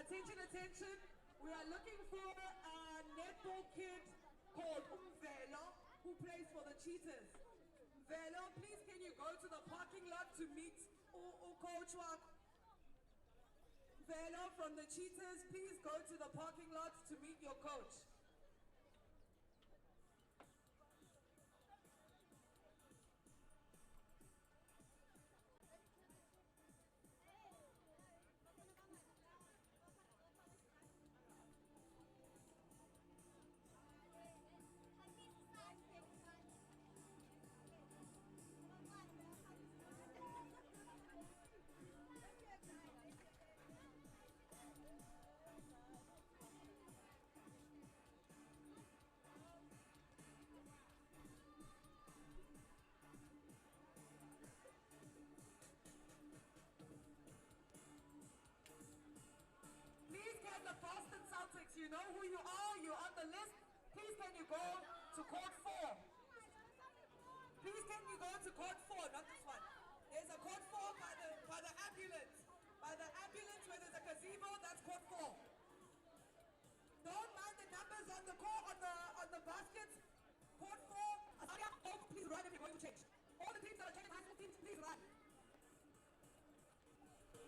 Attention, attention. We are looking for a netball kid called Mvelo who plays for the Cheetahs. Mvelo, please can you go to the parking lot to meet Coach Wak? Mvelo from the Cheetahs, please go to the parking lot to meet your coach. Please get the Boston Celtics, you know who you are, you're on the list. Please can you go to court 4? Please can you go to court 4, not this one. There's a court 4 by the ambulance. By the ambulance where there's a gazebo, that's court 4. Don't mind the numbers on the court, on the baskets. Court 4, oh, please run if you're going to change. All the teams that are changing high school teams, please run.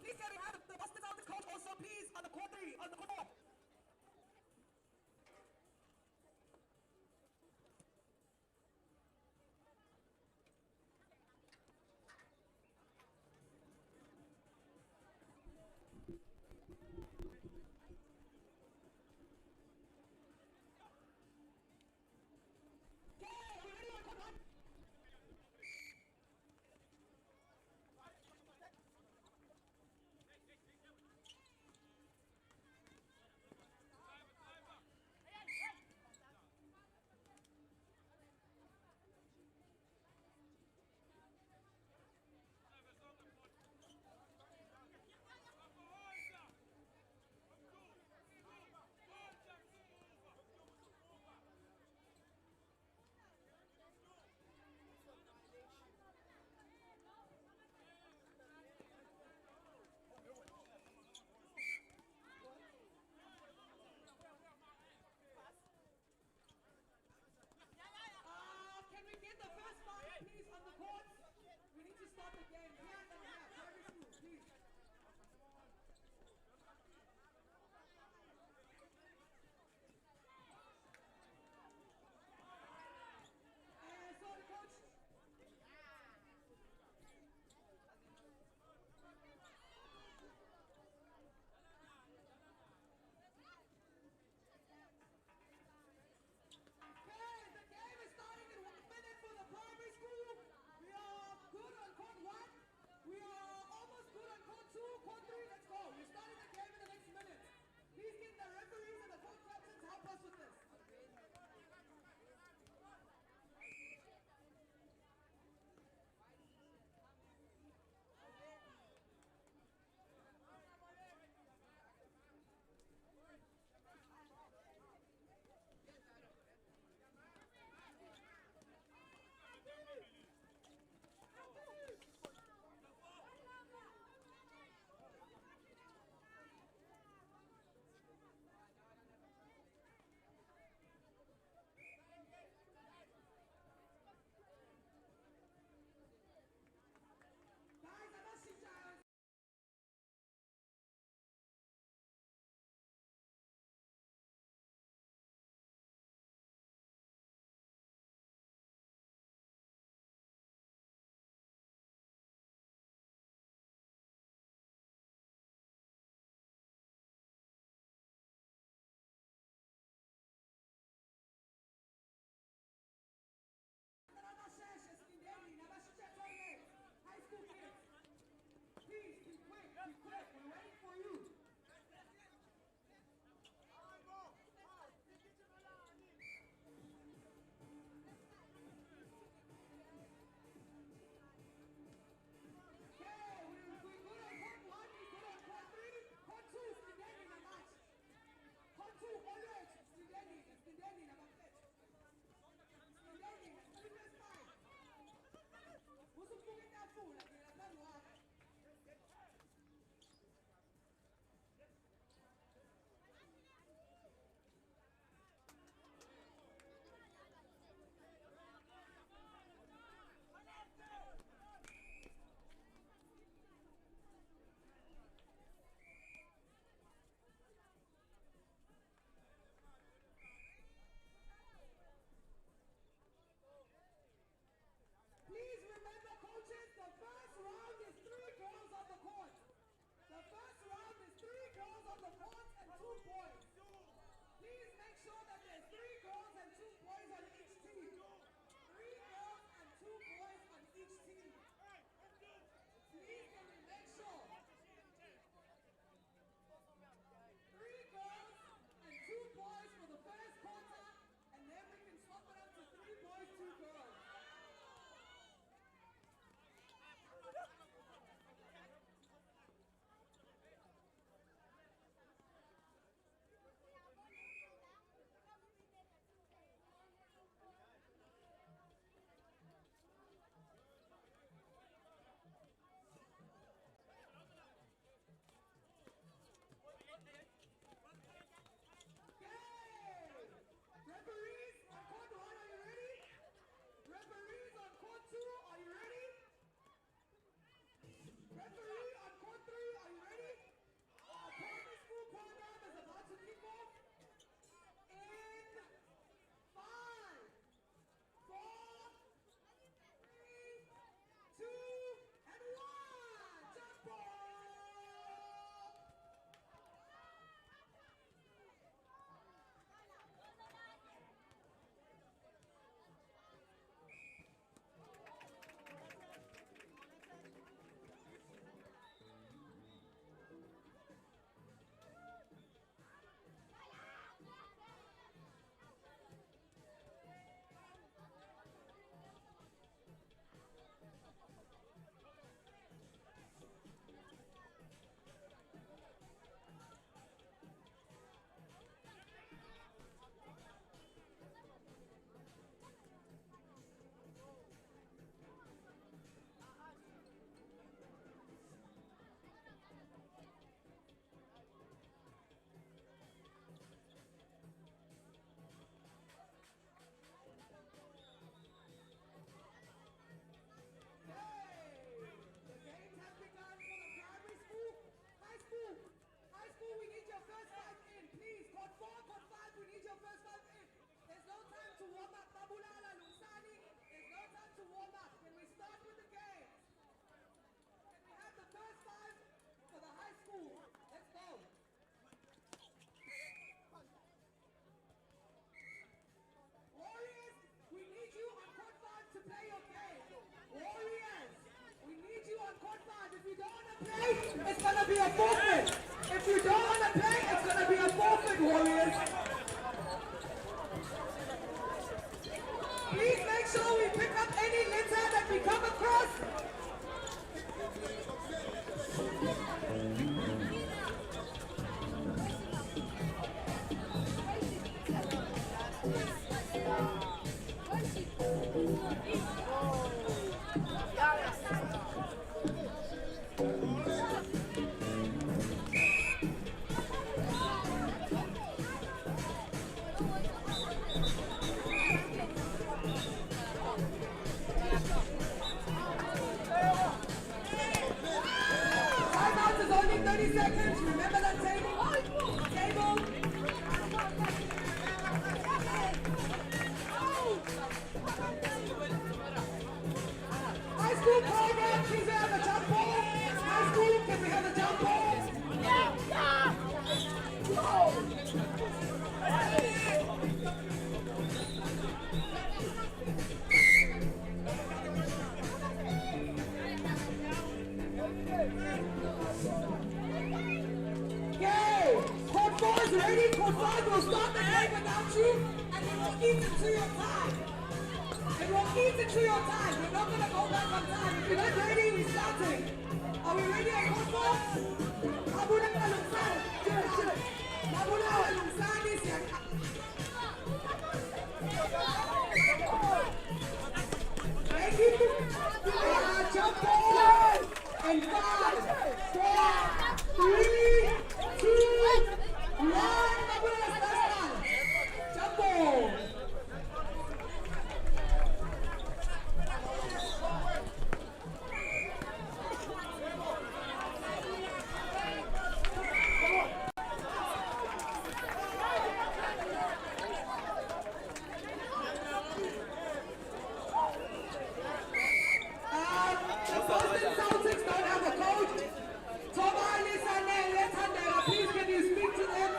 Please can we have the Boston Celtics coach also please on the court 3, on the court 4. it's going to be a forfeit. If you don't want to play, it's going to be a forfeit, Warriors. Please make sure we pick up any litter that we come across. Timeout is only 30 seconds. Remember that table? Table. High school program, please have the jump ball. High school, can we have the jump ball? Okay, court 4 is ready. Court 5 will start the game without you, and it will eat into your time. It will eat into your time. We're not going to go back on time. If you're not ready, we're starting. Are we ready on court 4? Abuna Kalumsani. Abuna Kalumsani. Thank you. Jump ball. And 5, 4, 3, 2, 1. Abuna Kalumsani. Jump ball. Please, can you speak to them?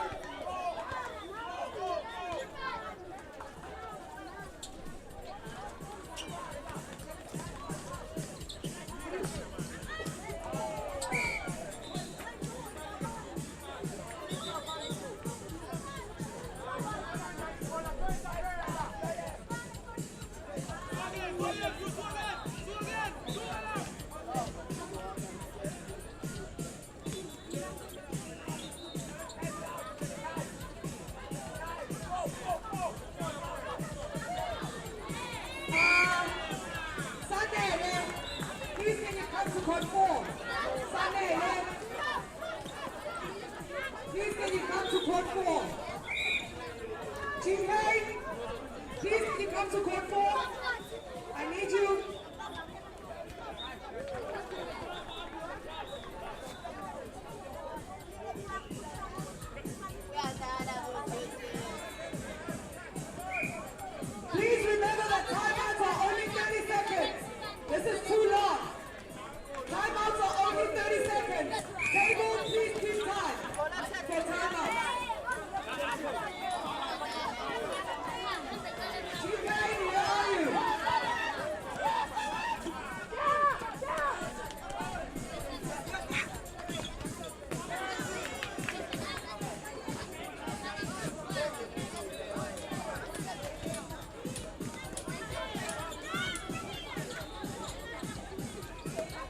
Court 4. Sunday, please can you come to court 4? Team K, please can you come to court 4? I need you. Please remember that timeouts are only 30 seconds. This is too long. Timeouts are only 30 seconds. Table, please keep time for timeout. G-Pain, where are you?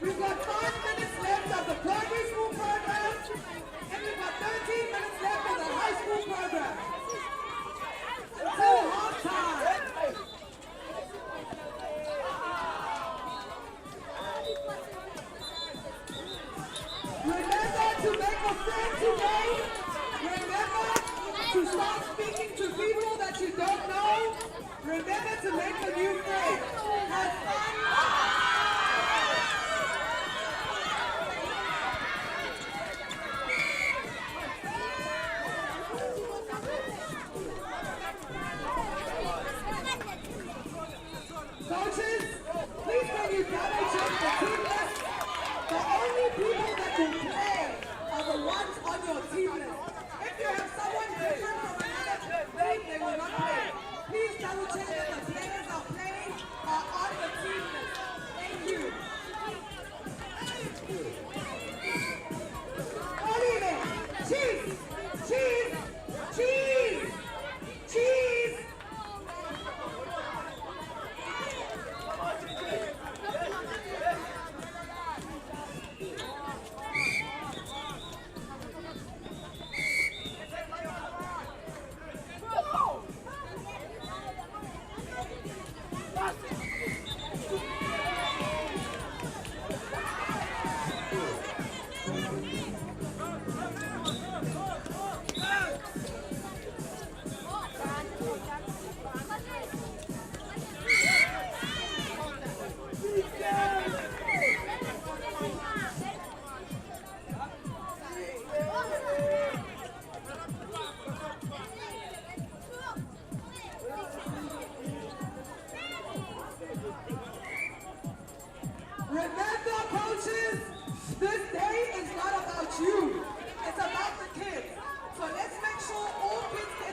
We've got 5 minutes left of the primary school program, and we've got 13 minutes left of the high school program. Until halftime. Remember to make a friend today. Remember to start speaking to people that you don't know. Remember to make a new friend. Have fun. Coaches, please can you double check the team list? The only people that can play are the ones on your team list. If you have someone different from another team, they will not play. Please double check that the players are playing are on the team list. Thank you.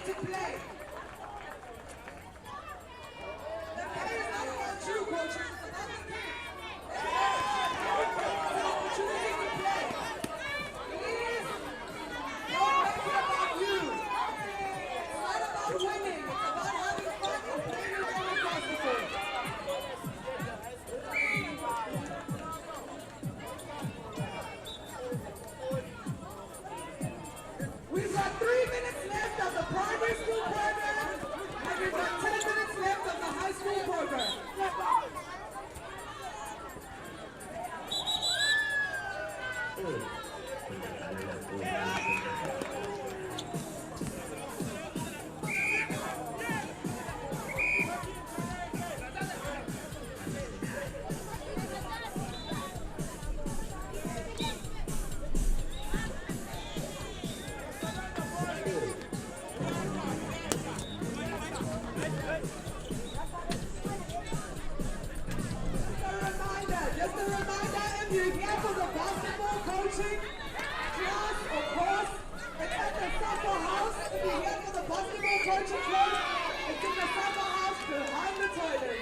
to play. The play is not about you, coaches. It's about the kids. It's an opportunity to play. Please don't make it about you. It's not about winning. It's about having fun and playing with other basketball. We've got 3 minutes left of the primary school program, and we've got 10 minutes left of the high school program. Just a reminder, if you're here for the basketball coaching class or course, it's at the summer house. If you're here for the basketball coaching class, it's in the summer house behind the toilet.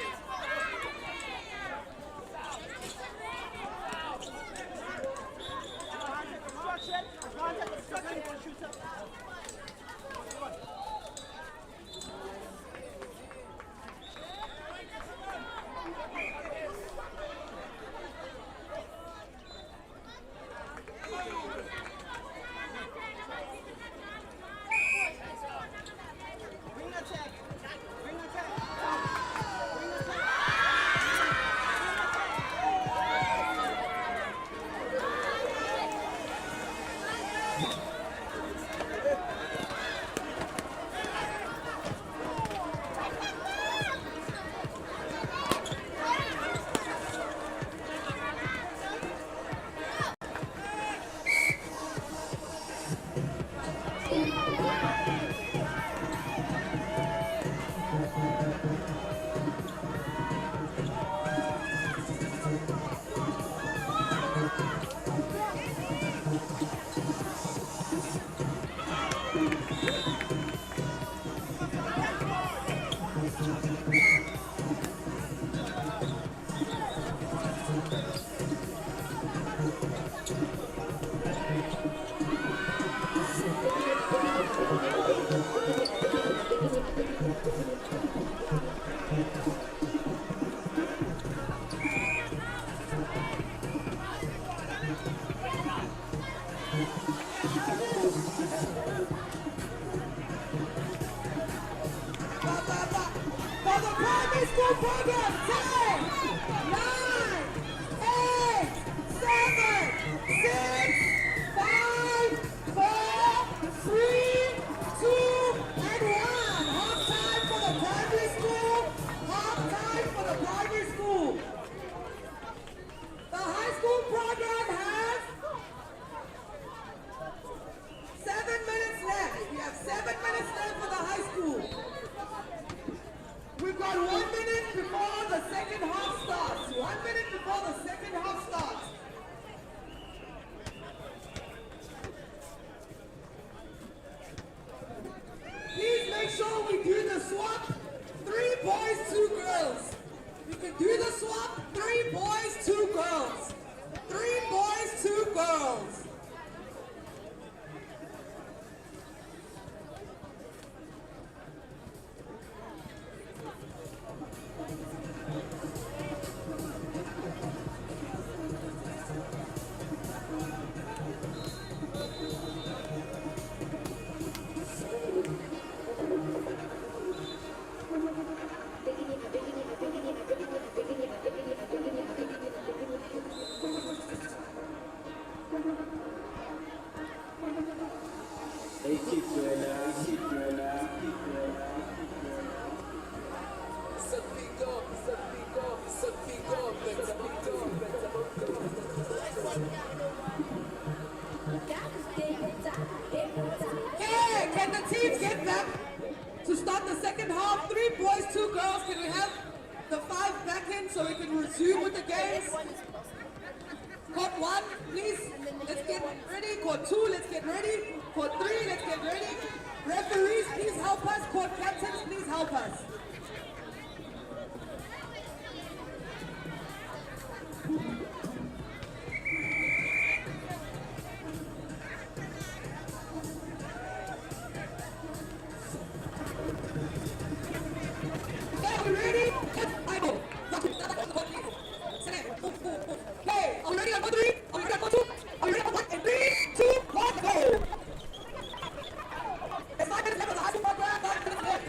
For the primary school program, 10, 9, 8, 7, 6, 5, 4, 3, 2, and 1. Half time for the primary school. Half time for the primary school. The high school program has 7 minutes left. We have 7 minutes left for the high school. We've got 1 minute before the second half starts. 1 minute before the second half starts. Please make sure we do the swap. 3 boys, 2 girls. We can do the swap. 3 boys, 2 girls. 3 boys, 2 girls. Hey, can the teams get back to start the second half? 3 boys, 2 girls. Can we have the 5 back in so we can resume with the games? Court 1, please, let's get ready. Court 2, let's get ready. Court 3, let's get ready. Referees, please help help us? Court captains, please help us. Okay, are we ready? I go. Okay, are we ready on 1, 3? Are we ready on 1, 2? Are we ready on 1? And 3, 2, 1, go! It's 5 minutes left of the high school program, 5 minutes left.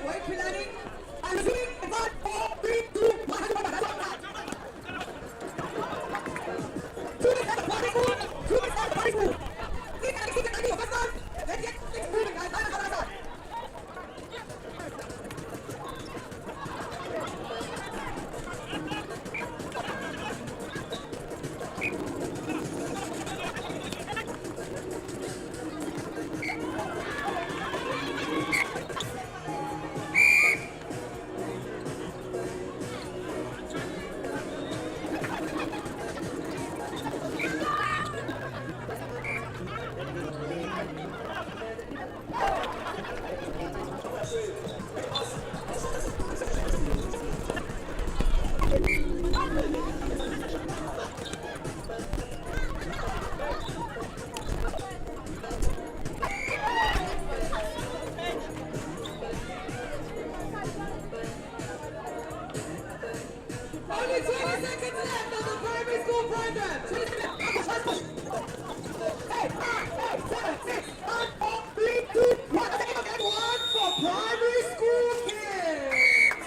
Wait, Pilani. I'm assuming 5, 4, 3, 2, 1. Only 20 seconds left of the primary school program. 20 seconds. Hey, 5, 7, 6, 5, 4, 3, 2, 1. One for primary school kids.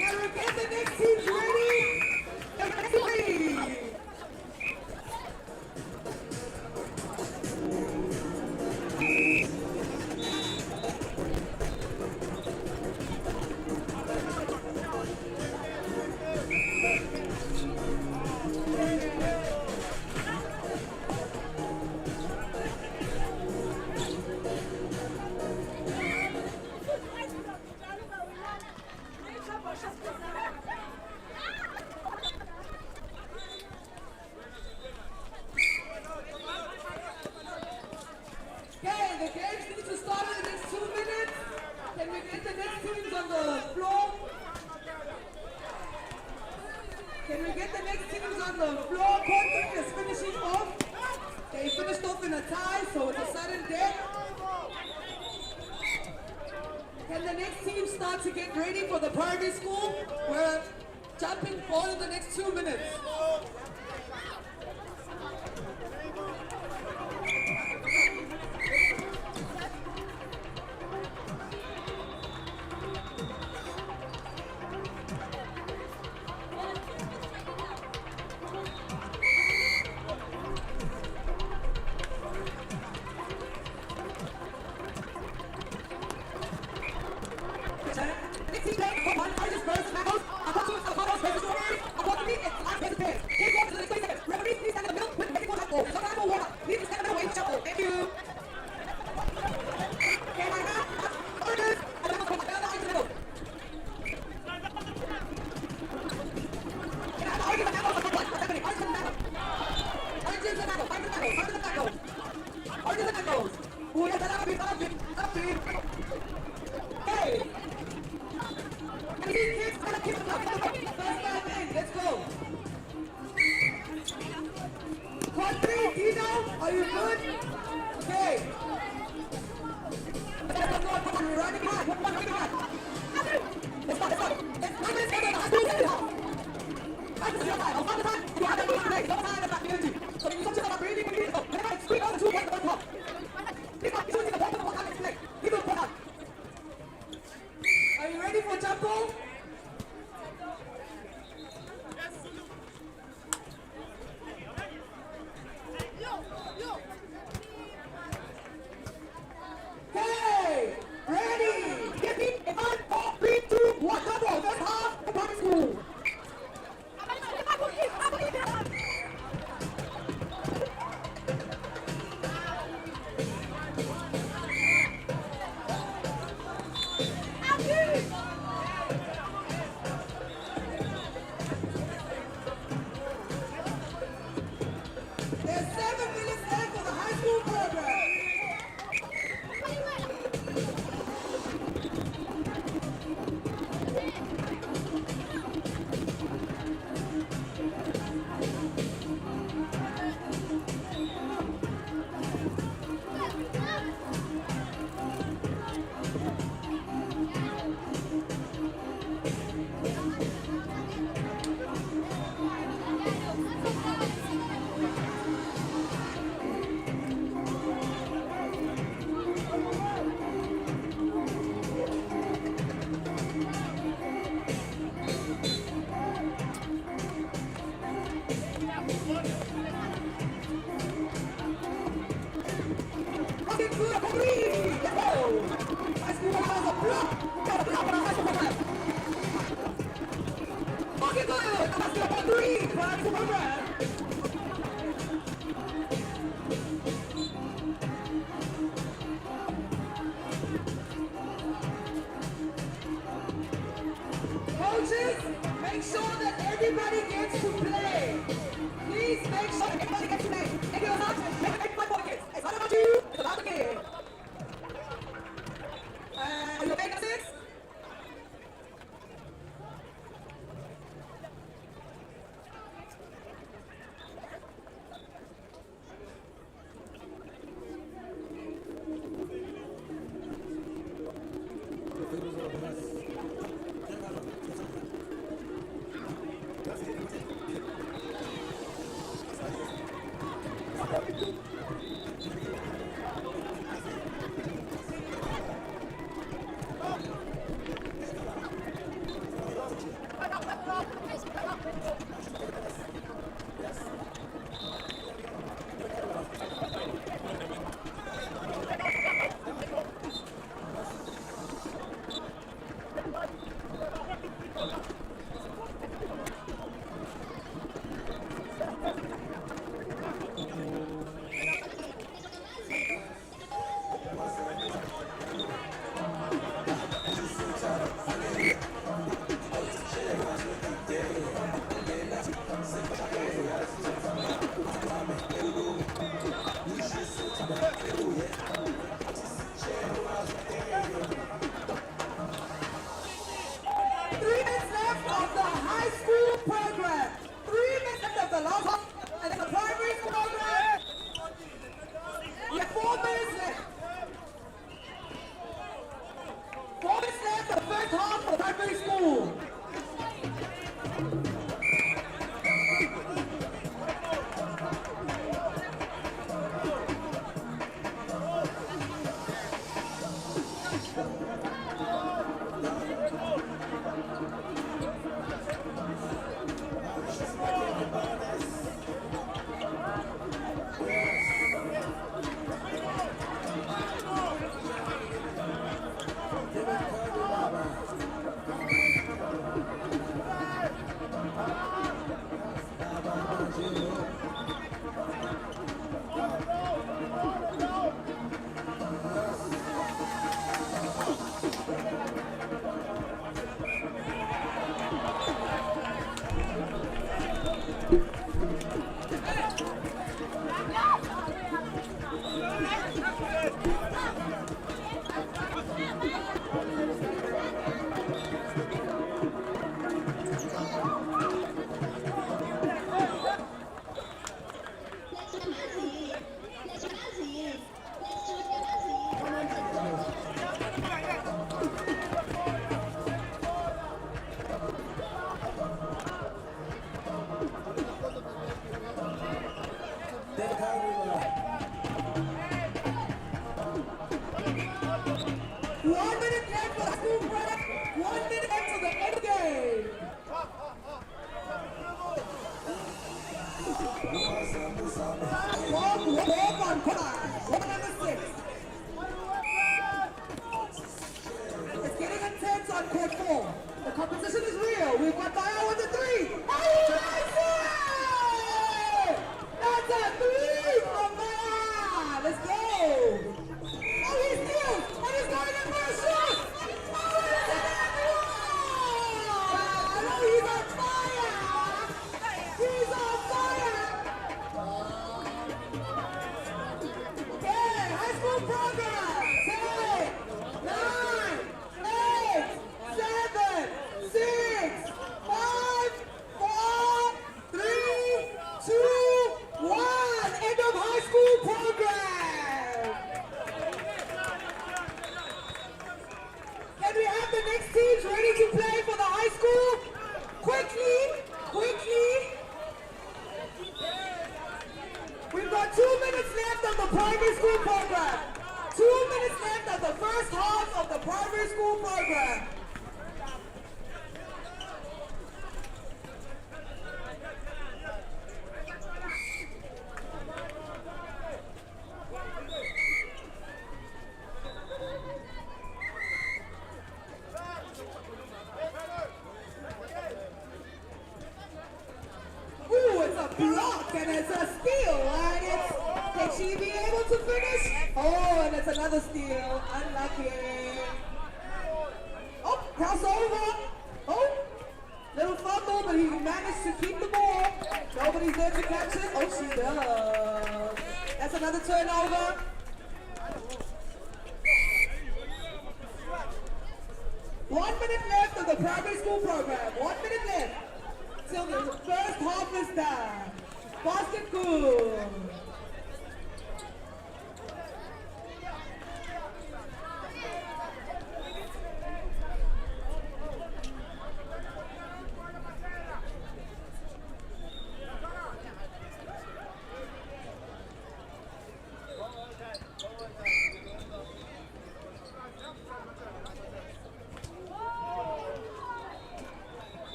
Now we get the next teams ready. Okay, the games need to start in the next 2 minutes. Can we get the next teams on the floor? Can we get the next teams on the floor? Court is finishing off. They finished off in a tie, so it's a sudden death. Can the next team start to get ready for the primary school? We're jumping forward in the next 2 minutes. Let's go. Part 3, Dino, are you good? Okay. Let's go. We're running back. Let's go. Are you ready for jump ball? Okay, ready? Get me 5, 4, 3, 2, 1. Jump ball. First half, primary school.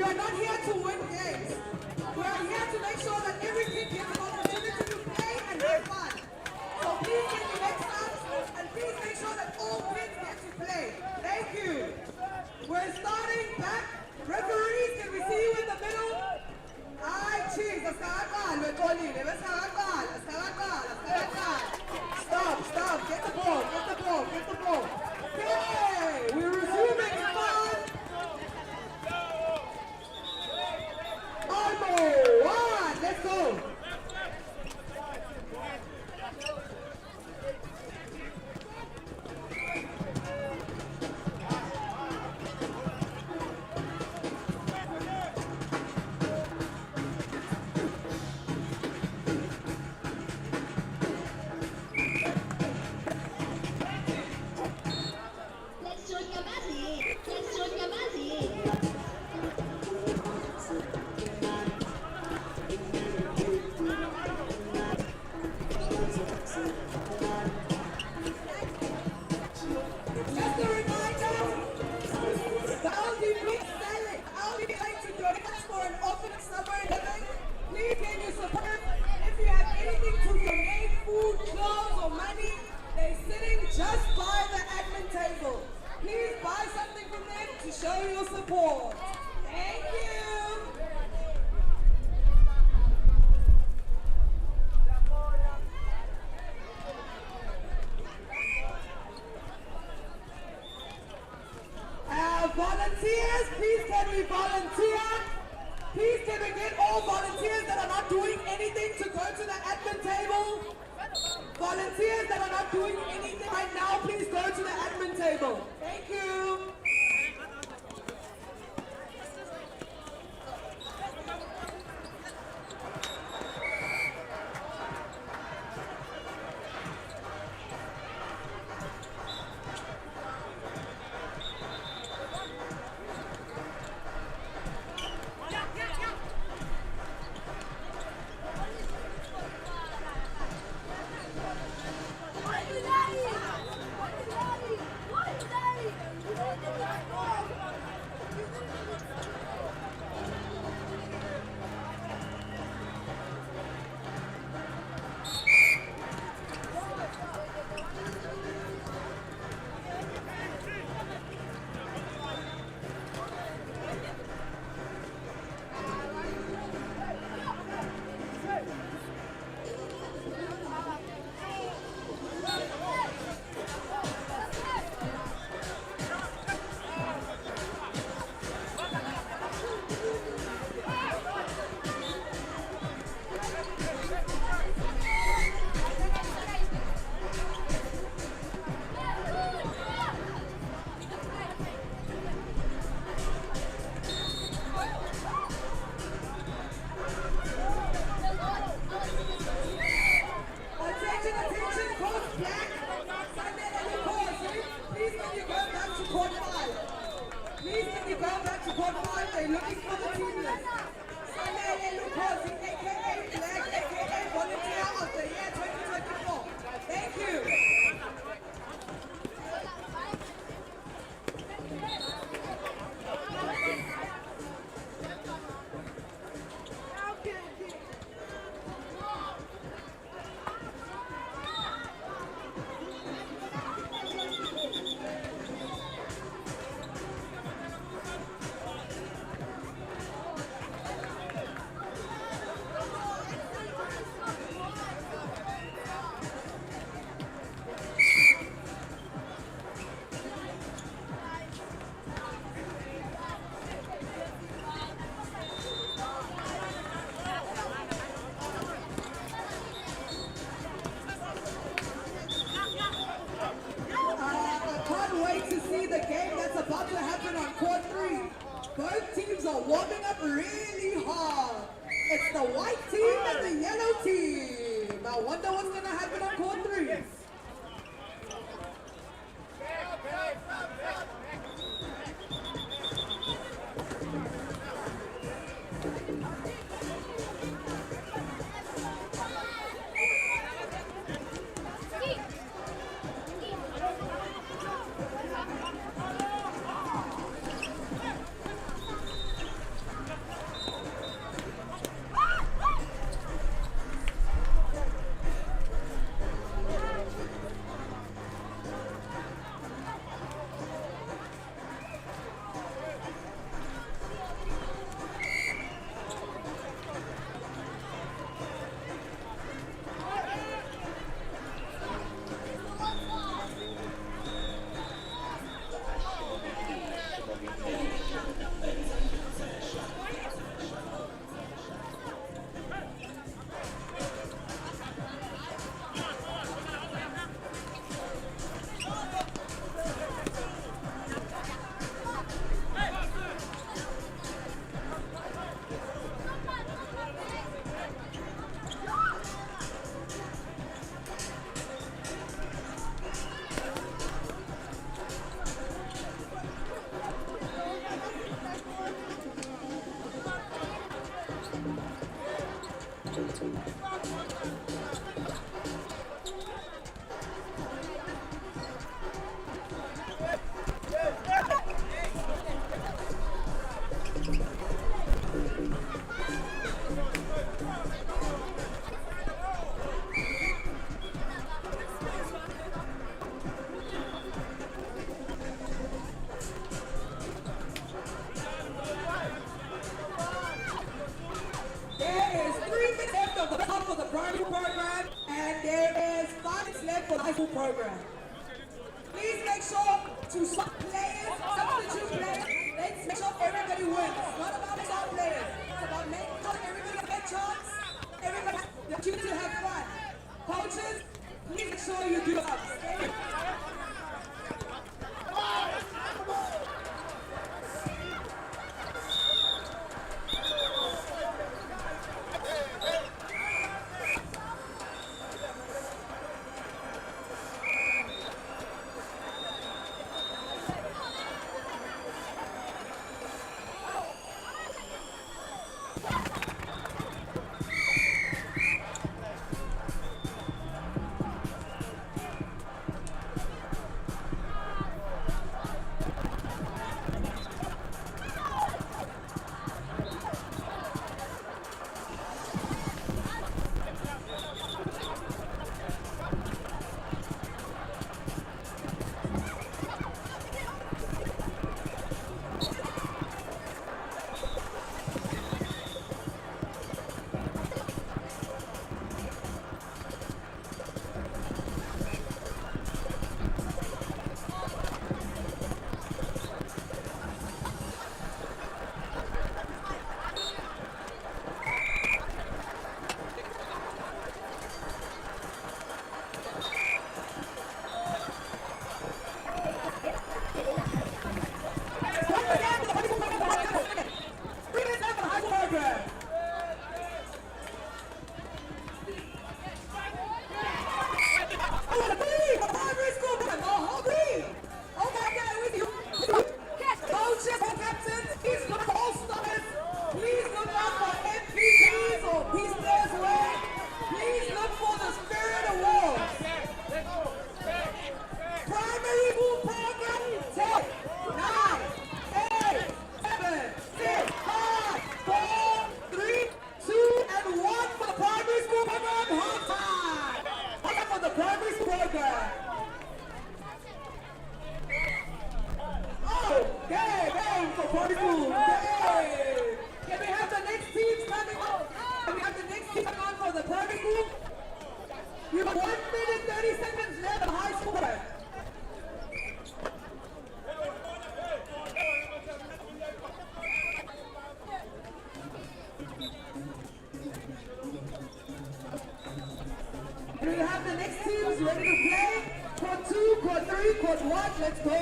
We are not here to win games. We are here to make sure that every kid gets an opportunity to play and have fun. So please get your next up and please make sure that all kids get to play. Thank you. We're starting back. Referees, can we see you in the middle? Aye, cheese. Stop. Get the ball. Okay, we're resuming fun. Almo, one, let's go. Show your support. Thank you. Volunteers, please can we volunteer? Please can we get all volunteers that are not doing anything to go to the admin table? Volunteers that are not doing anything right now, please go to the admin table. Thank you. Both teams are warming up really hard. It's the white team and the yellow team. I wonder what's going to happen on court 3. high school program. Please make sure to substitute players. Let's make sure everybody wins. It's not about star players. It's about making sure everybody gets a chance. Everybody, the kids to have fun. Coaches, please make sure you do that. You have 1 minute 30 seconds left of high school. And we have the next teams ready to play. Court 2, court 3, court 1, let's go.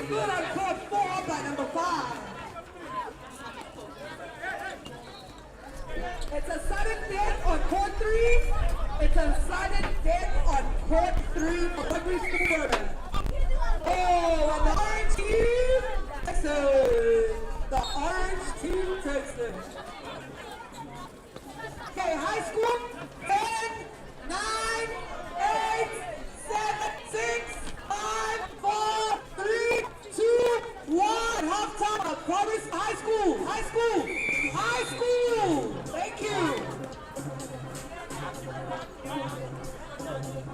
Good on court 4 by number 5. It's a sudden death on court 3. It's a sudden death on court 3 for every student. Oh, and the orange team takes it. The orange team takes it. Okay, high school. 10, 9, 8, 7, 6, 5, 4, 3, 2, 1. Half time of Promise High School. High school. High school. Thank you.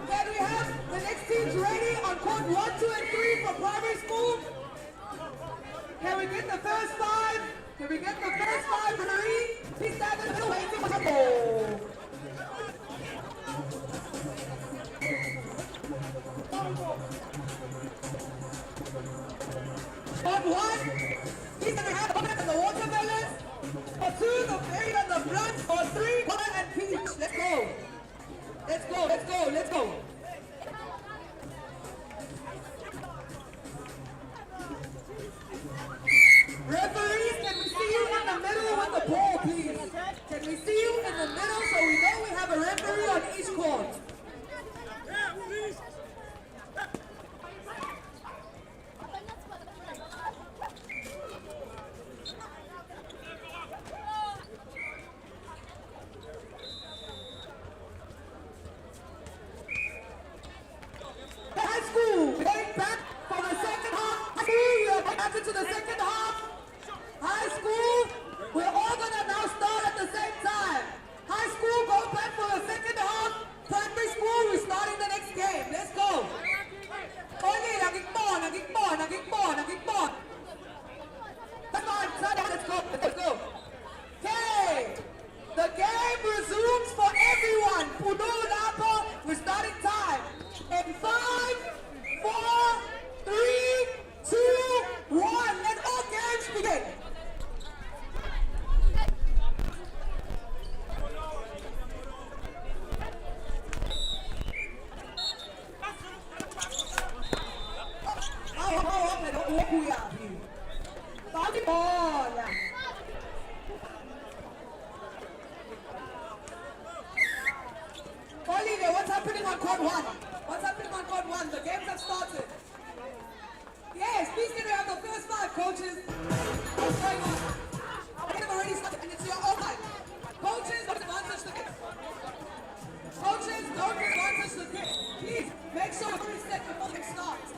Then we have the next teams ready on court 1, 2, and 3 for primary school. Can we get the first 5? Can we get the first 5 for 3? Please stand in the middle waiting for the ball. Court 1, he's going to have the watermelons. For 2, the berry and the blood. For 3, color and peach. Let's go. Let's go, let's go, let's go. Referees, can we see you in the middle with the ball? court 1? What's happening on court 1? The games have started. Yes, please can we have the first 5, coaches? What's going on? The game already started and it's your own time. Coaches, don't advantage the kick. Coaches, don't advantage the kick. Please, make sure every set before the game starts.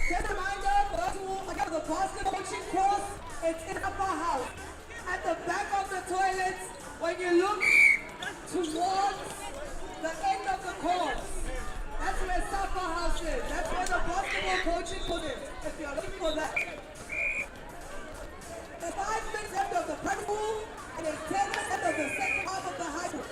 Just a reminder for those who again the basketball coaching course, it's in upper house. At the back of the toilets, when you look towards the end of the course, that's where supper house is. That's where the basketball coaching course is, if you're looking for that. The 5 minutes left of the prep pool, and it's 10 minutes left of the second half of the high school.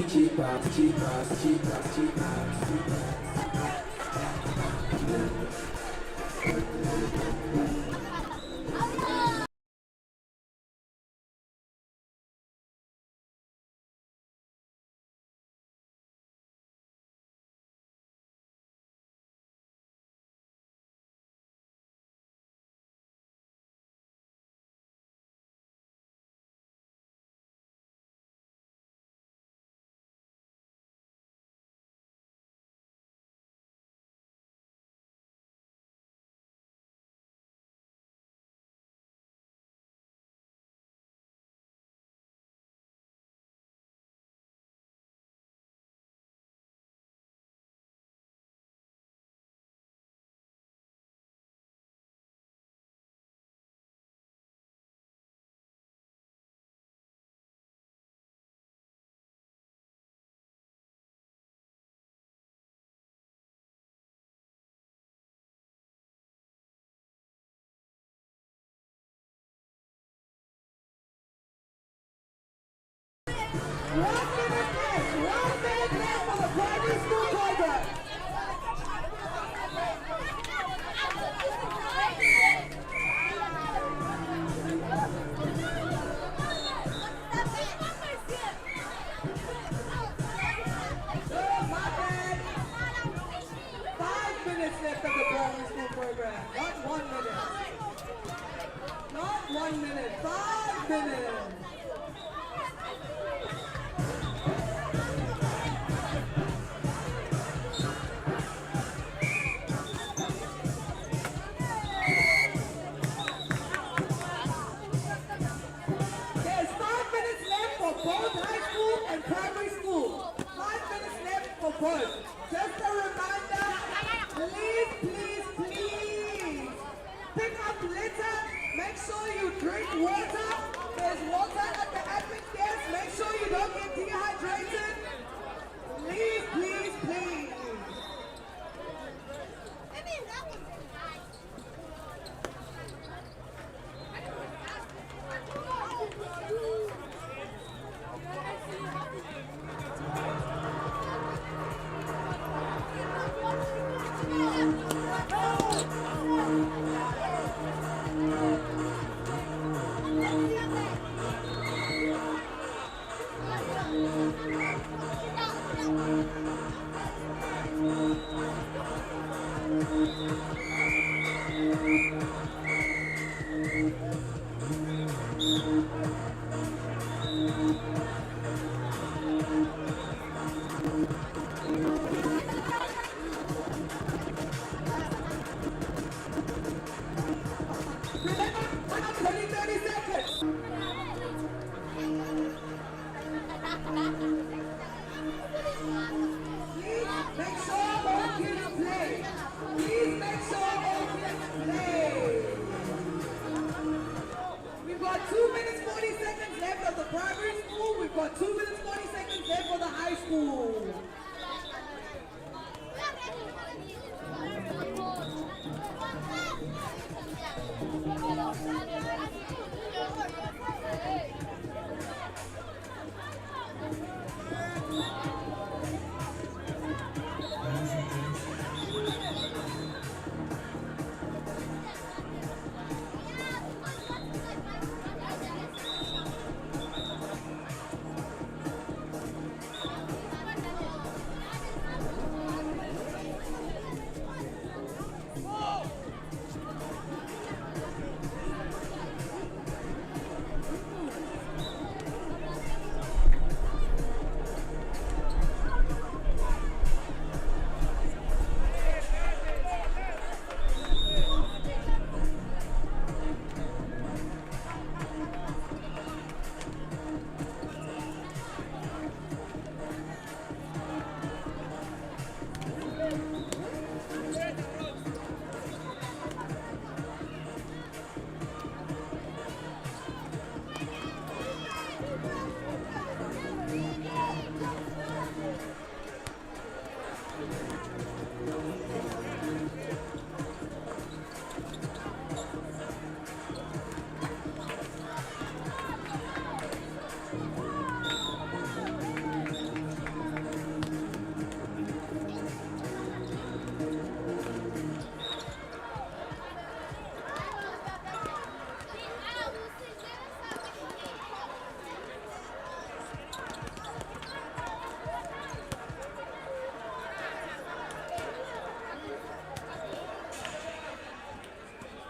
Cheetahs, cheetahs, cheetahs, cheetahs.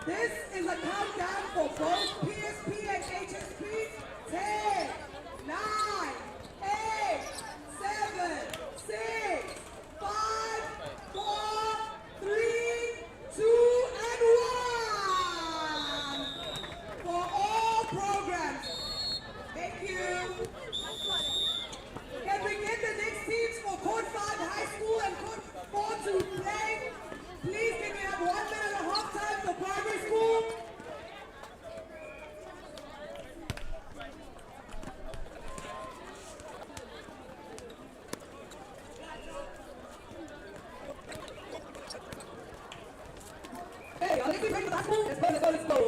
This is a countdown for both PSP and HSP. 10, 9, 8, 7, 6, 5, 4, 3, 2, and 1 for all programs. Thank you. Can we get the next teams for Court 5 High School and Court 4 to play? Please, can we have 1 minute and a half time for primary school? Hey, let's be ready for high school. Let's go, let's go, let's go.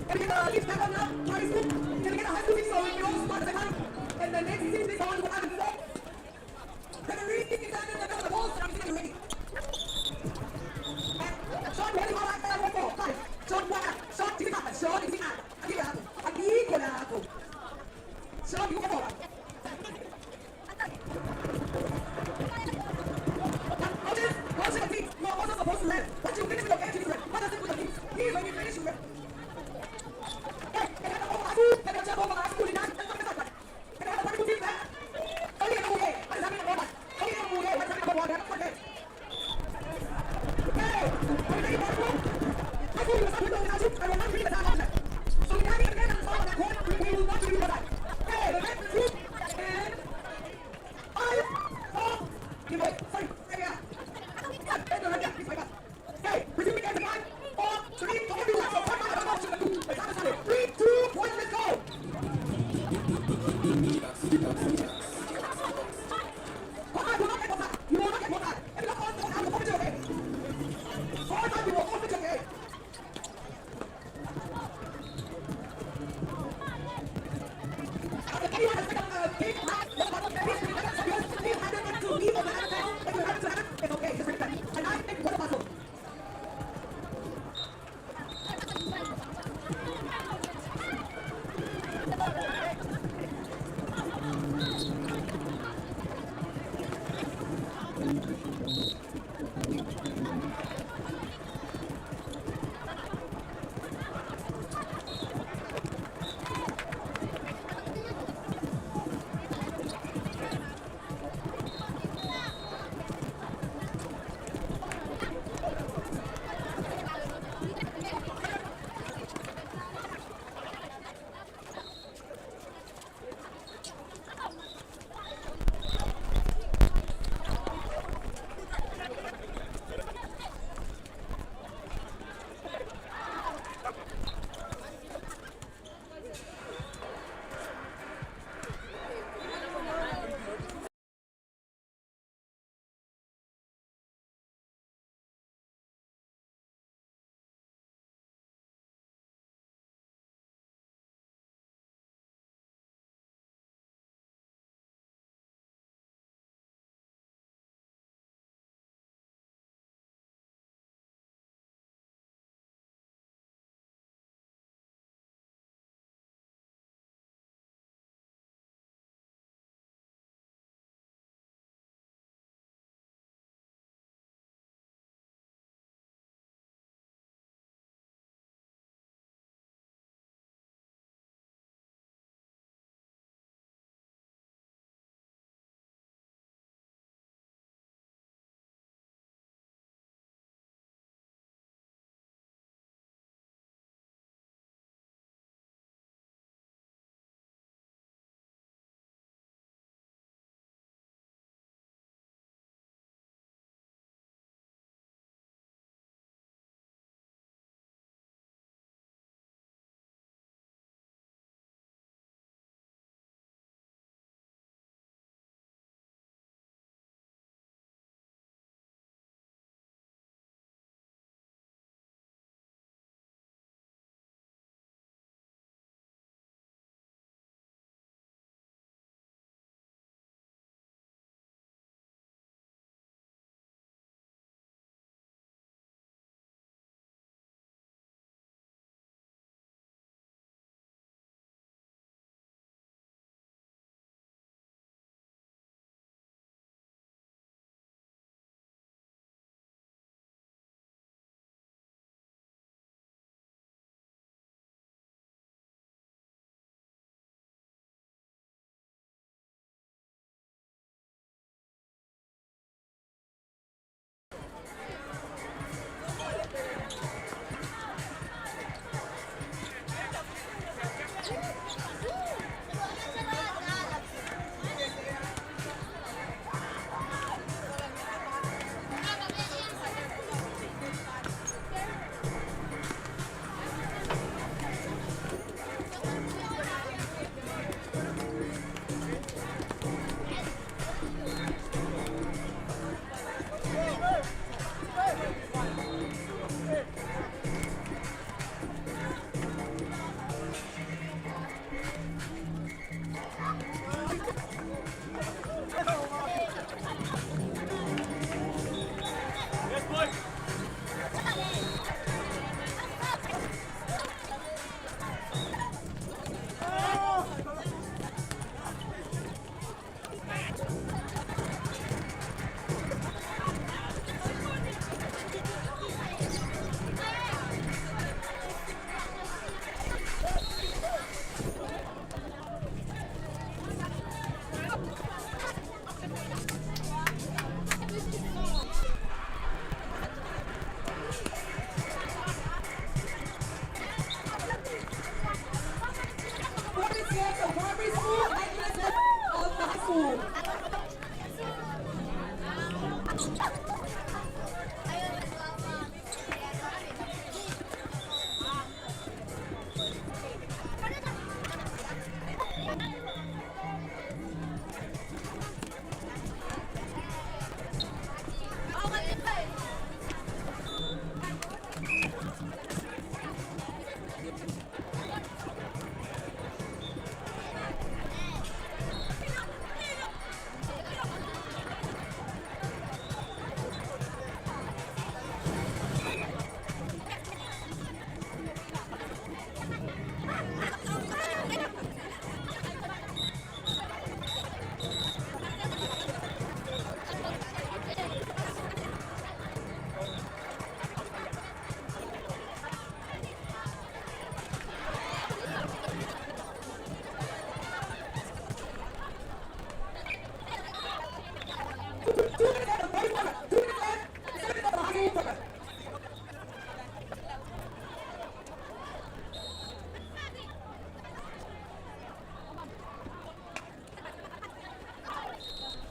Can we get the teams back on now? Primary school? Can we get the high school team so we can all start at the time? And the next team is on to 5 and 4. Referee, keep your hand in the middle of the ball so I'm getting ready. And Sean, ready for that? 5, 4, 5. Sean, Gwala. Sean, tingin ka. Sean, tingin ka. Agi ka ako. Agi ko na ako. Sean, you go forward. Coaches and teams, you're also supposed to learn. Once you finish with your entries, what does it with your teams? Here's when you finish with hey, can I have a high school? Can I jump over high school in that? Can I have a particle team there? Only in the movie. What is happening in the movie? Only in the movie. What's happening in the movie? Don't forget. Hey, are you ready for high school? High school, you must not be going out. I will not read the time on that. So we can't even get on the top of that court. We will not read that. Hey, the next group and 5, 4, give away. Sorry, there we are. Hey, resume again to 5, 4, 3, for everyone. So 5, 5, 3, 2, 1, let's go. You will not get more time. If you don't want to have a forfeit your game. 4 times you will forfeit your game. Anyone has taken a game back, please hand it back to me or the NFL. If you have it to have it, it's okay, just bring it back. And I think what a puzzle.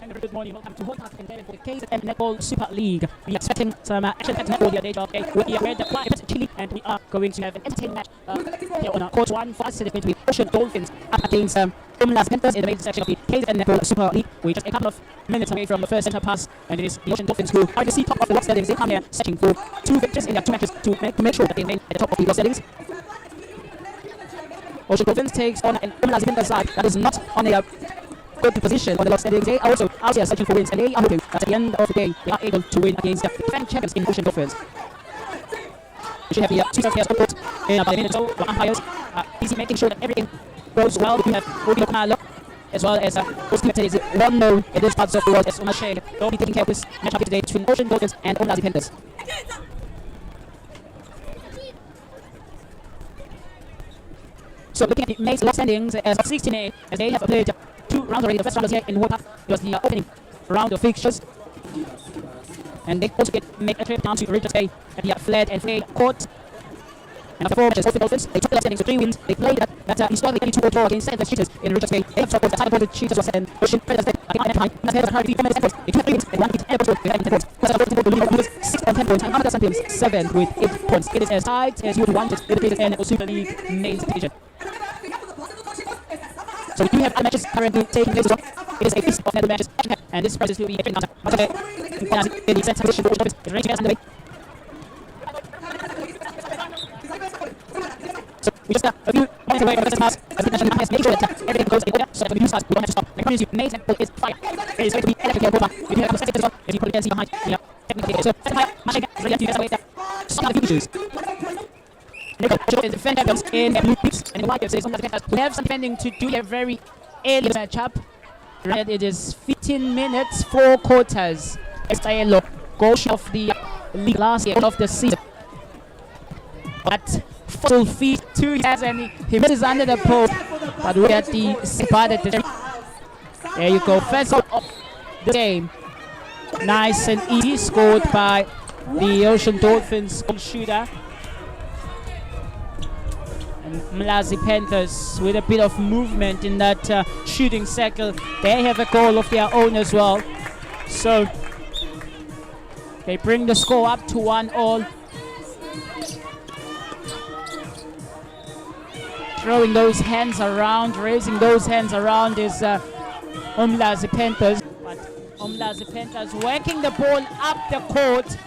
And good morning, welcome to Hot Park and for the KZN Netball Super League. We are expecting some action-packed netball here today, okay? We're here with the Gwala Chile, and we are going to have an entertaining match here on court 1. For us, it's going to be Ocean Dolphins up against UMLAZI Panthers in the main section of the KZN Netball Super League. We're just a couple of minutes away from the first center pass, and it is the Ocean Dolphins who are the top of the block standings. They come here searching for 2 victories in their 2 matches to make sure that they remain at the top of the block standings. Ocean Dolphins takes on an UMLAZI Panthers side that is not on a good position on the block standings. They are also out here searching for wins, and they are hoping that at the end of the day they are able to win against the defending champions in Ocean Dolphins. We should have the 2 players on court in about a minute or so. The umpires are busy making sure that everything goes well. We have Obino Kumalo as well as those teams that is well known in this part of the world as Omar Sheikh. They'll be taking care of this matchup today between Ocean Dolphins and UMLAZI Panthers. So looking at the main block standings as of 16A, as they have played 2 rounds already. The first round was here in World Cup. It was the opening round of fixtures. And they also make a trip down to Richards Bay at the flat and free court. And after 4 matches, both the Dolphins, they took the standings to 3 wins. They played that historically 2-4 draw against second-place CHEETAS in Richards Bay. They have struggled the title for the CHEETAS SA and Ocean Panthers. They came out behind. UMLAZI Panthers had 4 minutes. They took 3 wins. They won it and also they had 10 points. Plus, the Dolphins will lead 6 on 10 points. And Hamada Sun 7 with 8 points. It is as tight as you would want it in the KZN Super League main division. So we do have other matches currently taking place as well. It is a feast of netball matches, and this process will be a training counter. Much of it in the center position, the Ocean Dolphins is raging as underway. So we just a few minutes away from the first pass. As the national has made sure that everything goes in order, so that when we do start, we don't have to stop. I promise you, main netball is fire. It is going to be electric here, Boba. We do have the statistics as well, as you probably can see behind. Yeah, technically. So second high, Mashika is ready to get away there. Stop the finishes. The defend champions in the blue pips and the white pips. We have some defending to do a very early matchup. Right, it is 15 minutes, 4 quarters. Estayelo, goal of the league last year of the season. But full feet to his hands and he misses under the post. But we at the spot at the there you go. First goal of the game. Nice and easy, scored by the Ocean Dolphins goal shooter. And UMLAZI Panthers with a bit of movement in that shooting circle. They have a goal of their own as well. So they bring the score up to 1-1. Throwing those hands around, raising those hands around is UMLAZI Panthers. But UMLAZI Panthers working the ball up the court.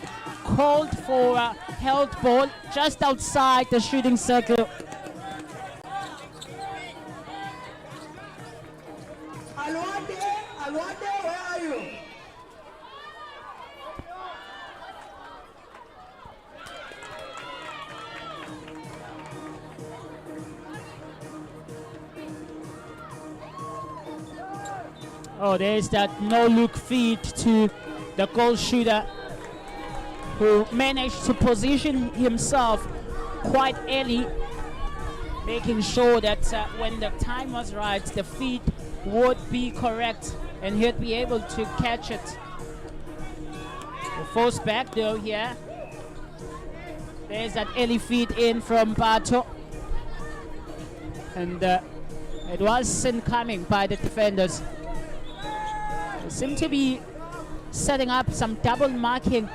Called for a held ball just outside the shooting circle. Alwande, where are you? Oh, there's that no-look feed to the goal shooter who managed to position himself quite early, making sure that when the time was right, the feed would be correct and he'd be able to catch it. The force back though here. There's that early feed in from Bato. And it wasn't coming by the defenders. They seem to be setting up some double marking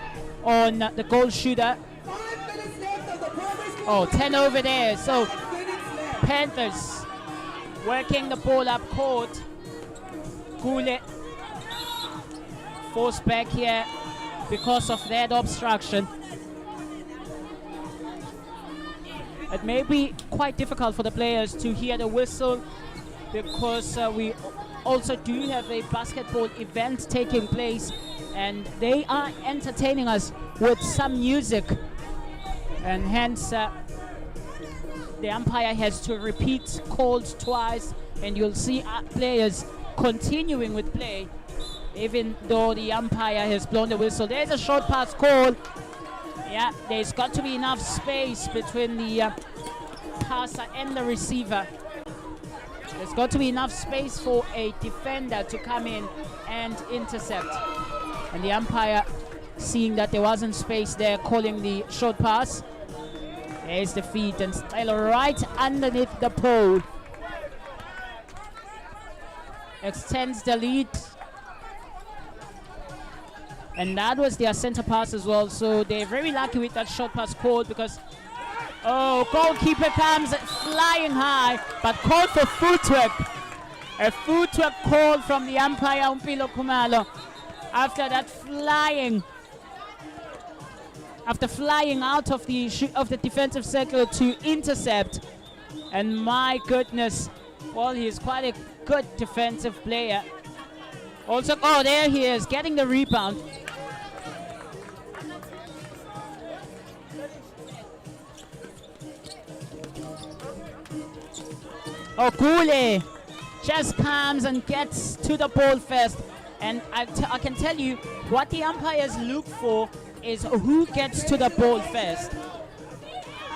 on the goal shooter. Oh, 10 over there. So Panthers working the ball up court. Gule forced back here because of that obstruction. It may be quite difficult for the players to hear the whistle because we also do have a basketball event taking place and they are entertaining us with some music, and hence the umpire has to repeat calls twice, and you'll see players continuing with play even though the umpire has blown the whistle. There's a short pass call. Yeah, there's got to be enough space between the passer and the receiver. There's got to be enough space for a defender to come in and intercept. And the umpire, seeing that there wasn't space there, calling the short pass. There's the feed and still right underneath the pole. Extends the lead And that was their center pass as well. So they're very lucky with that short pass call because, oh, goalkeeper comes flying high, but called for footwork. A footwork call from the umpire, Umpilo Khumalo. After that after flying out of the defensive circle to intercept. And my goodness, well, he's quite a good defensive player. Also, oh, there he is, getting the rebound. Gwala just comes and gets to the ball first. And I can tell you what the umpires look for is who gets to the ball first.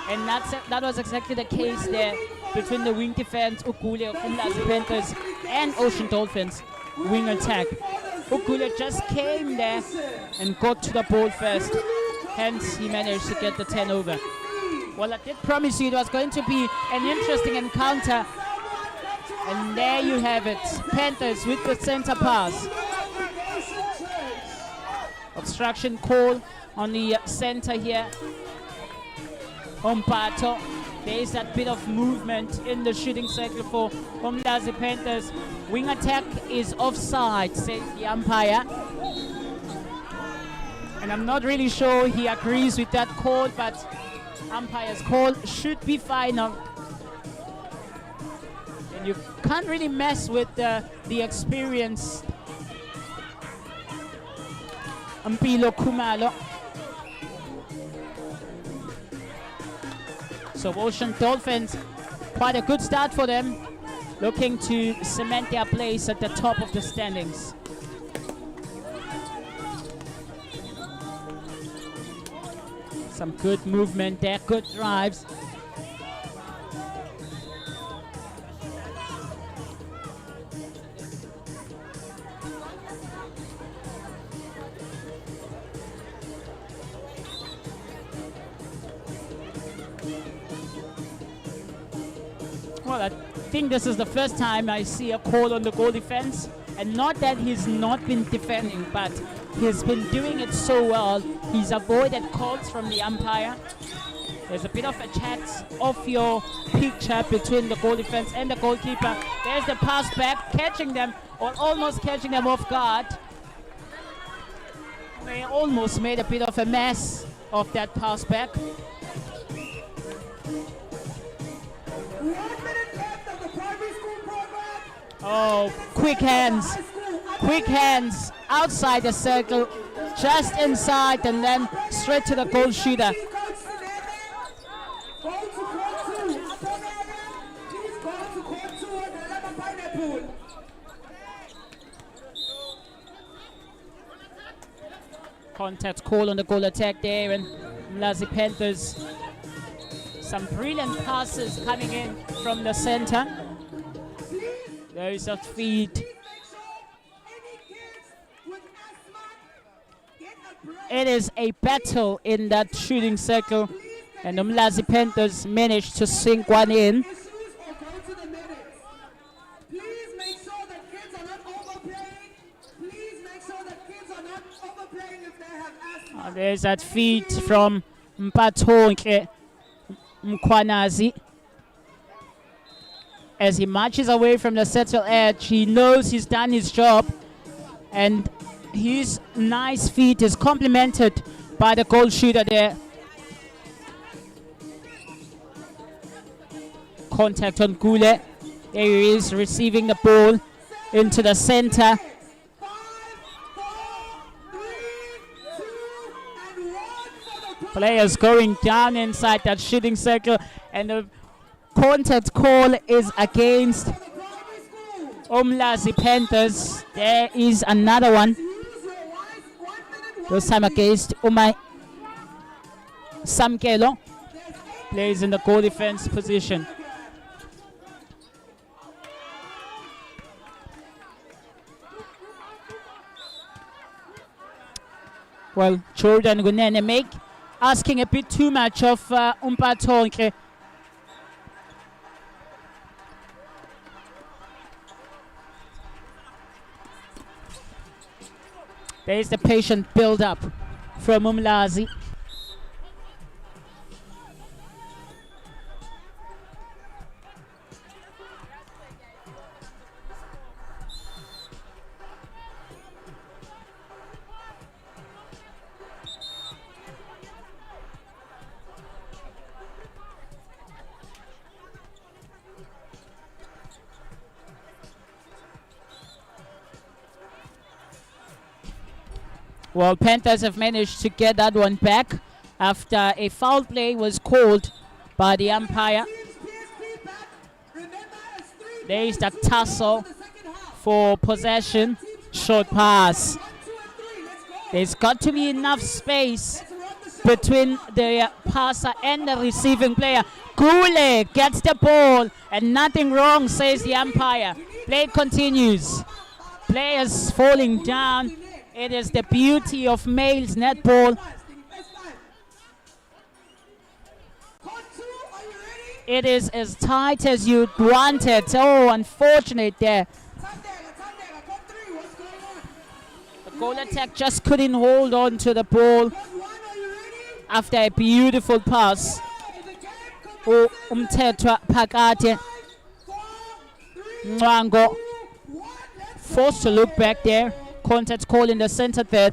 And that was exactly the case there between the wing defense, Gwala of UMLAZI Panthers, and Ocean Dolphins wing attack. Gwala just came there and got to the ball first. Hence, he managed to get the turnover. Well, I did promise you it was going to be an interesting encounter. And there you have it. Panthers with the center pass. Obstruction call on the center here. Ompato. There is that bit of movement in the shooting circle for UMLAZI Panthers. Wing attack is offside, says the umpire. And I'm not really sure he agrees with that call, but umpire's call should be final. And you can't really mess with the experience. Umpilo Khumalo. So Ocean Dolphins, quite a good start for them, looking to cement their place at the top of the standings. Some good movement there, good drives. Well, I think this is the first time I see a call on the goal defense, and not that he's not been defending, but he's been doing it so well. He's avoided calls from the umpire. There's a bit of a chat off your picture between the goal defense and the goalkeeper. There's the pass back, catching them, or almost catching them off guard. They almost made a bit of a mess of that pass back. Oh, quick hands outside the circle, just inside, and then straight to the goal shooter. Contact call on the goal attack there, and UMLAZI Panthers. Some brilliant passes coming in from the center. There is a feed. It is a battle in that shooting circle, and the UMLAZI Panthers managed to sink one in. There's that feed from Mpatonke Mkwanazi. As he marches away from the central edge, he knows he's done his job, and his nice feet is complemented by the goal shooter there. Contact on Gwala. There he is, receiving the ball into the center. Players going down inside that shooting circle, and the contact call is against UMLAZI Panthers. There is another one. This time against Umai Samkelo. Plays in the goal defense position. Well, Jordan Gunene asking a bit too much of Mpatonke. There's the patient build-up from UMLAZI. Well, Panthers have managed to get that one back after a foul play was called by the umpire. There is the tussle for possession. Short pass. There's got to be enough space between the passer and the receiving player. Gwala gets the ball and nothing wrong, says the umpire. Play continues. Players falling down. It is the beauty of males netball. It is as tight as you'd want it. Oh, unfortunate there. The goal attack just couldn't hold on to the ball after a beautiful pass. Umthethwa phakade. Mwango forced to look back there. Contact call in the center third.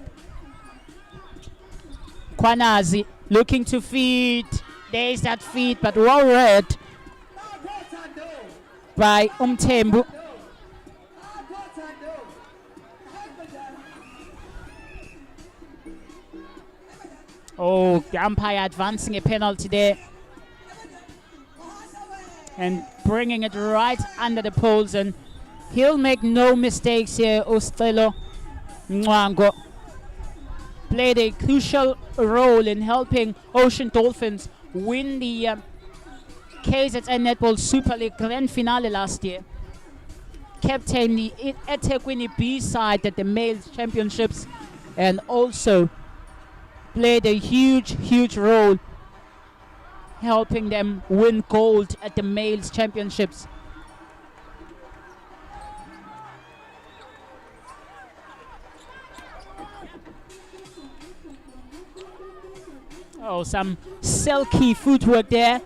Kwanazi looking to feed. There's that feed, but well read by Umthembu. Oh, the umpire advancing a penalty there and bringing it right under the poles, and he'll make no mistakes here. Ostelo Mwango played a crucial role in helping Ocean Dolphins win the KZN Netball Super League Grand Finale last year. Captain the eThekwini B side at the males championships, and also played a huge role helping them win gold at the males championships. Oh, some silky footwork there.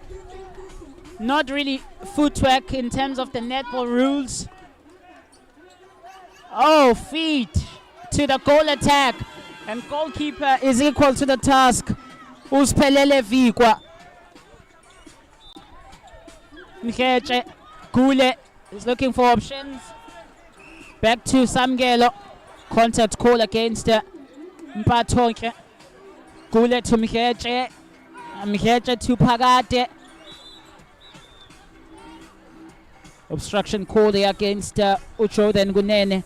Not really footwork in terms of the netball rules. Oh, feet to the goal attack. And goalkeeper is equal to the task. Usiphelele Vikwa. Mkheche Gwala is looking for options. Back to Samgelo. Contact call against Mpathonke. Gwala to Mkheche. Mkheche to Phakade. Obstruction call there against Uchoden Gunene.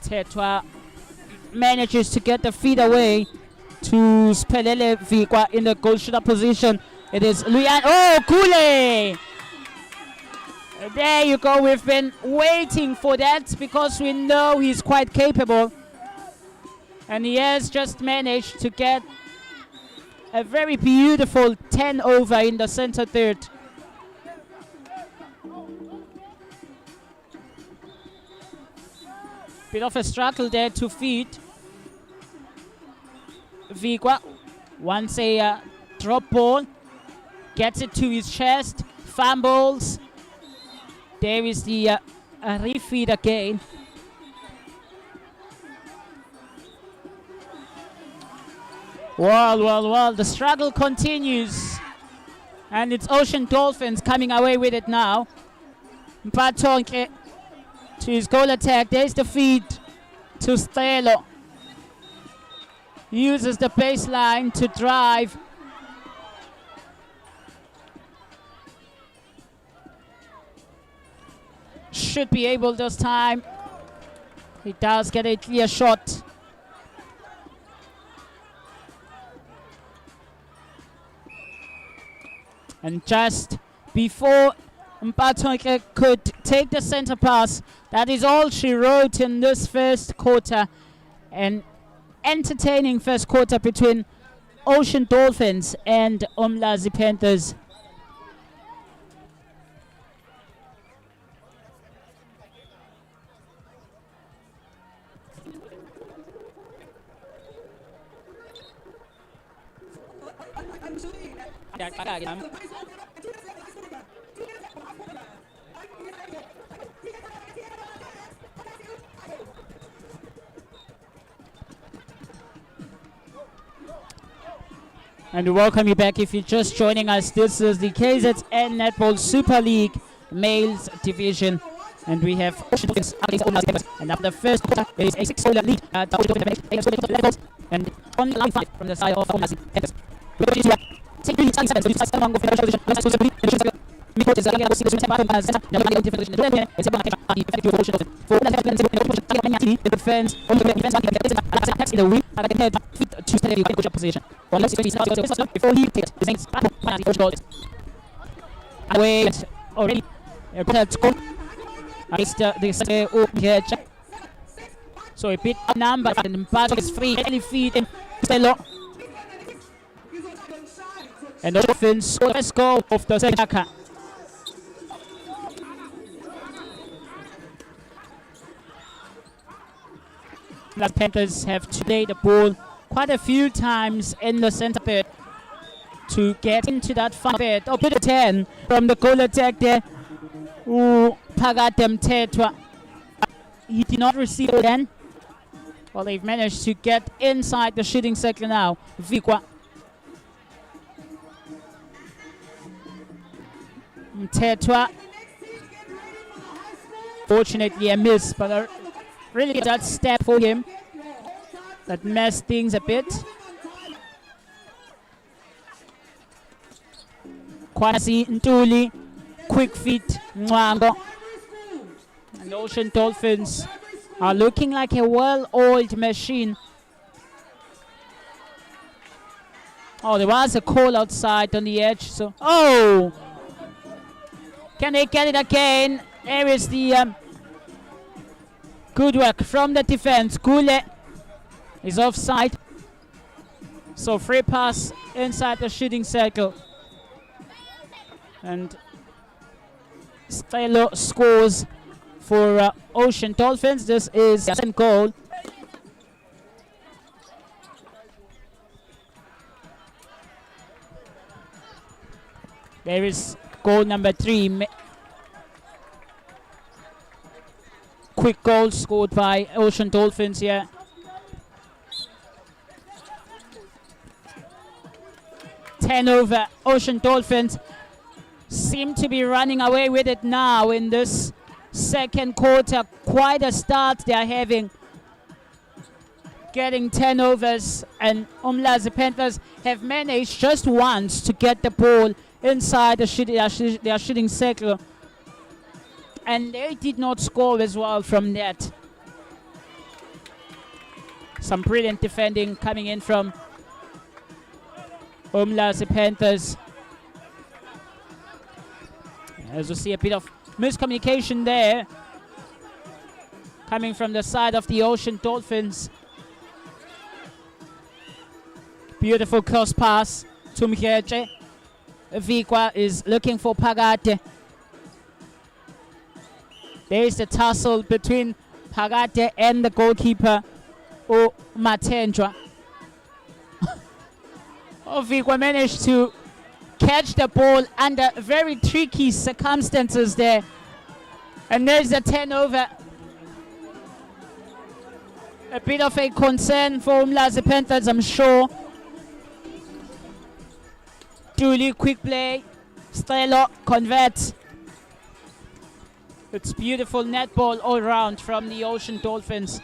Tetwa manages to get the feed away to Spelele Vikwa in the goal shooter position. It is Luyan. Oh, Gwala! There you go. We've been waiting for that because we know he's quite capable. And he has just managed to get a very beautiful 10 over in the center third. Bit of a struggle there to feed. Vikwa wants a drop ball. Gets it to his chest. Fumbles. There is the refeed again. Well, the struggle continues. And it's Ocean Dolphins coming away with it now. Mpathonke to his goal attack. There's the feed to Stelo. Uses the baseline to drive. Should be able this time. He does get a clear shot. And just before Mpathonke could take the center pass, that is all she wrote in this first quarter. An entertaining first quarter between Ocean Dolphins and UMLAZI Panthers. And we welcome you back if you're just joining us. This is the KZN Netball Super League Males Division. And we have and after the first quarter, it is a 6-goal lead. And on line 5 from the side of UMLAZI. The defense in the wing to stay in good position. Before he takes the away already. So a bit number and the battle is free. Any feed in Stelo. And the offense, let's go of the second attacker. The Panthers have to play the ball quite a few times in the center pit to get into that far pit. Oh, put a 10 from the goal attack there. Ooh, Pagatem Tetwa. He did not receive it then. Well, they've managed to get inside the shooting circle now. Vikwa. Tetwa. Fortunately a miss, but really that step for him that messed things a bit. Kwasi Ntuli, quick feet, Mwango. And Ocean Dolphins are looking like a well-oiled machine. Oh, there was a call outside on the edge, so oh! Can they get it again? There is the good work from the defense. Gule is offside. So free pass inside the shooting circle. And Stelo scores for Ocean Dolphins. This is the second goal. There is goal number 3. Quick goal scored by Ocean Dolphins here. Turnover. Ocean Dolphins seem to be running away with it now in this second quarter. Quite a start they are having, getting turnovers, and UMLAZI Panthers have managed just once to get the ball inside the their shooting circle, and they did not score as well from that. Some brilliant defending coming in from UMLAZI Panthers. As we see a bit of miscommunication there coming from the side of the Ocean Dolphins. Beautiful cross pass to Mkheche. Vikwa is looking for Pagate. There is the tussle between Pagate and the goalkeeper, Matendra. Vikwa managed to catch the ball under very tricky circumstances there. And there's a turnover. A bit of a concern for UMLAZI Panthers, I'm sure. Truly quick play. Stelo converts. It's beautiful netball all round from the Ocean Dolphins.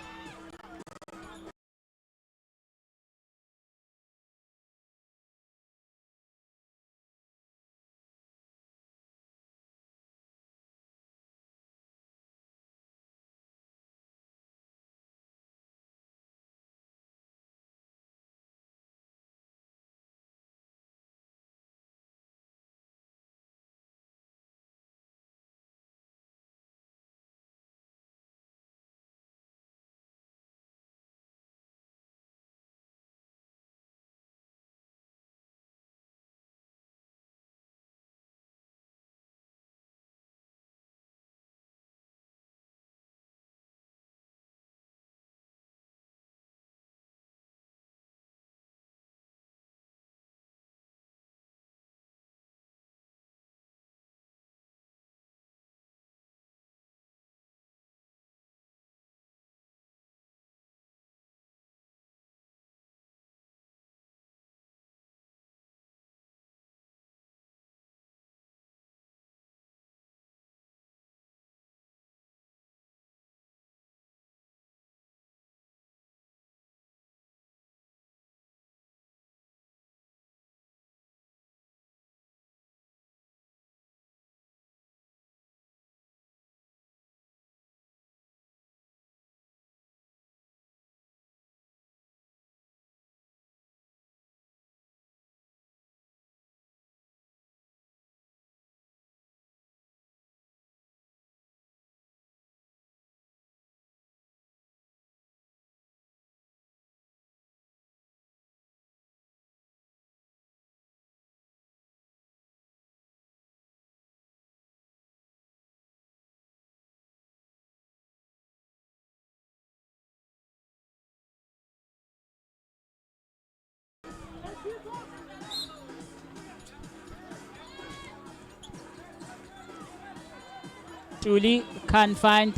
Julie can't find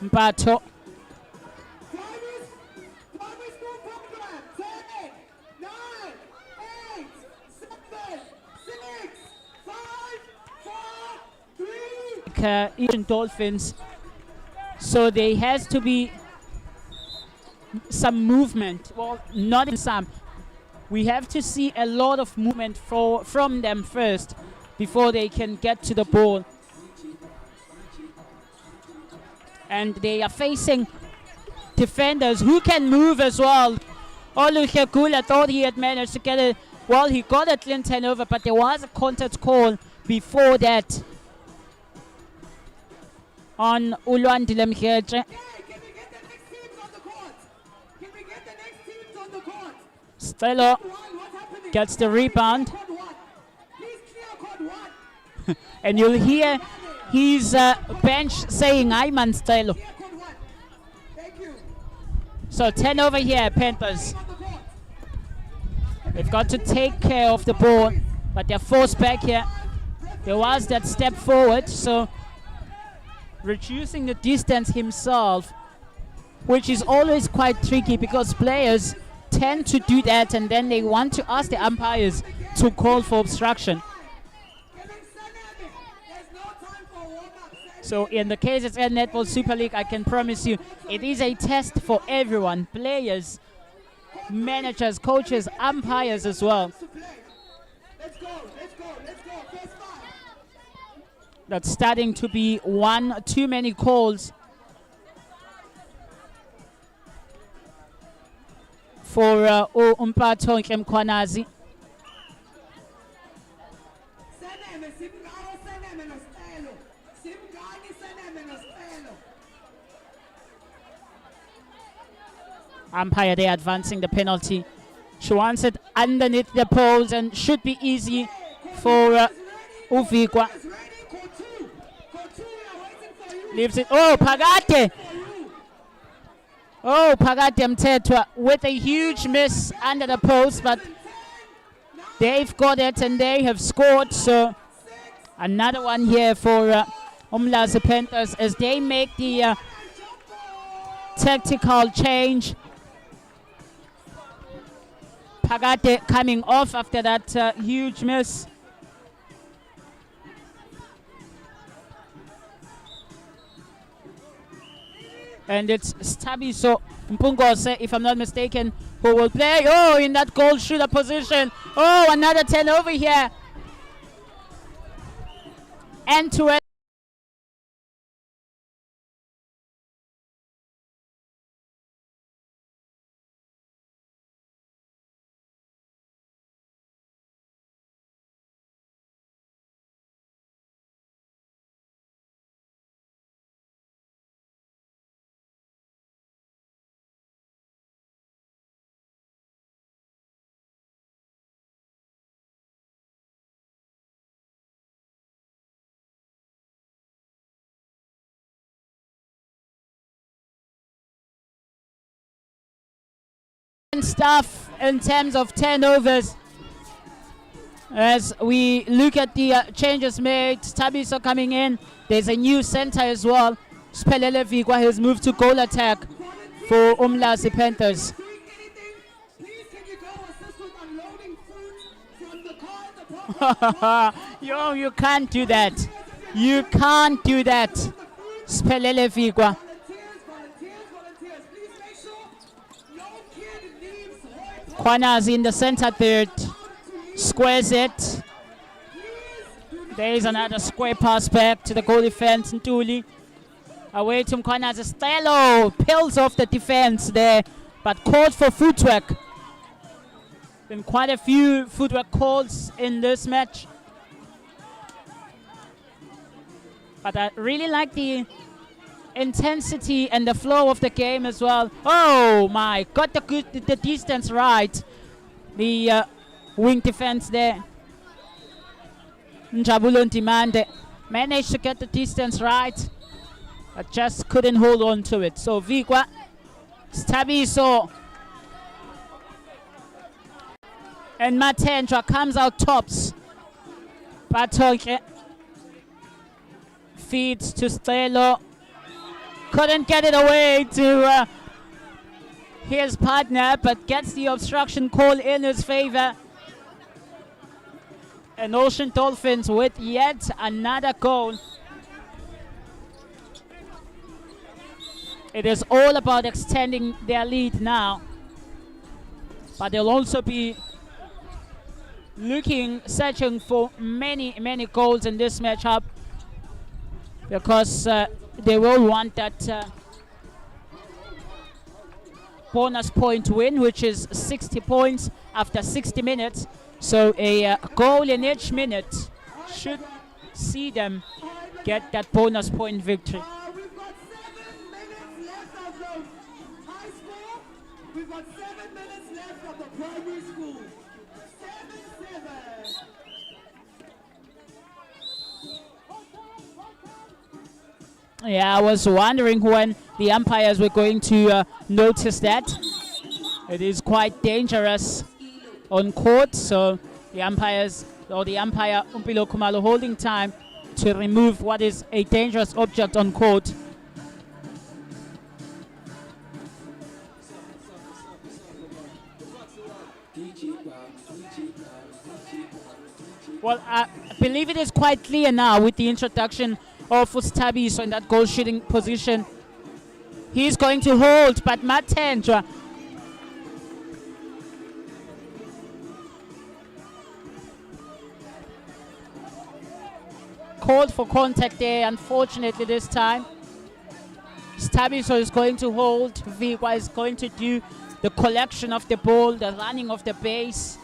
Mpato. Even Dolphins, so there has to be some movement. Well, not in some. We have to see a lot of movement from them first before they can get to the ball. And they are facing defenders who can move as well. Oluche Gwala thought he had managed to get it. Well, he got a clean turnover, but there was a contact call before that on Ulwandile Mkheche. Stelo gets the rebound. And you'll hear his bench saying, "I'm on Stelo." So 10 over here, Panthers. They've got to take care of the ball, but they're forced back here. There was that step forward, so reducing the distance himself, which is always quite tricky because players tend to do that and then they want to ask the umpires to call for obstruction. So in the KZN Netball Super League, I can promise you it is a test for everyone, players, managers, coaches, umpires as well. That's starting to be one too many calls for Mpato Mkhwanazi. Umpire there advancing the penalty. She wants it underneath the poles and should be easy for Uvikwa. Leaves it. Oh, Phakade. Oh, Phakade Mthethwa with a huge miss under the post, but they've got it and they have scored. So another one here for UMLAZI Panthers as they make the tactical change. Phakade coming off after that huge miss. And it's Stabiso Mpungose, if I'm not mistaken, who will play. Oh, in that goal shooter position. Oh, another 10 over here. End to end. Stuff in terms of turnovers as we look at the changes made. Stabiso coming in. There's a new center as well. Spelele Vigwa has moved to goal attack for UMLAZI Panthers. Yo, you can't do that. You can't do that. Spelele Vigwa. Mkhwanazi in the center third, squares it. There is another square pass back to the goal defense. Ntuli away to Mkhwanazi. Stelo peels off the defense there, but called for footwork. Been quite a few footwork calls in this match, but I really like the intensity and the flow of the game as well. Oh my, got the distance right. The wing defense there. Njabulo Ndimande managed to get the distance right, but just couldn't hold on to it. So Vigwa, Stabiso, and Matendra comes out tops. Batonke Feeds to Stelo. Couldn't get it away to his partner, but gets the obstruction call in his favor. And Ocean Dolphins with yet another goal. It is all about extending their lead now. But they'll also be searching for many, many goals in this matchup, because they will want that bonus point win, which is 60 points after 60 minutes. So a goal in each minute should see them get that bonus point victory. We've got 7 minutes left of the high school. We've got 7 minutes left of the primary school. 7-7. Yeah, I was wondering when the umpires were going to notice that. It is quite dangerous on court, so the umpires, or the umpire Umpilo Khumalo, holding time to remove what is a dangerous object on court. Well, I believe it is quite clear now with the introduction of Stabiso in that goal shooting position. He's going to hold, but Matendra called for contact there, unfortunately this time. Stabiso is going to hold. Vigwa is going to do the collection of the ball, the running of the base.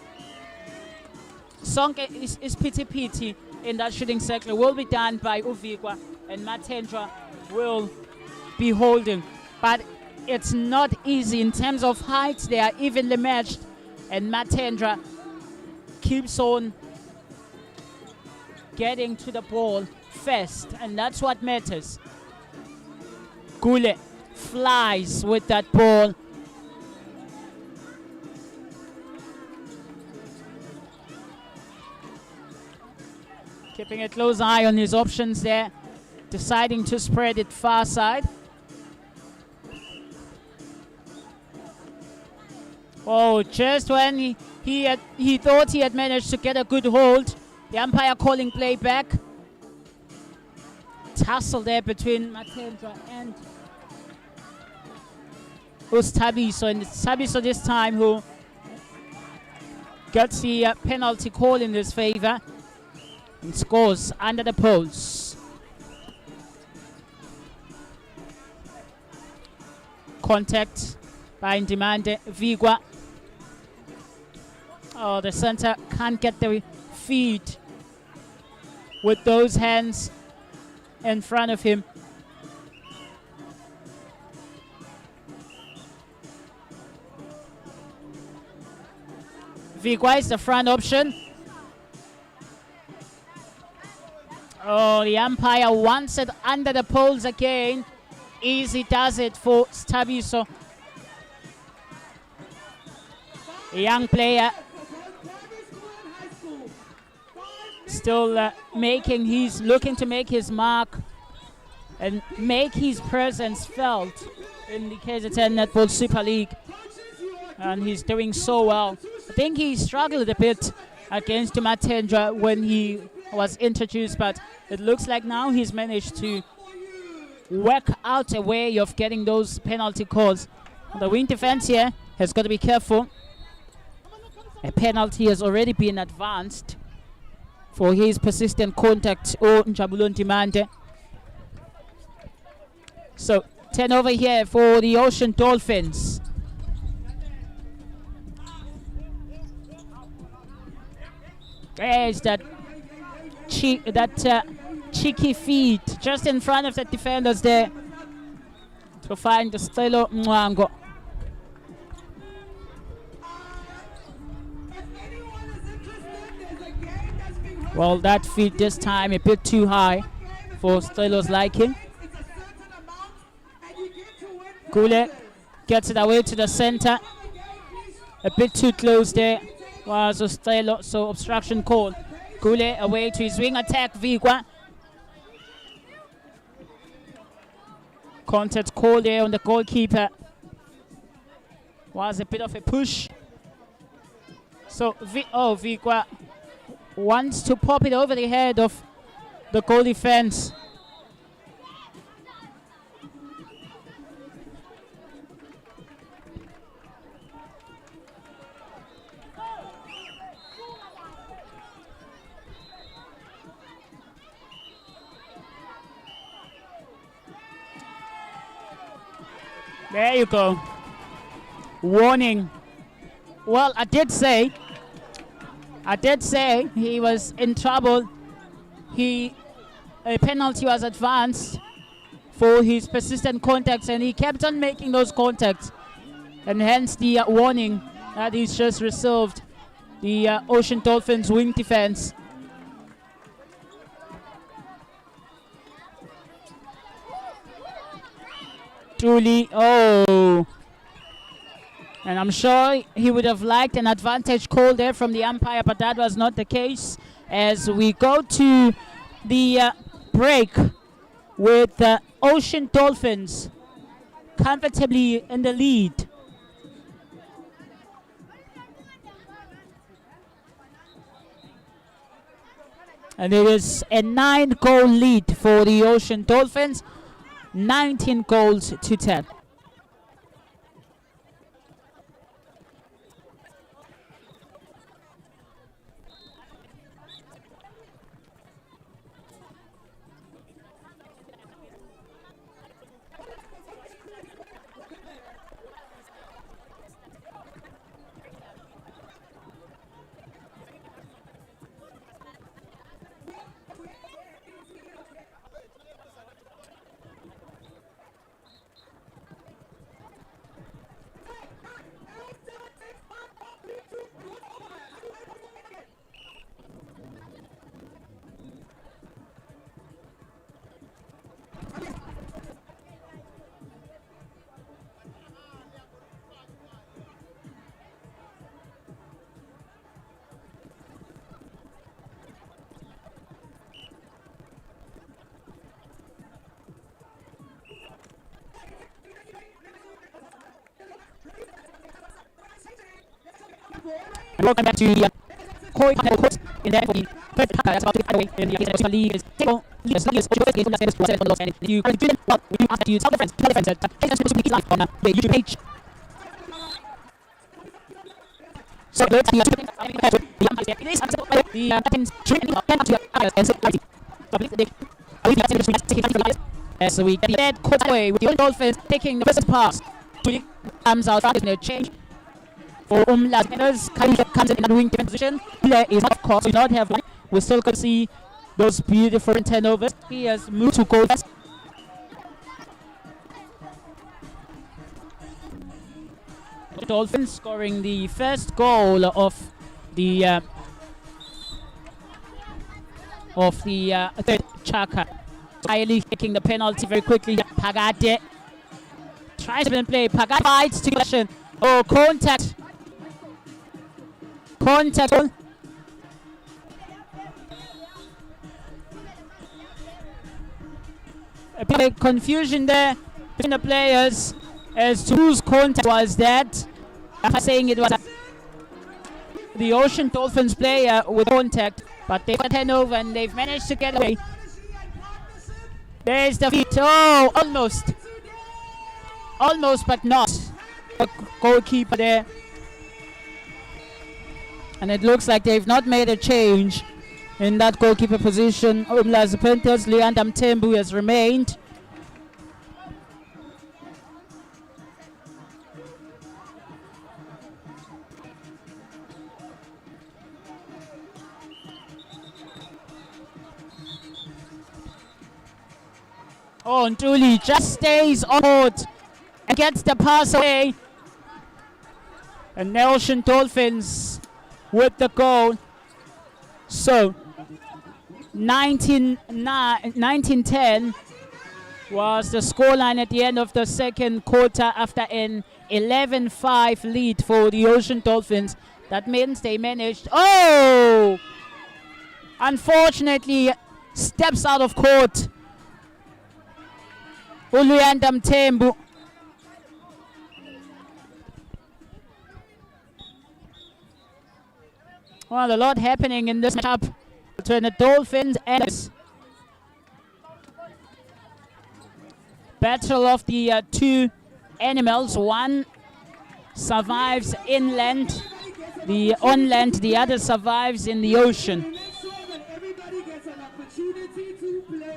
Zonke is pity in that shooting circle will be done by Uvigwa, and Matendra will be holding. But it's not easy in terms of height. They are evenly matched, and Matendra keeps on getting to the ball first, and that's what matters. Gule flies with that ball. Keeping a close eye on his options there, deciding to spread it far side. Oh, just when he thought he had managed to get a good hold, the umpire calling play back. Tussle there between Matendra and Stabiso, and it's Stabiso this time who gets the penalty call in his favor and scores under the post. Contact by Ndimande Vigwa. Oh, the center can't get the feed with those hands in front of him. Vigwa is the front option. Oh, the umpire wants it under the poles again. Easy does it for Stabiso. A young player still looking to make his mark and make his presence felt in the KZN Netball Super League. And he's doing so well. I think he struggled a bit against Matendra when he was introduced, but it looks like now he's managed to work out a way of getting those penalty calls. The wing defense here has got to be careful. A penalty has already been advanced for his persistent contact or Njabulon Ndimande. So turnover here for the Ocean Dolphins. There's that cheeky feed just in front of the defenders there to find the Stelo Mwango. Well, that feed this time a bit too high for Stelo's liking. Gule gets it away to the center. A bit too close there was Stelo, so obstruction call. Gule away to his wing attack, Vigwa. Contact call there on the goalkeeper. Was a bit of a push. So Vigwa wants to pop it over the head of the goal defense. There you go. Warning. Well, I did say he was in trouble. A penalty was advanced for his persistent contacts, and he kept on making those contacts, and hence the warning that he's just received. The Ocean Dolphins wing defense. Truly, oh. And I'm sure he would have liked an advantage call there from the umpire, but that was not the case. As we go to the break with the Ocean Dolphins comfortably in the lead. And it is a 9-goal lead for the Ocean Dolphins, 19 goals to 10. And welcome back to the Koi course in there for the first half. That's about to get away in the KZN League. Is table leaders on the last and if you currently do well, we ask that you tell your friends that KZN Sports League is live on the YouTube page. So let's see the umpires there. It is the captain's training of the as we get the head caught away with the Dolphins taking the first pass. Truly comes out in a change. For UMLAZI comes in that wing defense position. There is not, of course, we not have one. We still can see those beautiful turnovers. He has moved to goal. The Dolphins scoring the first goal of the third Chaka. Highly taking the penalty very quickly. Pagade tries to play. Pagade fights to question. Oh, contact. Contact. A bit of confusion there between the players as to whose contact was that. I'm saying it was the Ocean Dolphins player with contact, but they've got turnover and they've managed to get away. There's the feet. Oh, almost. Almost, but not. The goalkeeper there. And it looks like they've not made a change in that goalkeeper position. UMLAZI Panthers, Leander Mtembu has remained. Oh, and Nduli just stays on board and gets the pass away. And the Ocean Dolphins with the goal. So 19-10 was the scoreline at the end of the second quarter after an 11-5 lead for the Ocean Dolphins. That means they managed, oh, unfortunately steps out of court. Uluyanda Mthembu. Well, a lot happening in this matchup between the Dolphins and battle of the two animals. One survives inland, on land, the other survives in the ocean.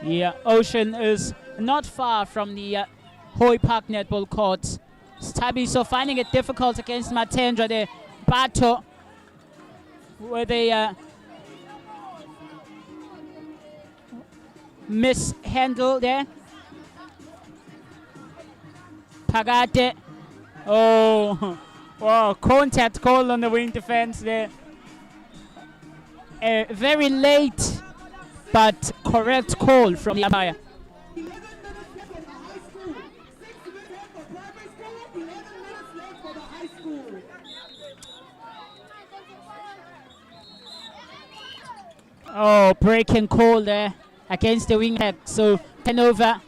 The ocean is not far from the Hoy Park netball courts. Stabiso finding it difficult against Matendra there. Bato with a mishandle there. Pagate. Oh, wow, contact call on the wing defense there. A very late but correct call from the umpire. Oh, breaking call there against the wing back. So turnover.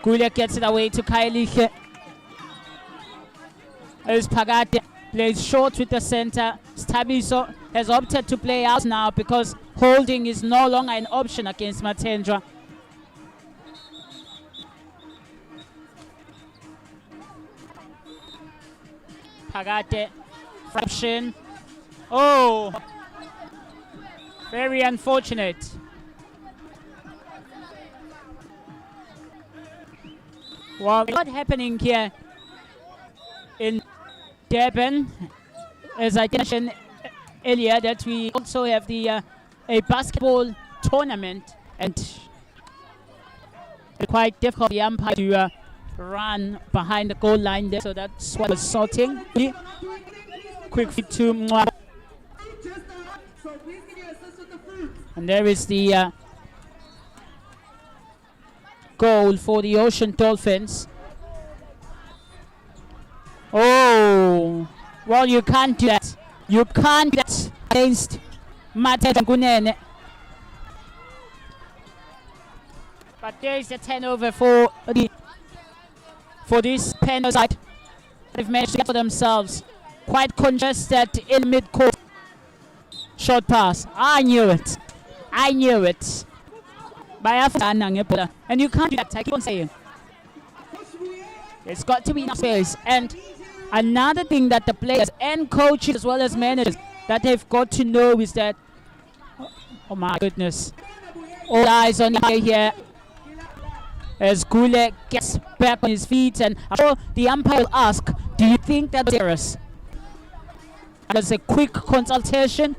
Gwala gets it away to Kailiche. As Pagate plays short with the center. Stabiso has opted to play out now because holding is no longer an option against Matendra. Pagate, fraction. Oh, very unfortunate. Well, what's happening here in Durban, as I mentioned earlier, that we also have the a basketball tournament, and it's quite difficult for the umpire to run behind the goal line there, so that's what was sorting. Quick feed to Mwah. And there is the goal for the Ocean Dolphins. Oh, well, you can't do that. You can't do that against Matendra. But there is the turnover for this Panthers side. They've managed to get for themselves. Quite congested in mid-court. Short pass. I knew it. I knew it. And you can't do that. I keep on saying. It's got to be enough space. And another thing that the players and coaches as well as managers that they've got to know is that, oh my goodness, all eyes on here as Gwala gets back on his feet, and I'm sure the umpire will ask, do you think that's serious? There's a quick consultation.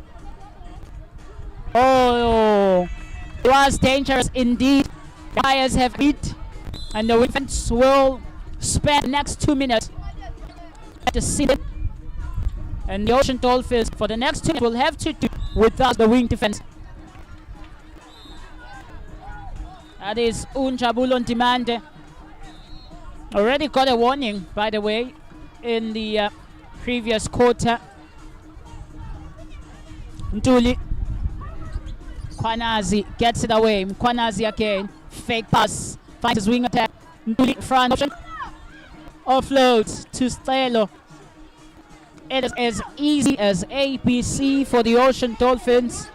Oh, it was dangerous indeed. The umpires have hit, and the defense will spend the next 2 minutes to see it. And the Ocean Dolphins for the next 2 minutes will have to do without the wing defense. That is Unjabul on demand. Already got a warning, by the way, in the previous quarter. Ntuli. Kwanazi gets it away. Kwanazi again. Fake pass. Finds his wing attack. Ntuli front option. Offloads to Stelo. It is as easy as ABC for the Ocean Dolphins.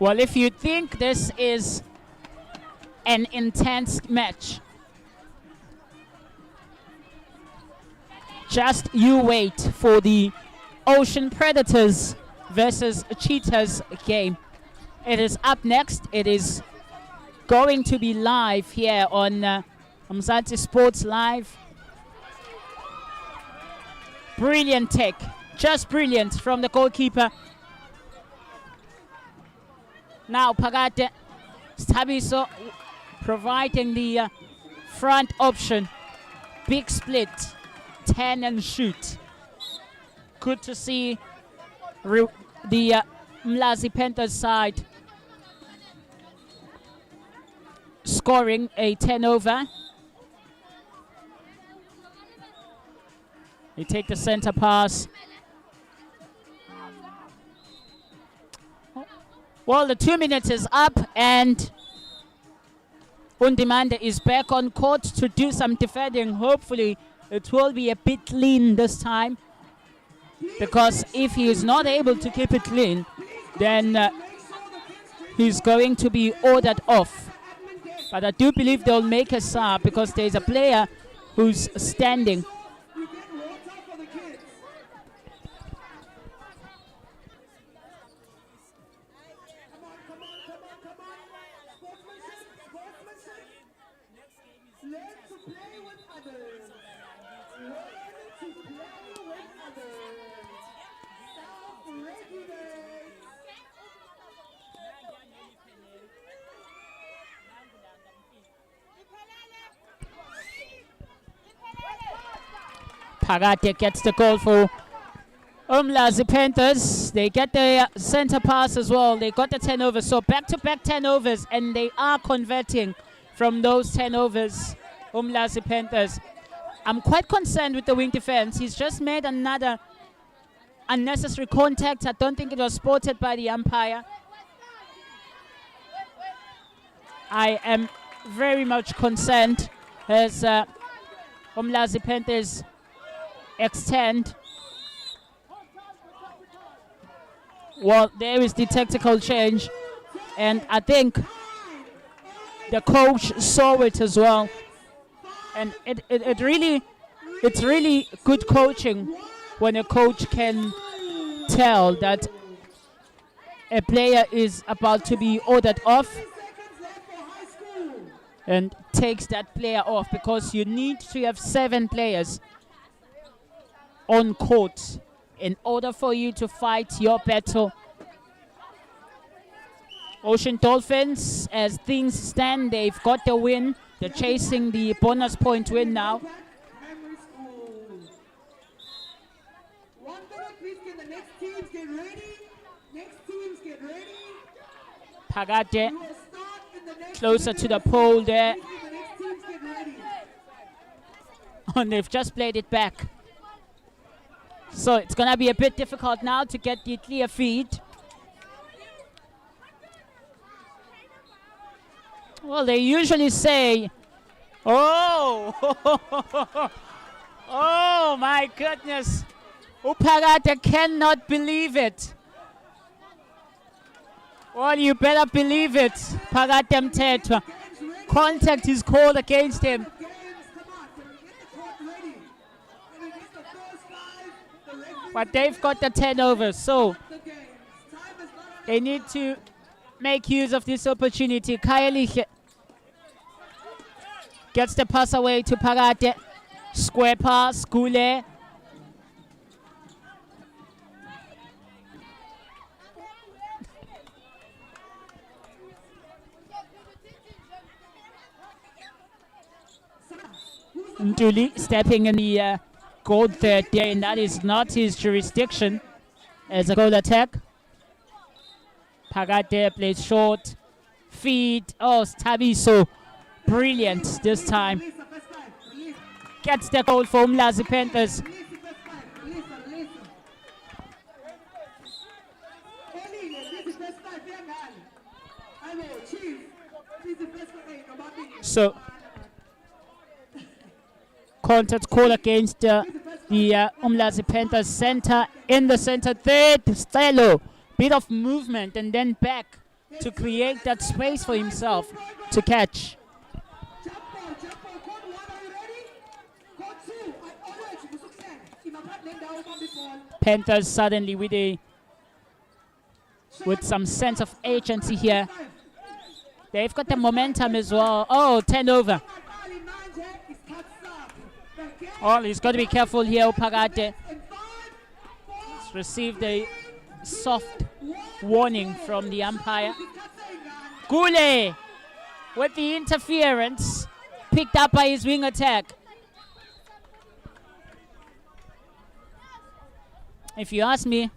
Well, if you think this is an intense match, just you wait for the Ocean Predators versus Cheetahs game. It is up next. It is going to be live here on Mzansi Sports Live. Brilliant take, just brilliant from the goalkeeper. Now Pagate, Stabiso providing the front option. Big split, 10 and shoot. Good to see the UMLAZI Panthers side scoring a 10-over. They take the center pass. Well, the 2 minutes is up and Undimande is back on court to do some defending. Hopefully it will be a bit clean this time, because if he is not able to keep it clean, then he's going to be ordered off. But I do believe they'll make a sub because there's a player who's standing. Pagate gets the goal for UMLAZI Panthers. They get the center pass as well. They got the 10 overs. So back-to-back 10 overs, and they are converting from those 10 overs, UMLAZI Panthers. I'm quite concerned with the wing defense. He's just made another unnecessary contact. I don't think it was spotted by the umpire. I am very much concerned as UMLAZI Panthers extend. Well, there is the tactical change, and I think the coach saw it as well. And it's really good coaching when a coach can tell that a player is about to be ordered off and takes that player off, because you need to have 7 players on court in order for you to fight your battle. Ocean Dolphins, as things stand, they've got the win. They're chasing the bonus point win now. Pagate closer to the pole there. And they've just played it back. So it's going to be a bit difficult now to get the clear feed. Well, they usually say, oh, oh my goodness. Upagate cannot believe it. Well, you better believe it. Pagate Mthethwa. Contact is called against him. But they've got the 10 overs, so they need to make use of this opportunity. Kaeliche gets the pass away to Pagate. Square pass, Gule. Nduli stepping in the goal third there, and that is not his jurisdiction as a goal attack. Pagate plays short, feed. Oh, Stabiso, brilliant this time. Gets the goal for UMLAZI Panthers. So, contact call against the UMLAZI Panthers center. In the center third, Stelo. Bit of movement and then back to create that space for himself to catch. Panthers suddenly with some sense of agency here. They've got the momentum as well. Oh, 10 over. Oh, he's got to be careful here, Pagate. He's received a soft warning from the umpire. Gule with the interference, picked up by his wing attack. If you ask me,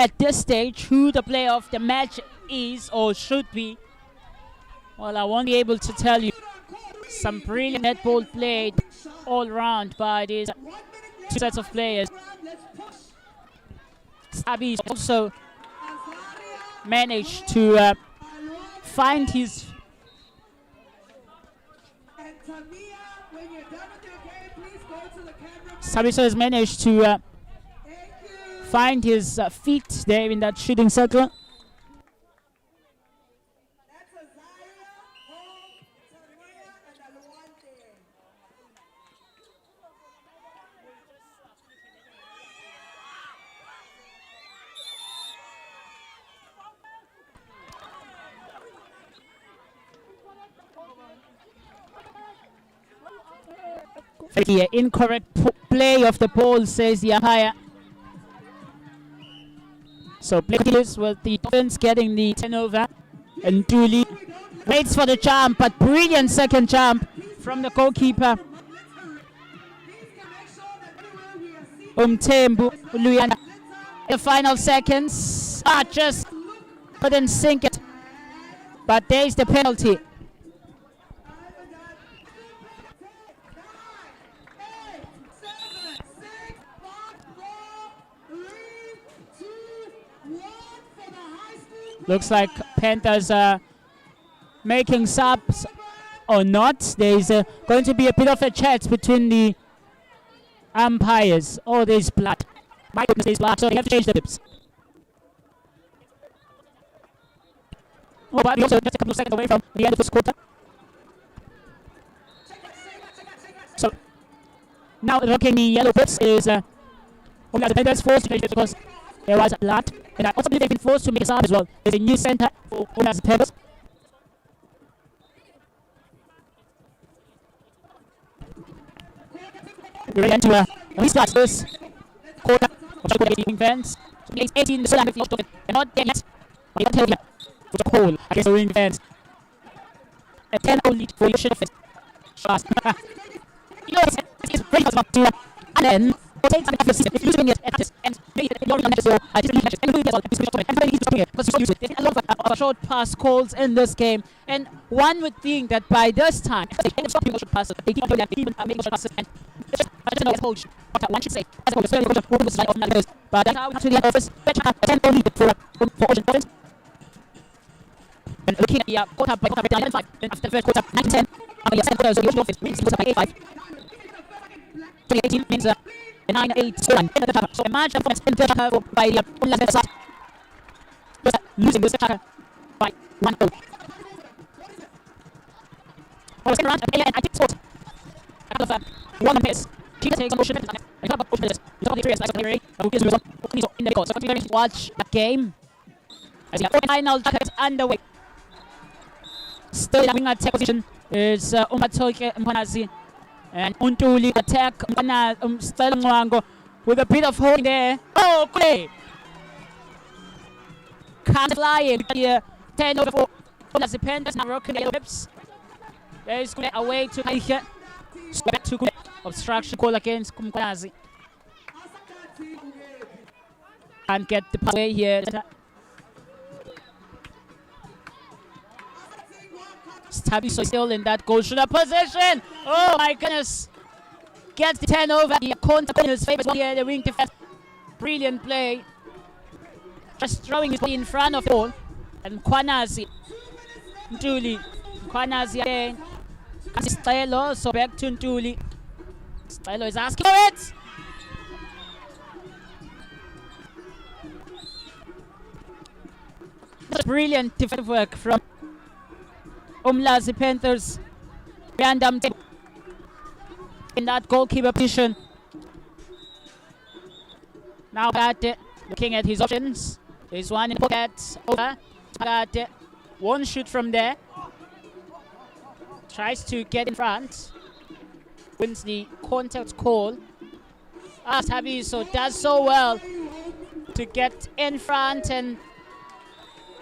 at this stage who the player of the match is or should be. Well, I won't be able to tell you. Some brilliant netball played all round by these two sets of players. Sabi also managed to find his. Sabiso has managed to find his feet there in that shooting circle. The incorrect play of the ball, says the umpire. So play continues with the Dolphins getting the turnover. And Dooley waits for the jump, but brilliant second jump from the goalkeeper. Umthembu Luyanda. The final seconds. Just couldn't sink it. But there's the penalty. Looks like Panthers are making subs or not. There's going to be a bit of a chat between the umpires. Oh, there's blood. My goodness, there's blood. So we have to change the tips. Oh, but we also just a couple of seconds away from the end of this quarter. So now looking the yellow bits is the Panthers forced to change it because there was blood. And I also believe they've been forced to make a sub as well. There's a new center for UMLAZI Panthers. We're ready to restart this quarter of the fans. So it's 18 the and not there yet. But you can tell you it's a hole against the ring fans. A 10-0 lead for your shit of it. Fast. You know, it's very fast to and then take some of the season if you're doing it at this and make it your matches, so I didn't matches and doing it and very easy to do it because you use it. There's a lot of short pass calls in this game, and one would think that by this time they stop people should pass it. They keep on doing that, they even make short passes, and I don't know as coach what one should say as a coach. Very coach who was like of others, but that's how to the office. Fetch a 10 lead for Ocean Province. And looking at the quarter by quarter down 5 after the first quarter 9-10. I mean, the so the Ocean Office means quarter by 8-5. 2018 means 9-8 scoreline. So a margin of points in the cover by the UMLAZI side. Losing this attacker by 1-0. For the second round, and I did sport. A couple of one miss. CHEETAS takes on Ocean and a couple of Ocean players. The top of the three is like Larry, who gives us in the record. So continue to watch that game. As the final jacket underway. Still having a tech position is Mzansi. And Untuli attack Mwango with a bit of holding there. Oh, play! Can't fly in here. 10 over 4. The Panthers now rocking the whips. There is Kule away to Kaike. Back to Kule. Obstruction call against Kumkwanazi. Can't get the pass away here. Stabiso still in that goal shooter position. Oh my goodness. Gets the 10 over. The counter in his favor here. The wing defense. Brilliant play. Just throwing his body in front of the ball. And Kwanazi. Ntuli. Kwanazi again. Stelo. So back to Ntuli. Stelo is asking for it. Brilliant defensive work from UMLAZI Panthers. Random in that goalkeeper position. Now looking at his options. There's one in the pocket. Over. One shoot from there. Tries to get in front. Wins the contact call. Tabiso does so well to get in front and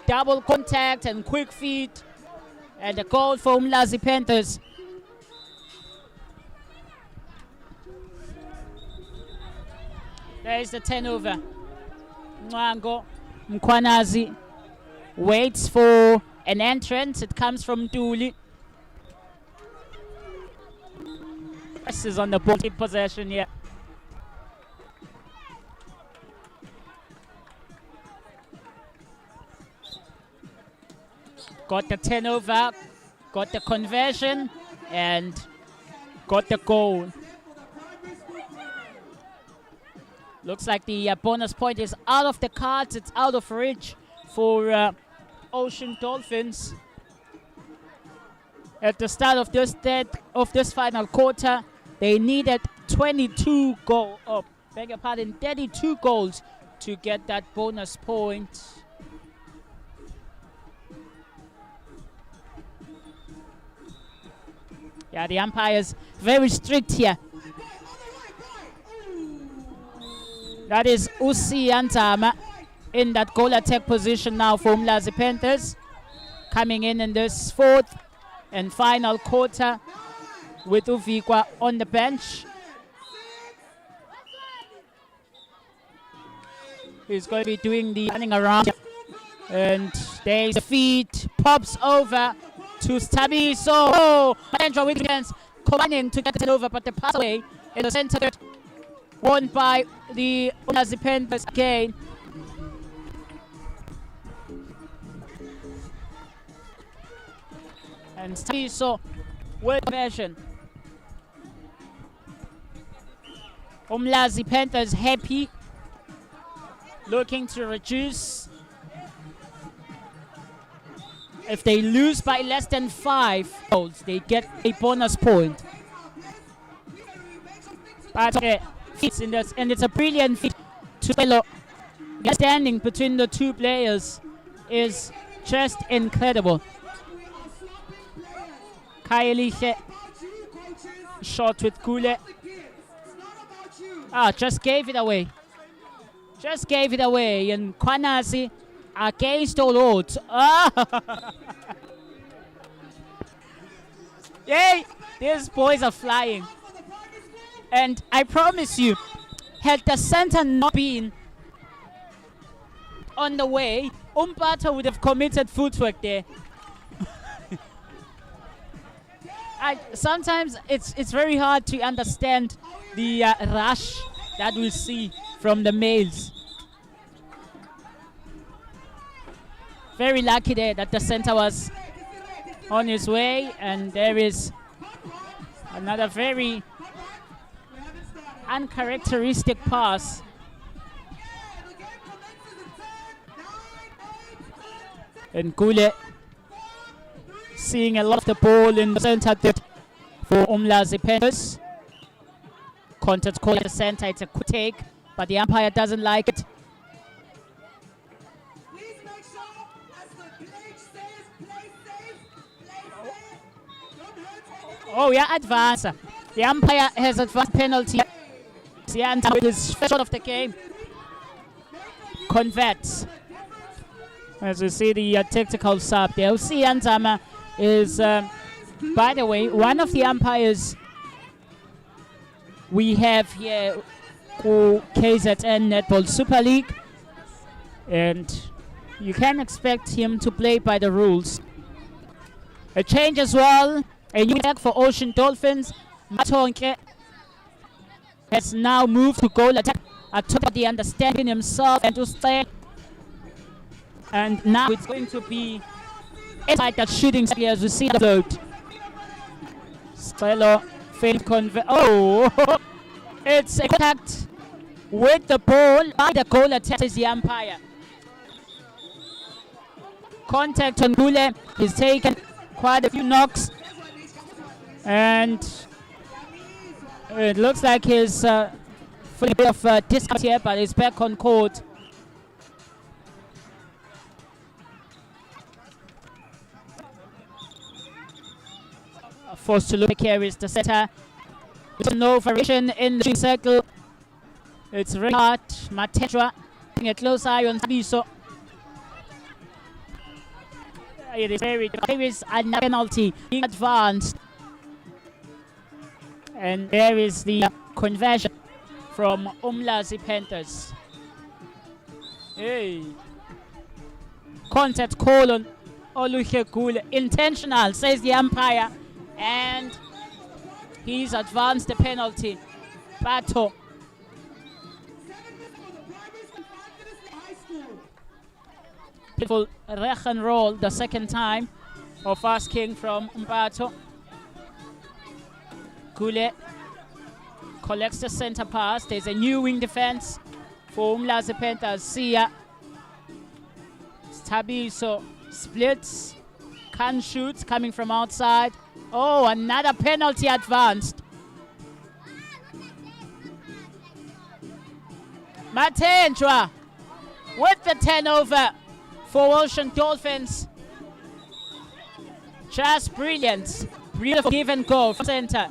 double contact and quick feet. And a goal for UMLAZI Panthers. There is the 10 over. Mwango Mkwanazi waits for an entrance. It comes from Duli. This is on the ball, keep possession here. Got the turnover, got the conversion, and got the goal. Looks like the bonus point is out of the cards. It's out of reach for Ocean Dolphins. At the start of this final quarter, they needed 32 32 goals to get that bonus point. Yeah, the umpire's very strict here. That is Usi Antama in that goal attack position now for UMLAZI Panthers. Coming in this fourth and final quarter with Uvikwa on the bench. He's going to be doing the running around. And there's a feed, pops over to Stabiso. Oh, Andrew Wiggins coming to get it over, but the pass away in the center, won by the UMLAZI Panthers again. And Stabiso with conversion. UMLAZI Panthers happy, looking to reduce. If they lose by less than 5 goals, they get a bonus point. But fits in this, and it's a brilliant fit to follow. The standing between the two players is just incredible. Kailiche shot with Kule. Just gave it away. Just gave it away, and Kwanazi against all odds. Yay! These boys are flying. And I promise you, had the center not been on the way, Umpata would have committed footwork there. Sometimes it's very hard to understand the rush that we see from the males. Very lucky there that the center was on his way, and there is another very uncharacteristic pass. And Gule seeing a lot of the ball in the center for UMLAZI Panthers. Contact call at the center, it's a quick take, but the umpire doesn't like it. Oh yeah, advance. The umpire has advanced penalty. Sianta with his first shot of the game converts. As we see the tactical sub there. Sianta is, by the way, one of the umpires we have here for KZN Netball Super League, and you can expect him to play by the rules. A change as well. A new attack for Ocean Dolphins. Matonke has now moved to goal attack. I took the understanding himself and to stay. And now it's going to be inside that shooting sphere as we see the float. Stelo failed convert. Oh! It's a contact with the ball by the goal attack is the umpire. Contact on Gule. He's taken quite a few knocks. And it looks like he's fully bit of discount here, but he's back on court. Forced to look here is the setter. There's no variation in the circle. It's very hard. Matedra getting a close eye on Sabiso. It is very. There is a penalty being advanced. And there is the conversion from UMLAZI Panthers. Hey. Contact call on Oluhegule. Intentional, says the umpire. And he's advanced the penalty. Bato. Beautiful rech and roll the second time of asking from Mbato. Gule collects the center pass. There's a new wing defense for UMLAZI Panthers. Sia. Stabiso splits. Can shoot coming from outside. Oh, another penalty advanced. Matendra with the turnover for Ocean Dolphins. Just brilliant. Beautiful give and go from center.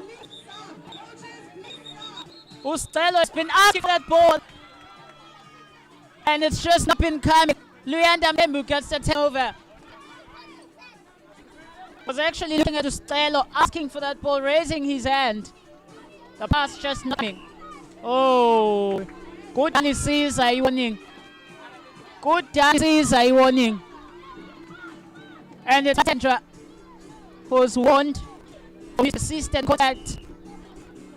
Ustelo has been asking for that ball. And it's just not been coming. Luyanda Membu gets the turnover. Was actually looking at Ustelo, asking for that ball, raising his hand. The pass just nothing. Oh, good sees a warning. Good sees a warning. And it's Tendra who's warned for his persistent contact.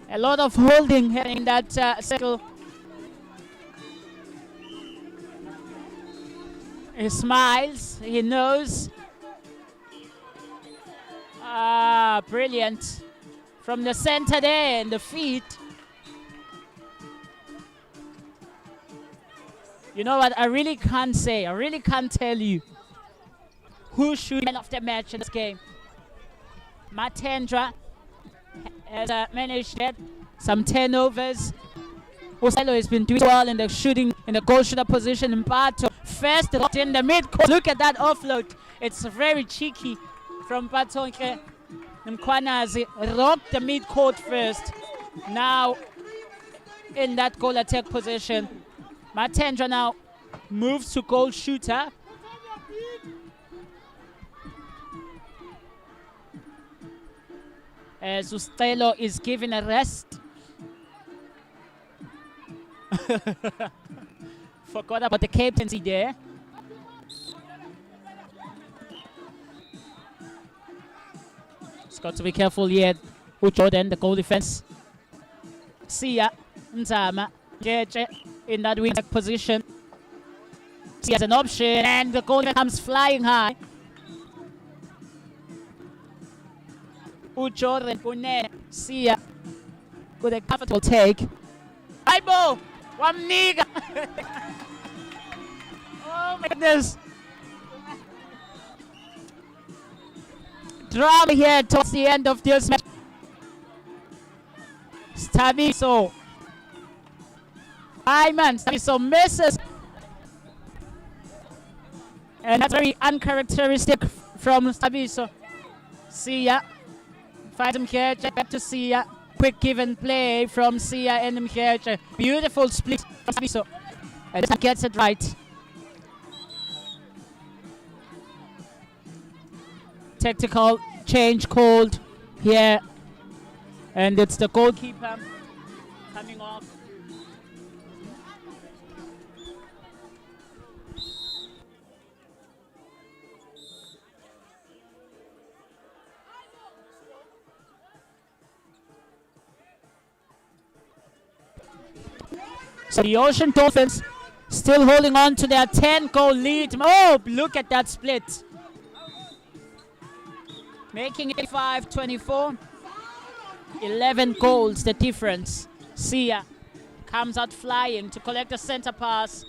A lot of holding in that circle. He smiles, he knows. Ah, brilliant. From the center there and the feet. You know what, I really can't say, I really can't tell you who should man of the match in this game. Matendra has managed that. Some turnovers. Oselo has been doing well in the shooting, in the goal shooter position. Mpato first in the mid-court. Look at that offload. It's very cheeky from Patonke. Mkwanazi rocked the mid-court first. Now in that goal attack position. Matendra now moves to goal shooter. As Ustelo is given a rest. Forgot about the captaincy there. It's got to be careful yet. Jordan, the goal defense. Sia Nzama Jeje in that wing position. He has an option and the goal comes flying high. Jordan Kune Sia with a comfortable take. Aibo! Wamniga! Oh my goodness! Drama here towards the end of this match. Stabiso. Stabiso misses. And that's very uncharacteristic from Stabiso. Sia. Finds Mkherche, back to Sia. Quick give and play from Sia and Mkherche. Beautiful split from Stabiso. And this gets it right. Tactical change called here. And it's the goalkeeper coming off. So the Ocean Dolphins still holding on to their 10-goal lead. Oh, look at that split. Making it 5-24. 11 goals, the difference. Sia comes out flying to collect the center pass.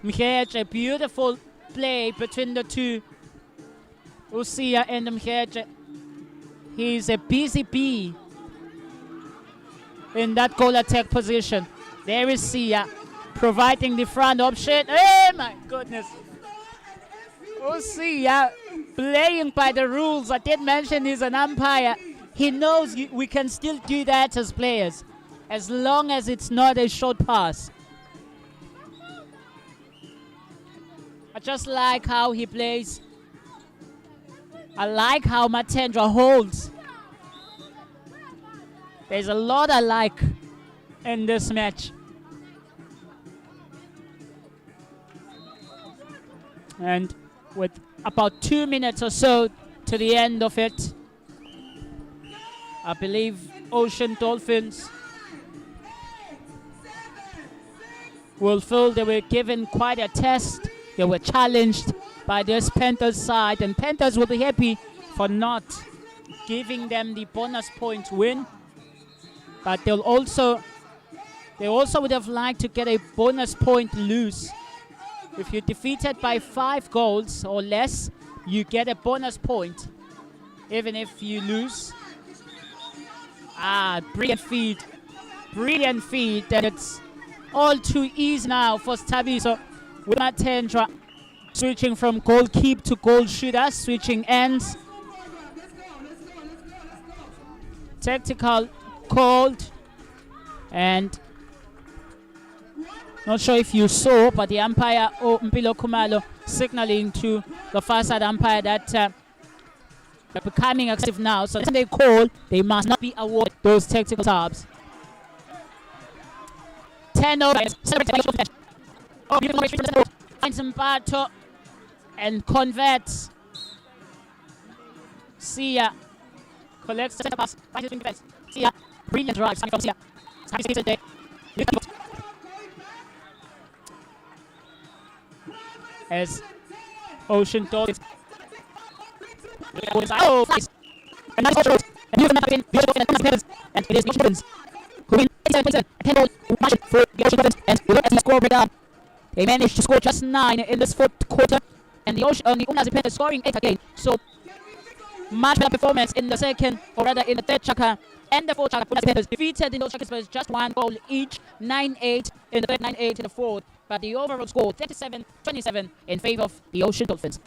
Mkherche, a beautiful play between the two. Usia and Mkherche. He's a busy bee in that goal attack position. There is Sia providing the front option. Oh my goodness. Sia playing by the rules. I did mention he's an umpire. He knows we can still do that as players, as long as it's not a short pass. I just like how he plays. I like how Matendra holds. There's a lot I like in this match. And with about 2 minutes or so to the end of it, I believe Ocean Dolphins will feel they were given quite a test. They were challenged by this Panthers side, and Panthers will be happy for not giving them the bonus point win. But they also would have liked to get a bonus point lose. If you're defeated by 5 goals or less, you get a bonus point, even if you lose. Brilliant feed. Brilliant feed. And it's all too easy now for Stabiso with Matendra switching from goalkeeper to goal shooter, switching ends. Tactical called, and not sure if you saw, but the umpire Mpilo Kumalo signaling to the far side umpire that they're becoming aggressive now, so when they call, they must not be awarded those tactical subs. 10 over. Finds Mpato and converts. Sia collects the center pass. Sia, brilliant drive from Sia. As Ocean Dolphins. Oh, nice. And nice control. And you've been and it is the Ocean Dolphins who win 10 for the Ocean Dolphins, and we look at the score breakdown. They managed to score just 9 in this 4th quarter, and the UMLAZI Panthers scoring 8 again. So much better performance in the 2nd, or rather in the 3rd chaka, and the 4th chaka. UMLAZI Panthers defeated in those chakas by just 1 goal each, 9-8 in the 3rd, 9-8 in the 4th. But the overall score 37-27 in favor of the Ocean Dolphins.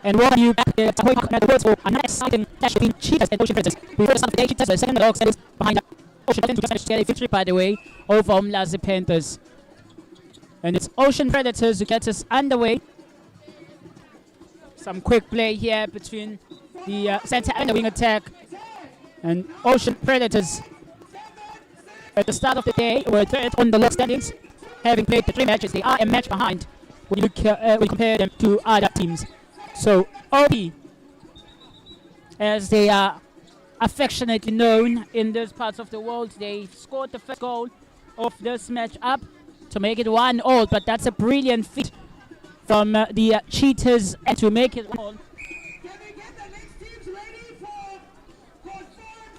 And welcome you back here to Quick Networks for another exciting clash between Cheetahs and Ocean Predators. We first start the day, Cheetahs, the second dog settings behind Ocean Predators to get a victory, by the way, over UMLAZI Panthers. And it's Ocean Predators who gets us underway. Some quick play here between the center and the wing attack. And Ocean Predators at the start of the day were third on the log standings. Having played the 3 matches, they are a match behind when you compare them to other teams. So OP, as they are affectionately known in those parts of the world, they scored the first goal of this match up to make it 1-1, but that's a brilliant feat from the Cheetahs and to make it 1-1. Can we get the next teams ready for 4 and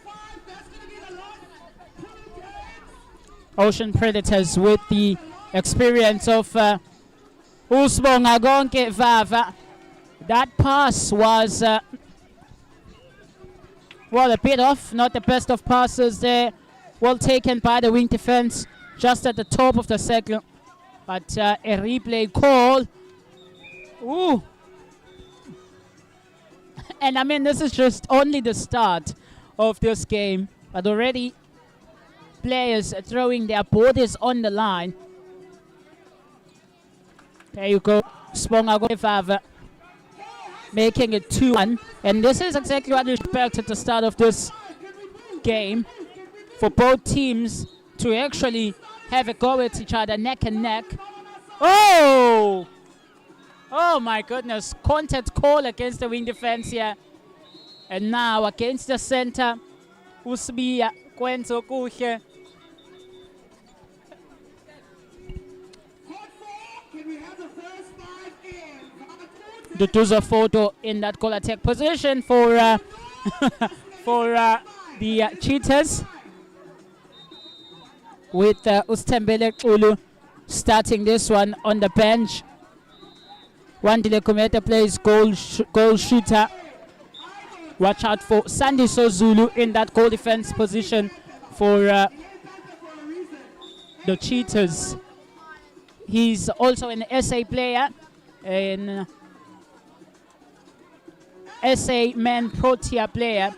5? That's going to be the last 2 games. Ocean Predators with the experience of Gwala Vava. That pass was well, a bit off, not the best of passes there. Well taken by the wing defense just at the top of the circle. But a replay call. Ooh. And I mean, this is just only the start of this game. But already players are throwing their bodies on the line. There you go. Sibonga making it 2-1. And this is exactly what we expect at the start of this game. For both teams to actually have a go at each other neck and neck. Oh! Oh my goodness. Contact call against the wing defense here. And now against the center. Usibia Kwenzo Kuche. The Duza photo in that goal attack position for the Cheetahs, with Ustembele Ulu starting this one on the bench. Wandile Kumeta plays goal shooter. Watch out for Sandiso Zulu in that goal defense position for the Cheetahs. He's also an SA player, an SA Man Protea player.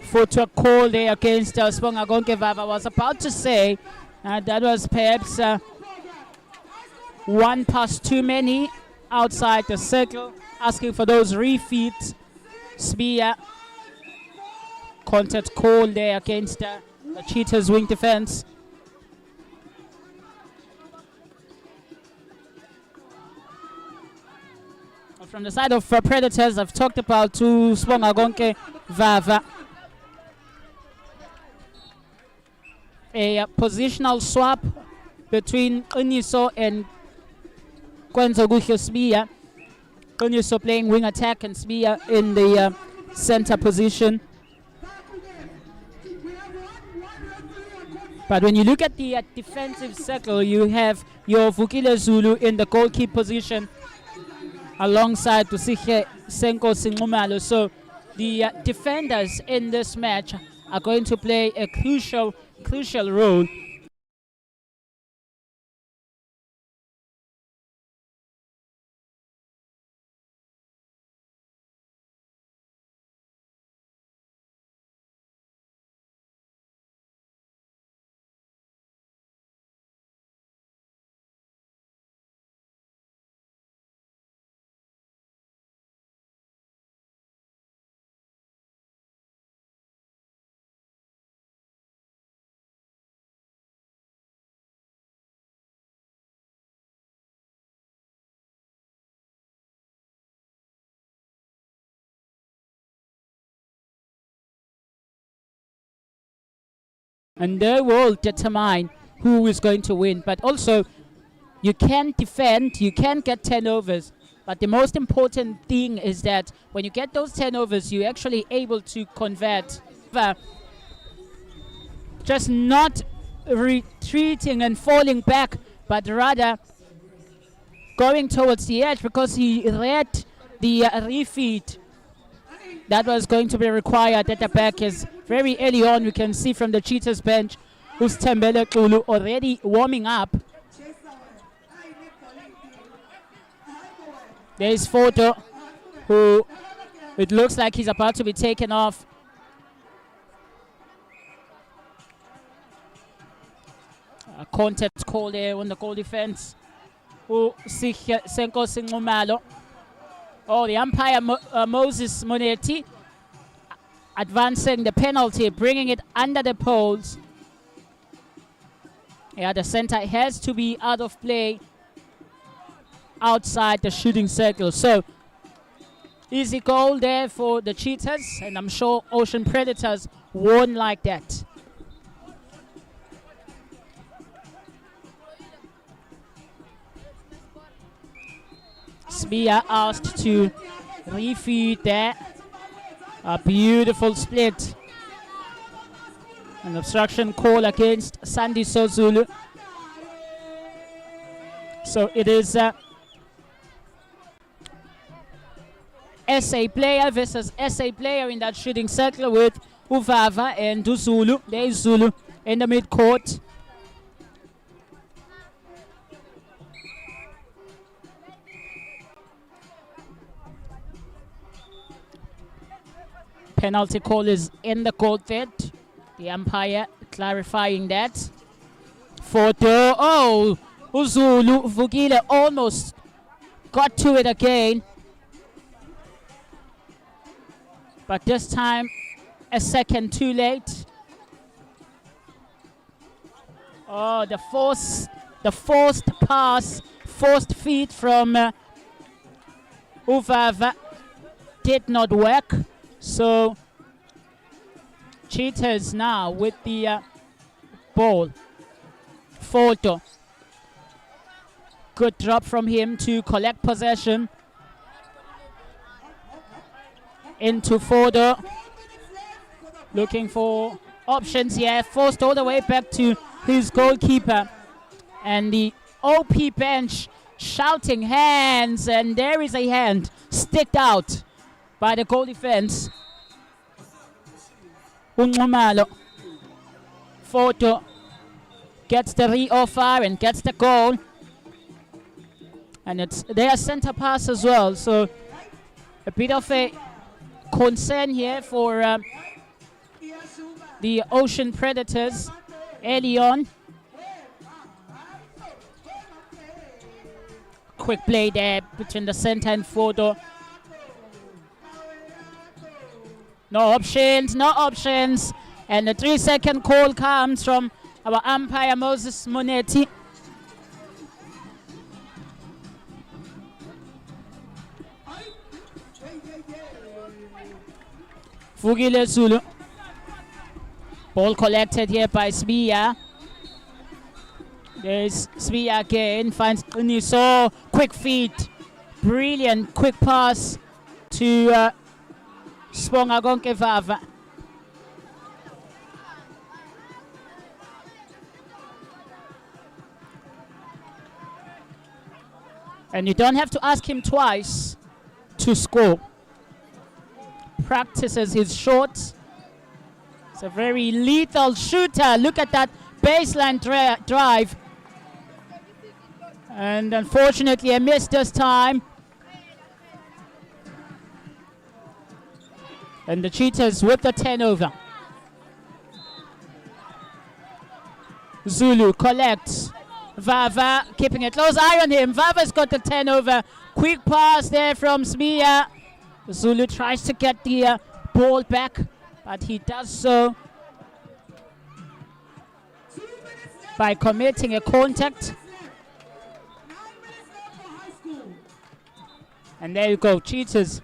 Photo call there against Sibongakonke Vava. I was about to say that was perhaps one pass too many outside the circle, asking for those refeeds. Spear contact call there against the Cheetahs wing defense. From the side of Predators, I've talked about to Sibongakonke Vava. A positional swap between Qiniso and Kwenzokuhle Sibia. Qiniso playing wing attack and Sibia in the center position. But when you look at the defensive circle, you have your Vukile Zulu in the goalkeeper position alongside Tusiche Senko Singumalo. So the defenders in this match are going to play a crucial role. And they will determine who is going to win. But also, you can defend, you can get turnovers. But the most important thing is that when you get those turnovers, you're actually able to convert. Just not retreating and falling back, but rather going towards the edge, because he read the refeed that was going to be required at the back. Is very early on, we can see from the Cheetahs bench, Ustembele Xulu already warming up. There's Photo, who it looks like he's about to be taken off. A contact call there on the goal defense. Senko Singumalo. Oh, the umpire Moses Monetti advancing the penalty, bringing it under the poles. Yeah, the center has to be out of play outside the shooting circle. So, easy goal there for the Cheetahs, and I'm sure Ocean Predators won like that. Spear asked to refeed there. A beautiful split. An obstruction call against Sandiso Zulu. So it is SA player versus SA player in that shooting circle, with Uvava and Zulu. There is Zulu in the mid-court. Penalty call is in the court there. The umpire clarifying that. Photo. Oh, Uzulu Vugile almost got to it again. But this time, a second too late. Oh, the forced pass, forced feed from Uvava did not work. So, Cheetahs now with the ball. Photo. Good drop from him to collect possession. Into Photo. Looking for options here. Forced all the way back to his goalkeeper. And the OP bench shouting hands. And there is a hand sticked out by the goal defense. Unqumalo. Photo gets the re-offer and gets the goal. And it's their center pass as well. So a bit of a concern here for the Ocean Predators early on. Quick play there between the center and Photo. No options, no options. And the 3-second call comes from our umpire, Moses Monetti. Vugile Zulu. Ball collected here by Smia. There's Smia again, finds Uniso. Quick feed. Brilliant quick pass to Zwangagongke Vava. And you don't have to ask him twice to score. Practices his shots. It's a very lethal shooter. Look at that baseline drive. And unfortunately, a miss this time. And the Cheetahs with the turnover. Zulu collects. Vava keeping a close eye on him. Vava's got the turnover. Quick pass there from Smia. Zulu tries to get the ball back, but he does so by committing a contact. And there you go, Cheetahs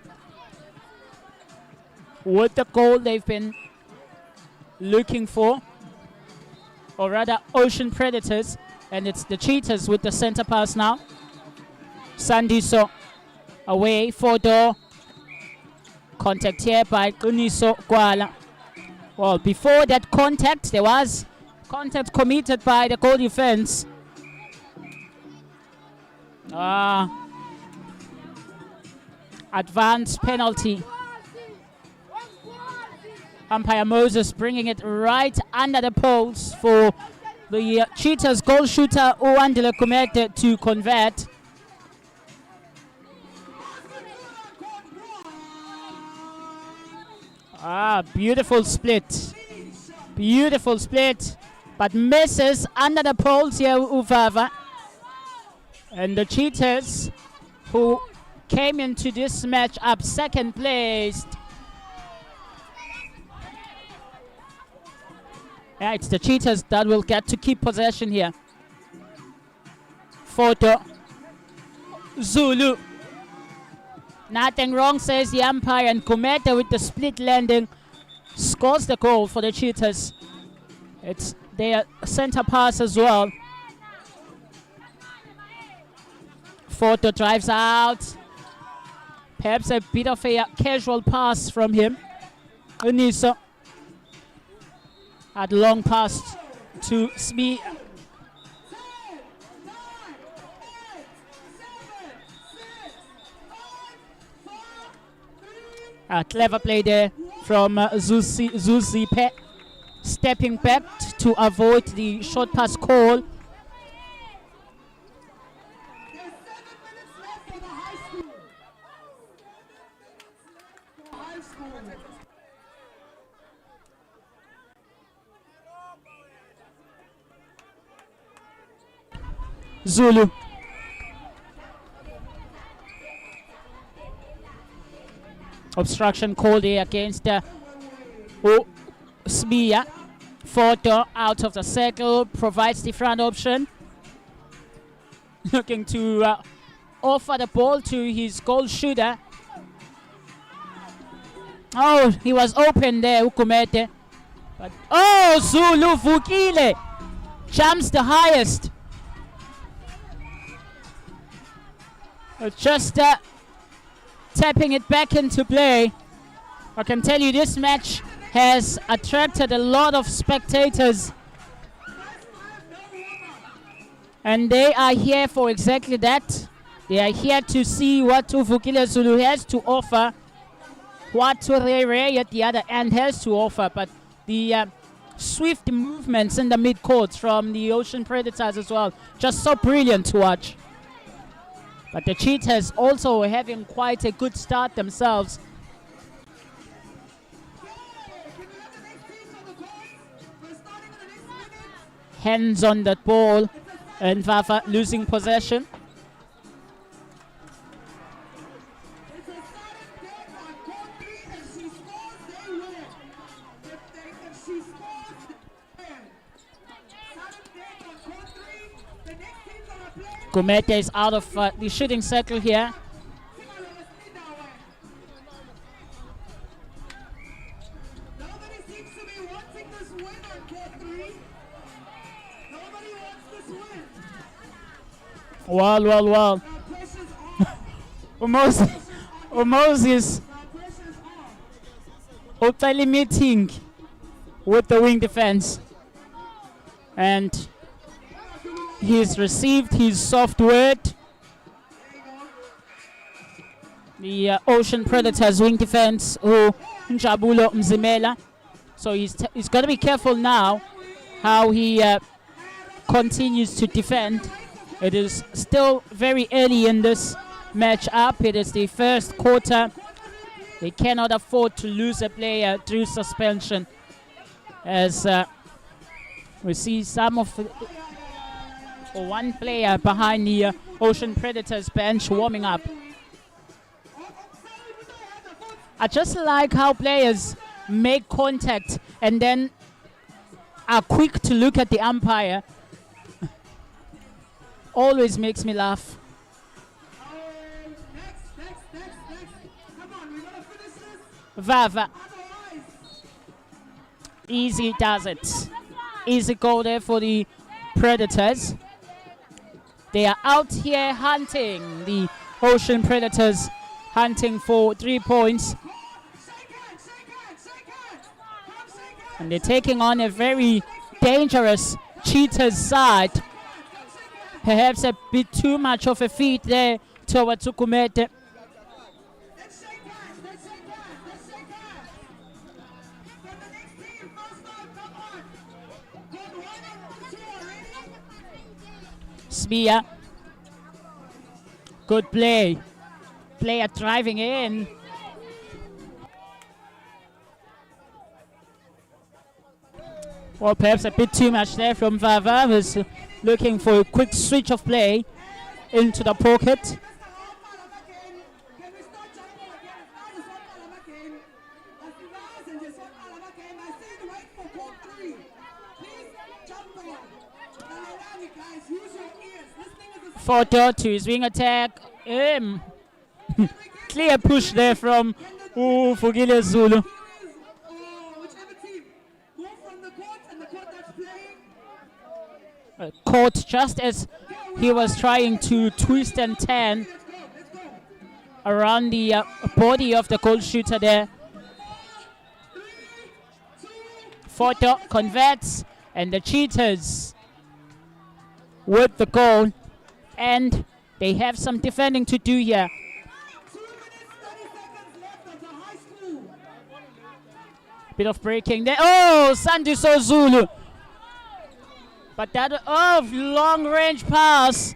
with the goal they've been looking for, or rather Ocean Predators, and it's the Cheetahs with the center pass now. Sandiso away, Photo. Contact here by Uniso Gwala. Well, before that contact, there was contact committed by the goal defense. Advanced penalty. Umpire Moses bringing it right under the poles for the Cheetahs goal shooter Uwandile Kumete to convert. Beautiful split. Beautiful split. But misses under the poles here, Uvava. And the Cheetahs, who came into this match up second placed. Yeah, it's the Cheetahs that will get to keep possession here. Photo. Zulu. Nothing wrong, says the umpire, and Kumete with the split landing scores the goal for the Cheetahs. It's their center pass as well. Photo drives out. Perhaps a bit of a casual pass from him. Uniso had long pass to Smee. A clever play there from Zuzi Pe, stepping back to avoid the short pass call. Zulu. Obstruction called here against Smia. Photo out of the circle, provides the front option. Looking to offer the ball to his goal shooter. Oh, he was open there, Ukumete. But, oh, Zulu Vukile jumps the highest. Just tapping it back into play. I can tell you this match has attracted a lot of spectators. And they are here for exactly that. They are here to see what Uvukile Zulu has to offer, what Turere at the other end has to offer. But the swift movements in the mid-court from the Ocean Predators as well, just so brilliant to watch. But the Cheetahs also having quite a good start themselves. Hands on that ball, and Vafa losing possession. Gomete is out of the shooting circle here. Well. Moses totally meeting with the wing defense. And he's received his soft word. The Ocean Predators wing defense, Njabulo Mzimela. So he's got to be careful now how he continues to defend. It is still very early in this match-up. It is the first quarter. They cannot afford to lose a player through suspension, as we see some of one player behind the Ocean Predators bench warming up. I just like how players make contact and then are quick to look at the umpire. Always makes me laugh. Vava. Easy does it. Easy goal there for the Predators. They are out here hunting. The Ocean Predators hunting for 3 points. And they're taking on a very dangerous Cheetahs side. Perhaps a bit too much of a feed there towards Ukumete. Smia. Good play. Player driving in. Well, perhaps a bit too much there from Vava, who's looking for a quick switch of play into the pocket. Photo to his wing attack. Clear push there from Uvukile Zulu. Caught just as he was trying to twist and turn around the body of the goal shooter there. Photo converts, and the Cheetahs with the goal, and they have some defending to do here. Bit of breaking there. Oh, Sandiso Zulu. But that long range pass,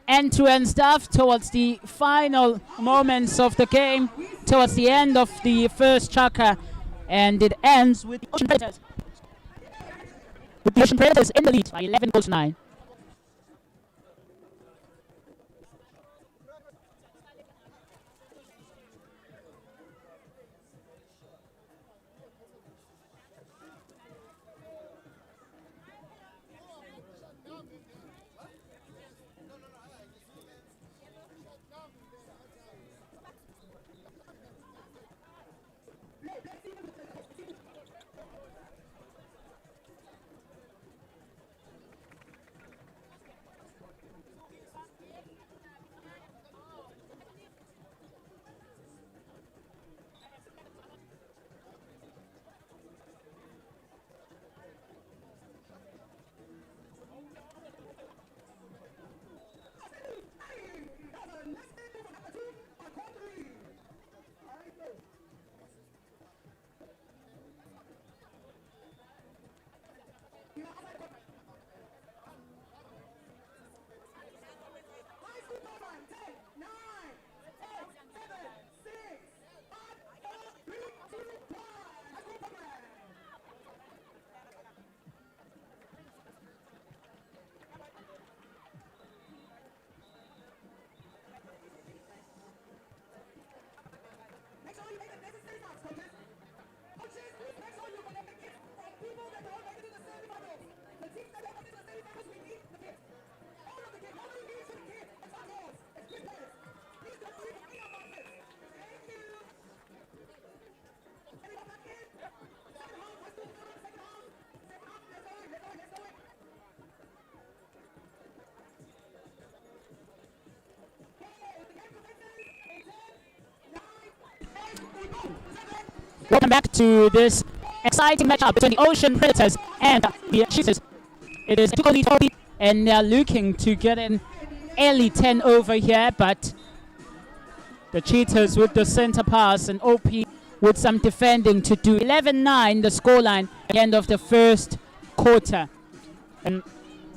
end-to-end stuff towards the final moments of the game, towards the end of the first chaka, and it ends with the Ocean Predators. With the Ocean Predators in the lead by 11 goals to 9. Welcome back to this exciting matchup between the Ocean Predators and the Cheetahs. It is a 2-goal lead, and they're looking to get an early 10 over here, but the Cheetahs with the center pass and OP with some defending to do. 11-9 the scoreline at the end of the first quarter. And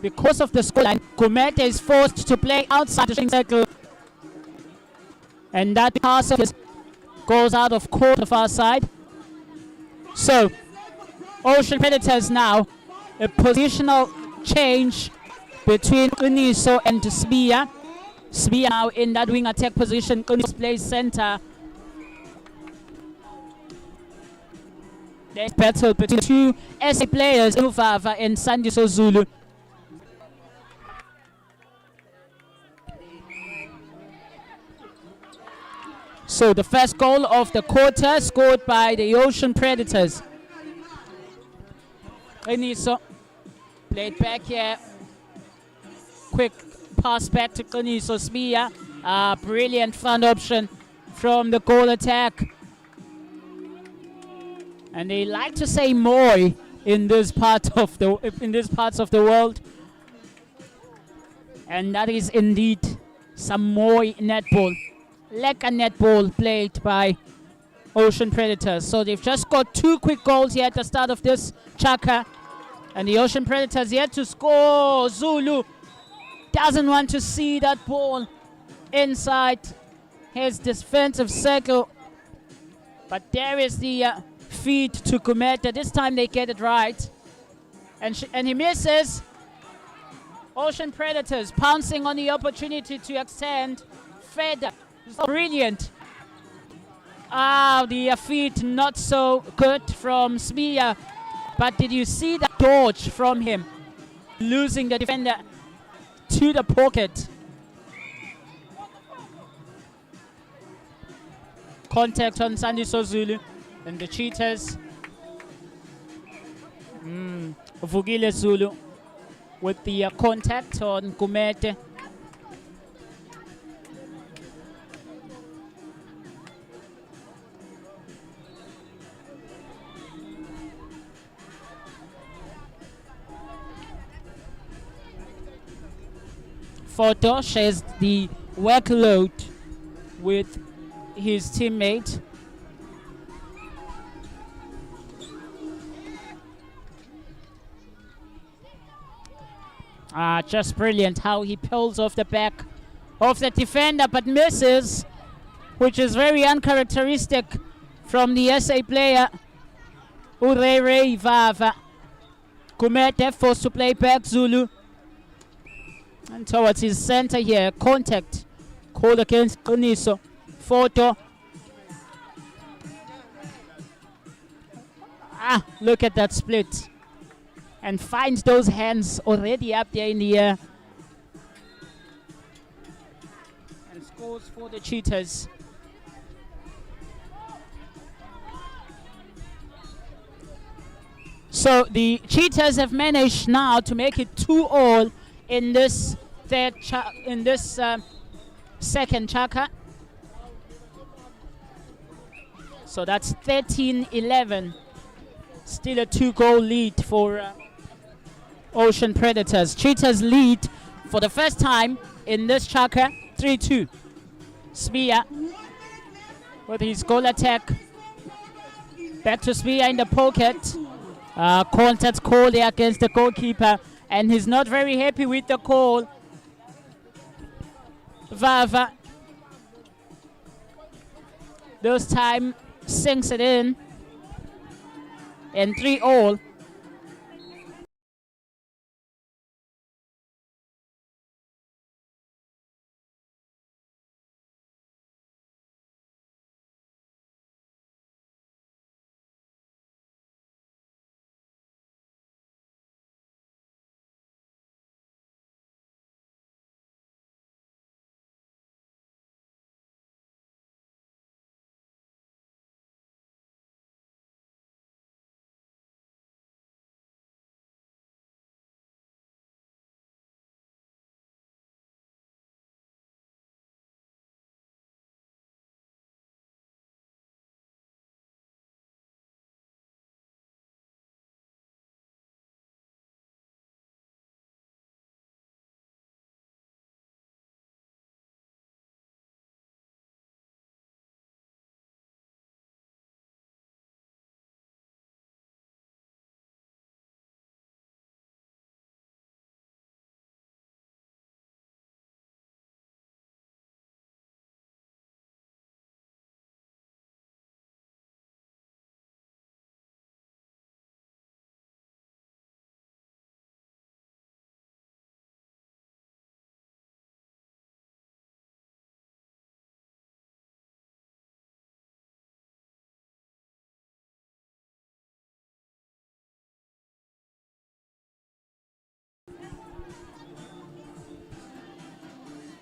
because of the scoreline, Gumete is forced to play outside the circle, and that pass goes out of court of our side. So, Ocean Predators now, a positional change between Uniso and Sbia. Sbia now in that wing attack position. Uniso plays center. There's battle between two SA players, Uvava and Sandiso Zulu. So the first goal of the quarter scored by the Ocean Predators. Uniso played back here. Quick pass back to Uniso. Sbia. Brilliant front option from the goal attack. And they like to say "moi" in this part of the world, and that is indeed some moi netball. Lekker netball played by Ocean Predators. So they've just got 2 quick goals here at the start of this chaka. And the Ocean Predators yet to score. Zulu doesn't want to see that ball inside his defensive circle. But there is the feed to Gumete. This time they get it right. And he misses. Ocean Predators pouncing on the opportunity to extend. Fed. Brilliant. The feed not so good from Sbia. But did you see the dodge from him? Losing the defender to the pocket. Contact on Sandiso Zulu. And the Cheetahs. Vugile Zulu with the contact on Gumete. Foto shares the workload with his teammate. Just brilliant how he pulls off the back of the defender but misses, which is very uncharacteristic from the SA player Urere Vava. Gumete forced to play back. Zulu and towards his center here. Contact called against Uniso. Photo. Look at that split. And finds those hands already up there in the air. And scores for the Cheetahs. So the Cheetahs have managed now to make it 2-all in this second chaka. So that's 13-11. Still a 2-goal lead for Ocean Predators. Cheetahs lead for the first time in this chaka, 3-2. Sbia with his goal attack. Back to Sbia in the pocket. Contact call there against the goalkeeper, and he's not very happy with the call. Vava this time sinks it in, and 3-all.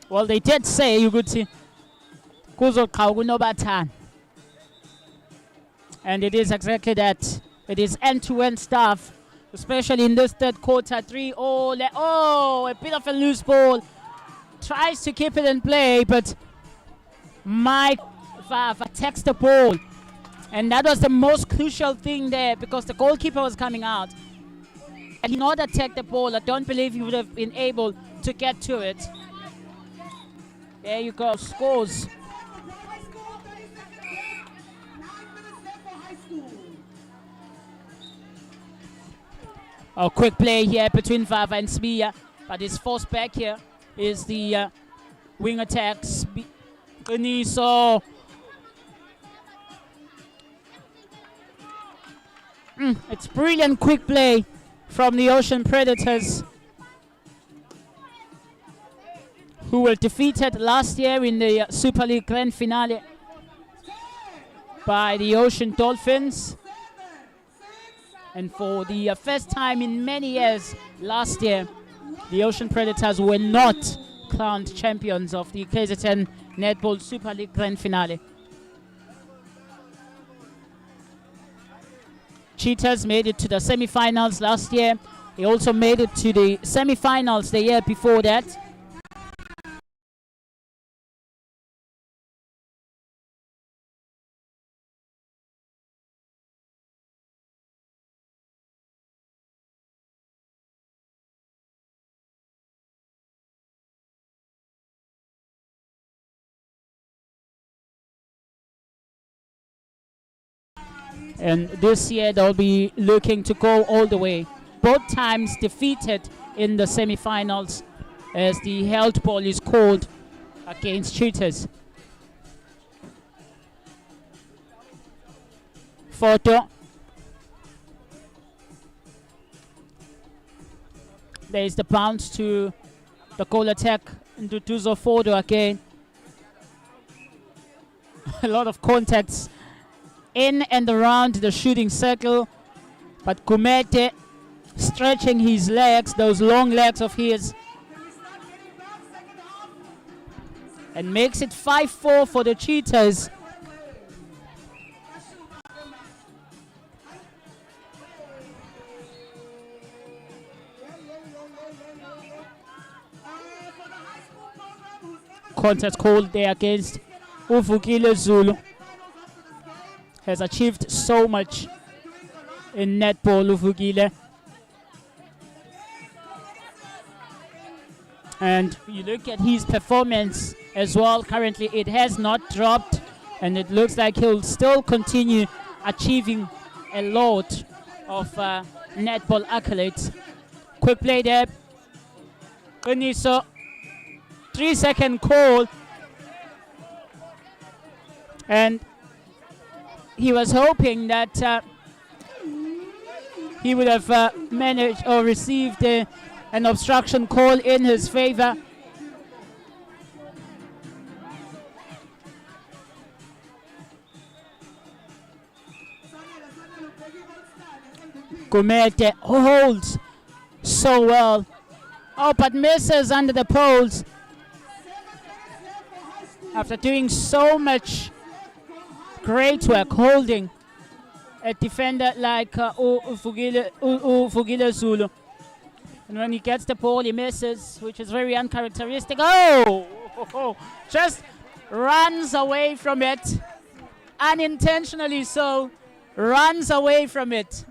Well, they did say ukuthi kuzoqhamuka uNobathana. And it is exactly that. It is end-to-end stuff, especially in this third quarter. 3 oh, a bit of a loose ball. Tries to keep it in play, but Mike Vav attacks the ball. And that was the most crucial thing there, because the goalkeeper was coming out. Had he not attacked the ball, I don't believe he would have been able to get to it. There you go, scores. A quick play here between Vava and Smia, but his forced back here is the wing attack. So it's brilliant quick play from the Ocean Predators, who were defeated last year in the Super League Grand Finale by the Ocean Dolphins. And for the first time in many years last year, the Ocean Predators were not crowned champions of the KZN Netball Super League Grand Finale. Cheetahs made it to the semi-finals last year. They also made it to the semi-finals the year before that. And this year they'll be looking to go all the way. Both times defeated in the semi-finals, as the held ball is called against Cheetahs. Photo. There's the bounce to the goal attack into Tuzo Photo again. A lot of contacts in and around the shooting circle, but Kumete stretching his legs, those long legs of his, and makes it 5-4 for the Cheetahs. Contest called there against Uvukile Zulu. Has achieved so much in netball, Uvukile. And you look at his performance as well. Currently it has not dropped, and it looks like he'll still continue achieving a lot of netball accolades. Quick play there. Uniso, 3-second call. And he was hoping that he would have managed or received an obstruction call in his favor. Gumete holds so well. Oh, but misses under the poles. After doing so much great work holding a defender like Uvukile Zulu. And when he gets the ball, he misses, which is very uncharacteristic. Oh! Just runs away from it. Unintentionally so. Runs away from it.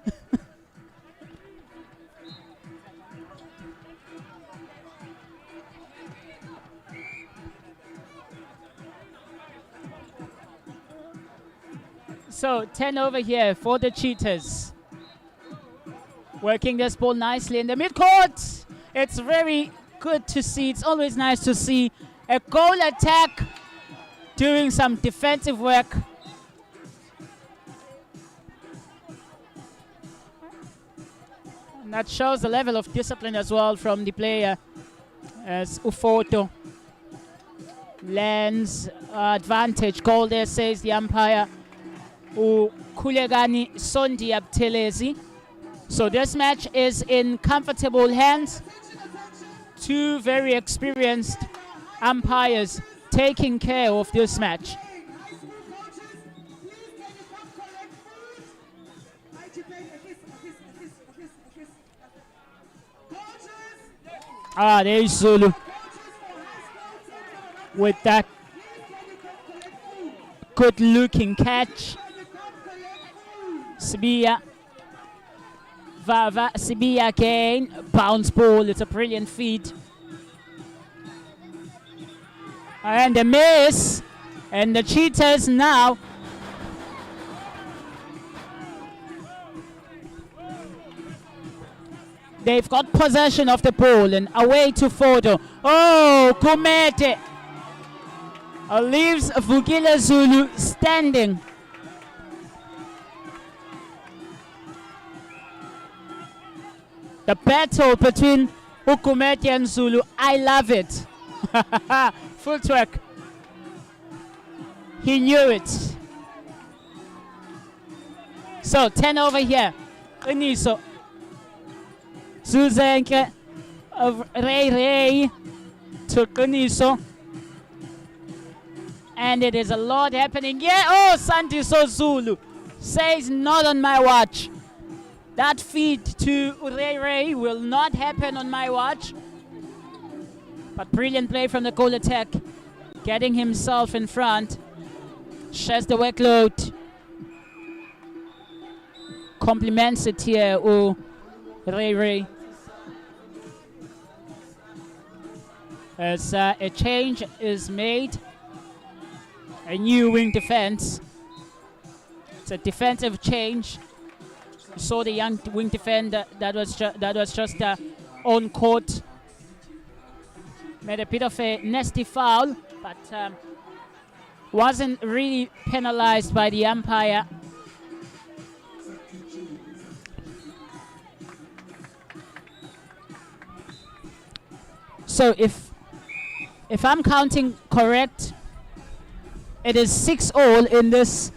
So 10 over here for the Cheetahs. Working this ball nicely in the midcourt. It's very good to see. It's always nice to see a goal attack doing some defensive work. And that shows the level of discipline as well from the player, as Ufoto lands advantage. Goal there, says the umpire. Kulegani Sondi Abtelezi. So this match is in comfortable hands. Two very experienced umpires taking care of this match. Ah, there is Zulu with that good looking catch. Sibia. Vava, Sibia again. Bounce ball, it's a brilliant feed. And a miss. And the Cheetahs now they've got possession of the ball and away to Fodo. Oh, Kumete leaves Vukile Zulu standing. The battle between Ukumete and Zulu, I love it. Full track. He knew it. So 10 over here. Iniso. Zuzanke. Ray to Iniso. And it is a lot happening. Yeah, oh, Santiso Zulu says not on my watch. That feed to Ray will not happen on my watch. But brilliant play from the goal attack. Getting himself in front. Shares the workload. Compliments it here, Ray. As a change is made. A new wing defense. It's a defensive change. You saw the young wing defender that was just on court. Made a bit of a nasty foul, but wasn't really penalized by the umpire. So if I'm counting correct, it is 6-all in this.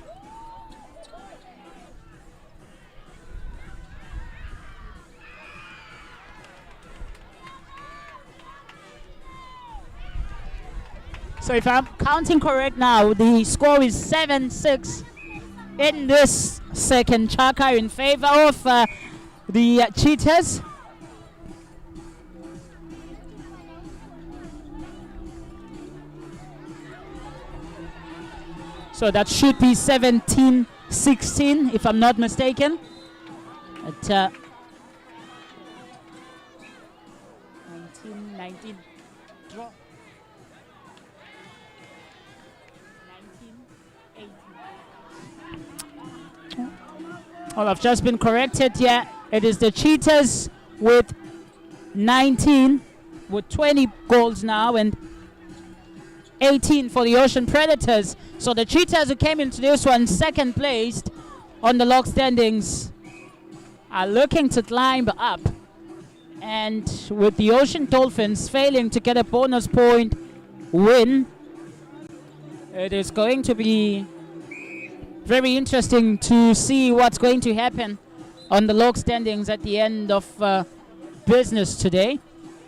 So if I'm counting correct now, the score is 7-6 in this second Chaka in favor of the Cheetahs. So that should be 17-16 if I'm not mistaken. At 19 draw. 19-18. Well, I've just been corrected. Yeah, it is the Cheetahs with 19 with 20 goals now and 18 for the Ocean Predators. So the Cheetahs who came into this one second placed on the log standings are looking to climb up. And with the Ocean Dolphins failing to get a bonus point win, it is going to be very interesting to see what's going to happen on the log standings at the end of business today.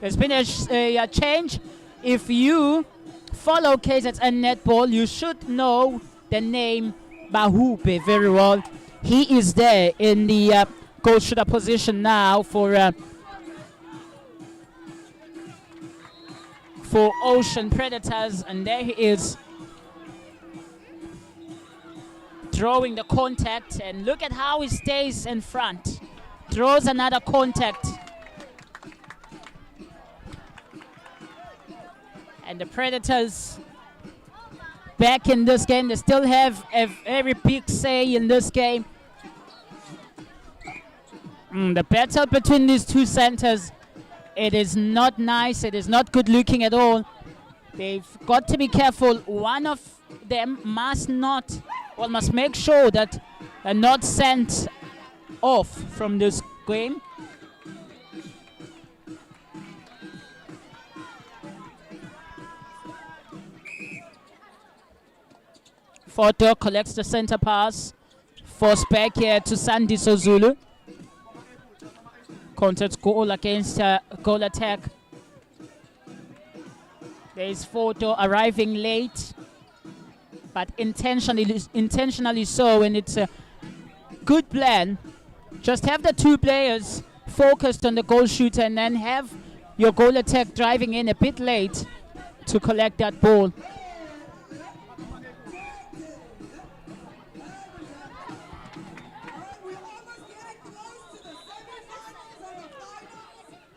There's been a change. If you follow KZN Netball, you should know the name Bahupe very well. He is there in the goal shooter position now for Ocean Predators, and there he is drawing the contact, and look at how he stays in front. Draws another contact. And the Predators back in this game. They still have a very big say in this game. The battle between these two centers, it is not nice. It is not good looking at all. They've got to be careful. One of them must make sure that they're not sent off from this game. Foto collects the center pass. Force back here to Sandy Zulu. Contest goal against goal attack. There's Photo arriving late, but intentionally so, and it's a good plan. Just have the two players focused on the goal shooter and then have your goal attack driving in a bit late to collect that ball.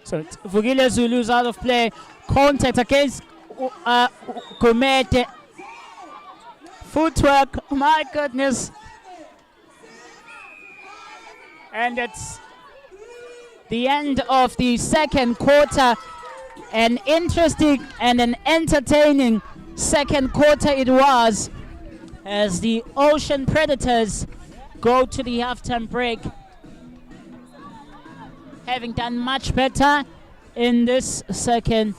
So Vukile Zulu's out of play. Contact against Gumede. Footwork, my goodness. And it's the end of the second quarter. An interesting and an entertaining second quarter it was, as the Ocean Predators go to the halftime break, having done much better in this second.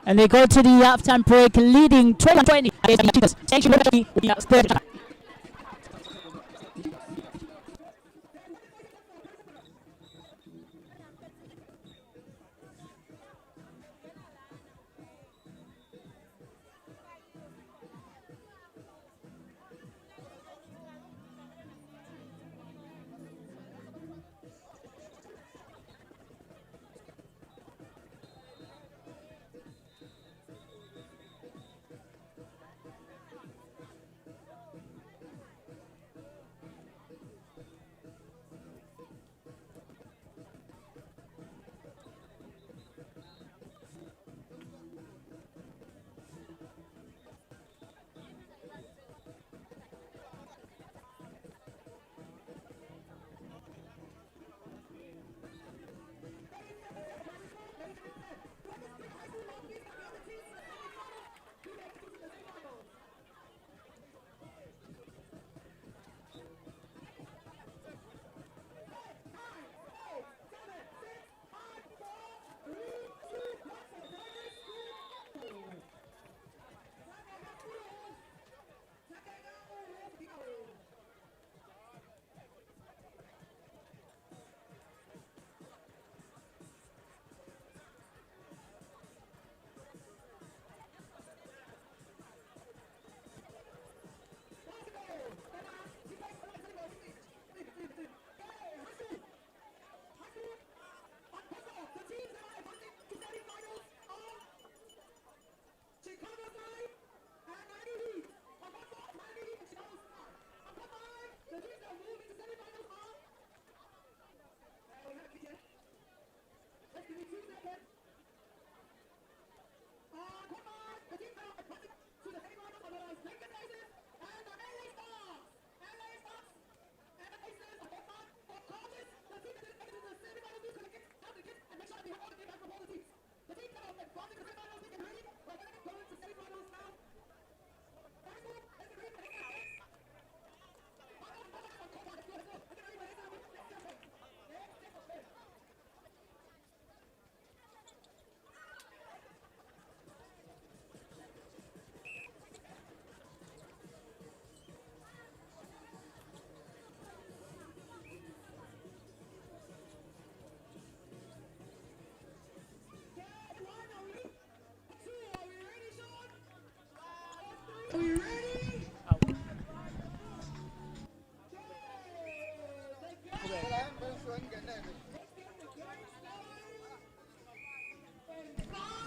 And they go to the halftime break leading 21-20.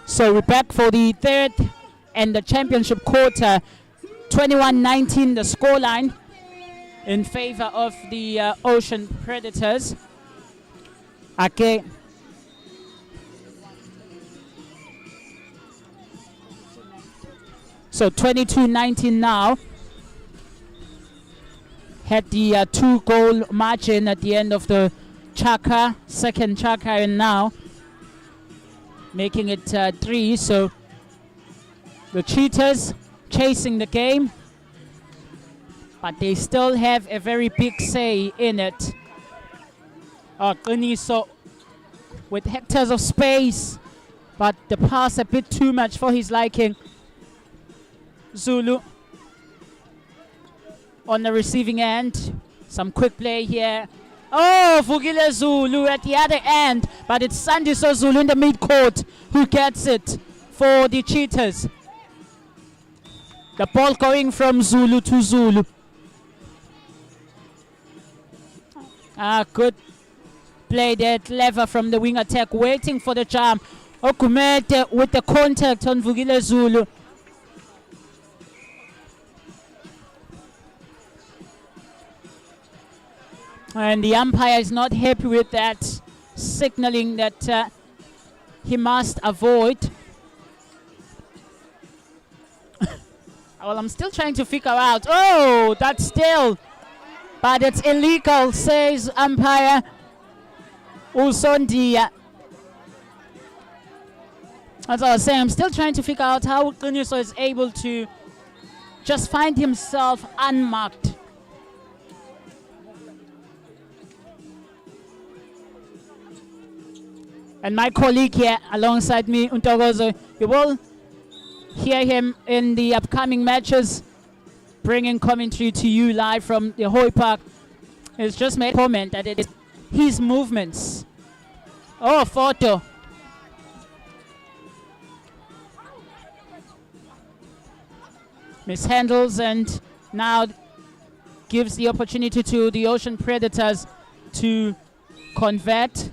So we're back for the third and the championship quarter. 21-19 the scoreline in favor of the Ocean Predators. Okay. So 22-19 now. Had the 2-goal margin at the end of the Chaka, second Chaka, and now making it 3. So the Cheetahs chasing the game, but they still have a very big say in it. Qiniso with hectares of space, but the pass a bit too much for his liking. Zulu on the receiving end. Some quick play here. Oh, Vukile Zulu at the other end, but it's Sandiso Zulu in the mid-court who gets it for the Cheetahs. The ball going from Zulu to Zulu. Good play there, clever from the wing attack, waiting for the jump. Okumete with the contact on Vukile Zulu. And the umpire is not happy with that, signaling that he must avoid. Well, I'm still trying to figure out. Oh, that's still. But it's illegal, says umpire Usondia. As I was saying, I'm still trying to figure out how Qiniso is able to just find himself unmarked. And my colleague here alongside me, Untogozo, you will hear him in the upcoming matches, bringing commentary to you live from the Hoy Park. He's just made a comment that it is his movements. Oh, photo. Mishandles and now gives the opportunity to the Ocean Predators to convert.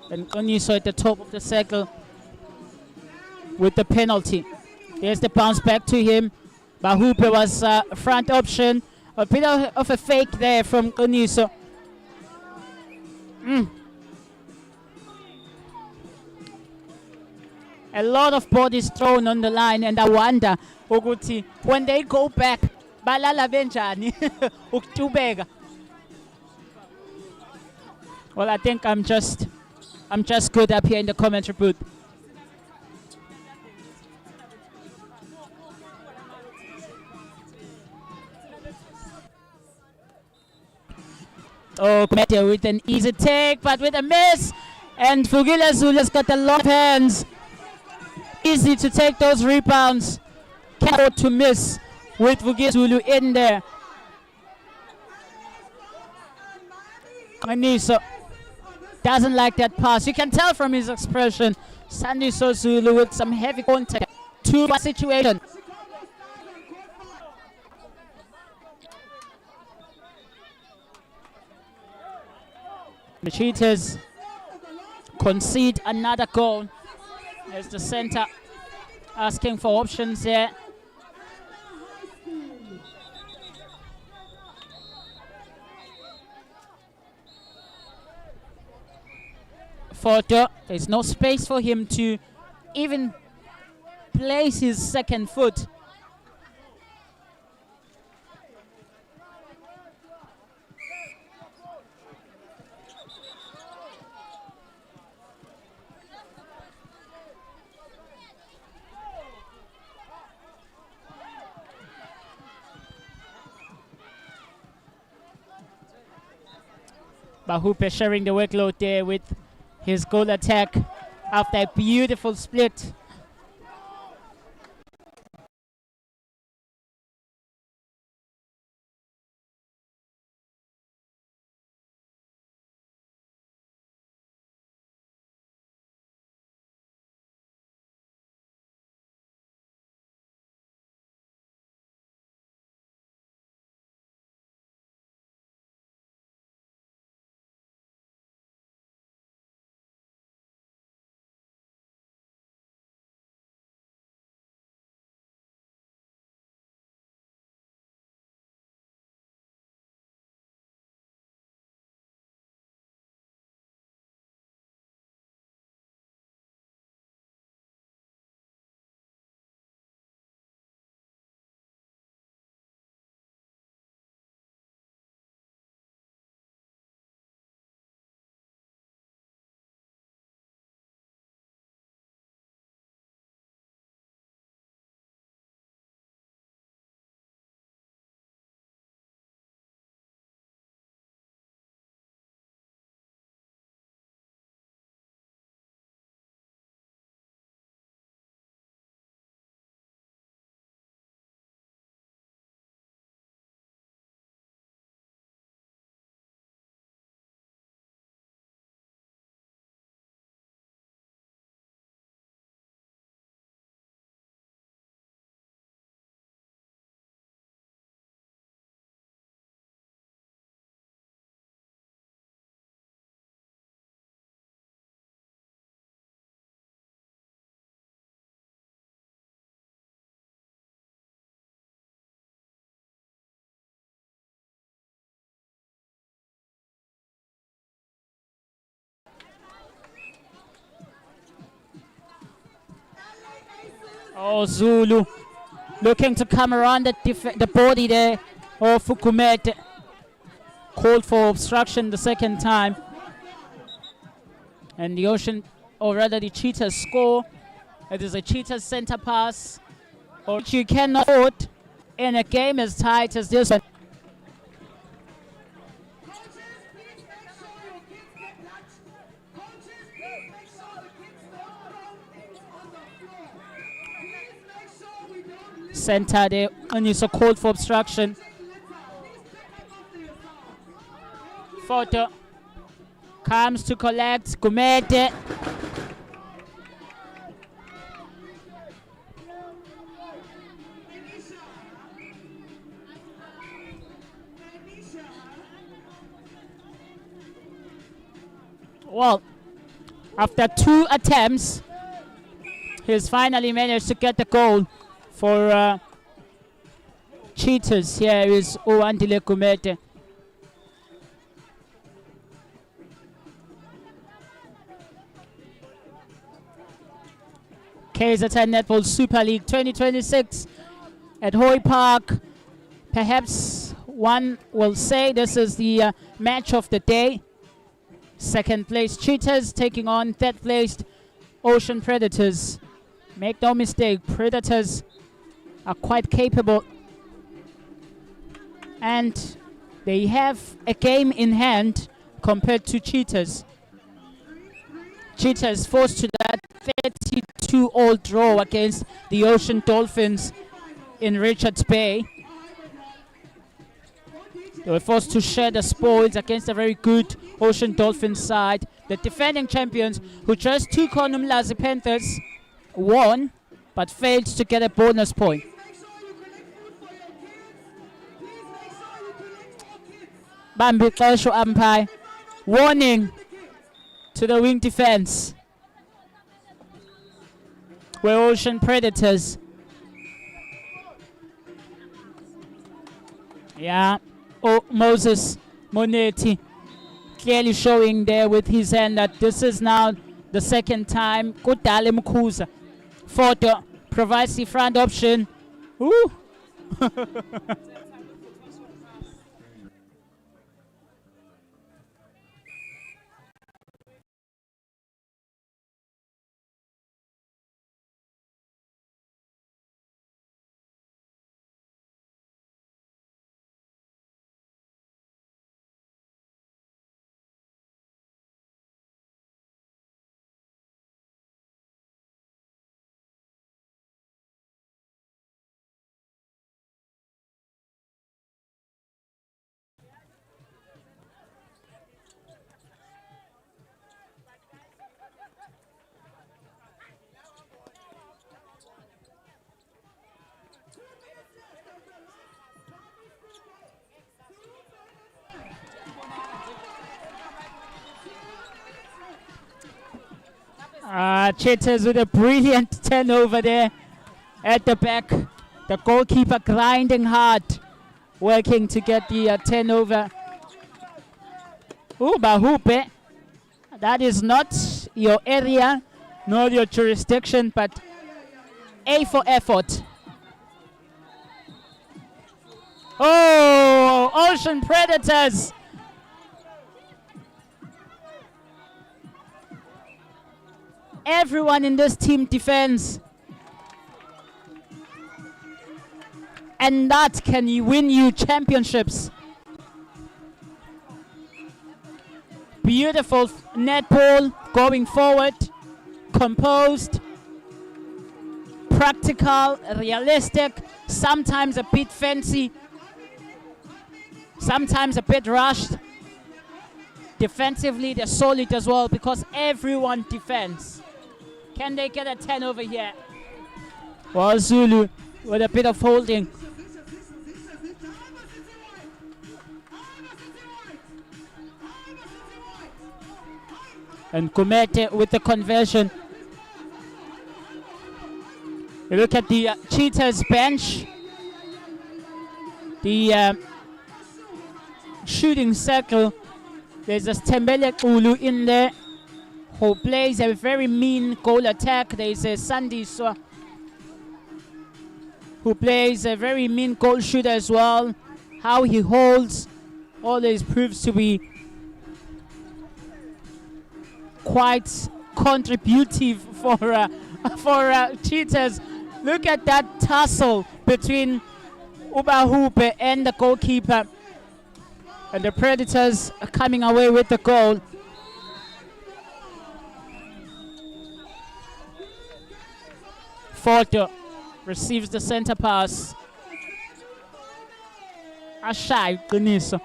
And Qiniso at the top of the circle with the penalty. There's the bounce back to him. Bahupe was front option. A bit of a fake there from Qiniso. A lot of bodies thrown on the line, and I wonder ukuthi when they go back balala benjani ukutubeka. Well, I think I'm just good up here in the commentary booth. Oh, Kumete with an easy take, but with a miss. And Vukile Zulu's got a lot of hands. Easy to take those rebounds. Can't afford to miss with Vukile Zulu in there. Qiniso doesn't like that pass. You can tell from his expression. Sandiso Zulu with some heavy contact. 2-1 situation. The Cheetahs concede another goal. There's the center asking for options there. Photo. There's no space for him to even place his second foot. Bahupe sharing the workload there with his goal attack after a beautiful split. Oh, Zulu looking to come around the body there of Gumede. Called for obstruction the second time. And the Ocean, or rather the Cheetahs score. It is a Cheetahs center pass, which you cannot afford in a game as tight as this one. Center there, and it's a call for obstruction. Photo comes to collect Gumede. Well, after 2 attempts, he's finally managed to get the goal for Cheetahs. Here is Uwandile Gumede. KZN Netball Super League 2026 at Hoy Park. Perhaps one will say this is the match of the day. Second place Cheetahs taking on third placed Ocean Predators. Make no mistake, Predators are quite capable. And they have a game in hand compared to Cheetahs. Cheetahs forced to that 32-all draw against the Ocean Dolphins in Richards Bay. They were forced to share the spoils against a very good Ocean Dolphins side. The defending champions, who just took on UMLAZI Panthers, won but failed to get a bonus point. Bambi Xesho umpire. Warning to the wing defense. We're Ocean Predators. Yeah. Oh, Moses Monetti clearly showing there with his hand that this is now the second time. Kudale Mkhuza. Photo provides the front option. Ooh. Cheetahs with a brilliant turnover there at the back. The goalkeeper grinding hard, working to get the turnover. Ooh, Bahupe. That is not your area, nor your jurisdiction, but A for effort. Oh, Ocean Predators. Everyone in this team defends. And that can win you championships. Beautiful netball going forward. Composed. Practical, realistic, sometimes a bit fancy. Sometimes a bit rushed. Defensively, they're solid as well because everyone defends. Can they get a 10 over here? Well, Zulu with a bit of holding. And Gumede with the conversion. You look at the Cheetahs bench. The shooting circle. There's a Stembele Ulu in there who plays a very mean goal attack. There's a Sandiswa who plays a very mean goal shooter as well. How he holds always proves to be quite contributive for Cheetahs. Look at that tussle between Ubahupe and the goalkeeper. And the Predators are coming away with the goal. Forto receives the center pass. Ashai Guniso.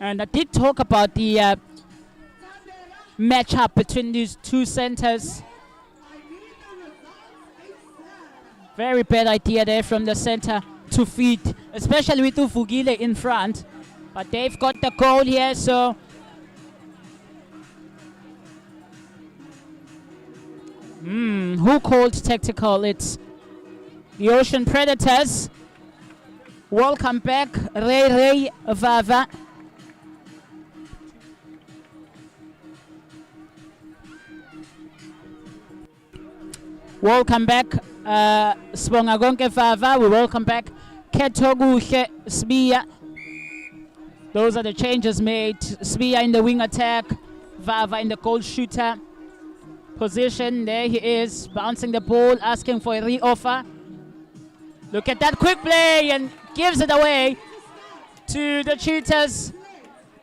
And I did talk about the matchup between these two centers. Very bad idea there from the center to feed, especially with Ufugile in front. But they've got the goal here, so who called tactical? It's the Ocean Predators. Welcome back, Ray Vava. Welcome back, Sibongakonke Vava. We welcome back Ketoguhe Sbia. Those are the changes made. Sbia in the wing attack, Vava in the goal shooter position. There he is, bouncing the ball, asking for a re-offer. Look at that quick play and gives it away to the Cheetahs.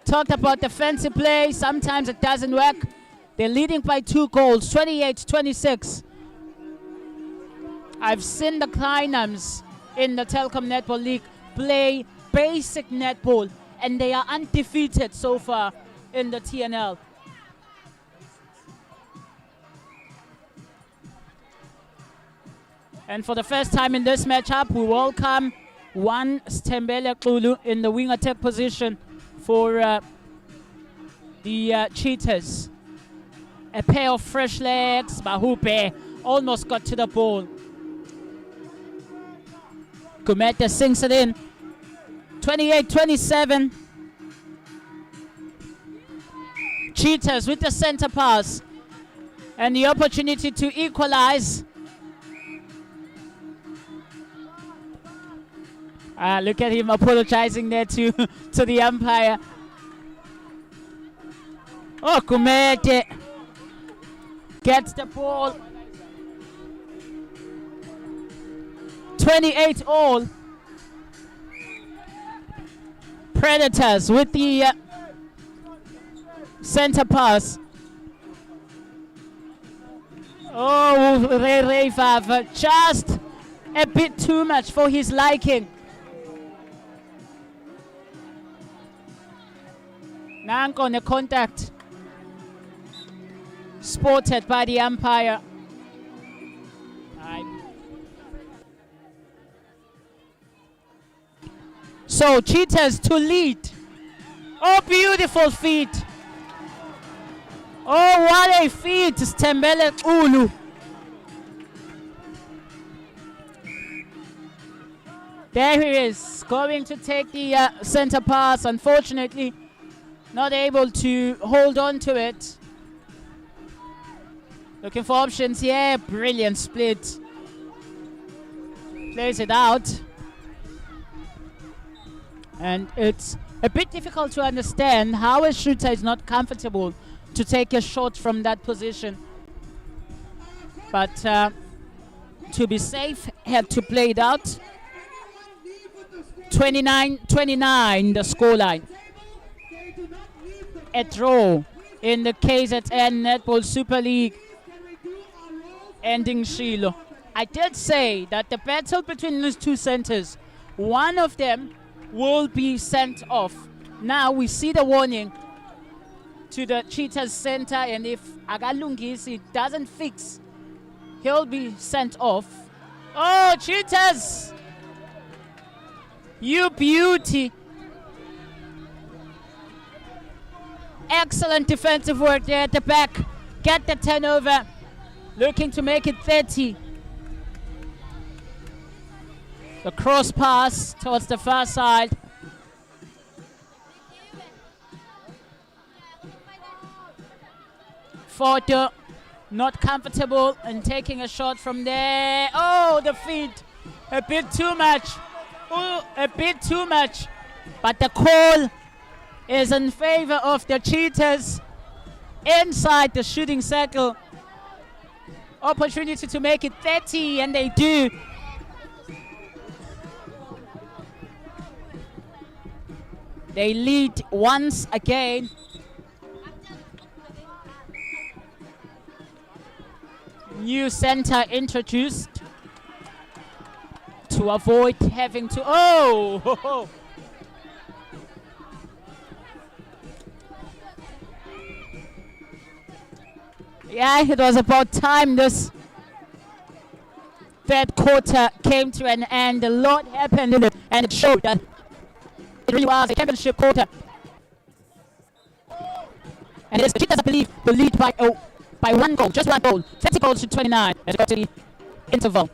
Talked about defensive play. Sometimes it doesn't work. They're leading by 2 goals, 28-26. I've seen the Kleinams in the Telkom Netball League play basic netball, and they are undefeated so far in the TNL. And for the first time in this matchup, we welcome one Stembele Kulu in the wing attack position for the Cheetahs. A pair of fresh legs. Bahupe almost got to the ball. Kumete sinks it in. 28-27. Cheetahs with the center pass. And the opportunity to equalize. Look at him apologizing there to the umpire. Oh, Kumete gets the ball. 28 all. Predators with the center pass. Oh, Ray Fav, just a bit too much for his liking. Nanko on the contact spotted by the umpire. So Cheetahs to lead. Oh, beautiful feet. Oh, what a feat, Stembele Ulu. There he is, going to take the center pass. Unfortunately, not able to hold on to it. Looking for options here. Brilliant split. Plays it out. And it's a bit difficult to understand how a shooter is not comfortable to take a shot from that position. But to be safe, had to play it out. 29-29 the scoreline. A draw in the KZN Netball Super League ending Shiloh. I did say that the battle between these two centers, one of them will be sent off. Now we see the warning to the Cheetahs center, and if Agalungisi doesn't fix, he'll be sent off. Oh, Cheetahs! You beauty! Excellent defensive work there at the back. Get the turnover. Looking to make it 30. The cross pass towards the far side. Forto not comfortable and taking a shot from there. Oh, the feet. A bit too much. Oh, a bit too much. But the call is in favor of the Cheetahs inside the shooting circle. Opportunity to make it 30, and they do. They lead once again. New center introduced to avoid having to. Oh! Yeah, it was about time this third quarter came to an end. A lot happened in it, and it showed that it really was a championship quarter. And it is the Cheetahs, I believe, the lead by one goal, just one goal. 30 goals to 29 as we go to the interval.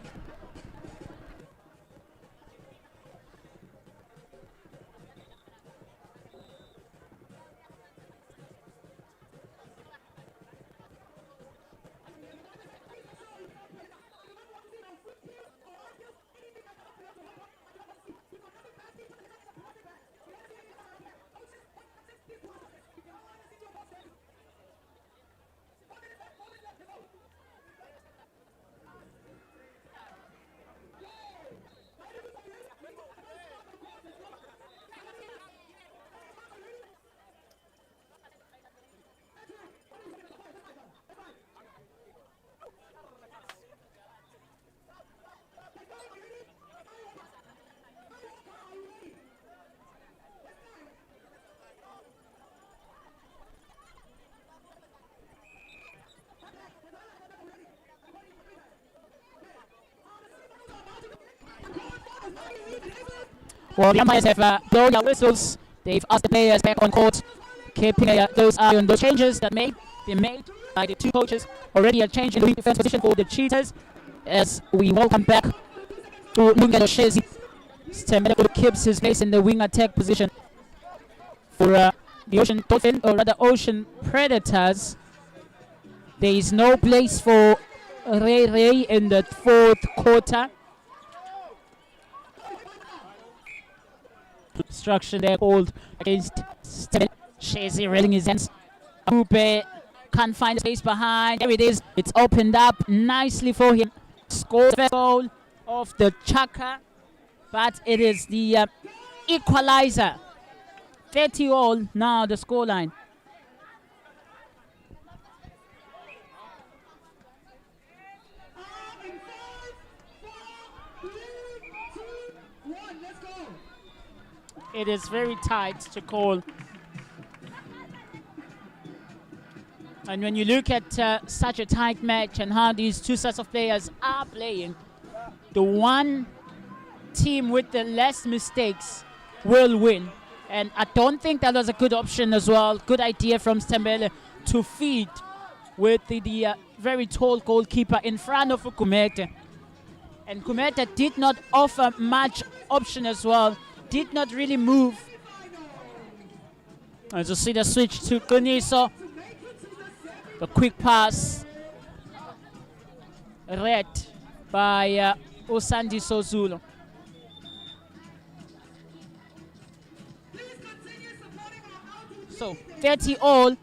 Well, the umpires have blown their whistles. They've asked the players back on court, keeping those eye on those changes that may be made by the two coaches. Already a change in the defense position for the Cheetahs as we welcome back to Lungelo Shezi. Stemele keeps his place in the wing attack position for the Ocean Dolphin, or rather Ocean Predators. There is no place for Ray in the fourth quarter. Obstruction there called against Stemele. Shezi railing his hands. Ube can't find space behind. There it is. It's opened up nicely for him. Scores the goal of the Chaka, but it is the equalizer. 30 all now the scoreline. It is very tight to call. And when you look at such a tight match and how these two sets of players are playing, the one team with the less mistakes will win. And I don't think that was a good option as well. Good idea from Stemele to feed with the very tall goalkeeper in front of Kumete. And Kumete did not offer much option as well. Did not really move. As you see the switch to Kuniso. The quick pass. Read by Osandi Sozulo. So 30 all.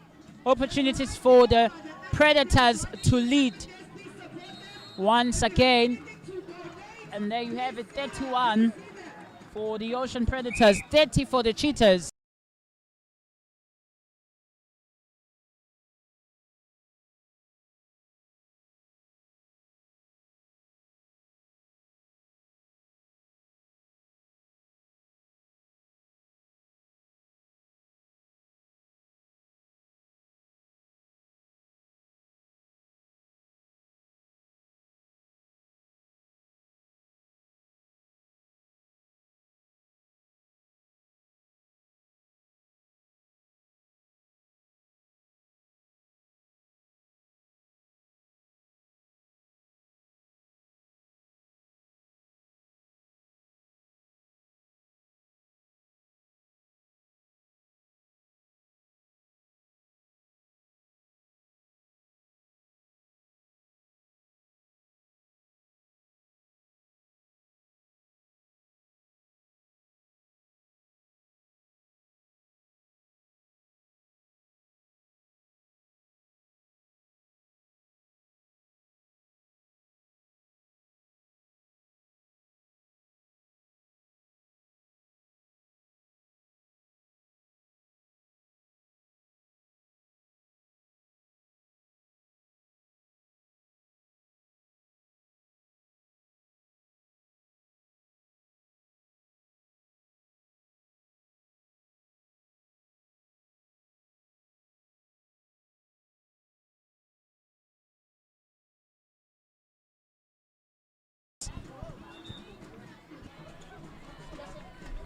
Opportunities for the Predators to lead once again. And there you have it, 31 for the Ocean Predators, 30 for the Cheetahs.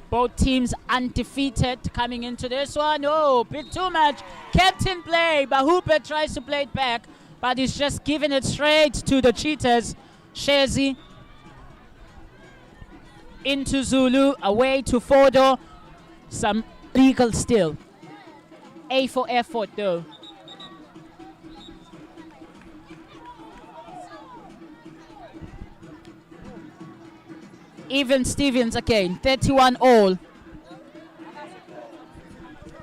Both teams undefeated coming into this one. Oh, bit too much. Captain play. Bahupe tries to play it back, but he's just giving it straight to the cheaters. Shezi into Zulu, away to Fodo. Some legal still. A for effort though. Even Stevens again, 31 all.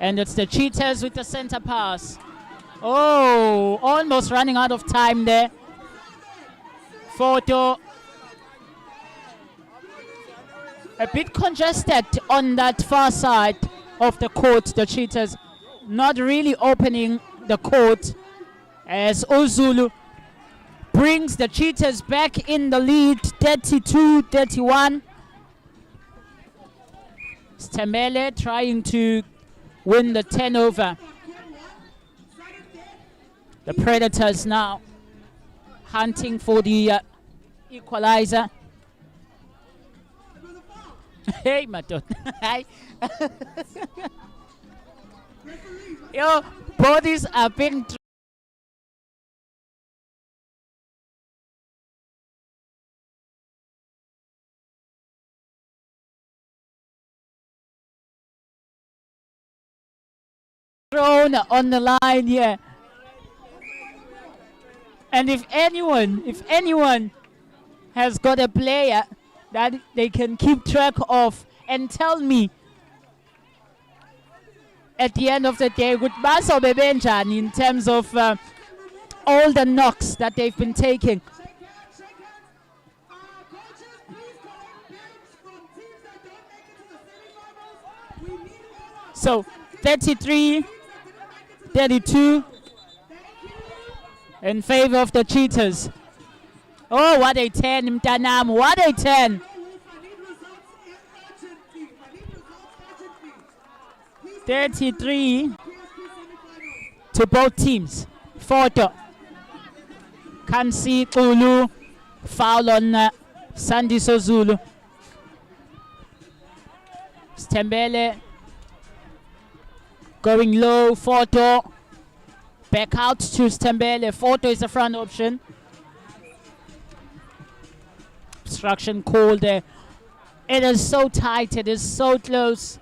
And it's the cheaters with the center pass. Oh, almost running out of time there. Photo. A bit congested on that far side of the court. The cheaters not really opening the court as UNIZULU brings the cheaters back in the lead, 32-31. Stambele trying to win the 10 over. The Predators now hunting for the equalizer. Hey, Matot. Hi. Yo, bodies are being thrown on the line here. And if anyone has got a player that they can keep track of and tell me at the end of the day in terms of all the knocks that they've been taking. So 33-32 in favor of the cheaters. Oh, what a 10, Mtanam, what a 10. 33 to both teams. Photo. Kansi Ulu, foul on Sandy Sozulu. Stambele going low, Photo. Back out to Stambele. Photo is the front option. Obstruction call there. It is so tight, it is so close.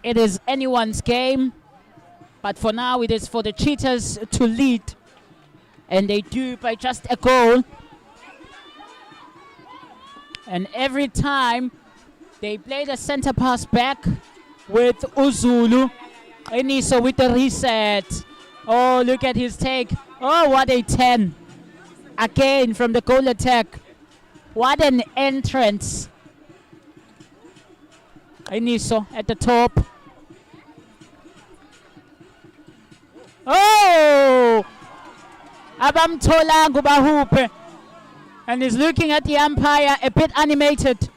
It is anyone's game, but for now it is for the cheaters to lead, and they do by just a goal. And every time they play the center pass back with UNIZULU. Eniso with the reset. Oh, look at his take. Oh, what a 10. Again from the goal attack. What an entrance. Eniso at the top. Oh! Abamthola Bahupe. And he's looking at the umpire, a bit animated.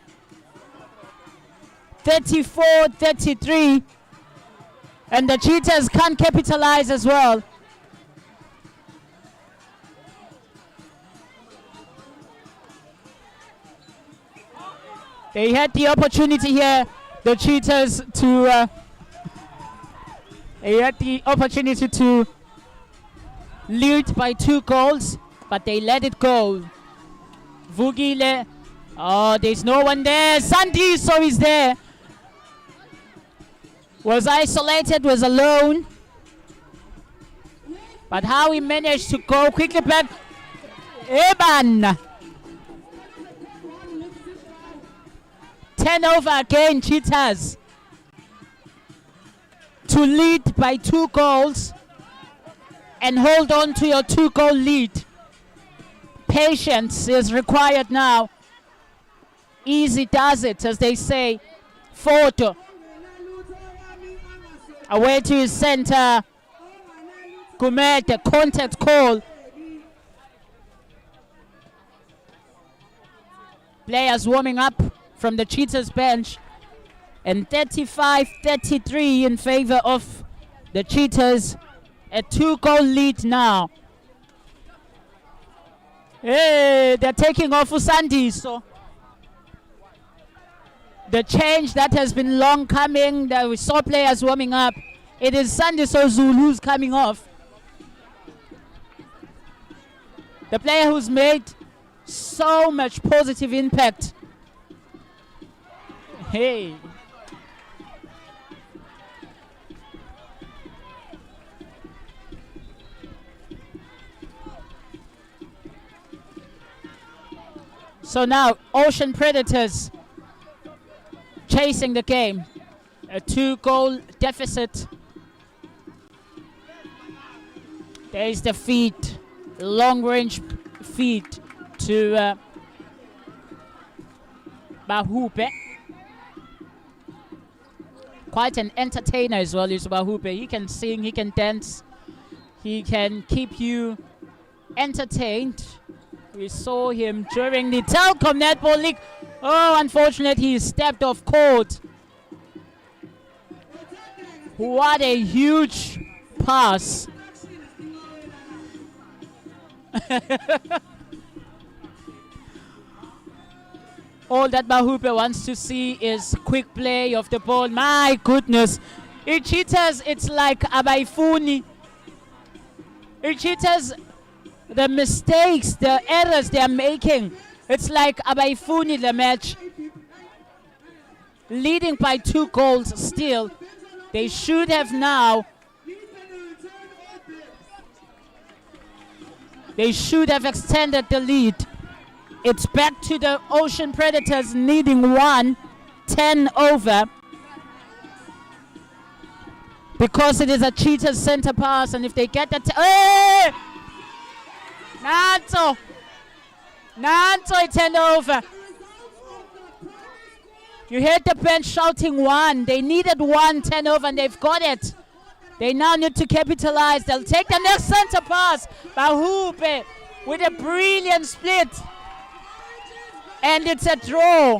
34-33. And the cheaters can't capitalize as well. They had the opportunity here, the cheaters, to lead by 2 goals, but they let it go. Vugile, oh, there's no one there. Sandy, so he's there. Was isolated, was alone. But how he managed to go quickly back. Eban. 10 over again, cheaters. To lead by 2 goals and hold on to your 2-goal lead. Patience is required now. Easy does it, as they say. Photo. Away to his center. Gumete, contact call. Players warming up from the cheaters bench. And 35-33 in favor of the cheaters. A 2-goal lead now. Hey, they're taking off Usandi, so The change that has been long coming, that we saw players warming up. It is ZIPHOZONKE who's coming off. The player who's made so much positive impact. Hey. So now, Ocean Predators chasing the game. A 2-goal deficit. There's the feed, long-range feed to Bahupe. Quite an entertainer as well is Bahupe. He can sing, he can dance, he can keep you entertained. We saw him during the Telkom Netball League. Oh, unfortunately, he stepped off court. What a huge pass. All that Bahupe wants to see is quick play of the ball. My goodness. In CHEETAS, it's like Abaifuni. In CHEETAS, the mistakes, the errors they are making, it's like Abaifuni the match. Leading by 2 goals still. They should have now. They should have extended the lead. It's back to the Ocean Predators needing 10 over. Because it is a CHEETAS center pass, and if they get that, hey! Nanto, 10 over. You heard the bench shouting 1. They needed 10 over, and they've got it. They now need to capitalize. They'll take the next center pass. Bahupe with a brilliant split. And it's a draw.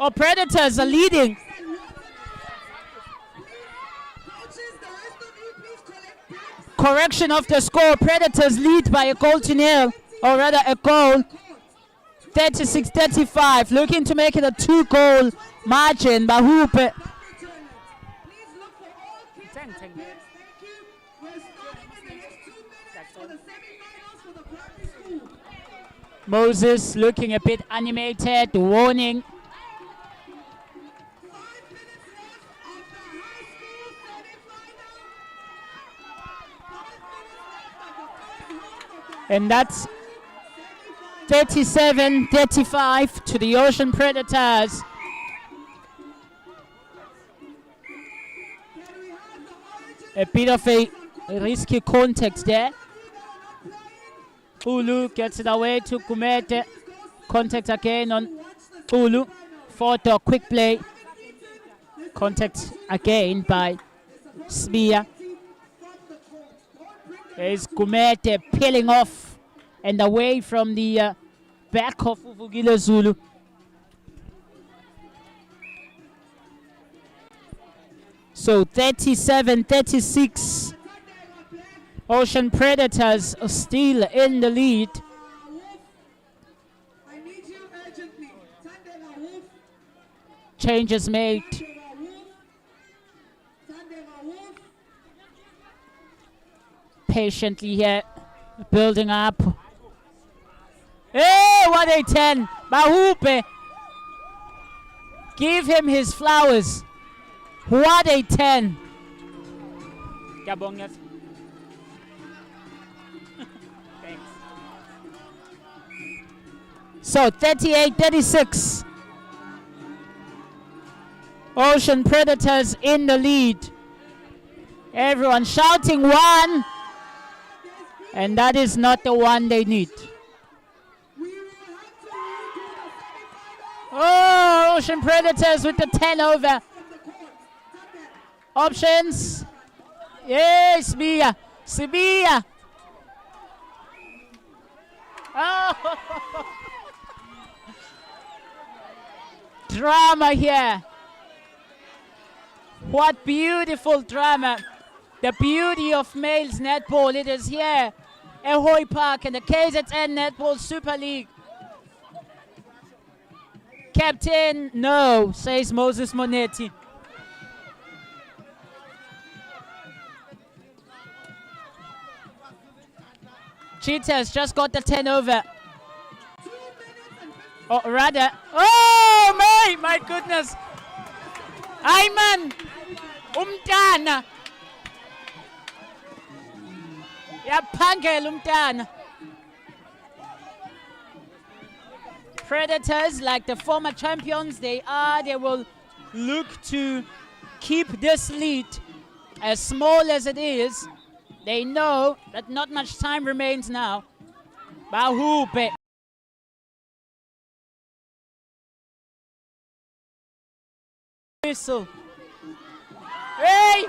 Oh, Predators are leading. Correction of the score. Predators lead by a 1-0, or rather a goal. 36-35. Looking to make it a 2-goal margin. Bahupe. Moses looking a bit animated. Warning. And that's 37-35 to the Ocean Predators. A bit of a risky contact there. Ulu gets it away to Kumete. Contact again on Ulu. Photo, quick play. Contact again by Smia. There's Kumete peeling off and away from the back of UNIZULU. So 37-36. Ocean Predators are still in the lead. Changes made. Patiently here, building up. Hey, what a 10. Bahupe. Give him his flowers. What a 10. Thanks. So 38-36. Ocean Predators in the lead. Everyone shouting 1. And that is not the 1 they need. Oh, Ocean Predators with the 10 over. Options. Yes, Mia. Sibia. Oh. Drama here. What beautiful drama. The beauty of males netball. It is here Ahoy Park and the KZN Netball Super League. Captain, no, says Moses Monetti. Cheetahs just got the 10 over. Or rather, oh my goodness. Ayman, umntana. Yaphangela umntana. Predators, like the former champions they will look to keep this lead as small as it is. They know that not much time remains now. Bahupe. Whistle. Hey!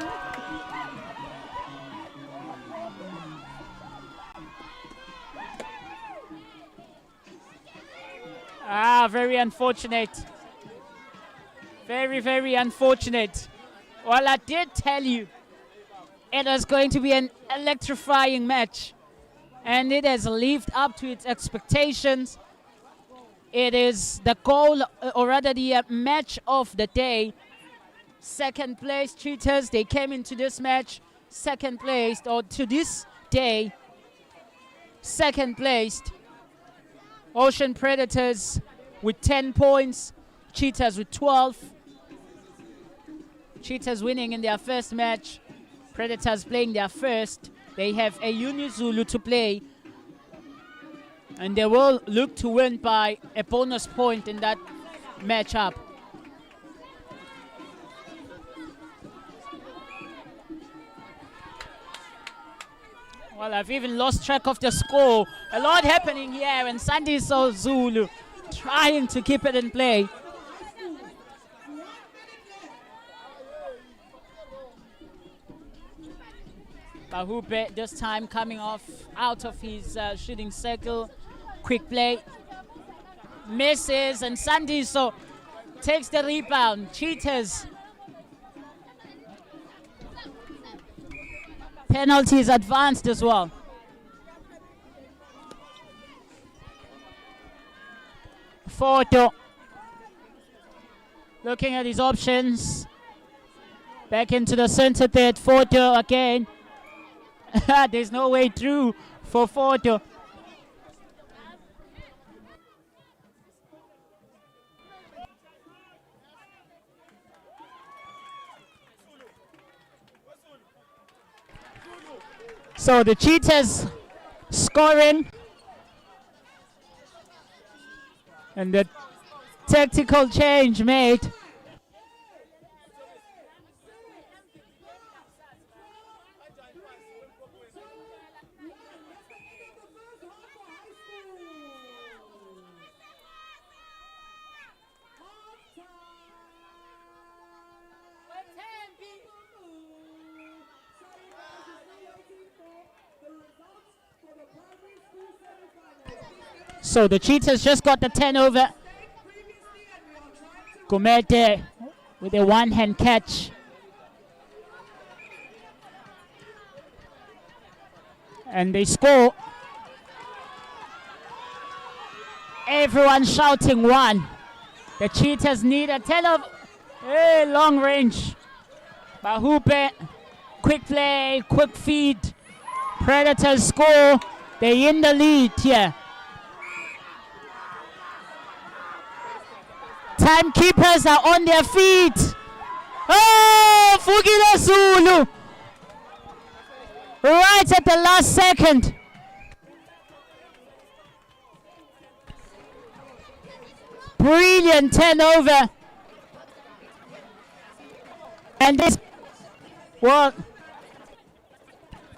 Very unfortunate. Very, very unfortunate. Well, I did tell you it was going to be an electrifying match, and it has lived up to its expectations. It is the goal, or rather the match of the day. Second place Cheetahs, they came into this match second placed, or to this day, second placed. Ocean Predators with 10 points, Cheetahs with 12. Cheetahs winning in their first match, Predators playing their first. They have a UNIZULU to play, and they will look to win by a bonus point in that matchup. Well, I've even lost track of the score. A lot happening here, and Sandiso Zulu trying to keep it in play. Bahupe this time coming out of his shooting circle. Quick play. Misses, and Sandiso takes the rebound. Cheetahs. Penalties advanced as well. Photo. Looking at his options. Back into the center third. Photo again. There's no way through for Photo. So the Cheetahs scoring, and the tactical change made. So the Cheetahs just got the 10 over. Gomete with a one-hand catch. And they score. Everyone shouting one. The Cheetahs need a 10 of long range. Bahupe, quick play, quick feed. Predators score. They're in the lead here. Timekeepers are on their feet. Oh, Fugile Zulu. Right at the last second. Brilliant 10 over. And this, well,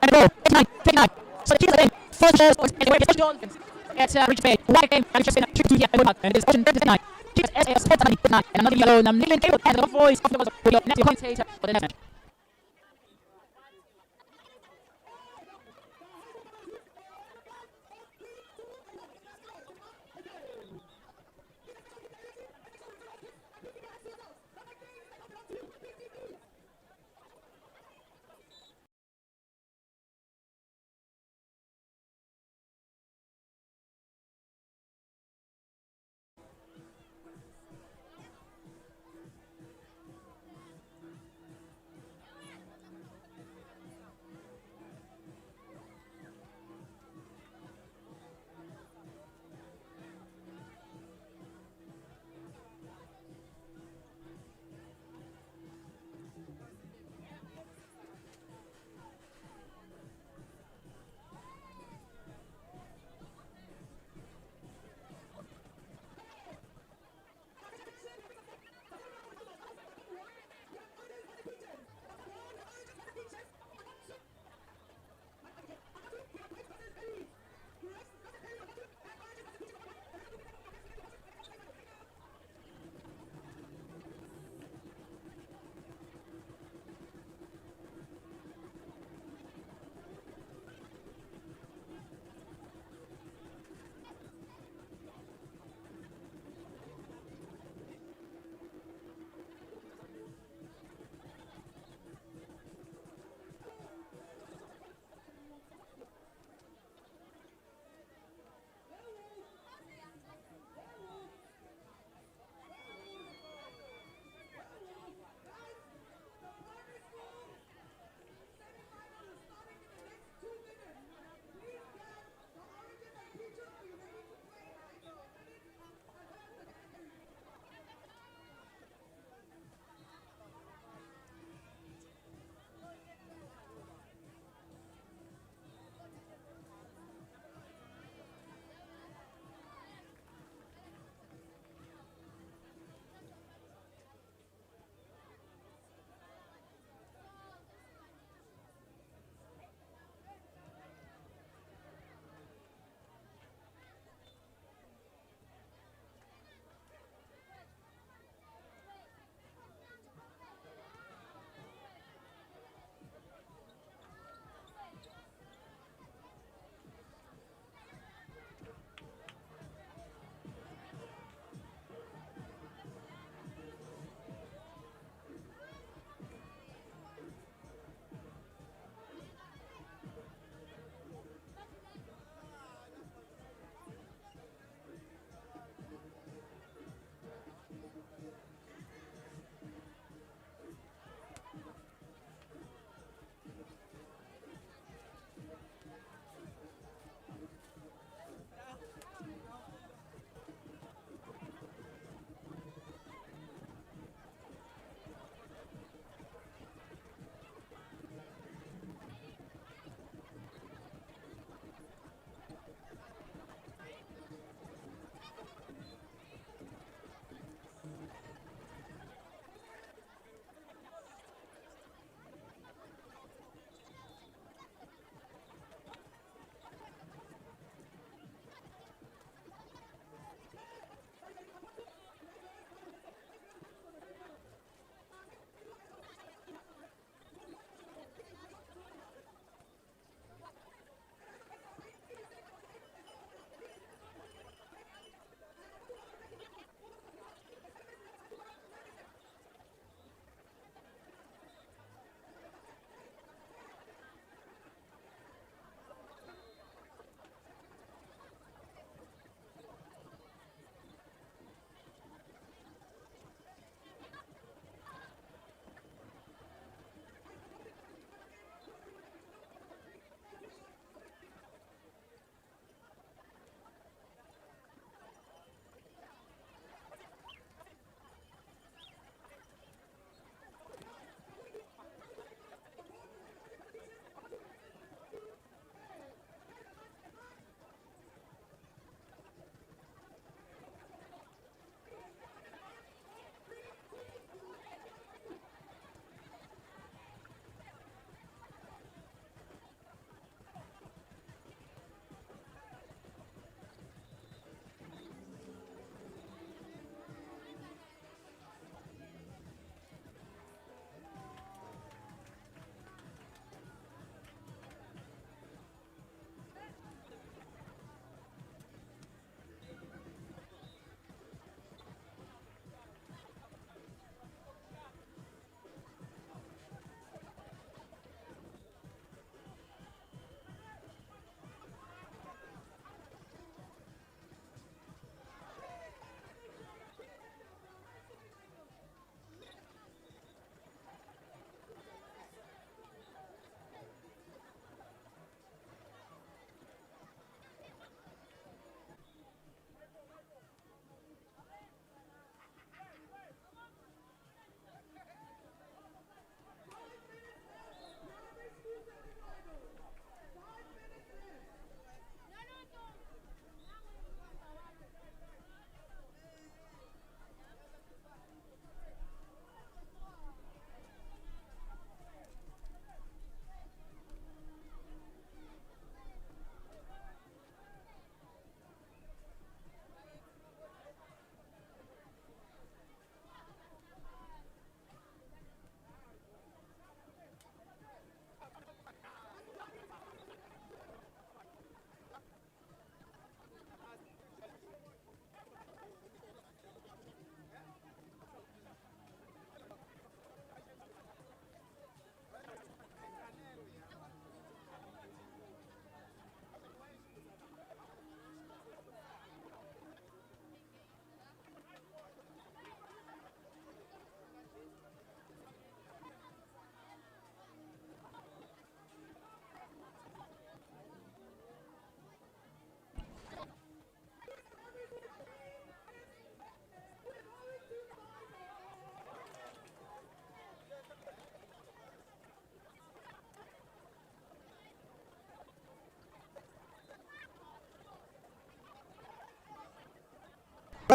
and go, 59. So the Cheetahs first shows anywhere it's Dolphins. It's Rich Bay, white game, and just been 2 here and it's Ocean 59. CHEETAS SA, and another yellow, and I'm kneeling table, and the voice of the commentator for the next match.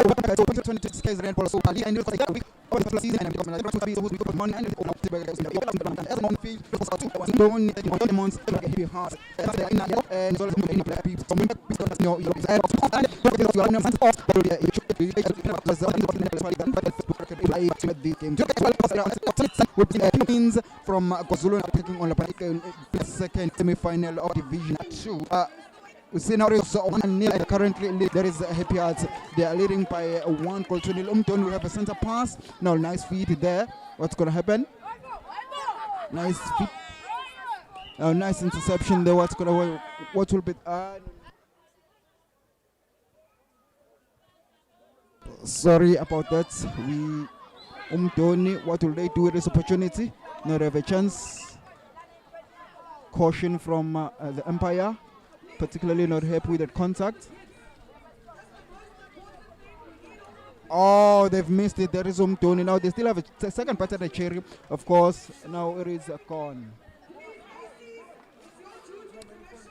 So 2026 KZN Netball Super League and for the week of the season and because the to be who's money and as on field because two don't months happy heart and so let's move black people so we because no you are the game teams from KwaZulu taking on the second semi-final of Division 2. We see now it's 1-0 currently there is Happy Hearts. They are leading by 1-0. We have a center pass. Now nice feed there. What's gonna happen? Nice feed. Nice interception there. What will be sorry about that. What will they do with this opportunity? Now they have a chance. Caution from the umpire. Particularly not happy with that contact. Oh, they've missed it. There is Umtoni. Now they still have a second part at the cherry. Of course, now it is gone.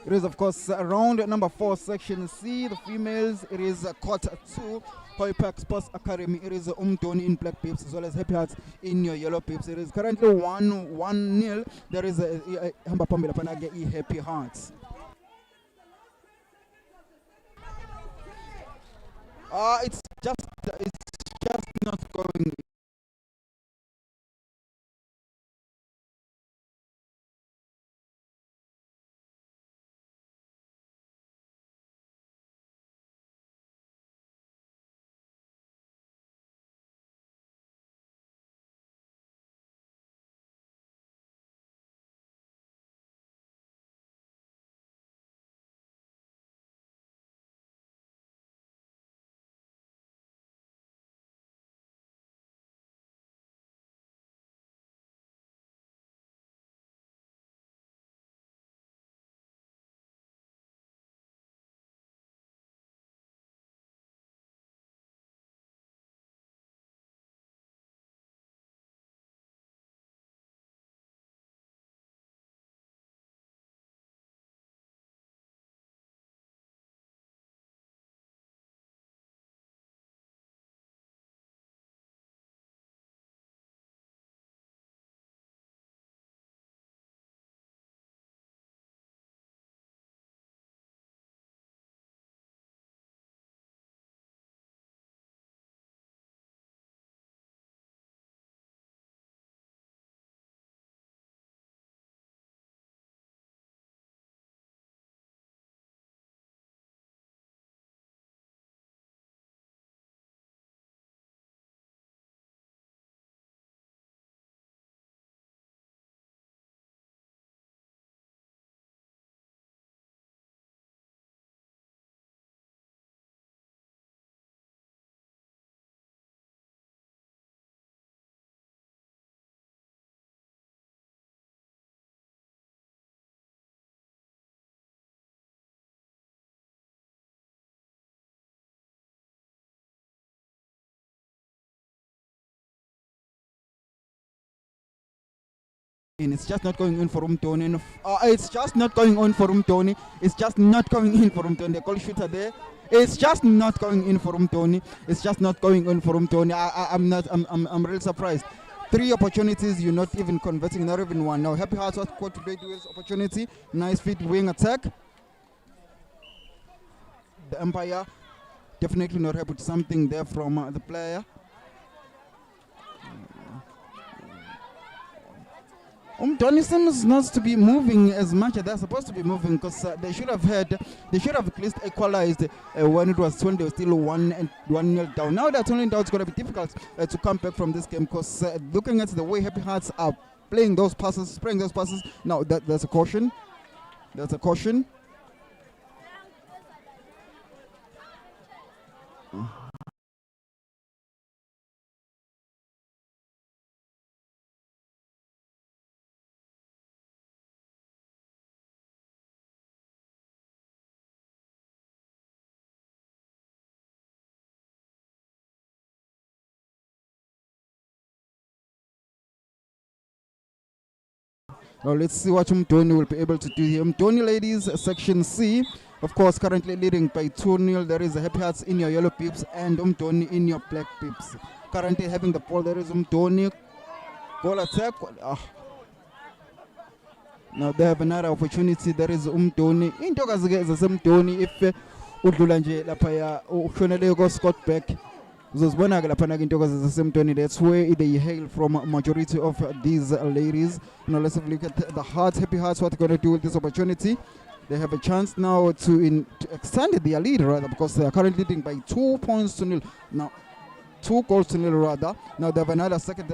It is, of course, round number 4, section C. The females, it is quarter 2. Hoy Park Sports Academy. It is Umtoni in black pips as well as Happy Hearts in your yellow pips. It is currently 1-0. There is a Happy Hearts. It's just not going. It's just not going in for Umtoni. It's just not going on for Umtoni. It's just not going in for Umtoni. The goal shooter there. It's just not going in for Umtoni. It's just not going in for Umtoni. I'm really surprised. 3 opportunities, you're not even converting, not even one. Now Happy Hearts what today do is opportunity. Nice feed wing attack. The umpire definitely not happy with something there from the player. Umtoni seems not to be moving as much as they're supposed to be moving because they should have at least equalized when they were still 1-0 down. Now that only down, it's going to be difficult to come back from this game because looking at the way Happy Hearts are playing those passes, spraying those passes. Now that's a caution. That's a caution. Now let's see what Umdoni will be able to do here. Umdoni ladies, section C, of course, currently leading by 2-0. There is a Happy Hearts in your yellow pips and Umdoni in your black pips. Currently having the ball, there is Umdoni. Goal attack. Now they have another opportunity. There is Umdoni. Into Umdoni if udlula nje lapha ushonele ko Scott back. Uzozibona ke lapha into zasemtoni. That's where they hail from majority of these ladies. Now let's have a look at the Hearts, Happy Hearts, what they're going to do with this opportunity. They have a chance now to extend their lead rather, because they are currently leading by 2 points to nil. Now 2 goals to nil rather. Now they have another second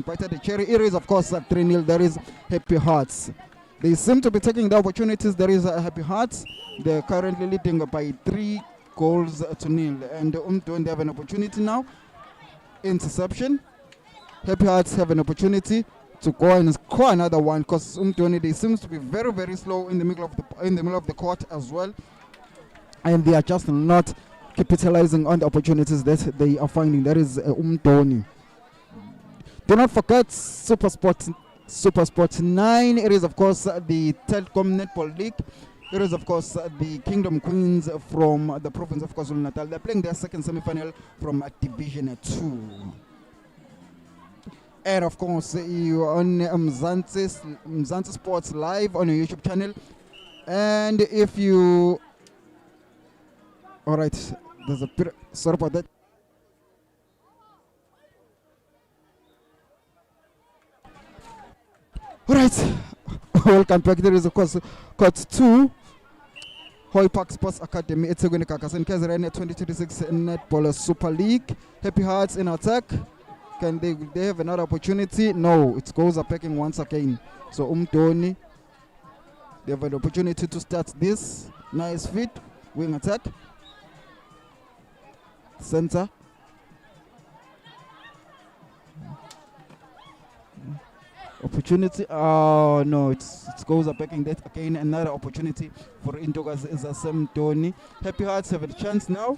bite at the cherry. It is of course 3-0. There is Happy Hearts. They seem to be taking the opportunities. There is a Happy Hearts. They're currently leading by 3 goals to nil. And Umdoni, they have an opportunity now. Interception. Happy Hearts have an opportunity to go and score another one, because Umdoni, they seems to be very, very slow in the middle of the court as well. And they are just not capitalizing on the opportunities that they are finding. That is Umdoni. Do not forget Super Sport 9. It is of course the Telkom Netball League. It is of course the Kingdom Queens from the province of KwaZulu-Natal. They're playing their second semi-final from Division 2. And of course you are on Mzansi Sports Live on your YouTube channel. And if you... Alright, there's a bit... Sorry about that. Alright, welcome back. There is of course Court 2, Hoy Park Sports Academy, Etegwini KZN 2026 Netball Super League. Happy Hearts in attack. Can they have another opportunity? No, it goes up packing once again. So Umdoni, they have an opportunity to start this. Nice fit, wing attack. Center. Opportunity. Oh no, it goes up backing that again. Another opportunity for Intogas is Umdoni. Happy Hearts have a chance now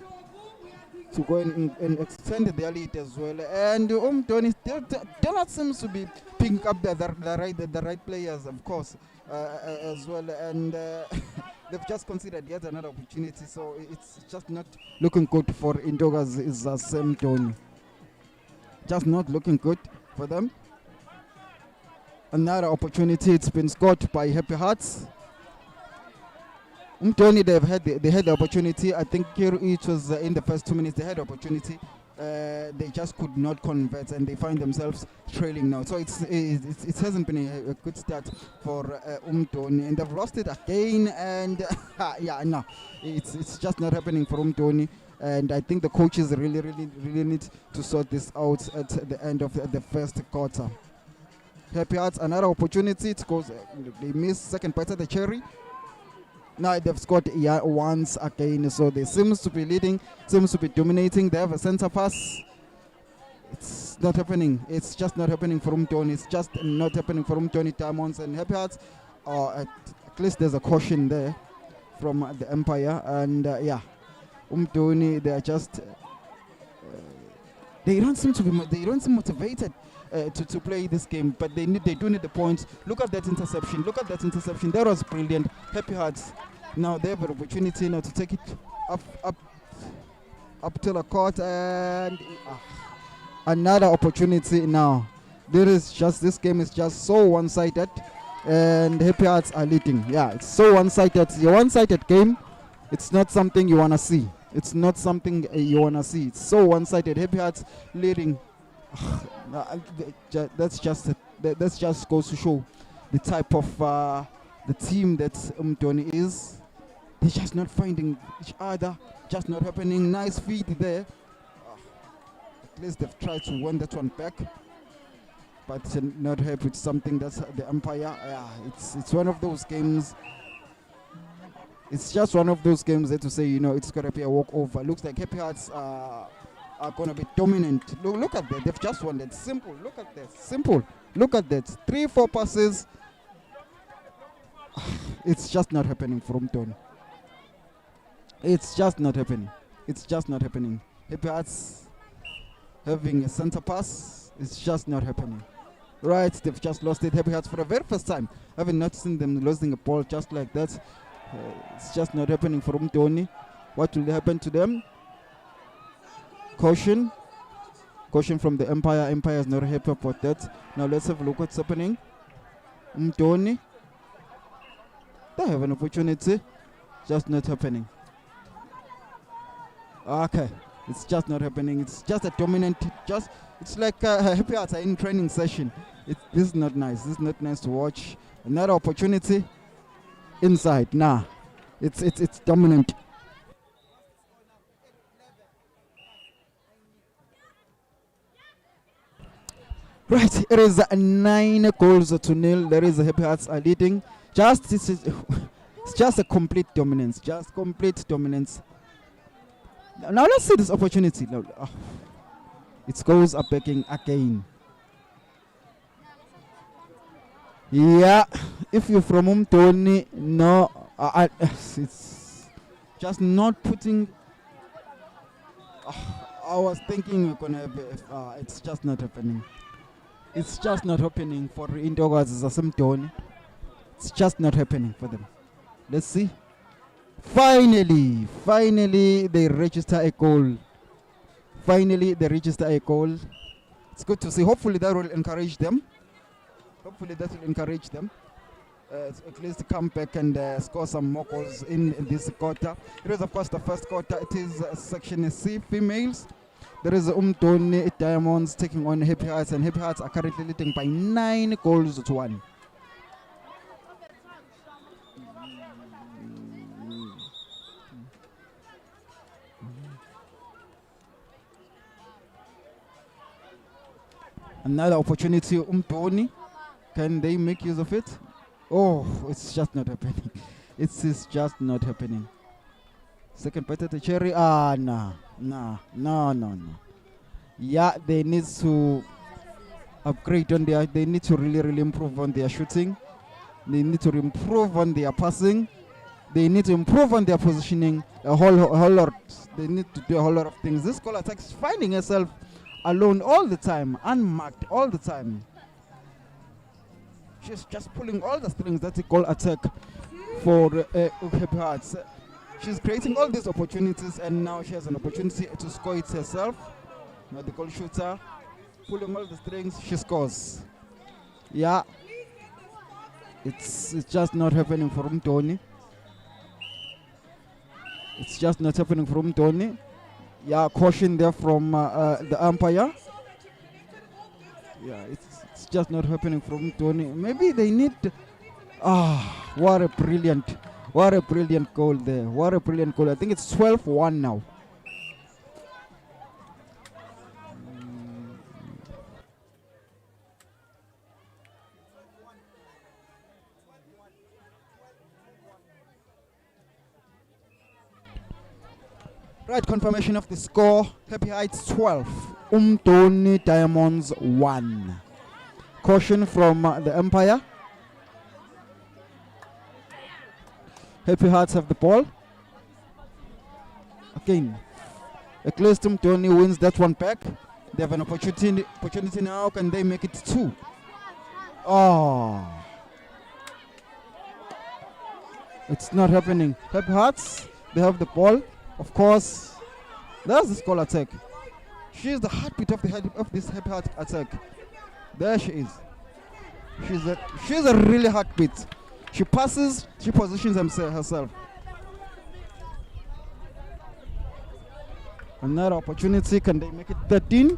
to go and extend their lead as well. And Umdoni still not seems to be picking up the right players, of course, as well. And they've just considered yet another opportunity, so it's just not looking good for Intogas is Umdoni. Just not looking good for them. Another opportunity, it's been scored by Happy Hearts. Umdoni, they had the opportunity. I think it was in the first 2 minutes they had the opportunity. They just could not convert, and they find themselves trailing now. So it hasn't been a good start for Umdoni, and they've lost it again. And yeah, no, it's just not happening for Umdoni. And I think the coaches really need to sort this out at the end of the first quarter. Happy Hearts, another opportunity. It goes, they miss second bite at the cherry. Now they've scored once again, so they seems to be leading, seems to be dominating. They have a center pass. It's not happening. It's just not happening for Umdoni. It's just not happening for Umdoni Diamonds and Happy Hearts. At least there's a caution there from the Empire. And yeah, Umdoni, they are just they don't seem motivated to play this game, but they do need the points. Look at that interception. Look at that interception. That was brilliant. Happy Hearts. Now they have an opportunity now to take it up to the court, and another opportunity now. This game is just so one-sided, and Happy Hearts are leading. Yeah, it's so one-sided. It's a one-sided game. It's not something you wanna see. It's not something you wanna see. It's so one-sided. Happy Hearts leading. That's just goes to show the type of the team that Umdoni is. They're just not finding each other, just not happening. Nice feed there. At least they've tried to win that one back, but not happy with something. That's the Empire. Yeah, it's one of those games. It's just one of those games that to say, it's gonna be a walkover. Looks like Happy Hearts are going to be dominant. Look at that. They've just won that. Simple. Look at that. Simple. Look at that. 3-4 passes. It's just not happening for Umdoni. It's just not happening. It's just not happening. Happy Hearts having a center pass. It's just not happening. Right, they've just lost it. Happy Hearts for the very first time. I haven't not seen them losing a ball just like that. It's just not happening for Umtoni. What will happen to them? Caution. Caution from the Empire. Empire is not happy about that. Now let's have a look what's happening. Umtoni. They have an opportunity. Just not happening. Okay. It's just not happening. It's just a dominant. It's like Happy Hearts are in training session. This is not nice. This is not nice to watch. Another opportunity. Inside. Nah. It's dominant. Right, it is 9 goals to nil. There is Happy Hearts are leading. It's just a complete dominance. Just complete dominance. Now let's see this opportunity. Now, it goes up backing again. Yeah, if you're from Umtoni, no, it's just not putting. I was thinking we're gonna have. It's just not happening. It's just not happening for Indogas Zasimtoni. It's just not happening for them. Let's see. Finally, they register a goal. Finally, they register a goal. It's good to see. Hopefully, that will encourage them. At least come back and score some more goals in this quarter. It is, of course, the first quarter. It is Section C, females. There is Umtoni Diamonds taking on Happy Hearts, and Happy Hearts are currently leading by 9 goals to 1. Another opportunity, Umtoni. Can they make use of it? Oh, it's just not happening. It is just not happening. Second bite at the cherry. No. Yeah, they need to upgrade on their. They need to really improve on their shooting. They need to improve on their passing. They need to improve on their positioning. A whole lot. They need to do a whole lot of things. This goal attack is finding herself alone all the time, unmarked all the time. She's just pulling all the strings. That's a goal attack for Happy Hearts. She's creating all these opportunities, and now she has an opportunity to score it herself. Now the goal shooter, pulling all the strings, she scores. Yeah, it's just not happening for Umtoni. It's just not happening for Umtoni. Yeah, caution there from the umpire. Yeah, it's just not happening from Tony. Maybe they need. What a brilliant goal there. What a brilliant goal. I think it's 12-1 now. Right, confirmation of the score. Happy Heights 12, Umtoni Diamonds 1. Caution from the umpire. Happy Hearts have the ball. Again, at least Umtoni wins that one back. They have an opportunity now. Can they make it 2? It's not happening. Happy Hearts, they have the ball. Of course, there's the goal attack. She is the heartbeat of this Happy Heart attack. There she is. She's a really heartbeat. She passes, she positions herself. Another opportunity. Can they make it 13?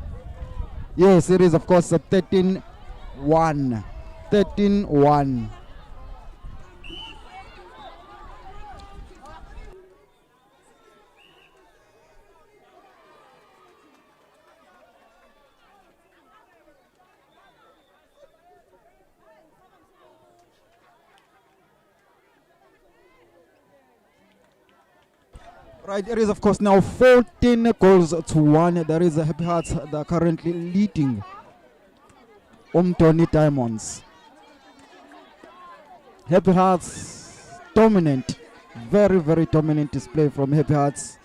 Yes, it is, of course, a 13-1. 13-1. Right, it is, of course, now 14 goals to 1. There is a Happy Hearts that are currently leading Umtoni Diamonds. Happy Hearts dominant, very dominant display from Happy Hearts.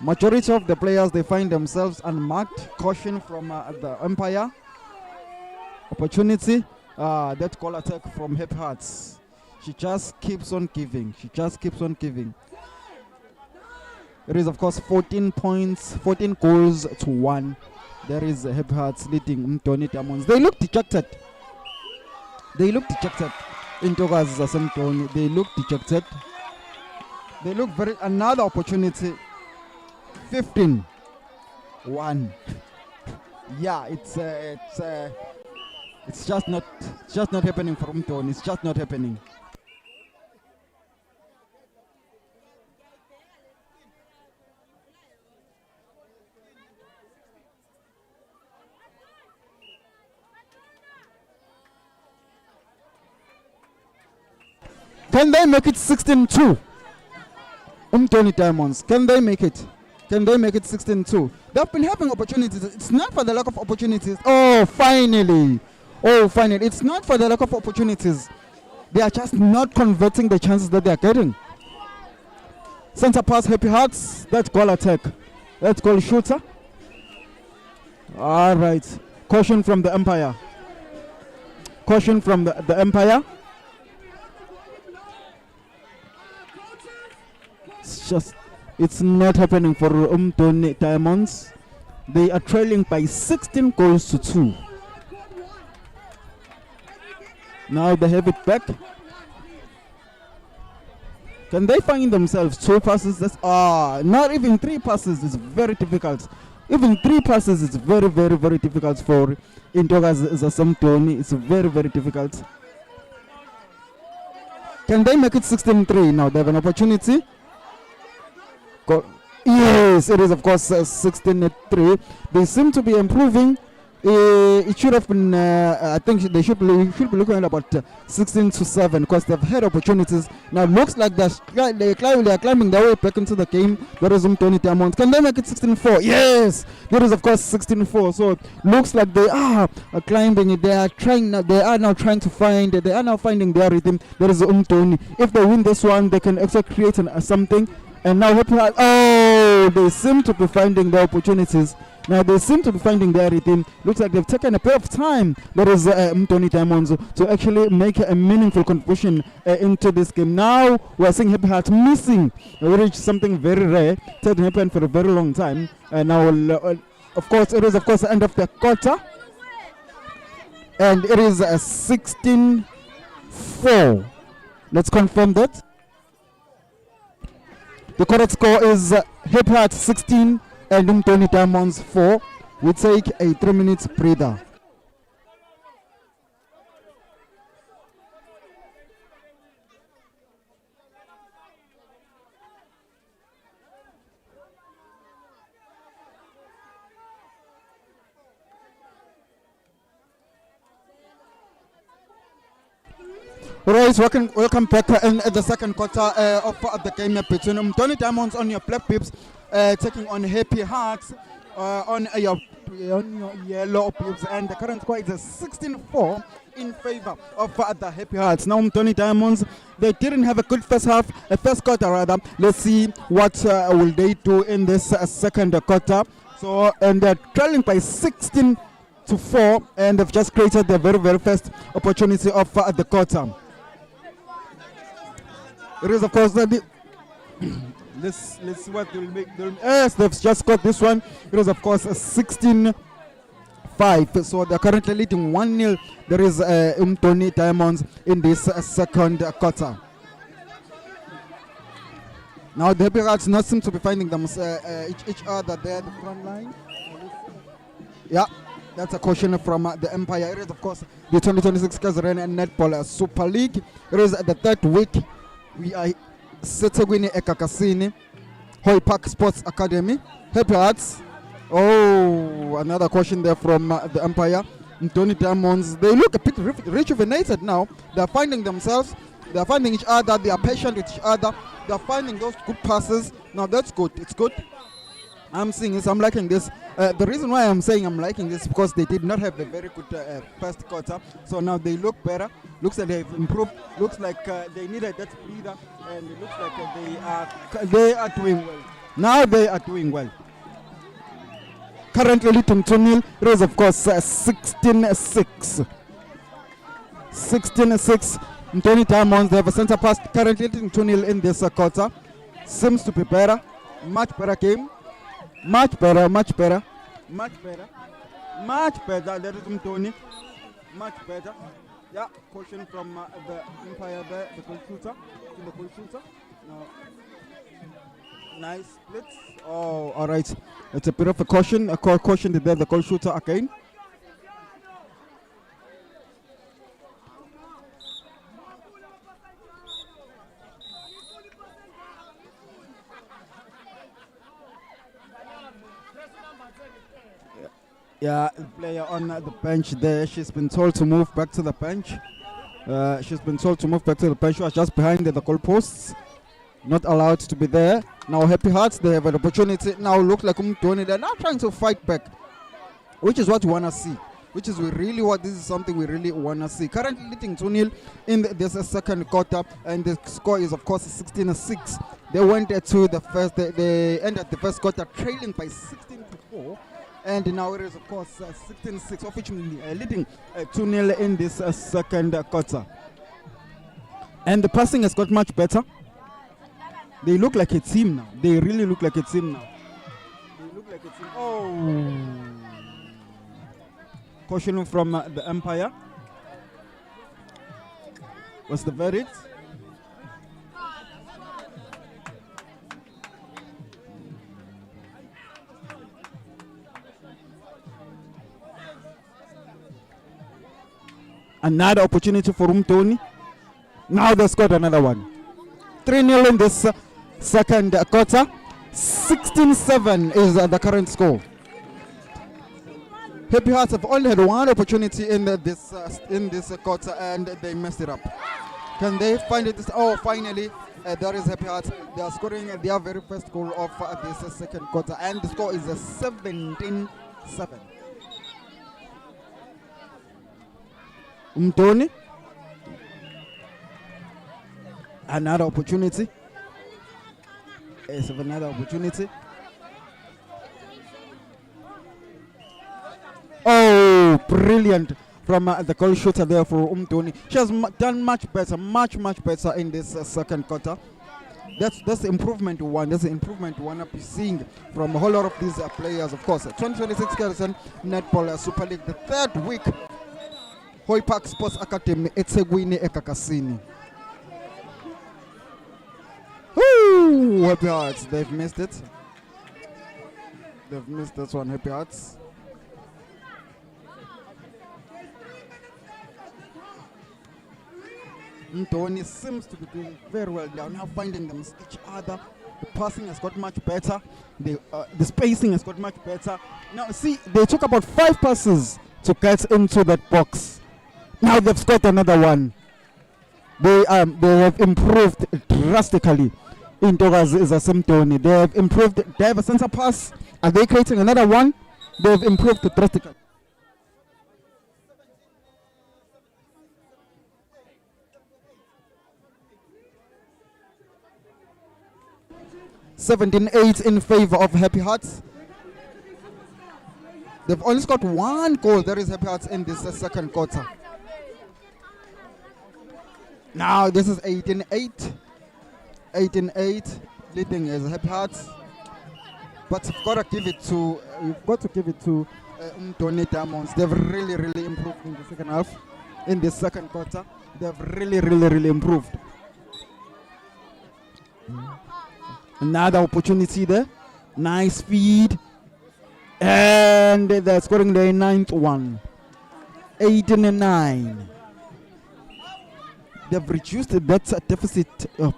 Majority of the players, they find themselves unmarked. Caution from the umpire. opportunity. That goal attack from Happy Hearts. She just keeps on giving. She just keeps on giving. It is, of course, 14 points, 14 goals to 1. There is Happy Hearts leading Mtoni Diamonds. They look dejected. They look dejected. Intokazi zaseMtoni. They look dejected. They look very. Another opportunity. 15-1. Yeah, it's just not happening for Mtoni. It's just not happening. Can they make it 16-2? Mtoni Diamonds. Can they make it? Can they make it 16-2? They've been having opportunities. It's not for the lack of opportunities. Oh, finally. Oh, finally. It's not for the lack of opportunities. They are just not converting the chances that they are getting. Center pass, Happy Hearts. That's goal attack. That's goal shooter. All right. Caution from the umpire. Caution from the umpire. It's not happening for Mtoni Diamonds. They are trailing by 16 goals to 2. Now they have it back. Can they find themselves 2 passes? That's not even 3 passes. It's very difficult. Even 3 passes is very, very, very difficult for Intokazi zaseMtoni. It's very, very difficult. Can they make it 16-3? Now they have an opportunity. Yes, it is, of course, 16-3. They seem to be improving. It should have been, I think they should be looking at about 16-7 because they've had opportunities. Now it looks like they are climbing their way back into the game. There is Mtoni Diamonds. Can they make it 16-4? Yes, there is, of course, 16-4. So it looks like they are climbing it. They are now finding their rhythm. There is Mtoni. If they win this one, they can actually create something. And now they seem to be finding their opportunities. Now they seem to be finding their rhythm. Looks like they've taken a bit of time. There is Mtoni Diamonds to actually make a meaningful contribution into this game. Now we're seeing Happy Heart missing, which is something very rare. It hasn't happened for a very long time. Now, of course, it is the end of the quarter, and it is 16-4. Let's confirm that. The correct score is Happy Heart 16 and Mtoni Diamonds 4. We take a 3-minute breather. Right, welcome back in the second quarter of the game between Mtoni Diamonds on your black pips taking on Happy Hearts on your yellow pips, and the current score is 16-4 in favor of the Happy Hearts. Now Mtoni Diamonds, they didn't have a good first quarter rather. Let's see what will they do in this second quarter. So, and they're trailing by 16-4, and they've just created their very, very first opportunity of the quarter. It is, of course, let's see what they'll make. Yes, they've just got this one. It is, of course, 16-5. So they're currently leading 1-0. There is Mtoni Diamonds in this second quarter. Now the Happy Hearts not seem to be finding them each other there at the front line. Yeah. That's a caution from the Empire. It is, of course, the 2026 KZN Netball Super League. It is the 3rd week. We are Setegwini Ekakasini, Hoy Park Sports Academy. Happy Hearts. Oh, another caution there from the Empire. Mtoni Diamonds. They look a bit rejuvenated now. They are finding themselves. They are finding each other. They are patient with each other. They are finding those good passes. Now that's good. It's good. I'm seeing this. I'm liking this. The reason why I'm saying I'm liking this is because they did not have a very good first quarter. So now they look better. Looks like they've improved. Looks like they needed that breather, and it looks like they are doing well. Now they are doing well. Currently leading 2-0. It is, of course, 16-6. 16-6. Mtoni Diamonds, they have a center pass, currently leading 2-0 in this quarter. Seems to be better. Much better game. Much better. That is Mtoni. Much better. Yeah, caution from the umpire there, the goal shooter. No. Nice split. Oh, all right. It's a bit of a caution. Caution there, the goal shooter again. Yeah, the player on the bench there, she's been told to move back to the bench. She was just behind the goalposts. Not allowed to be there. Now Happy Hearts, they have an opportunity. Now look like Mtoni, they're now trying to fight back. Which is what we want to see. This is something we really want to see. Currently leading 2-0 in this second quarter. And the score is of course 16-6. They went to the first, they ended the first quarter trailing by 16-4. And now it is of course 16-6, of which leading 2-0 in this second quarter. And the passing has got much better. They look like a team now. They really look like a team now. Oh. Caution from the umpire. What's the verdict? Another opportunity for Mtoni. Now they scored another one. 3-0 in this second quarter. 16-7 is the current score. Happy Hearts have only had one opportunity in this quarter and they messed it up. Can they find it? Oh, finally, there is Happy Hearts. They are scoring their very first goal of this second quarter, and the score is 17-7. Mtoni, another opportunity. Another opportunity. Oh, brilliant from the goal shooter there for Mtoni. She has done much better in this second quarter. That's the improvement one. That's the improvement we want to be seeing from a whole lot of these players. Of course, 2026 KZN Netball Super League, the third week. Hoy Park Sports Academy, eThekwini eGagasini. Woo! Happy Hearts, they've missed it. They've missed this one, Happy Hearts. Mtoni seems to be doing very well. They are now finding them each other. The passing has got much better. The spacing has got much better. Now see, they took about 5 passes to get into that box. Now they've scored another one. They have improved drastically. In Togazi is a Mtoni. They have improved. They have a center pass. Are they creating another one? They have improved drastically. (17-8) in favor of Happy Hearts. They've only scored 1 goal. There is Happy Hearts in this second quarter. Now this is 18-8. 18-8 leading is Happy Hearts. But you've got to give it to Mtoni Diamonds. They've really improved in the second half. In the second quarter, they've really improved. Another opportunity there. Nice feed. And they're scoring the 9th one. 18-9. They've reduced that deficit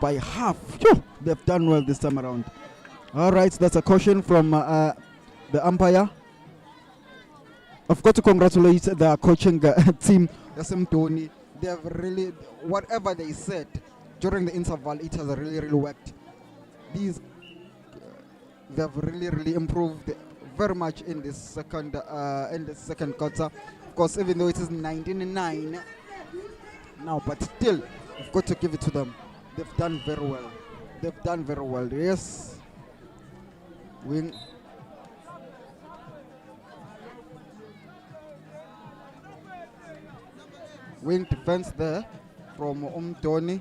by half. Phew, they've done well this time around. All right, that's a caution from the umpire. I've got to congratulate the coaching team, Mtoni. They have really, whatever they said during the interval, it has really worked. They've really improved very much in this second quarter. Of course, even though it is 19-9 now, but still, we've got to give it to them. They've done very well. Yes. Wing. Wing defense there from Umtoni.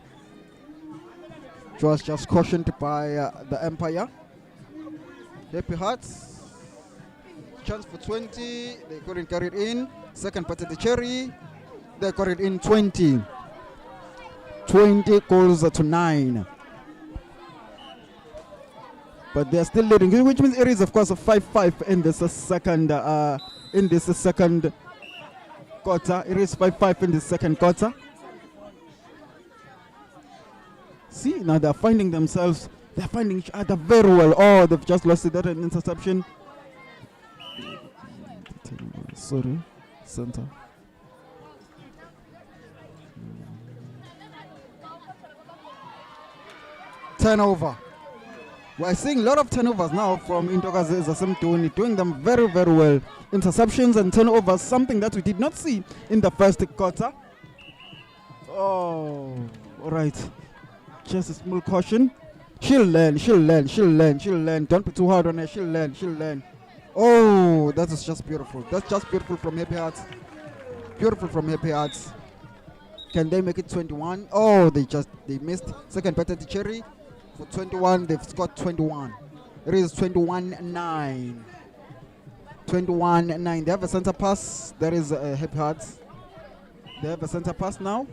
It was just cautioned by the Empire. Happy Hearts. Chance for 20. They couldn't carry it in. Second part of the cherry. They got it in 20. 20 goals to 9. But they're still leading, which means it is, of course, a 5-5 in this second quarter. It is 5-5 in the second quarter. See, now they're finding themselves. They're finding each other very well. Oh, they've just lost it. That an interception. Sorry, center. Turnover. We're seeing a lot of turnovers now from Intokazi Zasemtoni, doing them very, very well. Interceptions and turnovers, something that we did not see in the first quarter. Oh, all right. Just a small caution. She'll learn. Don't be too hard on her. She'll learn. Oh, that is just beautiful. That's just beautiful from Happy Hearts. Beautiful from Happy Hearts. Can they make it 21? Oh, they missed. Second better to Cherry. For 21, they've scored 21. It is 21-9. 21-9. They have a center pass. There is Happy Hearts. They have a center pass now.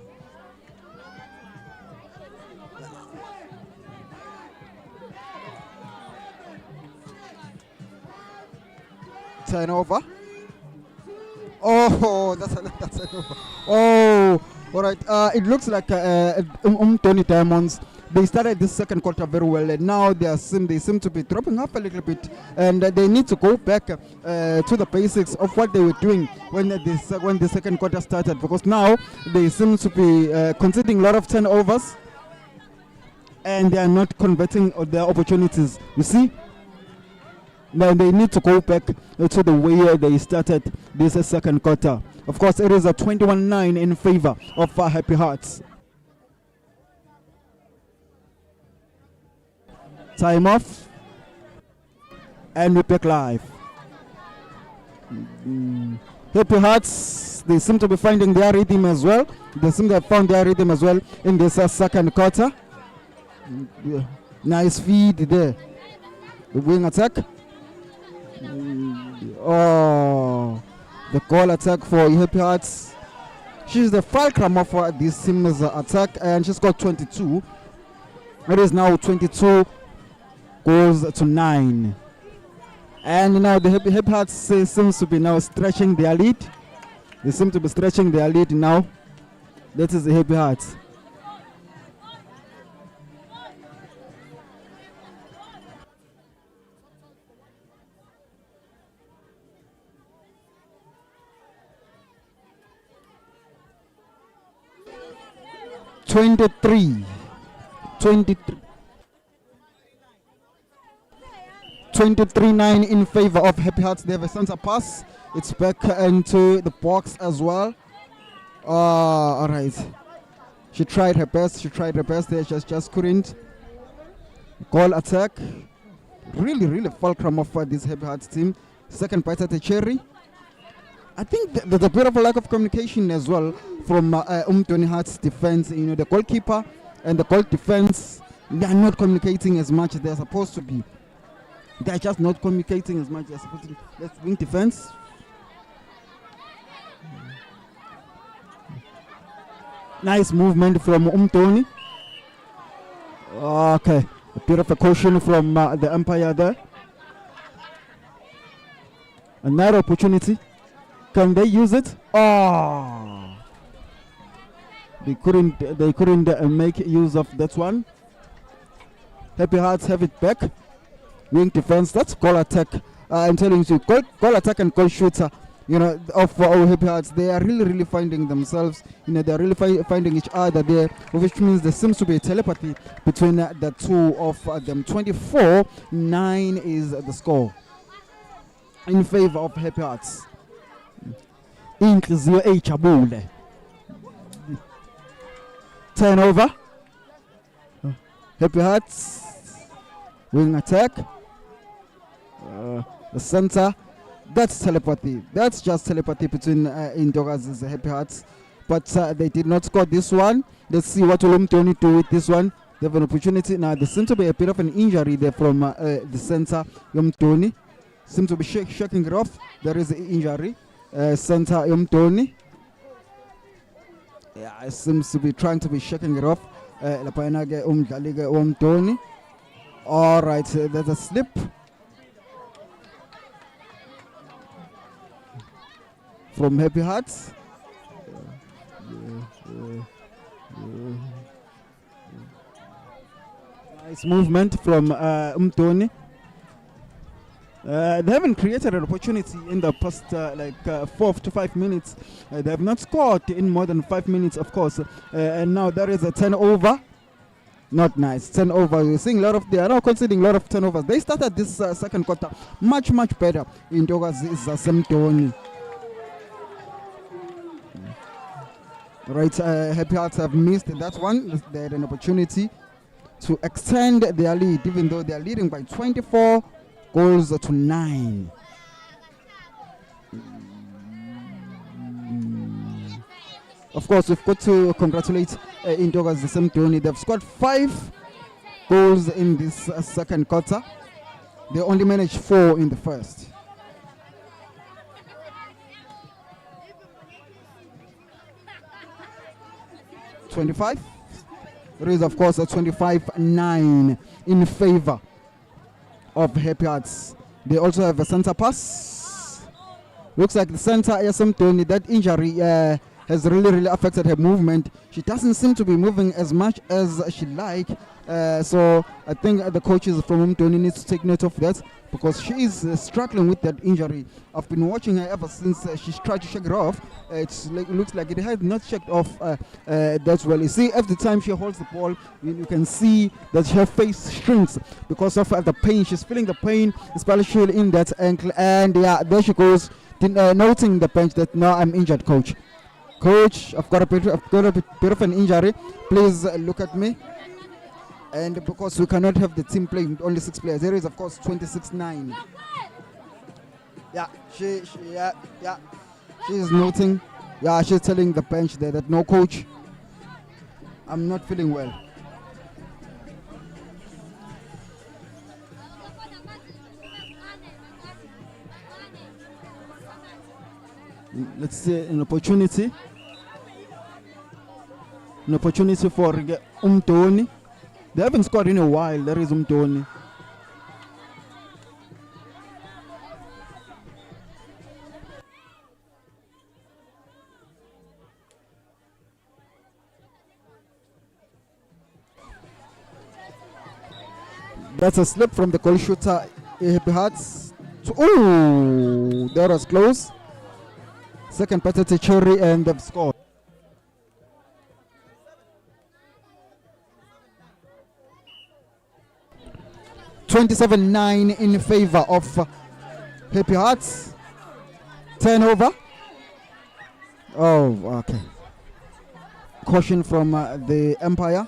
Turnover. Oh, that's an over. Oh, all right. It looks like Tony Diamonds. They started this second quarter very well, and now they seem to be dropping off a little bit, and they need to go back to the basics of what they were doing when the second quarter started, because now they seem to be conceding a lot of turnovers, and they are not converting their opportunities. You see, now they need to go back to the way they started this second quarter. Of course, it is a 21-9 in favor of Happy Hearts. Time off, and we back live. Happy Hearts, they seem to be finding their rhythm as well. They seem to have found their rhythm as well in this second quarter. Nice feed there. The wing attack. Oh, the goal attack for Happy Hearts. She's the fulcrum of this team's attack, and she's got 22. It is now 22 goes to 9. And now the Happy Hearts seems to be now stretching their lead. They seem to be stretching their lead now. That is the Happy Hearts. Twenty-three. 23-9 in favor of Happy Hearts. They have a center pass. It's back into the box as well. All right. She tried her best. There just couldn't. Goal attack. Really fulcrum of this Happy Hearts team. Second bite at the cherry. I think there's a bit of a lack of communication as well from Tony Hearts defense. You know, the goalkeeper and the goal defense, they are not communicating as much as they're supposed to be. They're just not communicating as much as they're supposed to be. Let's wing defense. Nice movement from Tony. Okay, a bit of a caution from the umpire there. Another opportunity. Can they use it? Oh, they couldn't make use of that one. Happy Hearts have it back. Wing defense. That's goal attack. I'm telling you, goal attack and goal shooter. You know, of our Happy Hearts, they are really finding themselves. You know, they are really finding each other there, which means there seems to be a telepathy between the two of them. 24-9 is the score in favor of Happy Hearts. Inhliziyo ejabule. Turnover. Happy Hearts. Wing attack. The center. That's telepathy. That's just telepathy between Indogazi's Happy Hearts. but they did not score this one. Let's see what will Umtoni do with this one. They have an opportunity now. There seems to be a bit of an injury there from the center. Umtoni seems to be shaking it off. There is an injury. Center Umtoni. Yeah, it seems to be trying to be shaking it off. All right, there's a slip. From Happy Hearts. Nice movement from Umtoni. They haven't created an opportunity in the past 4 to 5 minutes. They have not scored in more than 5 minutes, of course. And now there is a turnover. Not nice. Turnover. We're seeing they are now conceding a lot of turnovers. They started this second quarter much better in Ntokazi Semtoni. Right, Happy Hearts have missed that one. They had an opportunity to extend their lead, even though they are leading by 24 goals to 9. Of course, we've got to congratulate Ntokazi Semtoni. They've scored 5 goals in this second quarter. They only managed 4 in the first. There is, of course, a 25-9 in favor of Happy Hearts. They also have a center pass. Looks like the center, Semtoni, that injury has really affected her movement. She doesn't seem to be moving as much as she'd like. So I think the coaches from Umtoni need to take note of that, because she is struggling with that injury. I've been watching her ever since she's tried to shake it off. It looks like it has not checked off that well. You see, every time she holds the ball, you can see that her face shrinks because of the pain. She's feeling the pain, especially in that ankle. And yeah, there she goes, noting the bench that now I'm injured, coach. Coach, I've got a bit of an injury. Please look at me. And because we cannot have the team playing with only 6 players, there is, of course, 26-9. Yeah, she's noting. Yeah, she's telling the bench there that no, coach, I'm not feeling well. Let's see an opportunity for Umtoni. They haven't scored in a while. There is Umtoni. That's a slip from the goal shooter, Happy Hearts. Oh, that was close. Second pass to Cherry, and they've scored. (27-9) in favor of Happy Hearts. Turnover. Oh, okay. Caution from the Empire.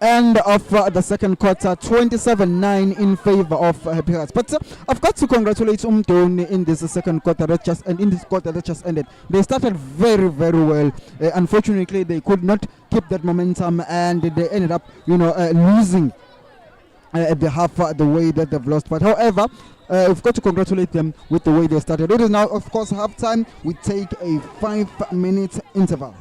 End of the second quarter, 27-9 in favor of Happy Hearts. But I've got to congratulate Umtoni in this second quarter in this quarter that just ended. They started very well. Unfortunately, they could not keep that momentum, and they ended up, losing at the half the way that they've lost. But however, we've got to congratulate them with the way they started. It is now, of course, halftime. We take a 5-minute interval.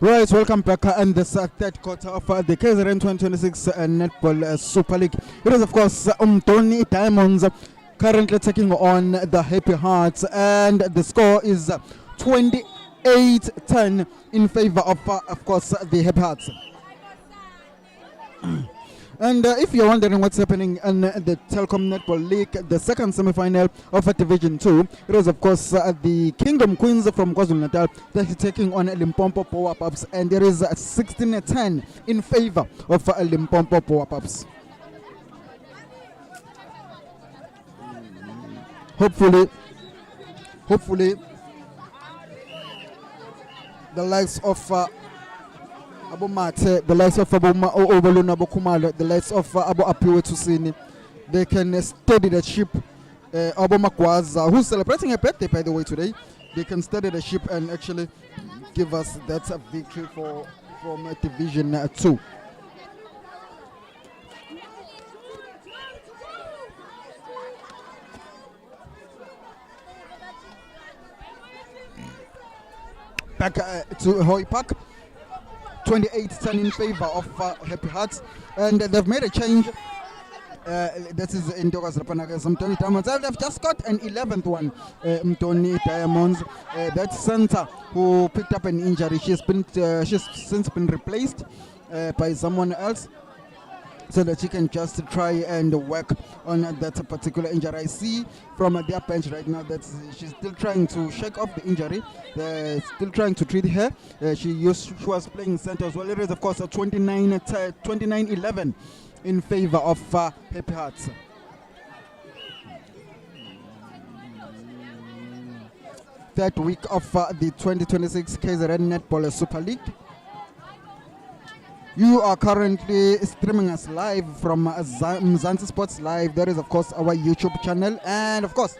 Right, welcome back in this third quarter of the KZN 2026 Netball Super League. It is, of course, Umtoni Diamonds currently taking on the Happy Hearts, and the score is 28-10 in favor of course, the Happy Hearts. And if you're wondering what's happening in the Telkom Netball League, the second semi-final of Division 2, it is, of course, the Kingdom Queens from KwaZulu-Natal that is taking on Limpopo Power-Ups, and there is 16-10 in favor of Limpopo Power-Ups. Hopefully, the likes of Abu Mate, the likes of Abu Obaluna Bokumalo, the likes of Abu Apiwe Tusini, they can steady the ship. Abu Makwaza, who's celebrating a birthday, by the way, today, they can steady the ship and actually give us that victory from Division 2. Back to Hoy Park. 28-10 in favor of Happy Hearts, and they've made a change. That is in Mtoni Diamonds. They've just got an 11th one, Mtoni Diamonds. That center who picked up an injury, she's since been replaced by someone else, so that she can just try and work on that particular injury. I see from their bench right now that she's still trying to shake off the injury. They're still trying to treat her. She was playing center as well. It is, of course, a 29-11 in favor of Happy Hearts. Third week of the 2026 KZN Netball Super League. You are currently streaming us live from Mzansi Sports Live. There is, of course, our YouTube channel, and of course,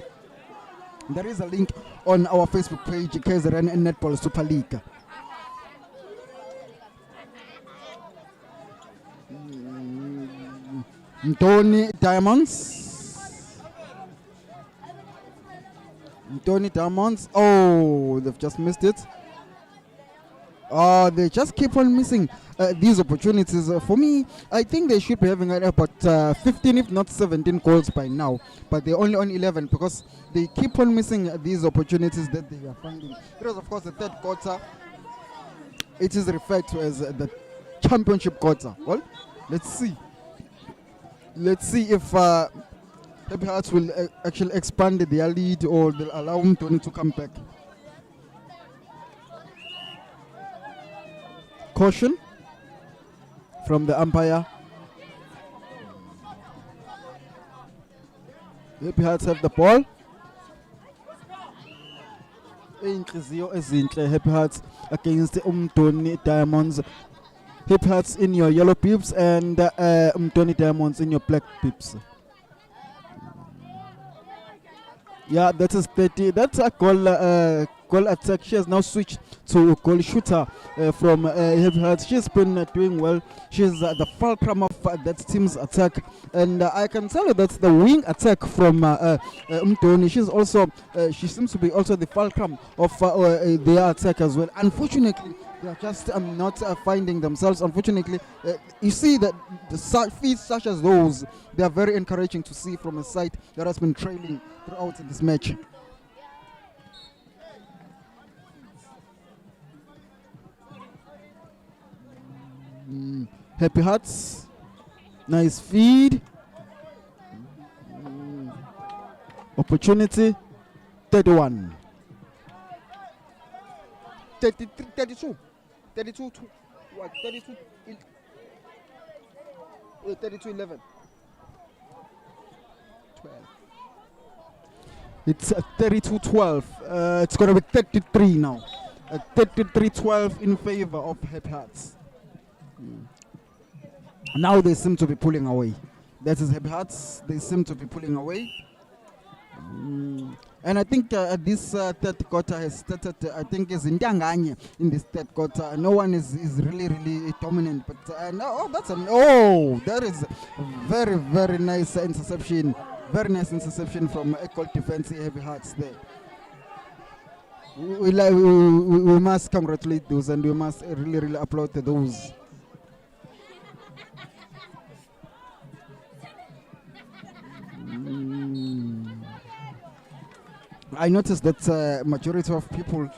there is a link on our Facebook page, KZN Netball Super League. Mtoni Diamonds. Oh, they've just missed it. They just keep on missing these opportunities. For me, I think they should be having about 15, if not 17 goals by now. But they're only on 11 because they keep on missing these opportunities that they are finding. It was, of course, the third quarter. It is referred to as the championship quarter. Well, let's see. Let's see if Happy Hearts will actually expand their lead or they'll allow Tony to come back. Caution from the umpire. Happy Hearts have the ball. Happy Hearts against Umtoni Diamonds. Happy Hearts in your yellow pips and Umtoni Diamonds in your black pips. Yeah, that is 30. That's a goal attack. She has now switched to goal shooter from Happy Hearts. She's been doing well. She's the fulcrum of that team's attack, and I can tell you that's the wing attack from Umtoni. She's also she seems to be also the fulcrum of their attack as well. Unfortunately, they are just not finding themselves. Unfortunately, you see that the feats such as those, they are very encouraging to see from a side that has been trailing throughout this match. Happy Hearts, nice feed. Opportunity, 31. 33, 32. 32 to what? 32 11. 12. It's 32-12. It's going to be 33 now. 33-12 in favor of Happy Hearts. Now they seem to be pulling away. That is Happy Hearts. They seem to be pulling away. And I think this third quarter has started, I think, is in Ndanganye in this third quarter. No one is really dominant. But that is very, very nice interception. Very nice interception from Equal Defense Happy Hearts there. we must congratulate those, and we must really applaud those. I noticed that majority of people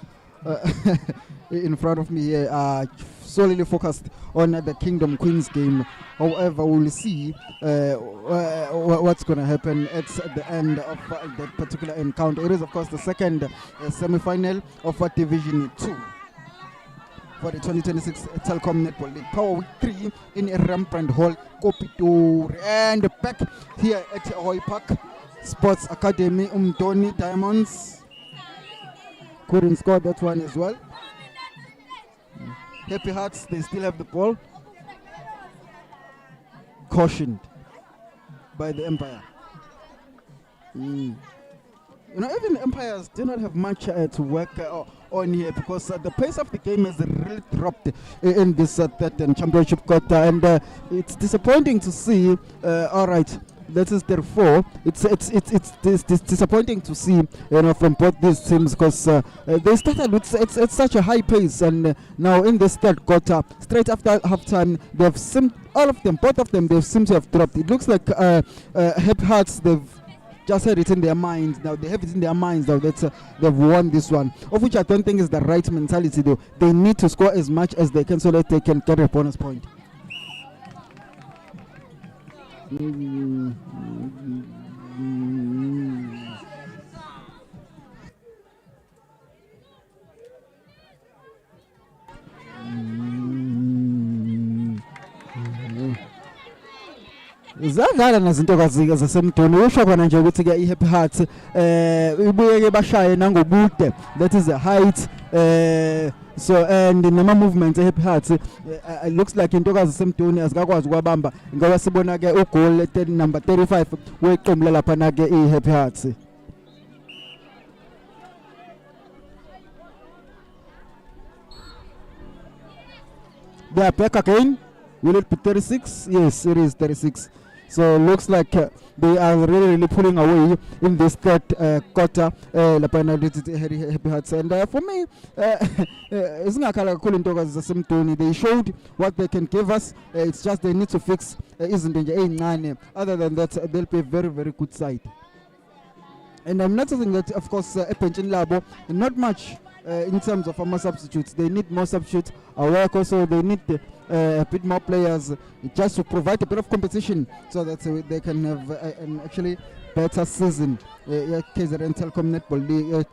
in front of me here are solely focused on the Kingdom Queens game. However, we'll see what's going to happen at the end of that particular encounter. It is, of course, the second semi-final of Division 2 for the 2026 Telkom Netball League. Power Week 3 in Rampant Hall, Kopitor, and back here at Hoy Park Sports Academy, Umdoni Diamonds. Couldn't score that one as well. Happy Hearts, they still have the ball. Cautioned by the Empire. You know, even the Empires do not have much to work on here, because the pace of the game has really dropped in this third championship quarter, and it's disappointing to see. All right, that is therefore it's disappointing to see, you know, from both these teams, because they started with it's such a high pace, and now in this third quarter, straight after halftime, they've seemed, all of them, both of them, they seem to have dropped. It looks like Happy Hearts, they've just had it in their minds. Now they have it in their minds now that they've won this one, of which I don't think is the right mentality though. They need to score as much as they can so that they can get a bonus point. Zadlala nazintokazi zasemdoni usho khona nje ukuthi ke iHappy Hearts ibuye ke bashaye nangobude, that is the height, so and nama movements eHappy Hearts it looks like intokazi zasemdoni azikakwazi ukwabamba, ngoba sibona ke ugoal number 35 weqembu lapha na ke iHappy Hearts. They are back again. Will it be 36? Yes, it is 36. So looks like they are really pulling away in this third quarter. Happy Hearts, and for me, they showed what they can give us. It's just they need to fix. Isn't it? Other than that, they'll be a very good side. And I'm noticing that, of course, Pension Labo, not much in terms of more substitutes. They need more substitutes. Also, they need a bit more players just to provide a bit of competition so that they can have an actually better season. KZN Telkom Netball League,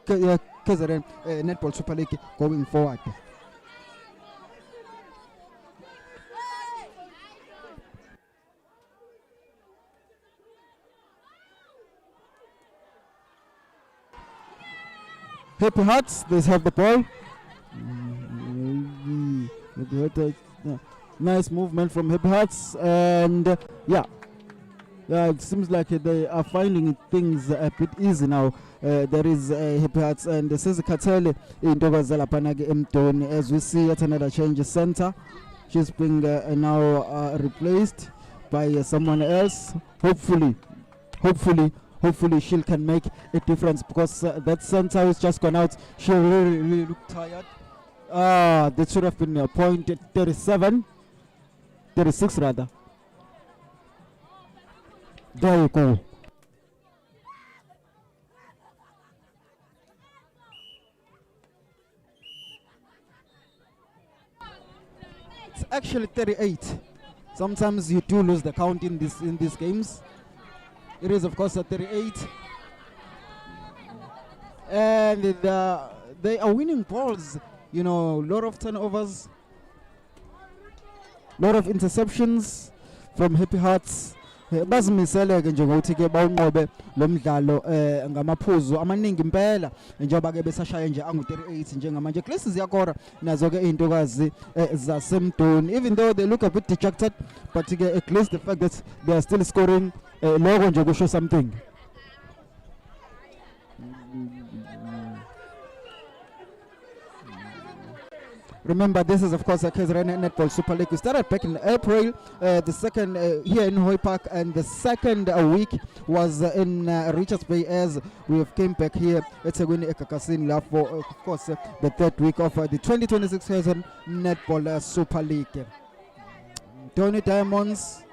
KZN Netball Super League going forward. Happy Hearts, they have the ball. Nice movement from Happy Hearts, and yeah, it seems like they are finding things a bit easy now. There is Happy Hearts, and this is Katele in Togazala Panage Mtoni. As we see yet another change center. She's being now replaced by someone else. Hopefully she can make a difference, because that center who's just gone out, she really looked tired. That should have been a point at 36 rather. There you go. It's actually 38. Sometimes you do lose the count in these games. It is, of course, a 38. And they are winning balls. You know, a lot of turnovers, lot of interceptions from Happy Hearts. Bazimisele ke nje ngokuthi ke bawunqobe lo mdlalo ngamaphuzu amaningi impela njengoba ke besashaya nje angu-38 njengamanje. Klesi ziyakora nazo ke intokazi zasemdoni, even though they look a bit dejected, but at least the fact that they are still scoring loko nje kusho something. Remember, this is of course a KZN Netball Super League. We started back in April, the second here in Hoy Park, and the second week was in Richards Bay as we have came back here at Segwini Ekakasin Lab for of course the third week of the 2026 KZN Netball Super League. Tony Diamonds,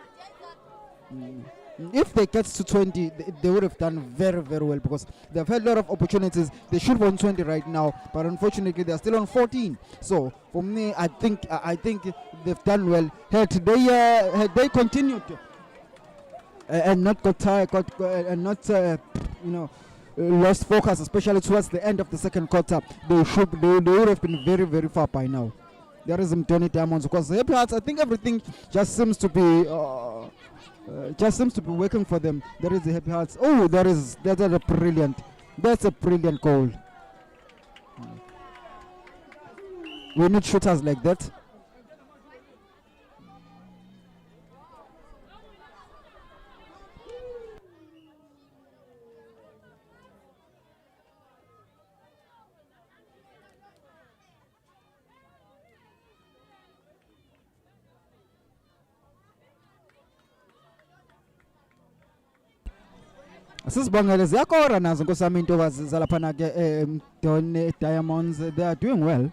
if they get to 20, they would have done very, very well because they've had a lot of opportunities. They should be on 20 right now, but unfortunately they're still on 14. So for me, I think they've done well. Had they continued and not got tired, and not lost focus, especially towards the end of the second quarter, they would have been very, very far by now. There is Tony Diamonds because Happy Hearts, I think everything just seems to be working for them. There is the Happy Hearts. Oh, that's a brilliant goal. We need shooters like that. Sisibongele ziyakora nazo nkosami intokazi zalaphana ke Don Diamonds. They are doing well.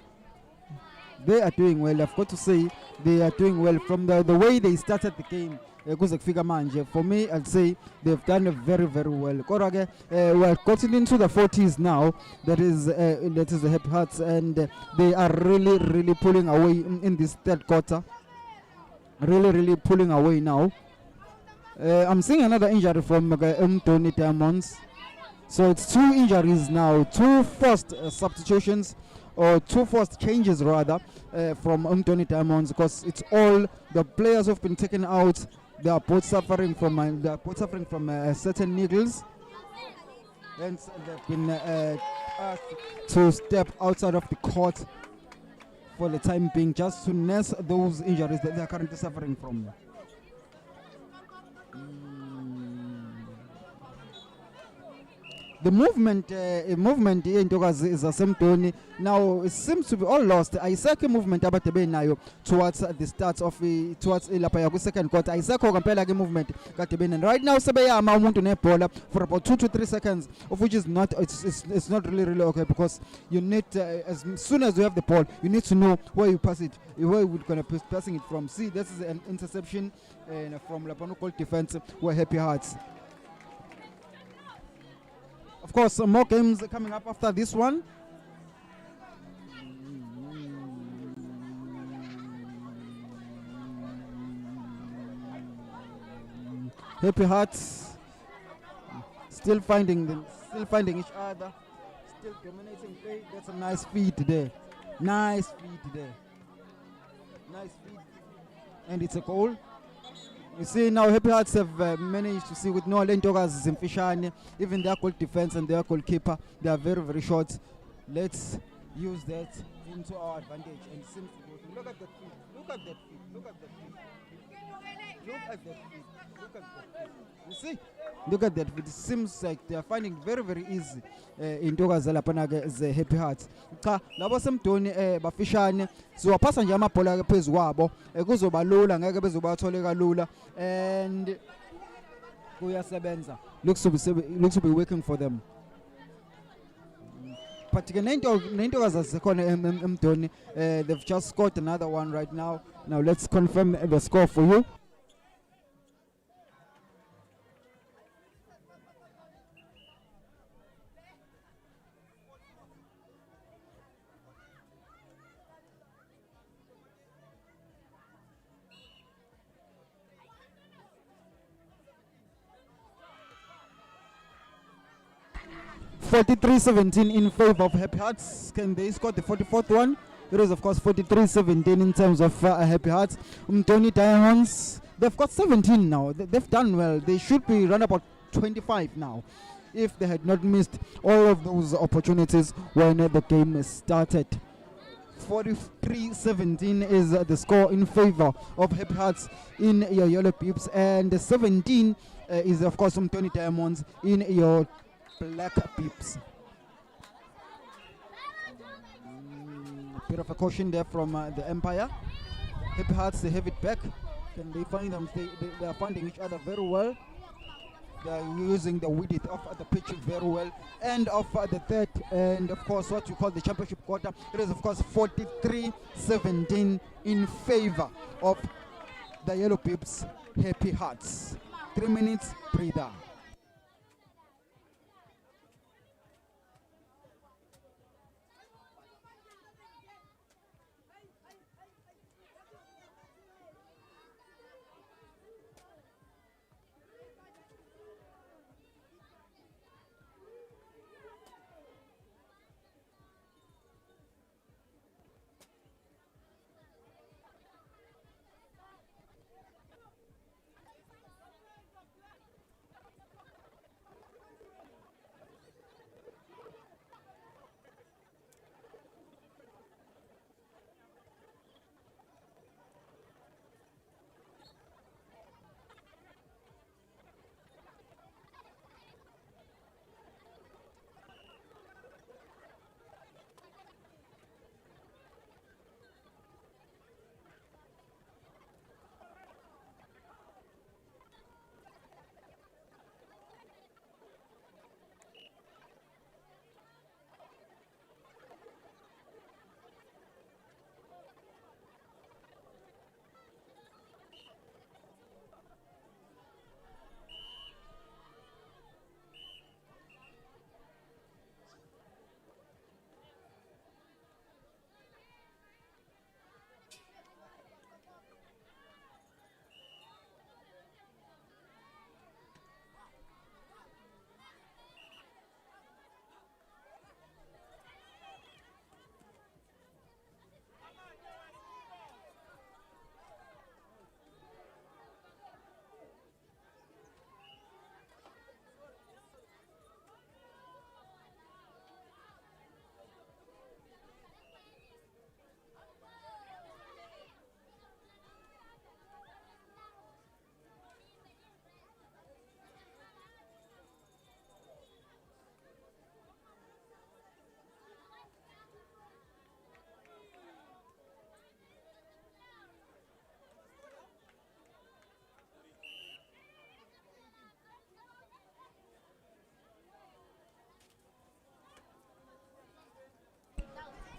I've got to say they are doing well from the way they started the game. For me, I'd say they've done very, very well. We're getting into the 40s now. That is the Happy Hearts, and they are really, really pulling away in this third quarter. Really, really pulling away now. I'm seeing another injury from Tony Diamonds. So it's 2 injuries now, 2 forced substitutions, or 2 forced changes rather, from Tony Diamonds, because it's all the players who've been taken out. They are both suffering from certain niggles, and they've been asked to step outside of the court for the time being, just to nurse those injuries that they are currently suffering from. The movement here in Togazi is asemtoni. Now it seems to be all lost. Isaac movement abatebe nayo towards the start of towards ilapaya second quarter. Isaac okampela ke movement katebe, and right now sebeya ama umuntu nebhola for about 2 to 3 seconds, of which is not it's not really okay, because you need as soon as you have the ball, you need to know where you pass it, where you're gonna passing it from. See, this is an interception from Lapano called defense. We're Happy Hearts. Of course, more games coming up after this one. Happy Hearts still finding each other, still dominating play. That's a nice feed there. Nice feed, and it's a goal. You see now Happy Hearts have managed to see with no Lentogas Zimfishane, even their goal defense and their goalkeeper, they are very, very short. Let's use that into our advantage. And seems to go. Look at that feet. Look at that feet. Look at that feet. Look at that feet. Look at that feet. You see? Look at that feet. It seems like they are finding very, very easy in Togas Lapanaga the Happy Hearts. Labo semtoni bafishane siwapasa nje amabhola ke phezulu kwabo kuzoba lula, ngeke bezobatholeka lula, and kuyasebenza. Looks to be working for them. But they've just scored another one right now. Now let's confirm the score for you. (43-17) in favor of Happy Hearts. Can they score the 44th one? It is of course 43-17 in terms of Happy Hearts. Tony Diamonds, they've got 17 now. They've done well. They should be around about 25 now, if they had not missed all of those opportunities when the game started. 43-17 is the score in favor of Happy Hearts in your yellow peeps, and 17 is of course from Tony Diamonds in your black peeps. Bit of a caution there from the Empire. Happy Hearts, they have it back. Can they find them? They are finding each other very well. They are using the width of the pitch very well. And of the third, and of course what you call the championship quarter, it is of course 43-17 in favor of the Yellow Pips Happy Hearts. 3 minutes breather.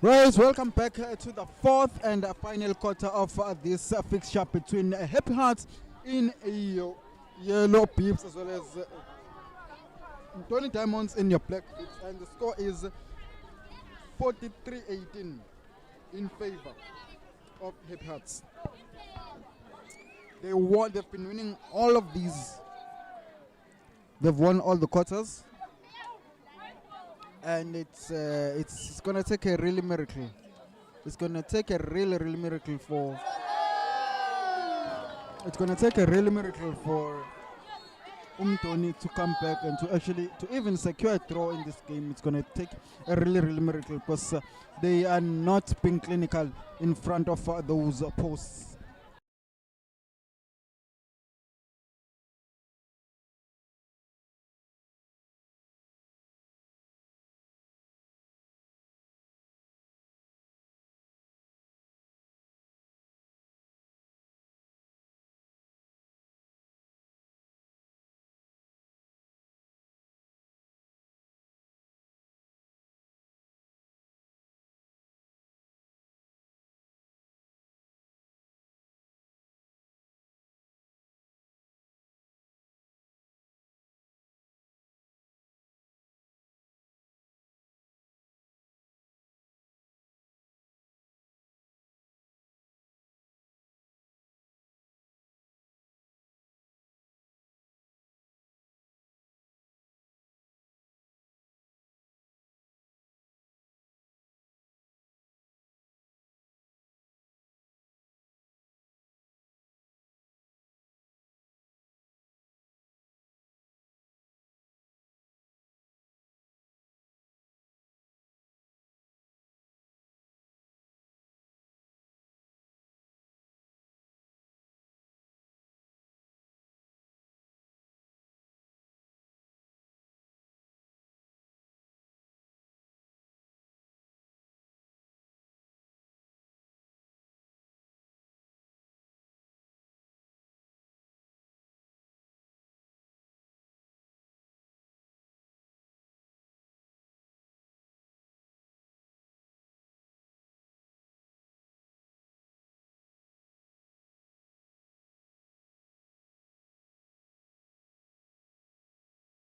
Right, welcome back to the fourth and final quarter of this fixture between Happy Hearts in Yellow Pips as well as Tony Diamonds in your Black Pips, and the score is 43-18 in favor of Happy Hearts. They've been winning all of these. They've won all the quarters. And it's gonna take a really miracle. It's gonna take a really miracle for. It's gonna take a really miracle for Tony to come back and to even secure a draw in this game. It's gonna take a really miracle because they are not being clinical in front of those posts.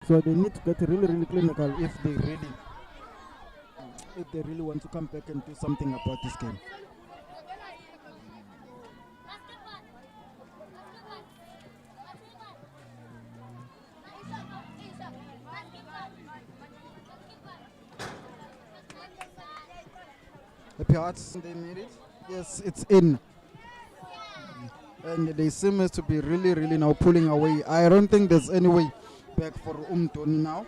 So they need to get really clinical if they really want to come back and do something about this game. Happy Hearts, they made it. Yes, it's in. And they seem to be really now pulling away. I don't think there's any way back for Umtoni now.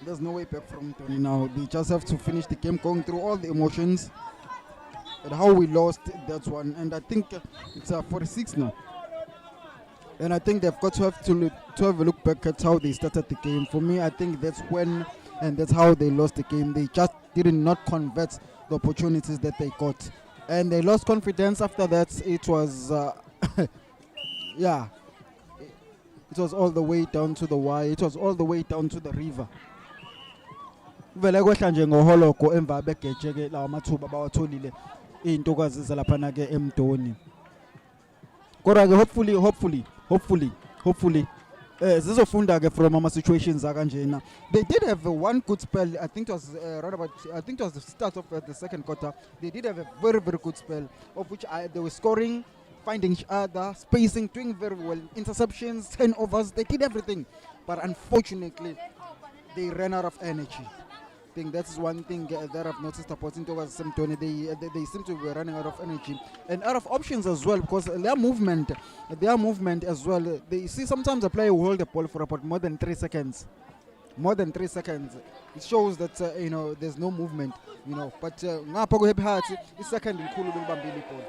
There's no way back from Umtoni now. They just have to finish the game, going through all the emotions and how we lost that one. And I think it's 46 now. And I think they've got to have a look back at how they started the game. For me, I think that's when and that's how they lost the game. They just did not convert the opportunities that they got. And they lost confidence after that. It was, yeah, it was all the way down to the wire. It was all the way down to the river. Vele kwehla nje ngoholoko emva begeje ke lawa mathuba bawatholile intokazi zalapha ke eMdoni. Kodwa ke hopefully zizofunda ke from ama situations akanjena. They did have one good spell. I think it was the start of the second quarter. They did have a very good spell of which they were scoring, finding each other, spacing, doing very well, interceptions, turnovers. They did everything, but unfortunately they ran out of energy. I think that's one thing that I've noticed about Intokazi Semtoni. They seem to be running out of energy and out of options as well, because their movement as well. They see sometimes a player will hold the ball for about more than 3 seconds. It shows that there's no movement, But ngapha Happy Hearts, it's second likhulu lokubambile ibhola.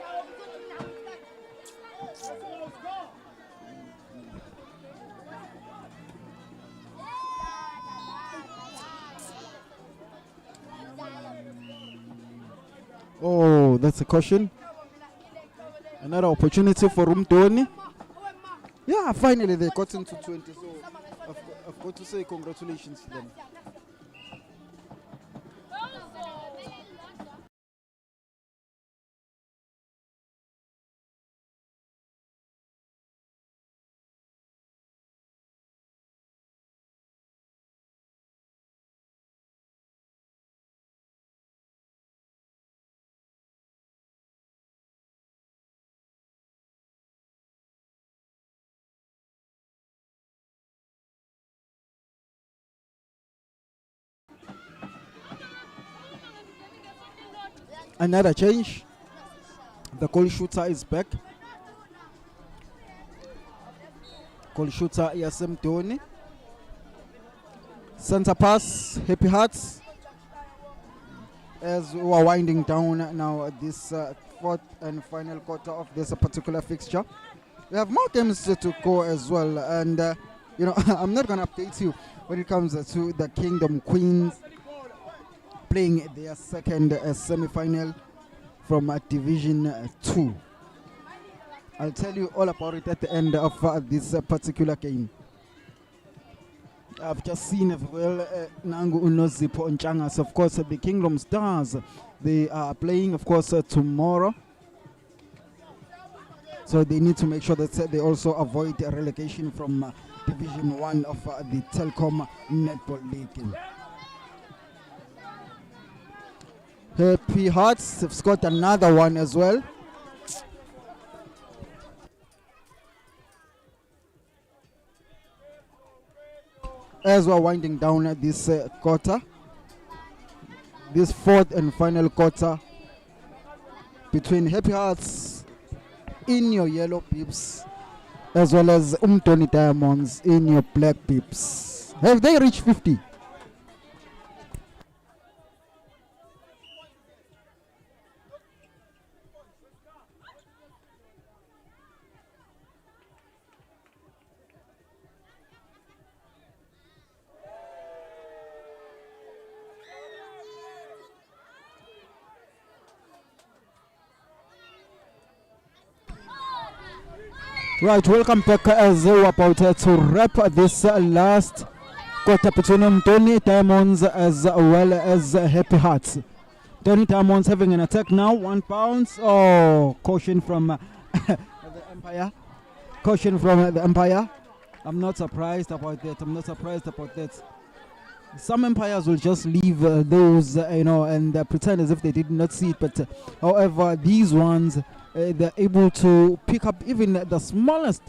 Oh, that's a caution. Another opportunity for Umtoni. Yeah, finally they got into 20. So I've got to say congratulations to them. Another change. The goal shooter is back. Goal shooter Yasemtoni. Center pass, Happy Hearts. As we are winding down now at this fourth and final quarter of this particular fixture. We have more games to go as well, and I'm not going to update you when it comes to the Kingdom Queens playing their second semi-final from Division 2. I'll tell you all about it at the end of this particular game. I've just seen as well Nangu Unozipho and Changas, of course, the Kingdom Stars. They are playing, of course, tomorrow. So they need to make sure that they also avoid relegation from Division 1 of the Telkom Netball League. Happy Hearts have scored another one as well. As we're winding down this quarter, this fourth and final quarter between Happy Hearts in your yellow pips as well as Umtoni Diamonds in your black pips. Have they reached 50? Right, welcome back as we're about to wrap this last quarter between Umtoni Diamonds as well as Happy Hearts. Umtoni Diamonds having an attack now, 1 bounce. Oh, caution from the umpire. Caution from the umpire. I'm not surprised about that. I'm not surprised about that. Some umpires will just leave those, and pretend as if they did not see it. But however, these ones, they're able to pick up even the smallest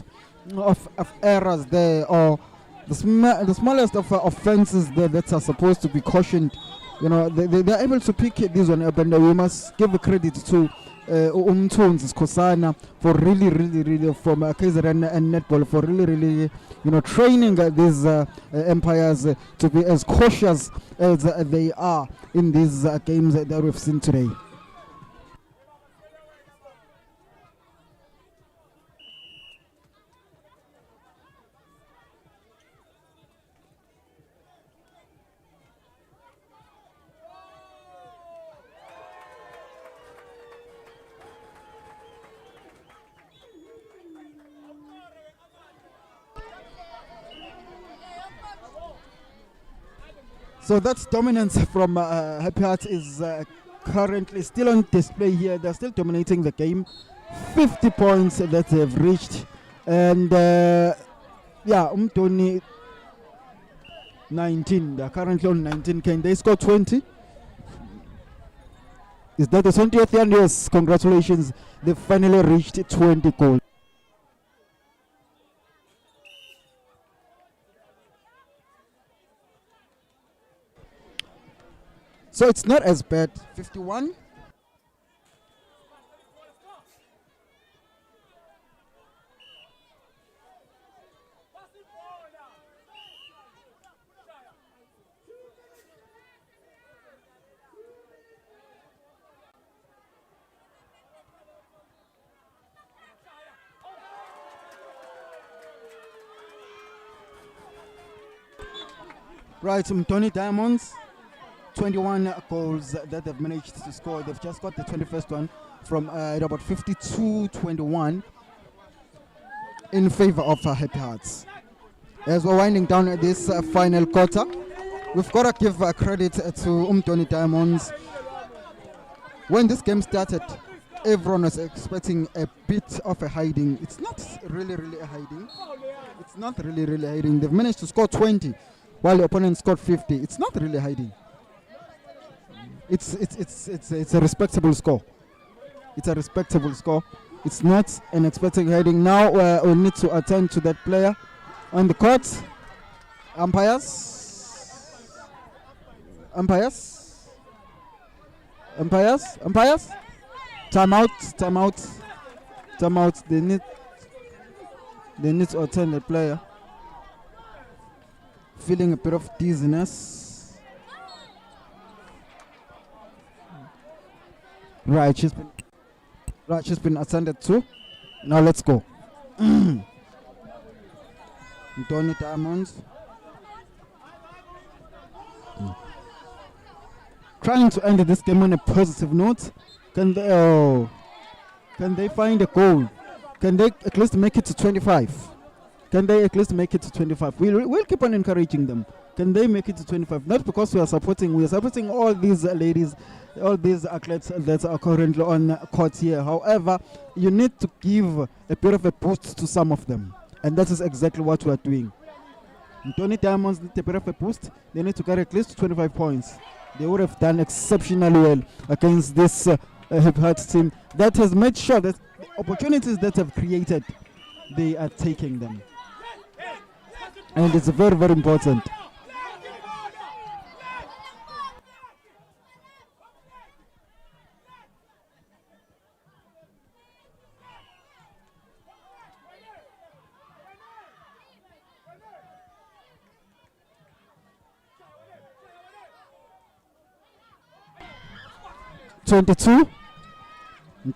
of errors there, or the smallest of offenses there that are supposed to be cautioned. They're able to pick these one up, and we must give credit to Mzansi Kosana for really from KZN Netball for really training these umpires to be as cautious as they are in these games that we've seen today. So that's dominance from Happy Hearts is currently still on display here. They're still dominating the game. 50 points that they've reached. And Umtoni 19. They're currently on 19. Can they score 20? Is that the 20th year? Yes, congratulations. They finally reached 20 goals. So it's not as bad. 51. Right, Tony Diamonds. 21 goals that they've managed to score. They've just got the 21st one from about 52-21 in favor of Happy Hearts. As we're winding down this final quarter, we've got to give credit to Tony Diamonds. When this game started, everyone was expecting a bit of a hiding. It's not really a hiding. It's not really hiding. They've managed to score 20 while the opponent scored 50. It's not really hiding. It's a respectable score. It's a respectable score. It's not an expected heading. Now we need to attend to that player on the court. Umpires. Timeout. They need to attend the player. Feeling a bit of dizziness. Right, she's been attended to. Now let's go. Tony Diamonds. Trying to end this game on a positive note. Can they find a goal? Can they at least make it to 25? We'll keep on encouraging them. Can they make it to 25? Not because we are supporting all these ladies, all these athletes that are currently on court here. However, you need to give a bit of a boost to some of them. And that is exactly what we are doing. Tony Diamonds need a bit of a boost. They need to get at least 25 points. They would have done exceptionally well against this Happy Hearts team that has made sure that the opportunities that have created, they are taking them. And it's very important.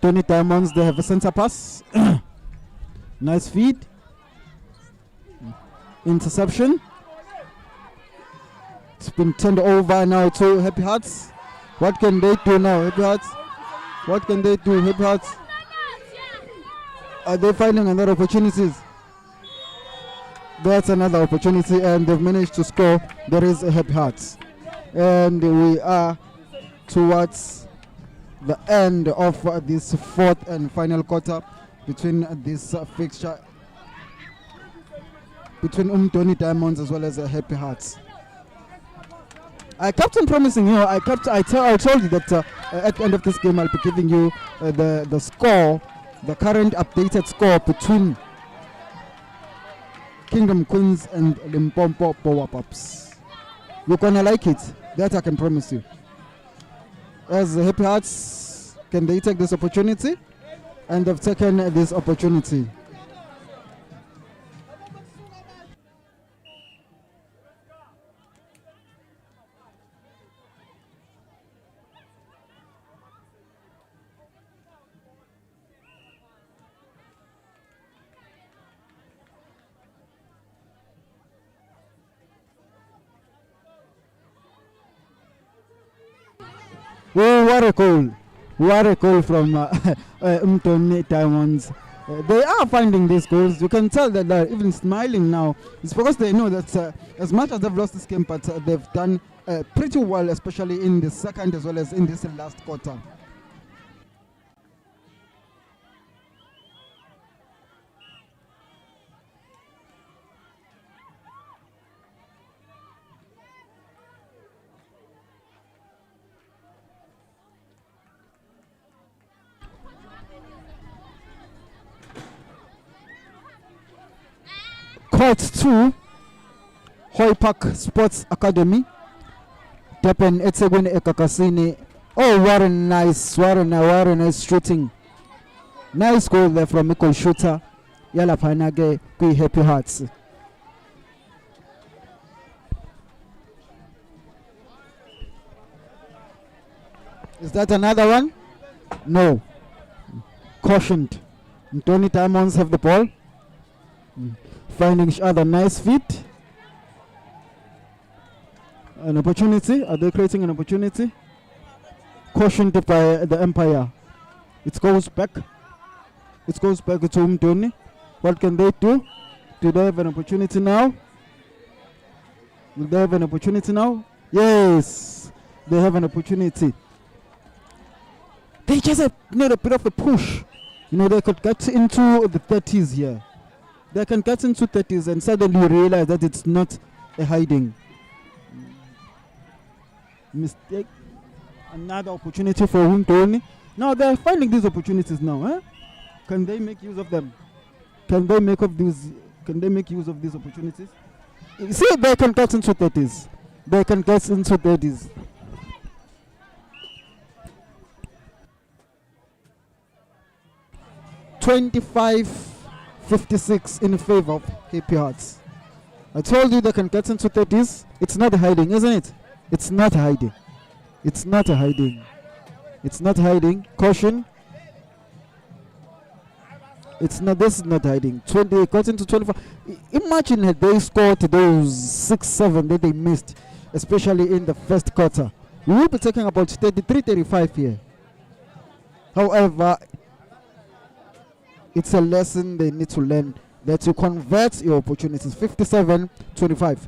Tony Diamonds, they have a center pass. Nice feed. Interception. It's been turned over now to Happy Hearts. What can they do now, Happy Hearts? What can they do, Happy Hearts? Are they finding another opportunities? That's another opportunity, and they've managed to score. There is a Happy Hearts. And we are towards the end of this fourth and final quarter between this fixture between Umdoni Diamonds as well as Happy Hearts. I kept on promising you. I told you that at the end of this game I'll be giving you the score, the current updated score between Kingdom Queens and Limpopo Power Pops. You're gonna like it. That I can promise you. As Happy Hearts, can they take this opportunity? And they've taken this opportunity. Oh, what a goal! What a goal from Umdoni Diamonds. They are finding these goals. You can tell that they're even smiling now. It's because they know that as much as they've lost this game, but they've done pretty well, especially in the second as well as in this last quarter. Court 2, Hoy Park Sports Academy, Durban eThekwini eGagasini. Oh, what a nice shooting. Nice goal there from a goal shooter. Yala Panage, Kui Happy Hearts. Is that another one? No. Cautioned. Umdoni Diamonds have the ball. Finding each other, nice feet. An opportunity. Are they creating an opportunity? Cautioned by the Empire. It goes back. It goes back to Umdoni. What can they do? Do they have an opportunity now? Will they have an opportunity now? Yes, they have an opportunity. They just need a bit of a push. You know, they could get into the 30s here. They can get into 30s and suddenly realize that it's not a hiding. Mistake. Another opportunity for Umdoni. Now they're finding these opportunities now. Eh? Can they make use of them? Can they make use of these opportunities? You see, they can get into 30s. They can get into 30s. $25.56 in favor of Happy Hearts. I told you they can get into 30s. It's not hiding, isn't it? It's not hiding. It's not hiding. It's not hiding. Caution. It's not. This is not hiding. 20 got into 25. Imagine had they scored those 6-7 that they missed, especially in the first quarter. We will be talking about 33-35 here. However, it's a lesson they need to learn, that you convert your opportunities. 57-25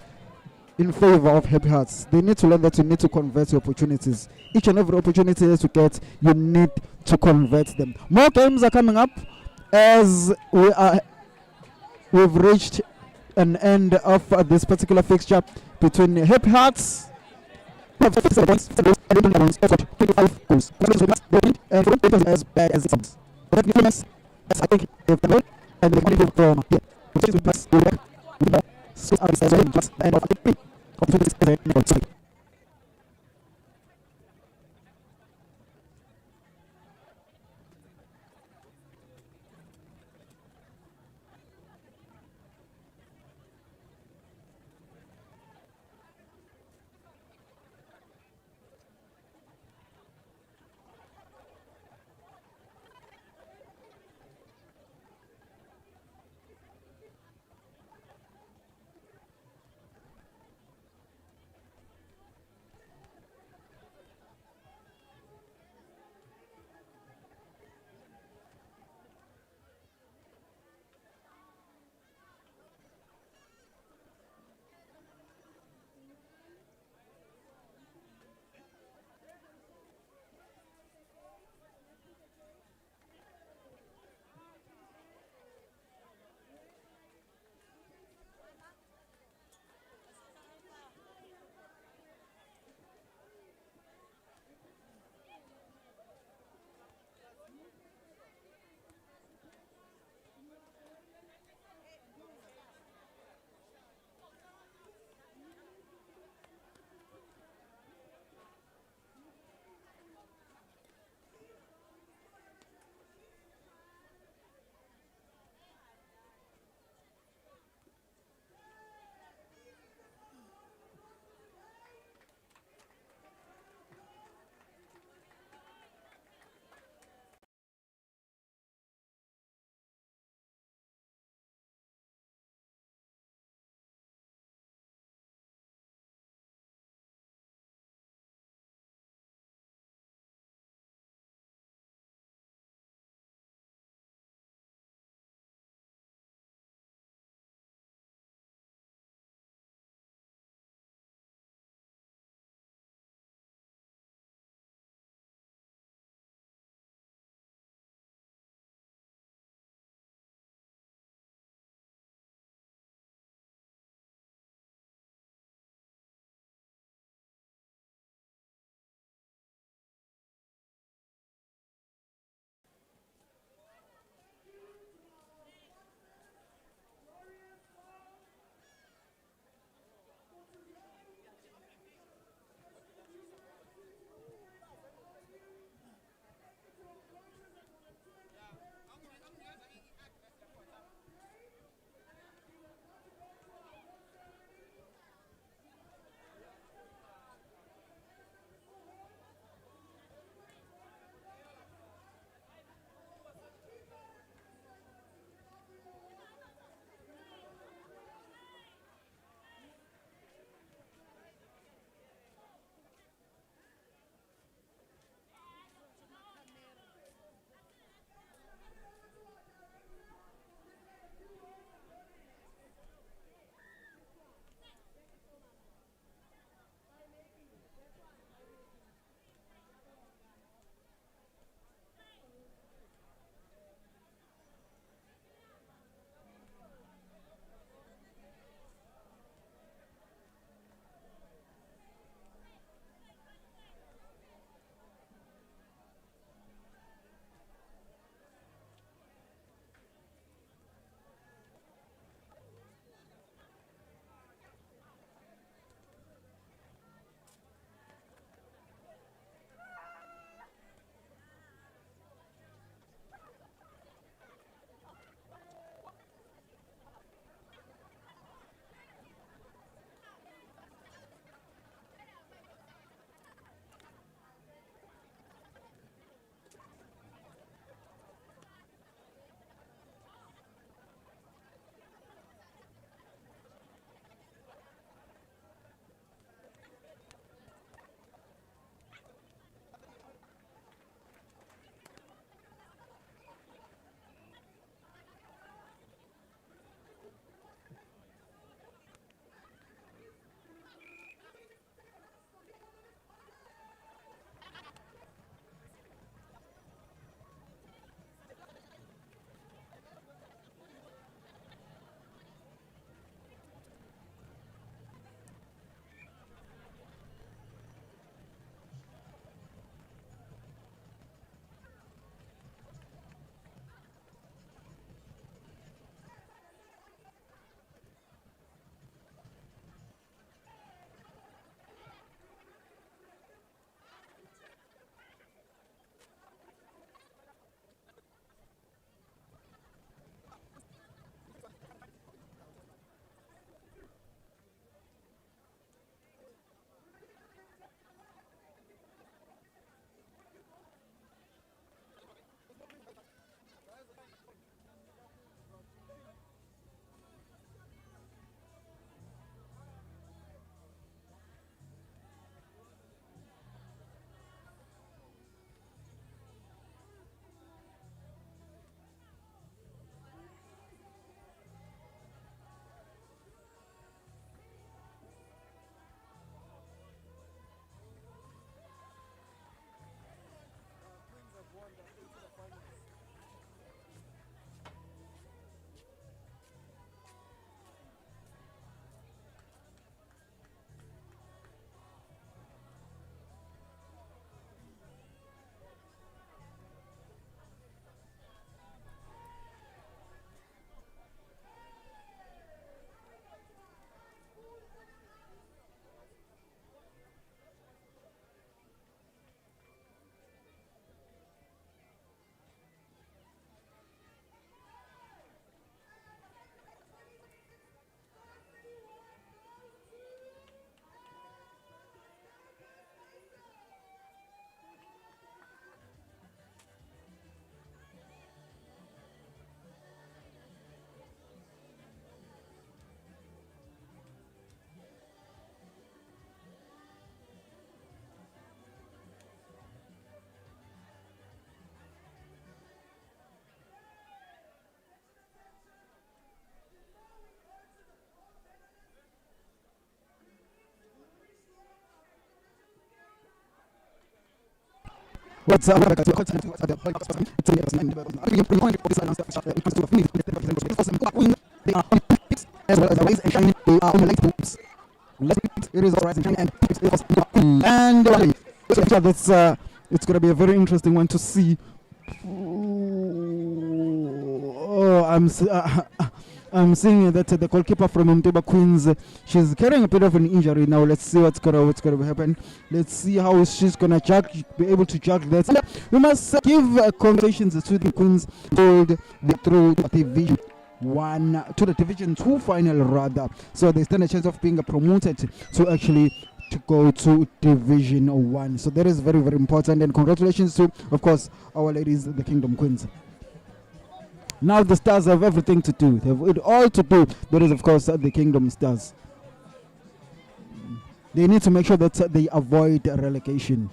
in favor of Happy Hearts. They need to learn that you need to convert your opportunities. Each and every opportunity that you get, you need to convert them. More games are coming up as we've reached an end of this particular fixture between Happy Hearts and 25 goals. And as bad as it sounds. I think they've done well, and they're going to from here. And of the opportunities What's up? As well as the raise and shine, they are light hoops. It is rising and that's it's gonna be a very interesting one to see. Oh, I'm seeing that the goalkeeper from MTUBA Queens, she's carrying a bit of an injury now. Let's see what's gonna happen. Let's see how she's gonna be able to juggle that. We must give congratulations to the Queens through the Division 1 to the Division 2 final rather. So they stand a chance of being promoted to actually to go to Division 1. So that is very, very important. And congratulations to, of course, our ladies, the Kingdom Queens. Now the Stars have everything to do. They have it all to do. There is, of course, the Kingdom Stars. They need to make sure that they avoid relegation.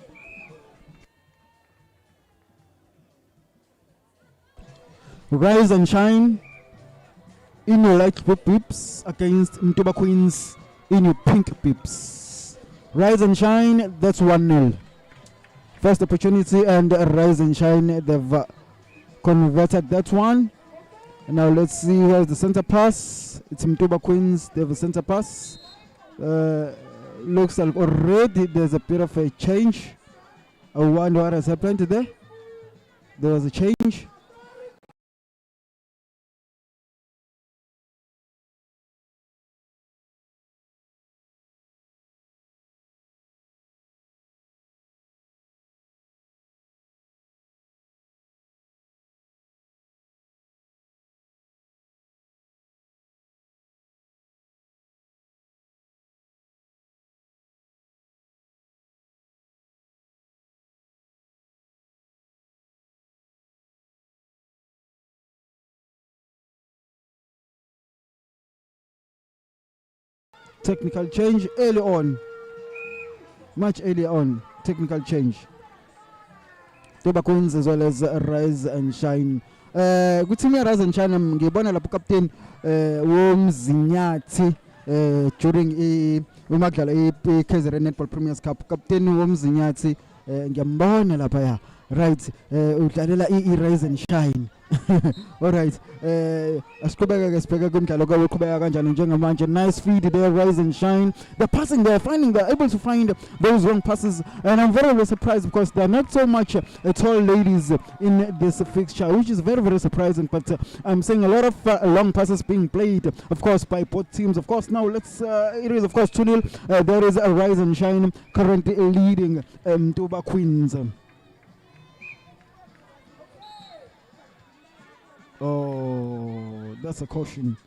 Rise and shine in your light blue pips against MTUBA Queens in your pink pips. Rise and shine, that's 1-0. First opportunity and Rise and shine, they've converted that one. And now let's see who has the center pass. It's MTUBA Queens, they have a center pass. Looks like already there's a bit of a change. I wonder what has happened there. There was a change. Technical change early on, much earlier on. Technical change. MTUBA Queens as well as Rise and Shine. Kuthini Rise and Shine ngibona lapho captain womzinyathi during umadlala KZN Netball Premiers Cup. Captain womzinyathi ngiyambona lapha ya. Right, udlalela Rise and Shine. All right, asiqhubeka ke sibheka kumdlalo kwawo uqhubeka kanjani njengamanje. Nice feed there, Rise and Shine. They're passing, they're able to find those wrong passes, and I'm very, very surprised because there are not so much tall ladies in this fixture, which is very, very surprising. But I'm seeing a lot of long passes being played, of course, by both teams. Of course, now it is of course 2-0. There is a Rise and Shine currently leading MTUBA Queens. Oh, that's a caution.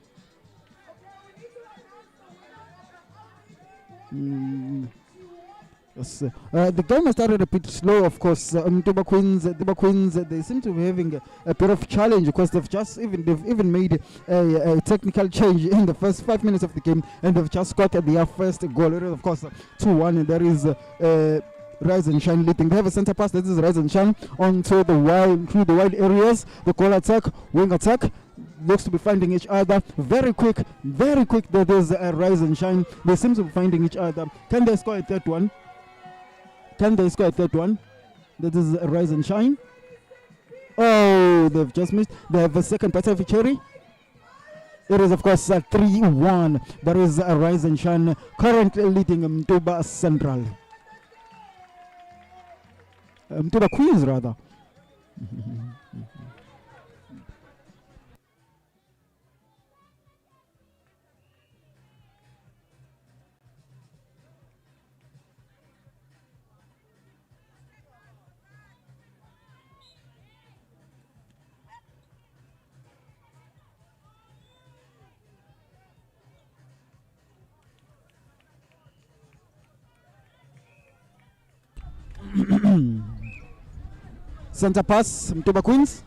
Yes. The game has started a bit slow, of course. MTUBA Queens, they seem to be having a bit of challenge because they've even made a technical change in the first 5 minutes of the game, and they've just got their first goal. It is, of course, 2-1, and there is Rise and Shine leading. They have a center pass. This is Rise and Shine onto the wild, through the wide areas. The goal attack, wing attack, looks to be finding each other. Very quick. That is Rise and Shine. They seem to be finding each other. Can they score a third one? That is Rise and Shine. Oh, they've just missed. They have a second better of cherry. It is, of course, 3-1. There is Rise and Shine currently leading MTUBA Central. MTUBA Queens, rather. Center pass, MTUBA Queens.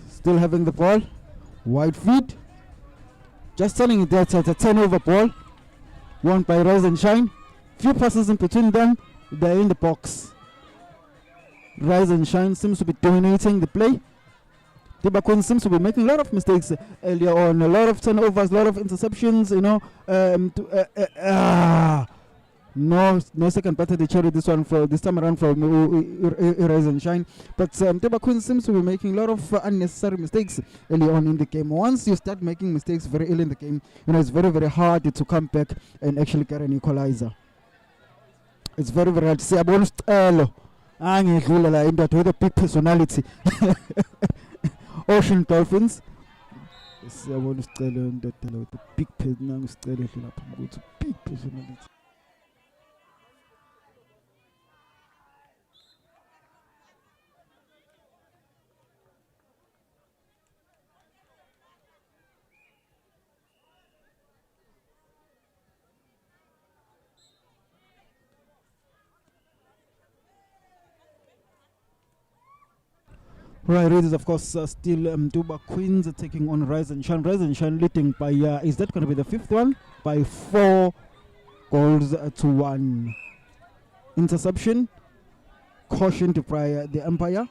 Still having the ball. Wide feed. Just telling it that it's a turnover ball. Won by Rise and Shine. Few passes in between them. They're in the box. Rise and Shine seems to be dominating the play. MTUBA Queens seems to be making a lot of mistakes earlier on. A lot of turnovers, a lot of interceptions, you know. No second part of the cherry. This one for this time around from Rise and Shine. But MTUBA Queens seems to be making a lot of unnecessary mistakes early on in the game. Once you start making mistakes very early in the game, it's very, very hard to come back and actually get an equalizer. It's very, very hard. See, I want to with a big personality. Ocean Dolphins. See, I want to with a big personality. Right, it is of course still MTUBA Queens taking on Rise and Shine. Rise and Shine leading by, is that going to be the fifth one? By 4 goals to 1. Interception, caution to the umpire.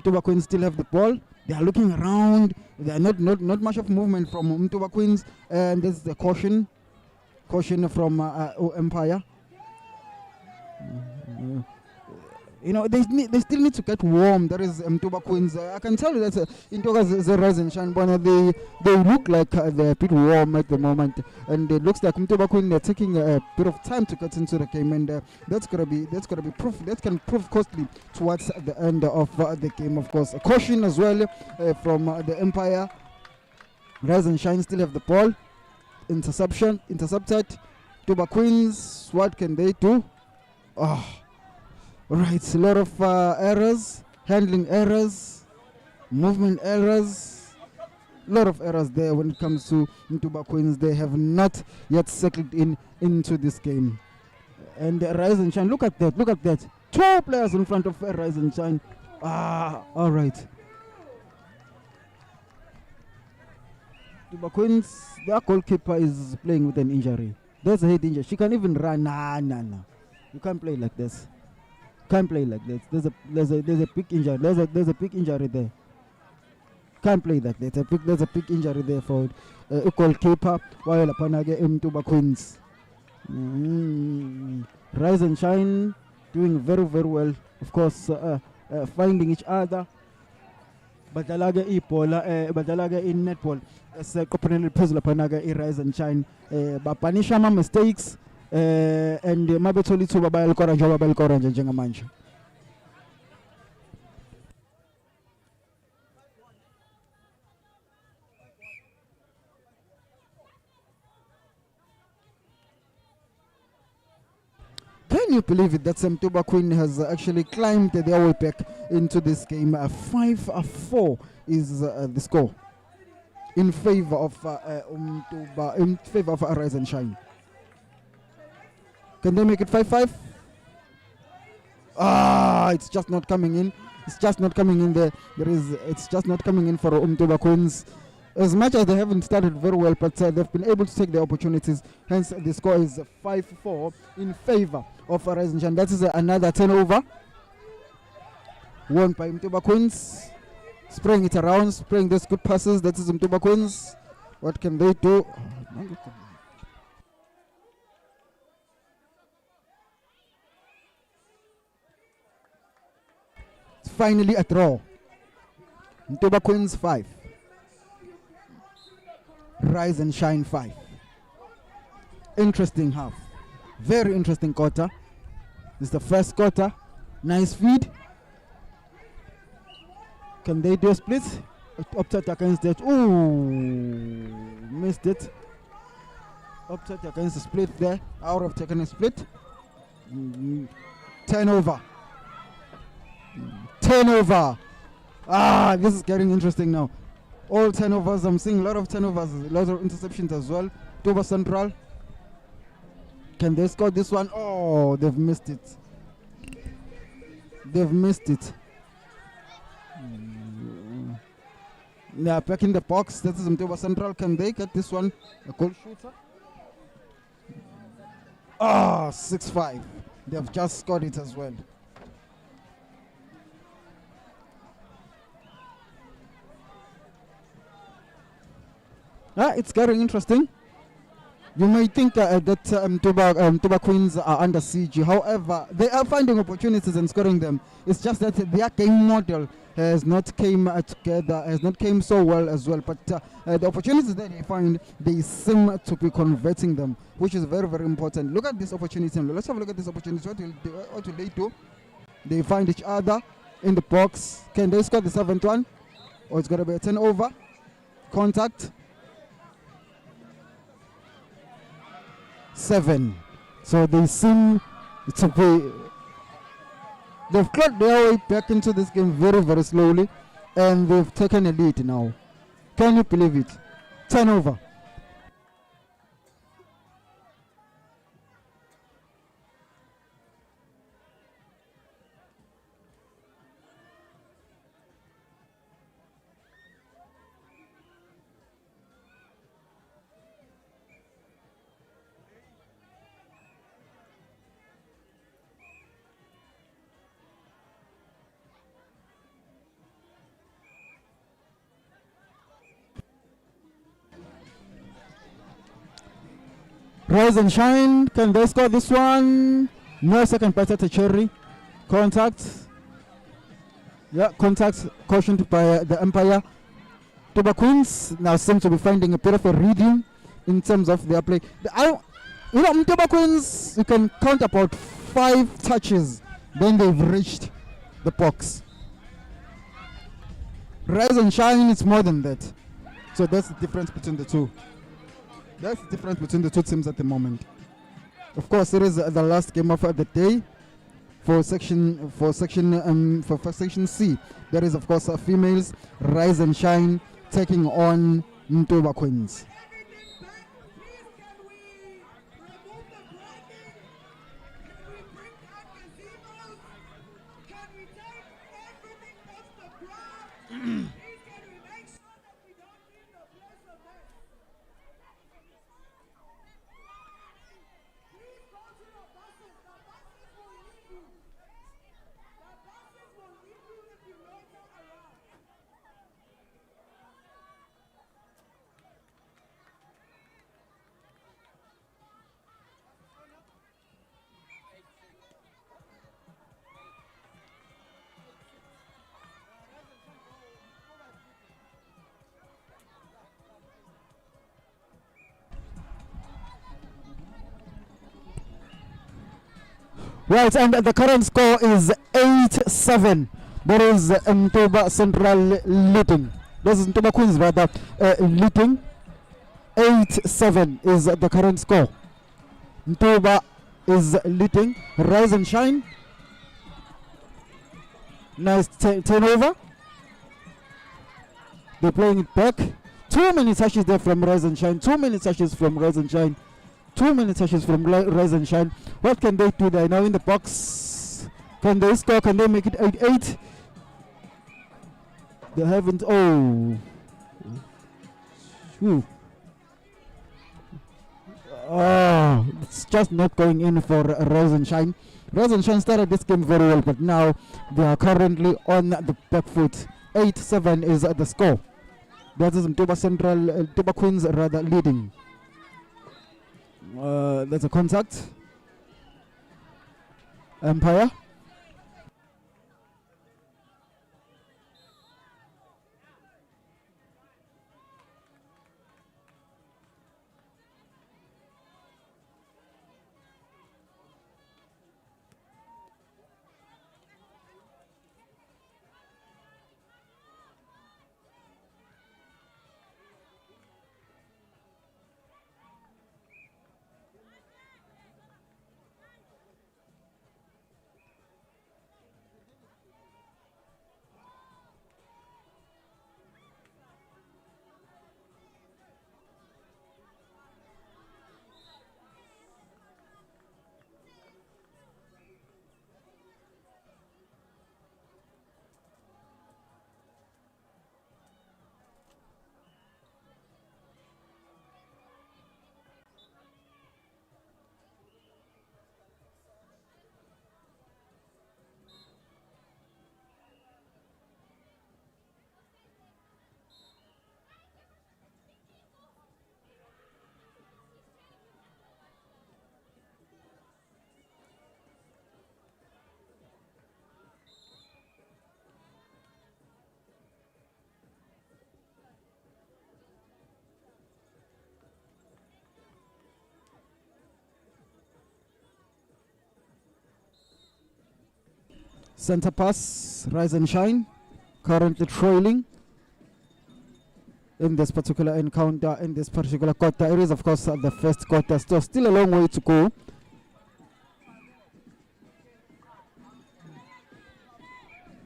MTUBA Queens still have the ball. They are looking around. There are not much of movement from MTUBA Queens. And this is the caution from umpire. They still need to get warm. That is MTUBA Queens. I can tell you that in the Rise and Shine, they look like they're a bit warm at the moment, and it looks like MTUBA Queens are taking a bit of time to get into the game, and that's gonna be proof. That can prove costly towards the end of the game. Of course, a caution as well from the umpire. Rise and Shine still have the ball. Intercepted. MTUBA Queens. What can they do? Right, a lot of errors, handling errors, movement errors, a lot of errors there when it comes to MTUBA Queens. They have not yet settled into this game. And Rise and Shine, look at that. 2 players in front of Rise and Shine. All right. MTUBA Queens, their goalkeeper is playing with an injury. There's a head injury. She can't even run. No. You can't play like this. Can't play like that. There's a big injury. There's a big injury there. Can't play like that. There's a big injury there for a goalkeeper. While Panage MTUBA Queens. Rise and Shine doing very, very well. Of course, finding each other. Badalaga badalaga in netball. As a component puzzle Panaga Rise and Shine. Bapanishama mistakes. And mabetholi thuba bayalikora njengoba balikora nje njengamanje. Can you believe it that MTUBA Queen has actually climbed their way back into this game? 5-4 is the score in favor of MTUBA, in favor of Rise and Shine. Can they make it 5-5? It's just not coming in. It's just not coming in there. It's just not coming in for MTUBA Queens. As much as they haven't started very well, but they've been able to take their opportunities. Hence, the score is 5-4 in favor of Rise and Shine. That is another turnover. Won by MTUBA Queens. Spraying it around, spraying those good passes. That is MTUBA Queens. What can they do? Finally a draw. MTUBA Queens 5. Rise and Shine 5. Interesting half. Very interesting quarter. This is the first quarter. Nice feed. Can they do a split? Opted against that. Ooh, missed it. Opted against a split there. Out of taking a split. Turnover. Turnover. This is getting interesting now. All turnovers. I'm seeing a lot of turnovers, a lot of interceptions as well. MTUBA Central. Can they score this one? Oh, they've missed it. They've missed it. They are back in the box. That is MTUBA Central. Can they get this one? A goal shooter. 6-5. They've just scored it as well. It's getting interesting. You may think that MTUBA Queens are under siege. However, they are finding opportunities and scoring them. It's just that their game model has not came together, has not came so well as well. But the opportunities that they find, they seem to be converting them, which is very, very important. Look at this opportunity. Let's have a look at this opportunity. What will they do? They find each other in the box. Can they score the 7th one? Or it's going to be a turnover? Contact. 7. So they seem to be, they've clawed their way back into this game very, very slowly, and they've taken a lead now. Can you believe it? Turnover. Rise and shine. Can they score this one? No, second better to Cherry. Contact. Yeah, contact cautioned by the umpire. MTUBA Queens now seem to be finding a bit of a reading in terms of their play. MTUBA Queens, you can count about 5 touches, then they've reached the box. Rise and shine, it's more than that. So that's the difference between the two. That's the difference between the two teams at the moment. Of course, it is the last game of the day for section C. There is, of course, females Rise and Shine taking on MTUBA Queens. Right, and the current score is 8-7. That is MTUBA Central leading. This is MTUBA Queens rather leading. 8-7 is the current score. MTUBA is leading. Rise and Shine. Nice turnover. They're playing it back. 2 many touches there from Rise and Shine. 2 many touches from Rise and Shine. 2 many touches from Rise and Shine. What can they do? They're now in the box. Can they score? Can they make it 8-8? They haven't. Oh. Whew. Oh, it's just not going in for Rise and Shine. Rise and Shine started this game very well, but now they are currently on the back foot. 8-7 is the score. That is MTUBA Central, MTUBA Queens rather leading. There's a contact. Empire. Center pass, rise and shine. Currently trailing in this particular encounter, in this particular quarter. It is, of course, the first quarter. So still a long way to go.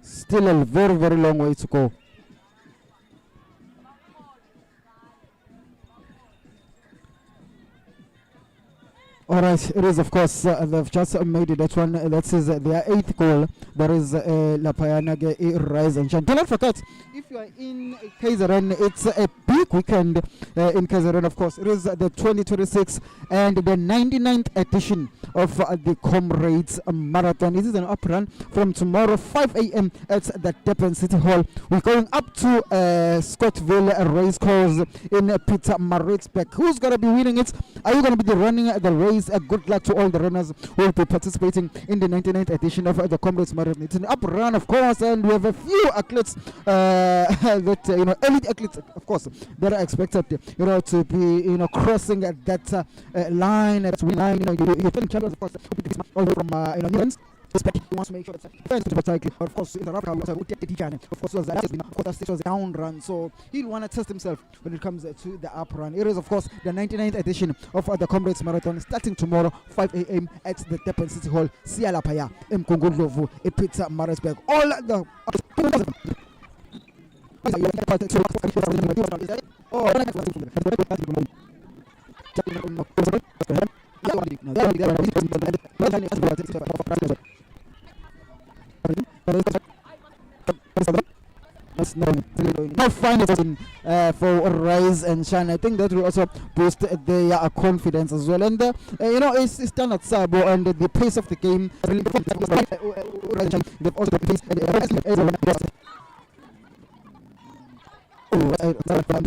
Still a very, very long way to go. All right, it is, of course, they've just made that one. That is their 8th goal. That is Lapayanage rise and shine. Do not forget, if you are in KZN, it's a big weekend in KZN, of course. It is the 2026 and the 99th edition of the Comrades Marathon. It is an up run from tomorrow, 5 a.m. at the Durban City Hall. We're going up to Scottville Racecourse in Peter Maritzburg. Who's going to be winning it? Are you going to be running the race? Good luck to all the runners who will be participating in the 99th edition of the Comrades Marathon. It's an up run, of course, and we have a few athletes that elite athletes, of course, that are expected, to be, crossing that line, that win line. You're champions, of course, all the way from Netherlands. He wants to make sure that fans to cycle, but of course in the rough we also take the DJ. Of course, it was a down run, so he'll want to test himself when it comes to the up run. It is, of course, the 99th edition of the Comrades Marathon, starting tomorrow 5 a.m. at the Durban City Hall. Sialapaya, Mkungudlovu, Pizza Maritzburg. All the no financing for Rise and Shine. I think that will also boost their confidence as well. And it's done at Sabo, and the pace of the game really they've also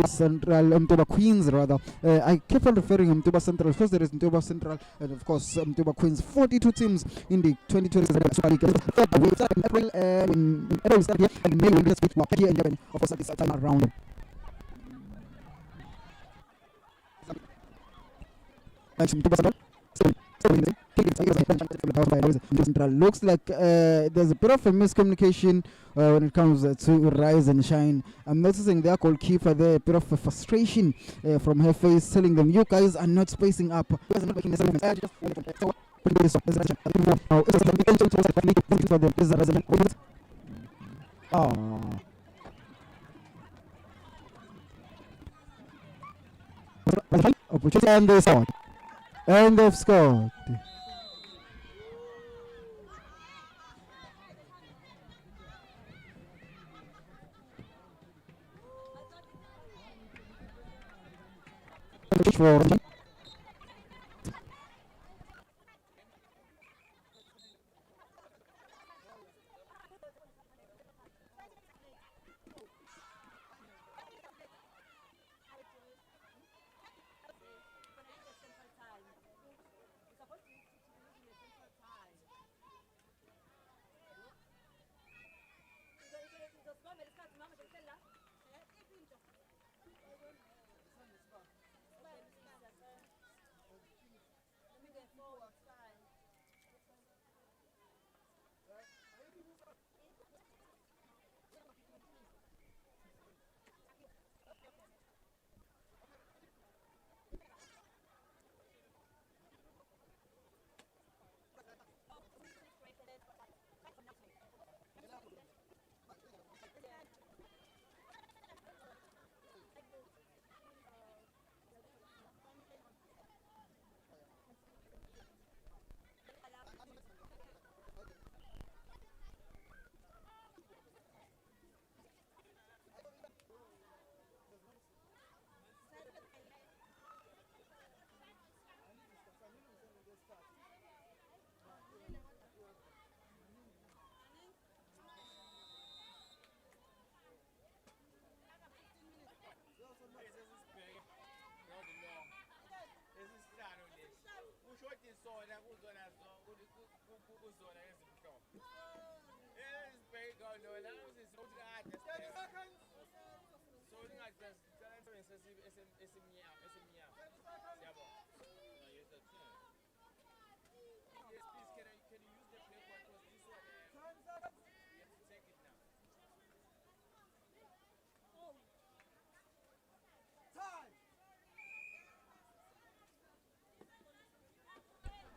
Central MTUBA Queens, rather. I keep on referring to MTUBA Central because there is MTUBA Central and of course MTUBA Queens. 42 teams in the 2020 Super League. We start in April. In April we start here, and in May we will speak to here in Durban. Of course, this time around. Looks like there's a bit of a miscommunication when it comes to Rise and Shine. I'm noticing their goalkeeper there, a bit of a frustration from her face, telling them, you guys are not spacing up. And they scored. And they've scored.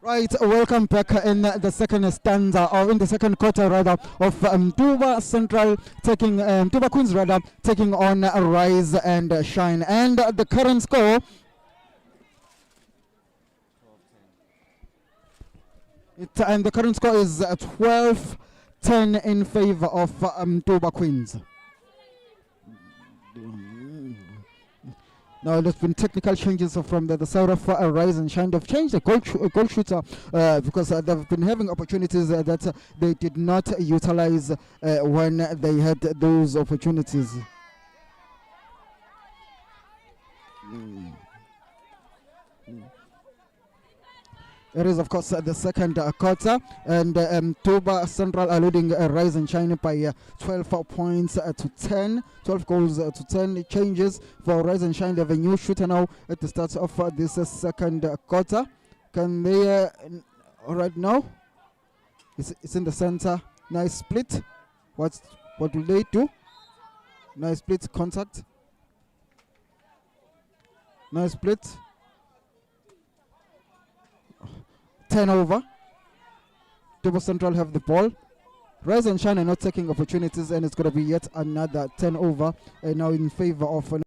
Right, welcome back in the second stanza, or in the second quarter rather, of MTUBA Central taking MTUBA Queens rather taking on Rise and Shine, and the current score. And the current score is 12-10 in favor of MTUBA Queens. Now, there's been technical changes from the side of Rise and Shine. They've changed the goal shooter because they've been having opportunities that they did not utilize when they had those opportunities. It is, of course, the second quarter, and MTUBA Central are leading Rise and Shine by 12 points to 10, 12 goals to 10. Changes for Rise and Shine. They have a new shooter now at the start of this second quarter. Can they, right now, it's in the center. Nice split. What will they do? Nice split, contact. Nice split. Turnover. MTUBA Central have the ball. Rise and Shine are not taking opportunities, and it's going to be yet another turnover, and now in favor of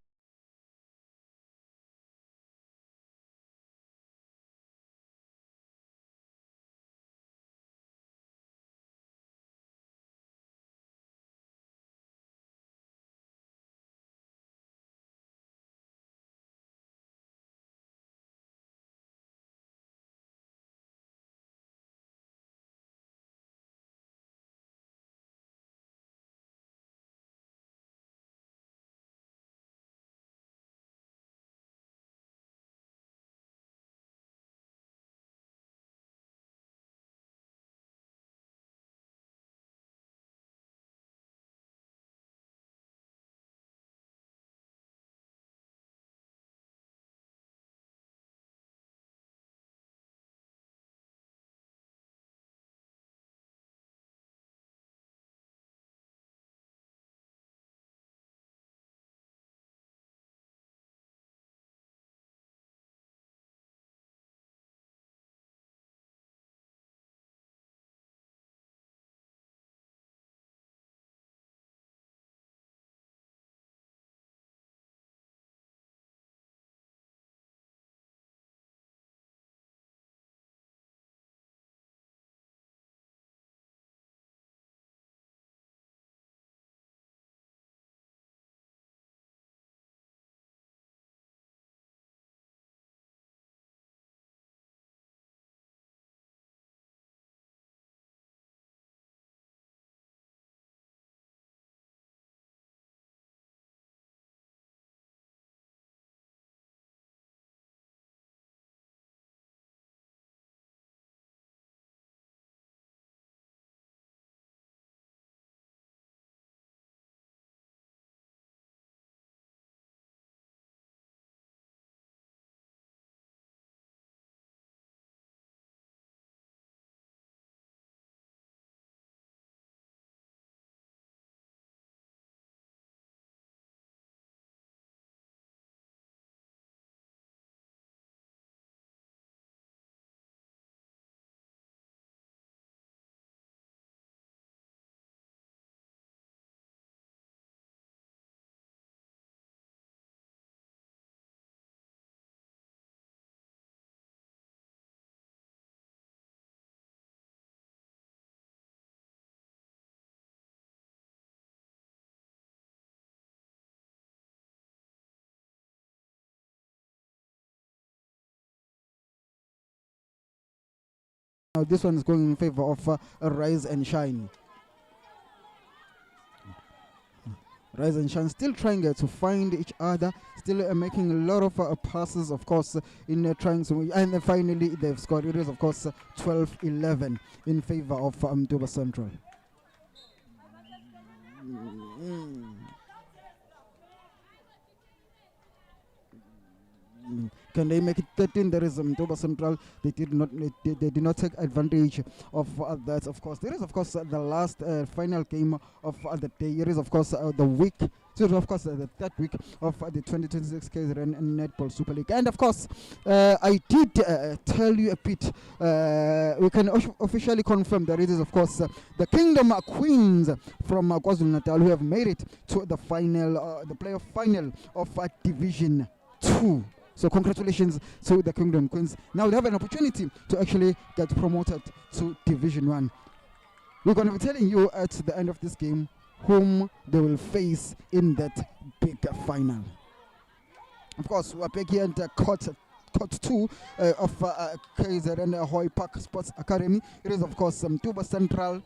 now this one is going in favor of Rise and Shine. Rise and Shine still trying to find each other, still making a lot of passes, of course, in trying to, and finally they've scored. It is, of course, 12-11 in favor of MTUBA Central. Can they make it 13? There is MTUBA Central. They did not take advantage of that. Of course, there is, of course, the last final game of the day. It is, of course, the week to, of course, the third week of the 2026 KZN Netball Super League. And of course, I did tell you a bit. We can officially confirm that it is, of course, the Kingdom Queens from KwaZulu-Natal who have made it to the final, the playoff final of Division 2. So congratulations to the Kingdom Queens. Now they have an opportunity to actually get promoted to Division 1. We're going to be telling you at the end of this game whom they will face in that big final. Of course, we're back here at court 2 of KZN Hoy Park Sports Academy. It is, of course, MTUBA Central,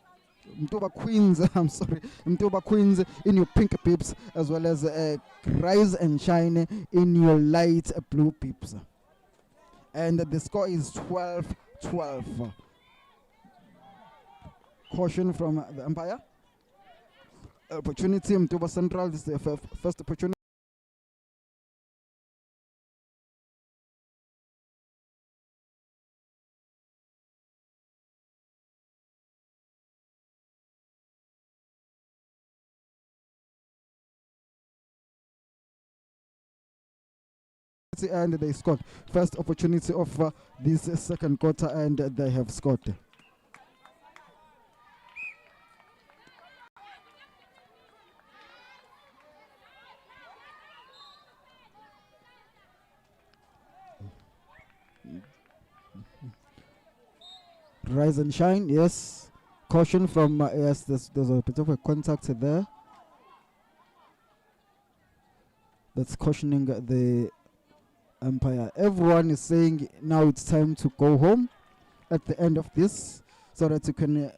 MTUBA Queens, I'm sorry, MTUBA Queens in your pink pips, as well as Rise and Shine in your light blue pips. And the score is 12-12. Caution from the umpire. Opportunity, MTUBA Central, this is the first opportunity. And they scored first opportunity of this second quarter, and they have scored. Rise and Shine, yes. Caution from yes, there's a bit of a contact there. That's cautioning the umpire. Everyone is saying now it's time to go home at the end of this, so that you can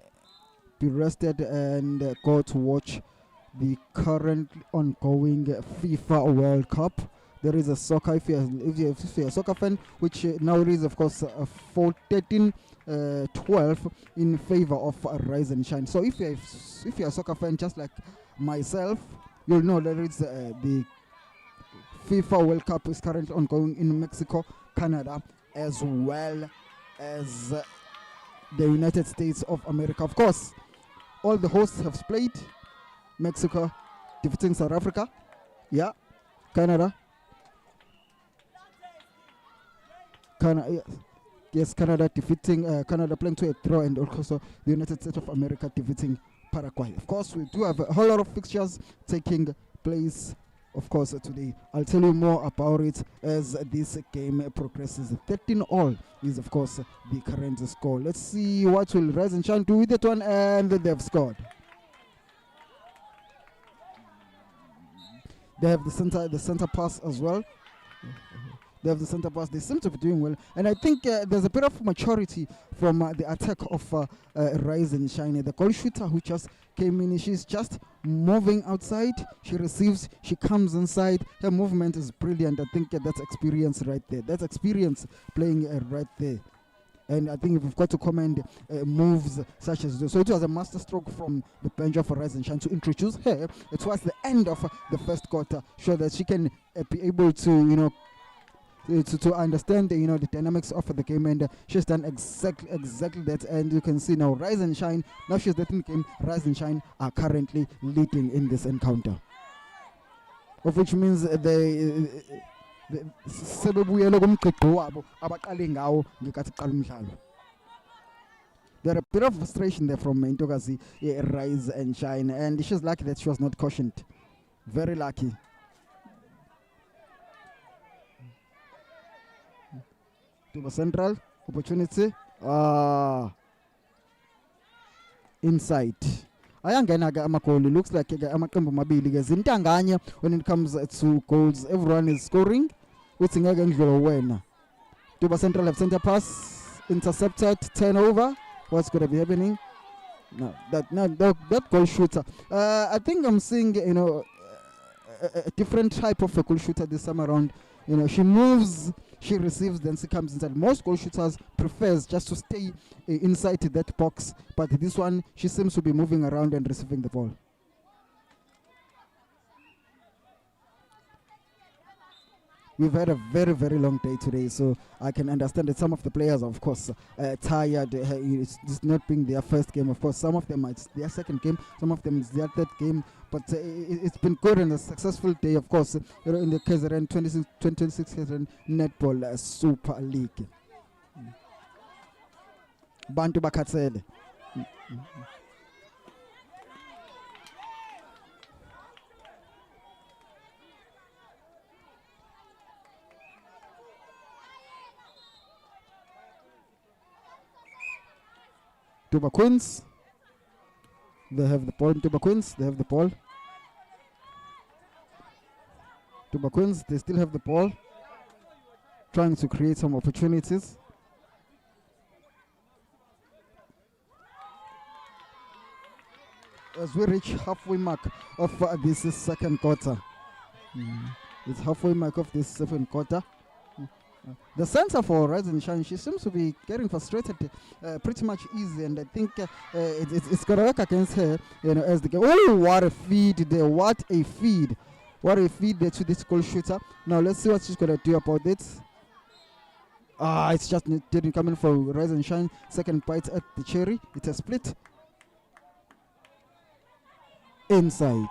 be rested and go to watch the current ongoing FIFA World Cup. There is a soccer, if you're a soccer fan, which now is, of course, 13-12 in favor of Rise and Shine. So if you're a soccer fan just like myself, you'll know that it's the FIFA World Cup is currently ongoing in Mexico, Canada, as well as the United States of America. Of course, all the hosts have played. Mexico defeating South Africa. Yeah. Canada. Yes, Canada defeating Canada playing to a draw, and also the United States of America defeating Paraguay. Of course, we do have a whole lot of fixtures taking place, of course, today. I'll tell you more about it as this game progresses. 13-all is, of course, the current score. Let's see what will Rise and Shine do with that one, and they've scored. They have the center pass as well. They have the center pass. They seem to be doing well, and I think there's a bit of maturity from the attack of Rise and Shine. The goal shooter who just came in, she's just moving outside. She receives, she comes inside. Her movement is brilliant. I think that's experience right there. That's experience playing right there. And I think we've got to commend moves such as this. So it was a masterstroke from the bench of Rise and Shine to introduce her towards the end of the first quarter, so that she can be able to, you know, to understand the, you know, the dynamics of the game, and she's done exactly that. And you can see now Rise and Shine, now she's letting the game. Rise and Shine are currently leading in this encounter, of which means there is a bit of frustration there from Ntokazi, Rise and Shine, and she's lucky that she was not cautioned. Very lucky. To the central opportunity, inside. Looks like when it comes to goals, everyone is scoring. To the central left center pass, intercepted, turnover. What's going to be happening? No, that goal shooter. I think I'm seeing, you know, a different type of a goal shooter this time around. You know, she moves, she receives, then she comes inside. Most goal shooters prefers just to stay inside that box, but this one, she seems to be moving around and receiving the ball. we've had a very, very long day today, so I can understand that some of the players are, of course, tired. It's not being their first game. Of course, some of them it's their second game, some of them it's their third game, but it's been good and a successful day, of course, in the KZN 2026 KZN Netball Super League. Bantu bakatsele. MTUBA Queens. They have the ball. MTUBA Queens. They have the ball. MTUBA Queens. They still have the ball. Trying to create some opportunities. As we reach halfway mark of this second quarter. It's halfway mark of this second quarter. The center for Rise and Shine, she seems to be getting frustrated pretty much easy, and I think it's going to work against her, as the game. Oh, what a feed there! What a feed! What a feed there to this goal shooter. Now let's see what she's going to do about it. It's just didn't come in for Rise and Shine. Second bite at the cherry. It's a split. Inside.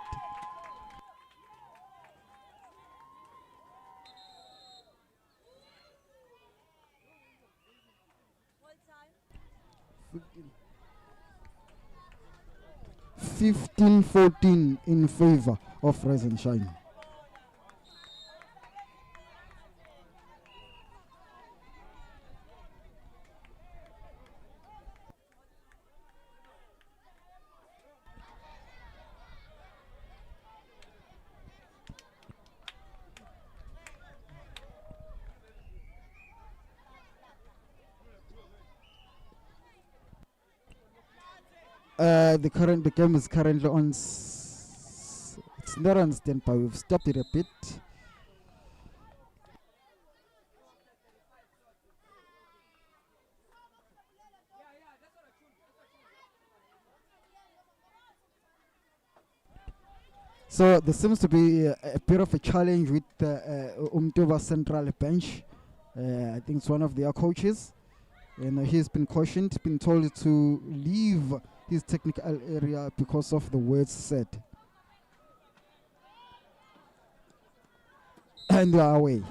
$15-14 in favor of Rise and Shine. The game is currently on. It's not on standby. We've stopped it a bit. So there seems to be a bit of a challenge with the MTUBA central bench. I think it's one of their coaches, and he's been cautioned, been told to leave his technical area because of the words said. And they are away.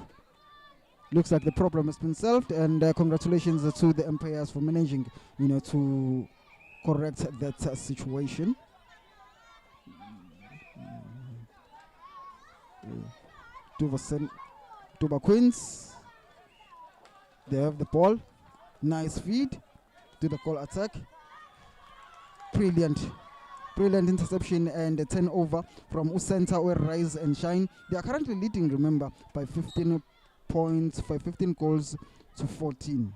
Looks like the problem has been solved, and congratulations to the umpires for managing, to correct that situation. MTUBA Queens. They have the ball. Nice feed to the goal attack. Brilliant interception and a turnover from Usenta where Rise and Shine. They are currently leading, remember, by 15 points, by 15 goals to 14.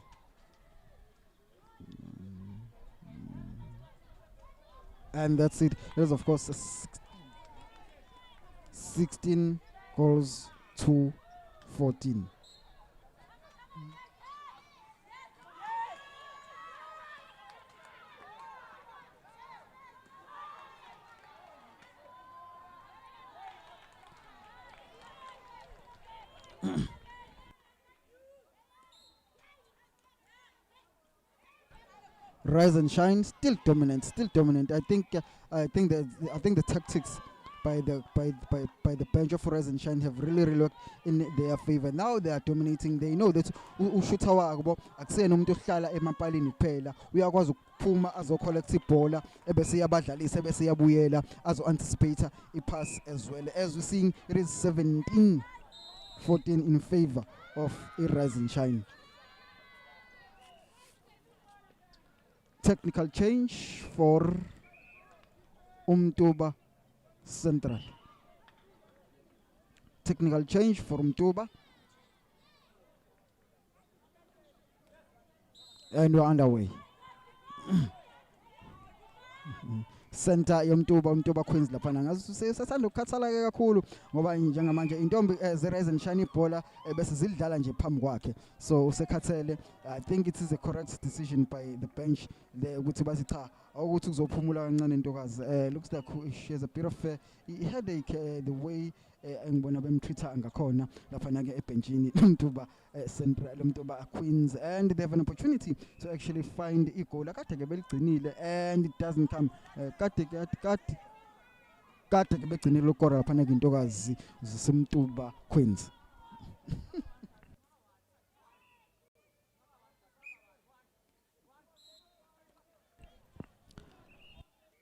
And that's it. There's, of course, 16 goals to 14. Rise and Shine still dominant. I think the tactics by the bench of Rise and Shine have really worked in their favor. Now they are dominating. They know that ushutha wabo akusena umuntu ohlala emapalini kuphela, uyakwazi ukuphuma azocollect ibhola ebese yabadlalisa ebese yabuyela azo-anticipate i-pass as well. As we're seeing, it is 17-14 in favor of Rise and Shine. Technical change for MTUBA Central. Technical change for MTUBA. And we're underway. Center MTUBA Queens laphana ngasasanda ukukhathala ke kakhulu ngoba njengamanje intombi ze-Rise and Shine ibhola bese zilidlala nje phambi kwakhe, so usekhathele. I think it is a correct decision by the bench ukuthi bathi cha, ukuthi kuzophumula kancane intokazi. Looks like she has a bit of a headache, the way engibona bemtreata ngakhona lapha ke ebenchini MTUBA Central, MTUBA Queens, and they have an opportunity to actually find igoal akade ke beligcinile, and it doesn't come kade ke begcinile lokora lapha ke intokazi zisemTUBA Queens.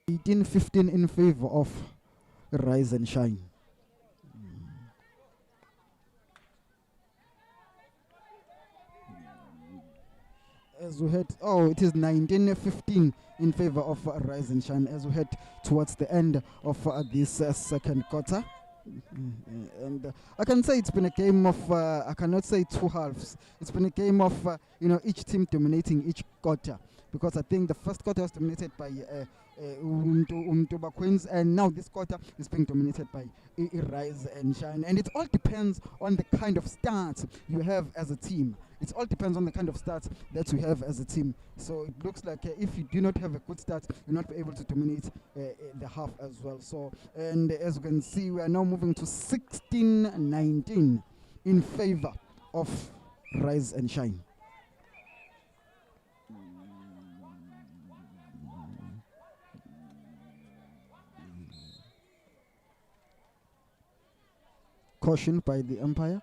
18-15 in favor of Rise and Shine. As we head, it is 19-15 in favor of Rise and Shine as we head towards the end of this second quarter. And I can say it's been a game of, I cannot say two halves. It's been a game of, each team dominating each quarter. Because I think the first quarter was dominated by MTUBA Queens, and now this quarter is being dominated by Rise and Shine. And it all depends on the kind of start you have as a team. It all depends on the kind of start that you have as a team. So it looks like if you do not have a good start, you'll not be able to dominate the half as well. So, and as you can see, we are now moving to 16-19 in favor of Rise and Shine. Caution by the umpire.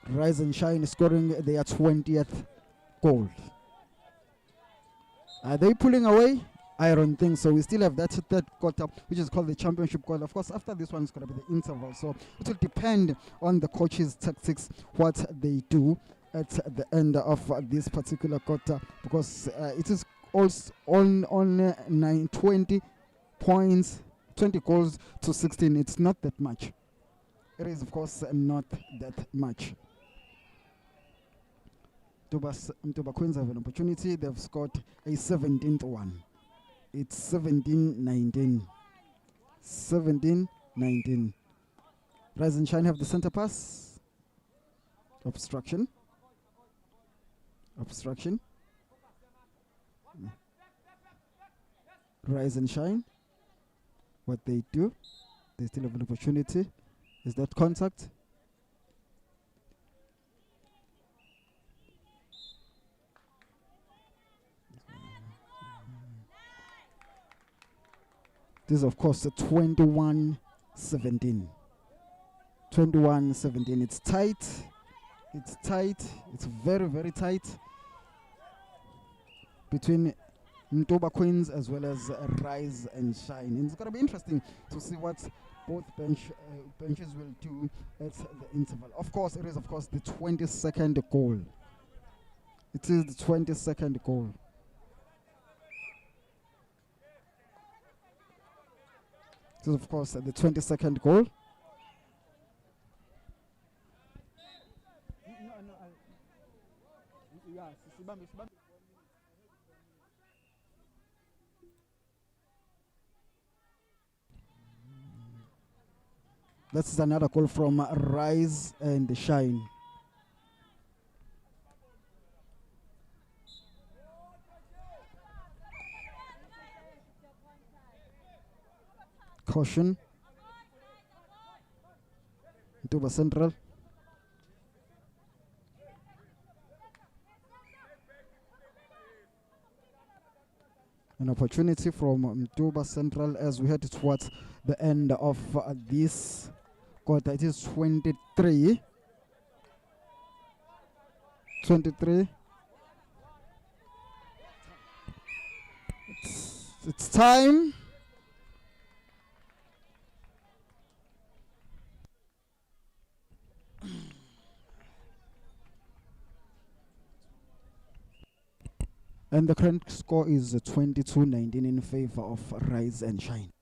Rise and Shine scoring their 20th goal. Are they pulling away? I don't think so. We still have that third quarter, which is called the championship quarter. Of course, after this one, it's going to be the interval. So it will depend on the coach's tactics, what they do at the end of this particular quarter, because it is also on 20 points, 20 goals to 16. It's not that much. It is, of course, not that much. MTUBA Queens have an opportunity. They've scored a 17th one. It's 17-19. 17-19. Rise and Shine have the center pass. Obstruction. Obstruction. Rise and Shine. What they do, they still have an opportunity. Is that contact? This is, of course, a 21-17. 21-17. It's tight. It's tight. It's very, very tight between MTUBA Queens as well as Rise and Shine. And it's going to be interesting to see what both benches will do at the interval. Of course, it is, of course, the 22nd goal. It is the 22nd goal. This is, of course, the 22nd goal. This is another goal from Rise and Shine. Caution. MTUBA Central. An opportunity from MTUBA Central as we head towards the end of this quarter. It is 23. 23. It's time. And the current score is 22-19 in favor of Rise and Shine.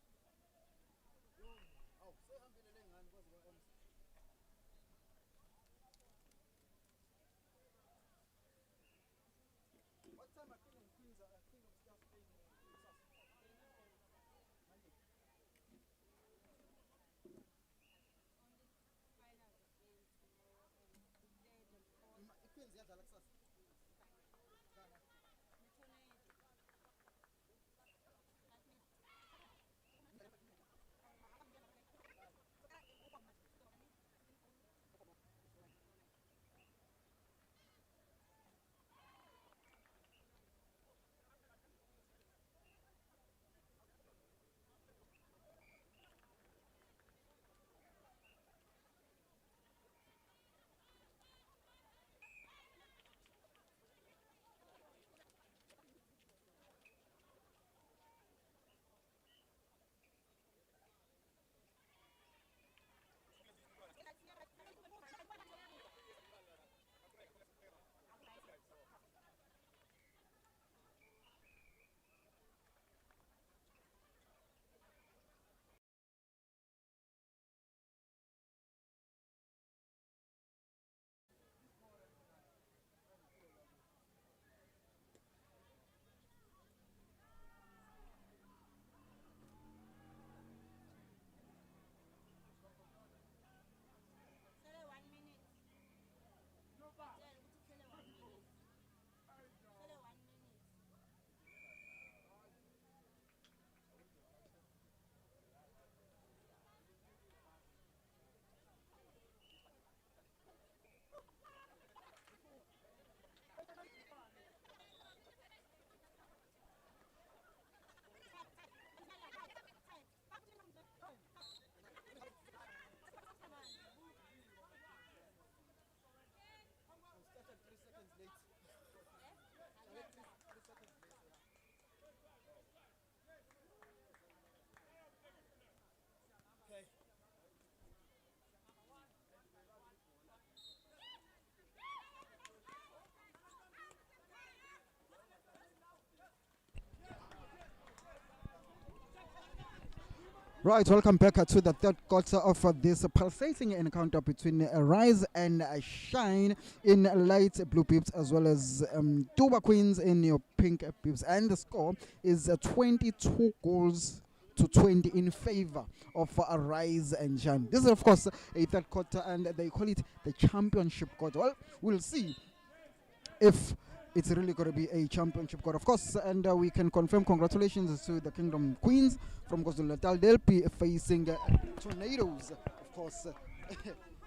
Right, welcome back to the third quarter of this pulsating encounter between Rise and Shine in light blue pips, as well as Tuba Queens in your pink pips. And the score is 22 goals to 20 in favor of Rise and Shine. This is, of course, a third quarter, and they call it the championship quarter. Well, we'll see if it's really going to be a championship quarter, of course, and we can confirm congratulations to the Kingdom Queens from KwaZulu-Natal. They'll be facing Tornadoes, of course,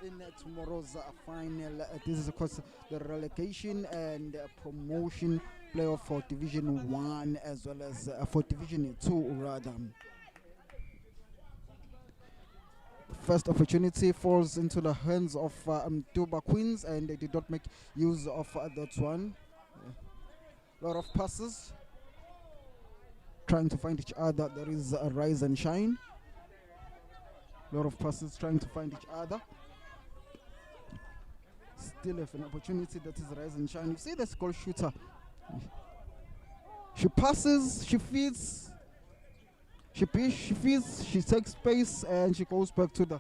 in tomorrow's final. This is, of course, the relegation and promotion playoff for Division 1 as well as for Division 2, rather. First opportunity falls into the hands of Tuba Queens, and they did not make use of that one. Lot of passes, trying to find each other. There is a Rise and Shine. Lot of passes trying to find each other. Still have an opportunity. That is Rise and Shine. You see this goal shooter. She passes, she feeds, she feeds, she takes space, and she goes back to the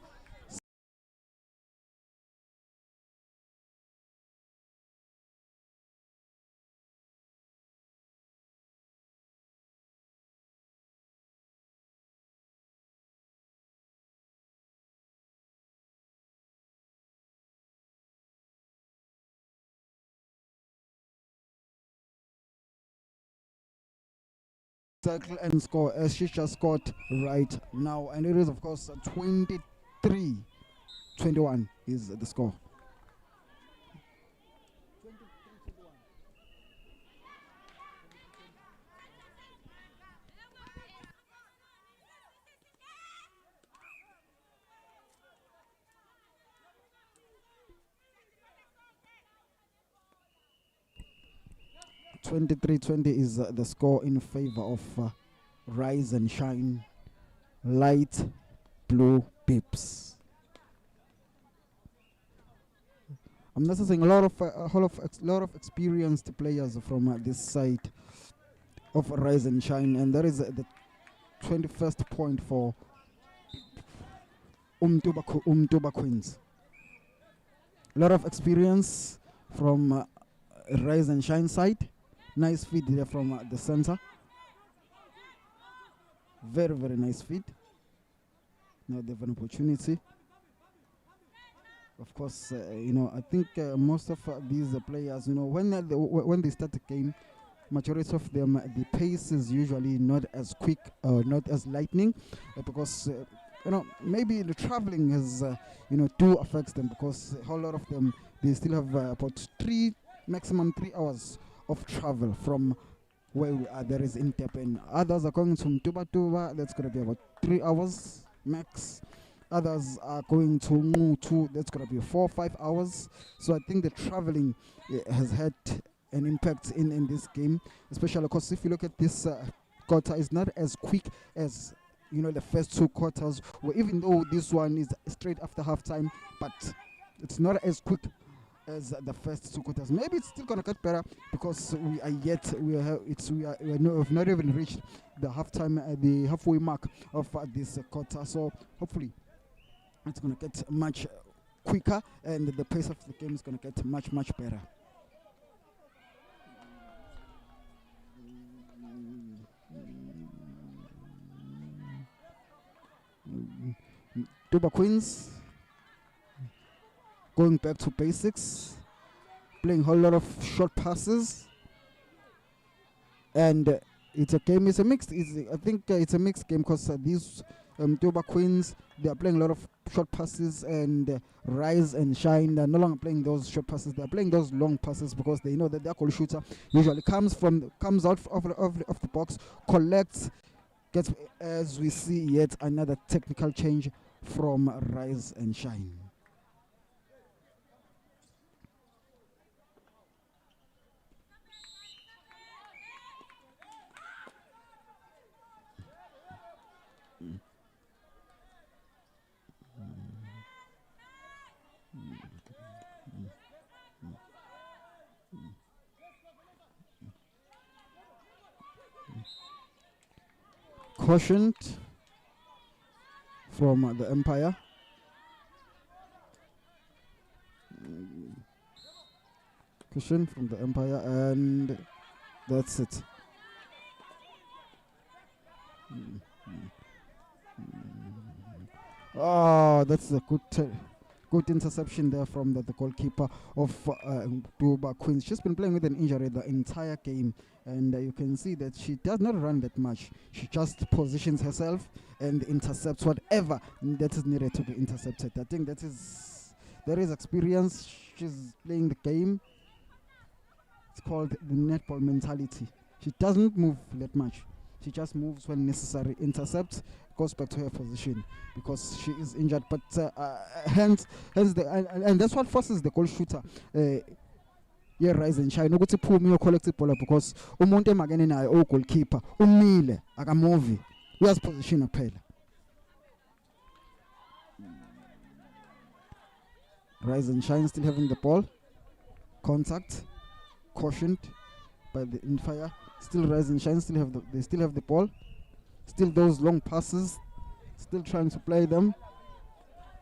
'circle and score, as she just scored right now, and it is, of course, 23-21 is the score. 23-20 is the score in favor of Rise and Shine light blue pips. I'm not saying a lot of experienced players from this side of Rise and Shine, and that is the 21st point for MTUBA Queens. A lot of experience from Rise and Shine side. Nice feed there from the center. Very, very nice feed. Now they have an opportunity. Of course, I think most of these players, when they start the game, majority of them, the pace is usually not as quick or not as lightning, because maybe the traveling has do affects them, because a whole lot of them, they still have about maximum 3 hours of travel from where we are. There is in Durban. Others are going to MTUBA. That's going to be about 3 hours max. Others are going to Mutu. That's going to be 4 or 5 hours. So I think the traveling has had an impact in this game, especially because if you look at this quarter, it's not as quick as the first 2 quarters, where even though this one is straight after halftime, but it's not as quick as the first 2 quarters. Maybe it's still gonna get better, because we have not even reached the halfway mark of this quarter. So hopefully it's gonna get much quicker, and the pace of the game is gonna get much better. Tuba Queens going back to basics, playing a whole lot of short passes, and it's a mixed game, because these Tuba Queens, they are playing a lot of short passes, and Rise and Shine, they're no longer playing those short passes. They're playing those long passes, because they know that their goal shooter usually comes out of the box, collects, gets, as we see yet another technical change from Rise and Shine. Cautioned from the Empire. Cushion from the Empire, and that's it. Oh, that's a good interception there from the goalkeeper of MTUBA Queens. She's been playing with an injury the entire game, and you can see that she does not run that much. She just positions herself and intercepts whatever that is needed to be intercepted. I think there is experience. She's playing the game. It's called the netball mentality. She doesn't move that much. She just moves when necessary, intercepts, goes back to her position because she is injured. But hence and that's what forces the goal shooter. Rise and shine. Ukuthi phumi uyocollective ball because umuntu emagene naye goalkeeper umile akamovi uyaziposition kuphela. Rise and shine still having the ball. Contact. Cautioned by the Infire. Still Rise and Shine. They still have the ball. Still those long passes. Still trying to play them.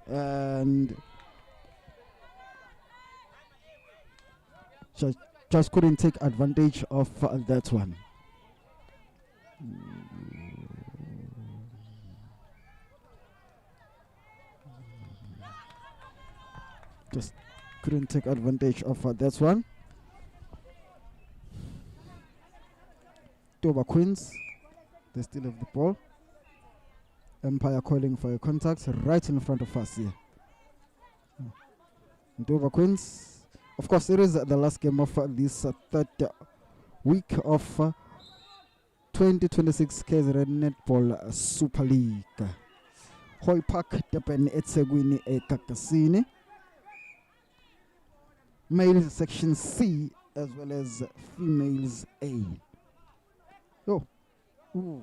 And just couldn't take advantage of that one. Just couldn't take advantage of that one. MTUBA Queens, they still have the ball. Empire calling for a contact right in front of us here. MTUBA Queens, of course, it is the last game of this third week of 2026 KZN Netball Super League. Hoy Park Durban eThekwini eGagasini. Males section C as well as females A. Oh. Ooh.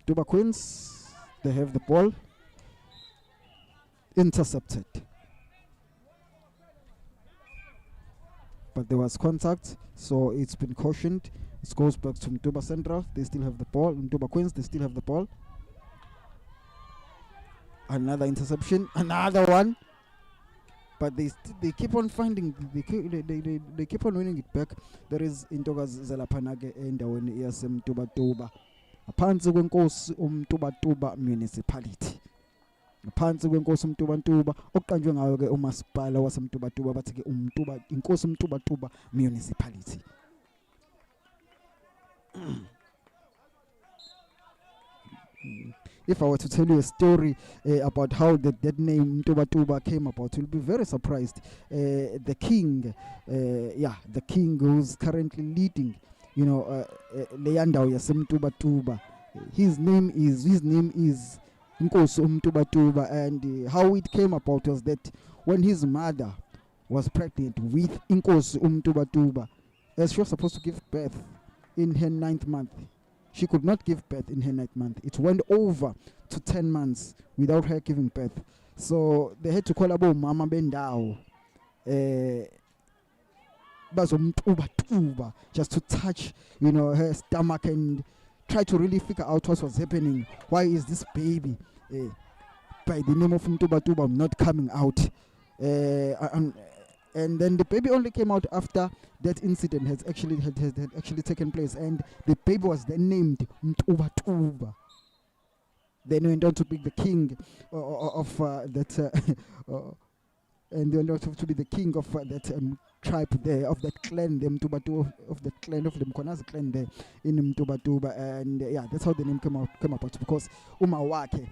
MTUBA Queens, they have the ball. Intercepted. But there was contact, so it's been cautioned. It goes back to MTUBA Central. They still have the ball. MTUBA Queens, they still have the ball. Another interception, another one, but they keep on finding, they keep on winning it back. There is Intokazi Zelaphanake endaweni yaseMTUBA ngaphansi kwenkosi uMTUBA municipality, ngaphansi kwenkosi uMTUBA okuqanjwe ngayo ke umasipala waseMTUBA bathi ke inkosi uMTUBA municipality. If I were to tell you a story about how that name MTUBA came about, you'll be very surprised. The king, the king who's currently leading, Leandao yaseMTUBA. His name is Inkosi uMTUBA, and how it came about was that when his mother was pregnant with Inkosi uMTUBA, as she was supposed to give birth in her 9th month. She could not give birth in her 9th month. It went over to 10 months without her giving birth. So they had to call about Mama Bendao. Just to touch, her stomach and try to really figure out what was happening. Why is this baby by the name of MTUBA not coming out? And then the baby only came out after that incident had actually taken place, and the baby was then named MTUBA. Then went on to be the king of that, and they went on to be the king of that tribe there, of that clan, the MTUBA, of the clan of the Mkonazi clan there in MTUBA, and that's how the name came about, because uma wakhe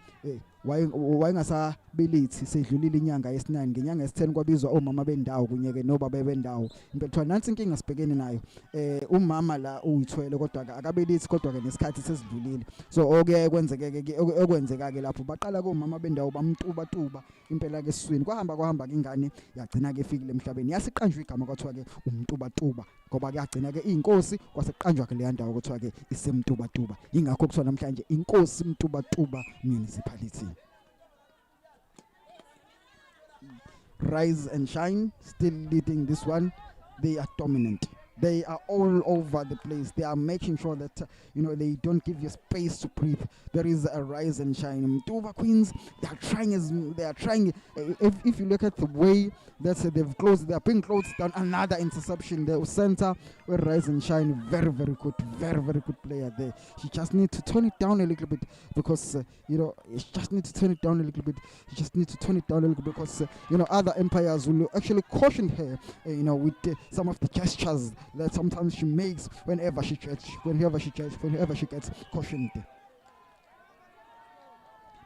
wayengasabelethi sedlulile inyanga yesi9 ngenyanga yesi10 kwabizwa omama bendawo kunyeke nobaba bendawo. Impela nansi inkinga sibhekene nayo, umama la uyithwele kodwa akabelethi kodwa ke nesikhathi sesidlulile. So okwenzeka ke lapho baqala komama bendawo bamTUBA impela ke esiswini kwahamba ke ingane yagcina ke efikile emhlabeni, yasiqanjwa igama kwathiwa ke umTUBA ngoba ke yagcina ke inkosi kwaseqanjwa ke le ndawo kwathiwa ke isemTUBA. Ingakho kuthiwa namhlanje inkosi MTUBA municipality. Rise and Shine still leading this one. They are dominant. They are all over the place. They are making sure that they don't give you space to breathe. There is a rise and shine. MTUBA Queens, they are trying. If you look at the way that they've closed, they are being closed down. Another interception. The center where rise and shine, very very good, very very good player there. She just need to tone it down a little bit because you just need to turn it down a little bit. You just need to tone it down a little bit because other empires will actually caution her. With some of the gestures that sometimes she makes whenever she gets cautioned.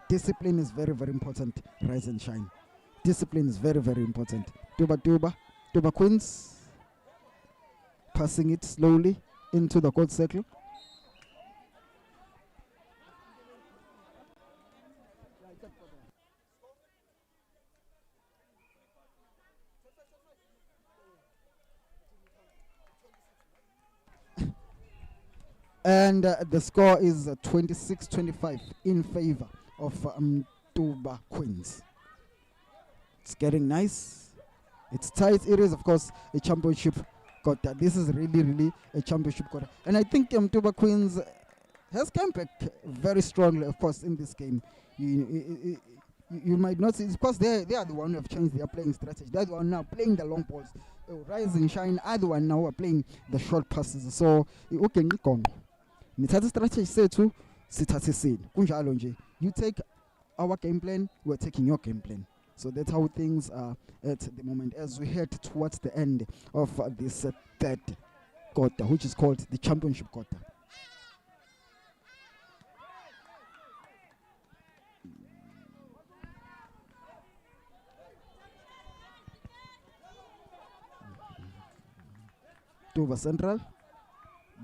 Discipline is very very important. Rise and shine. Discipline is very very important. Tuba Queens passing it slowly into the goal circle. And the score is 26-25 in favor of MTUBA Queens. It's getting nice. It's tight. It is, of course, a championship quarter. This is really, really a championship quarter. And I think MTUBA Queens has come back very strongly, of course, in this game. You might not see, because they are the one who have changed their playing strategy. They're the one now playing the long balls. Rise and Shine are the one now are playing the short passes. So, okay, nithatha strategy sethu sithathe senu kunjalo nje. You take our game plan, we're taking your game plan. So that's how things are at the moment as we head towards the end of this third quarter, which is called the championship quarter. MTUBA Central,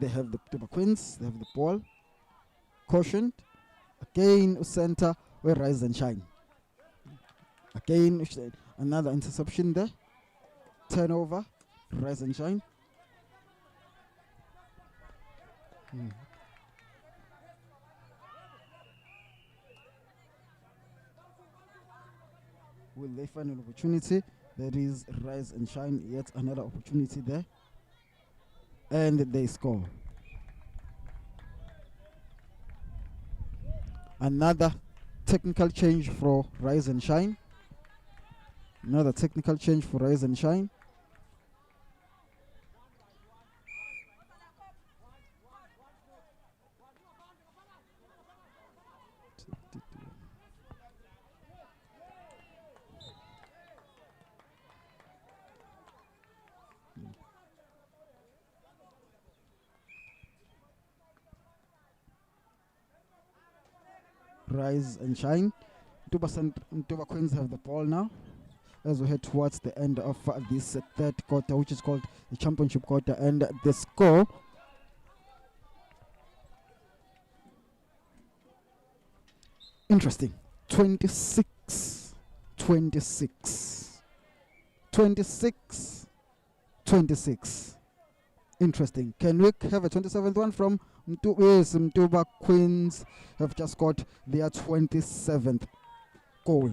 they have the MTUBA Queens, they have the ball. Cautioned. Again, center where Rise and Shine. Again, another interception there. Turnover, Rise and Shine. Will they find an opportunity? There is Rise and Shine, yet another opportunity there. And they score. Another technical change for Rise and Shine. Another technical change for Rise and Shine. Rise and Shine. MTUBA Queens have the ball now as we head towards the end of this third quarter, which is called the championship quarter, and the score interesting. 26 interesting. Can we have a 27th one from MTUBA Queens have just got their 27th goal.